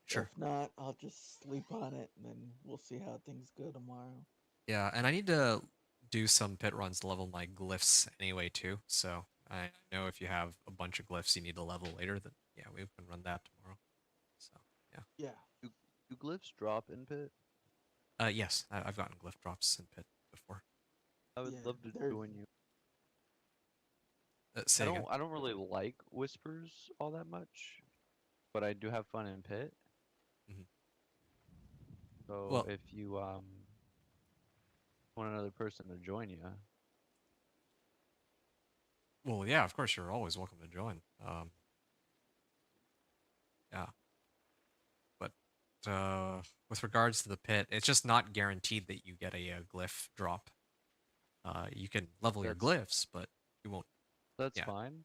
If sure. not, I'll just sleep on it, and then we'll see how things go tomorrow. Yeah, and I need to do some pit runs to level my glyphs anyway too. So I know if you have a bunch of glyphs you need to level later, then yeah, we can run that tomorrow. So yeah. Yeah, Do, do glyphs drop in pit? Yes, I've gotten glyph drops in pit before. I would yeah. love to They're join you. Say again. I don't really like whispers all that much, but I do have fun in pit. Mhm. So Well, if you want another person to join you, well, yeah, of course you're always welcome to join. Yeah, but with regards to the pit, it's just not guaranteed that you get a glyph drop. You can level your that's glyphs, but you won't. that's Yeah. fine.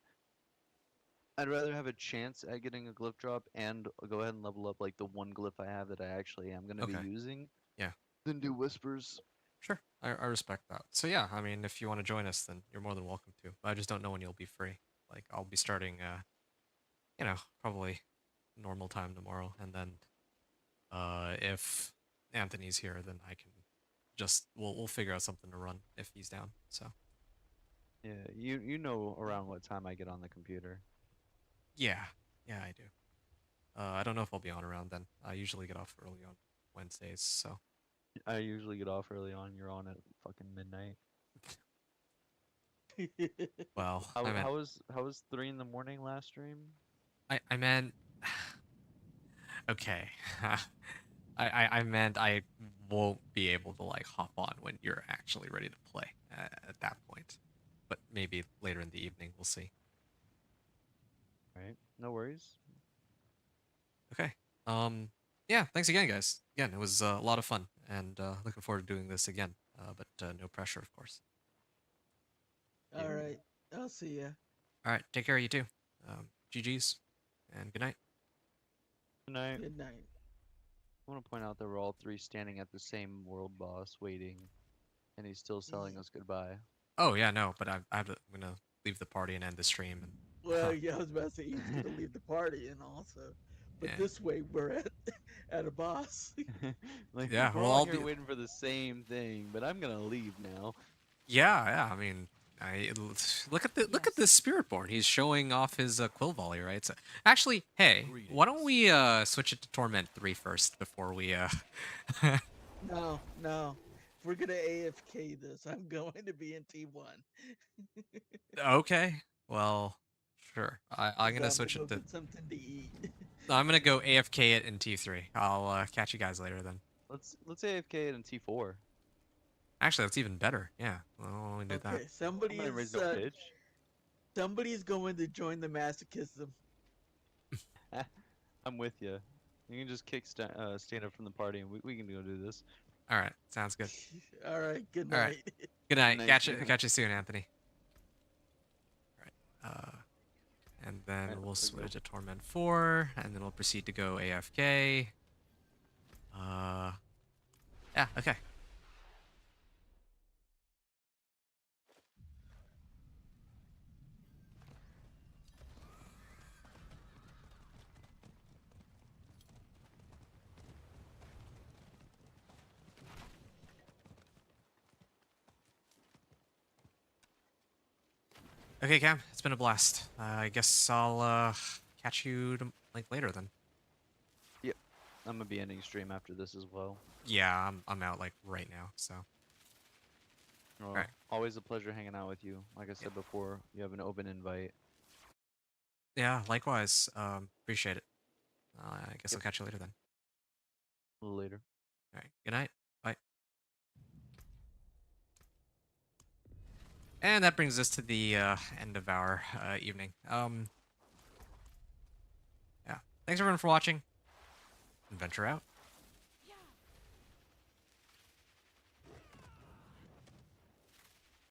I'd rather have a chance at getting a glyph drop and go ahead and level up like the one glyph I have that I actually am gonna be Okay. using Yeah. than do whispers. Sure. I respect that. So yeah, I mean, if you want to join us, then you're more than welcome to. I just don't know when you'll be free. Like I'll be starting, probably normal time tomorrow, and then if Anthony's here, then I can just we'll figure out something to run if he's down. So Yeah, you know around what time I get on the computer. yeah, yeah, I do. I don't know if I'll be on around then. I usually get off early on Wednesdays, so I usually get off early on. You're on at fucking midnight. well, How how was 3 in the morning last stream? I meant okay. I meant I won't be able to like hop on when you're actually ready to play at that point, but maybe later in the evening we'll see. Right, no worries. Okay. Yeah. Thanks again, guys. Again, it was a lot of fun, and looking forward to doing this again. But no pressure, of course. Yeah. all right. I'll see ya. All right. Take care of you too. GG's, and good night. Good night. Good night. I want to point out that we're all three standing at the same world boss waiting, and he's still selling us goodbye. Oh yeah, no, but I'm gonna leave the party and end the stream. And Well, yeah, I was about to say he's gonna leave the party and also, but yeah, this way we're at at a boss. Like yeah. we're Well, all I'll here be. waiting for the same thing, but I'm gonna leave now. Yeah, yeah. I mean, look at Yes. this Spiritborn. He's showing off his quill volley, right? So, actually, hey, why don't we switch it to Torment 3 first before we No, no. If we're gonna AFK this, I'm going to be in T1. Okay. Well, sure. I'm 'Cause gonna I'm gonna switch go it to. get something to eat. I'm gonna go AFK it in T3. I'll catch you guys later then. Let's AFK it in T4. Actually, that's even better. Yeah. Well, I'll only do that. Okay, I'm gonna raise no pitch. somebody's going to join the masochism. I'm with you. You can just stand up from the party, and we can go do this. All right. Sounds good. All right, good All right. night. Good night. night, Catch you. good night. Catch you soon, Anthony. All right. And then Alright, we'll let's go. switch to Torment 4, and then we'll proceed to go AFK. Yeah. Okay. Okay, Cam. It's been a blast. I guess I'll catch you like later then. Yep. I'm gonna be ending stream after this as well. Yeah, I'm out like right now. So. Well, Alright. always a pleasure hanging out with you. Like I said before, you have an open invite. Yeah. Likewise. Appreciate it. I guess I'll Yep. catch you later then. A little later. All right. Good night. Bye. And that brings us to the end of our evening. Yeah. Thanks everyone for watching. Adventure out.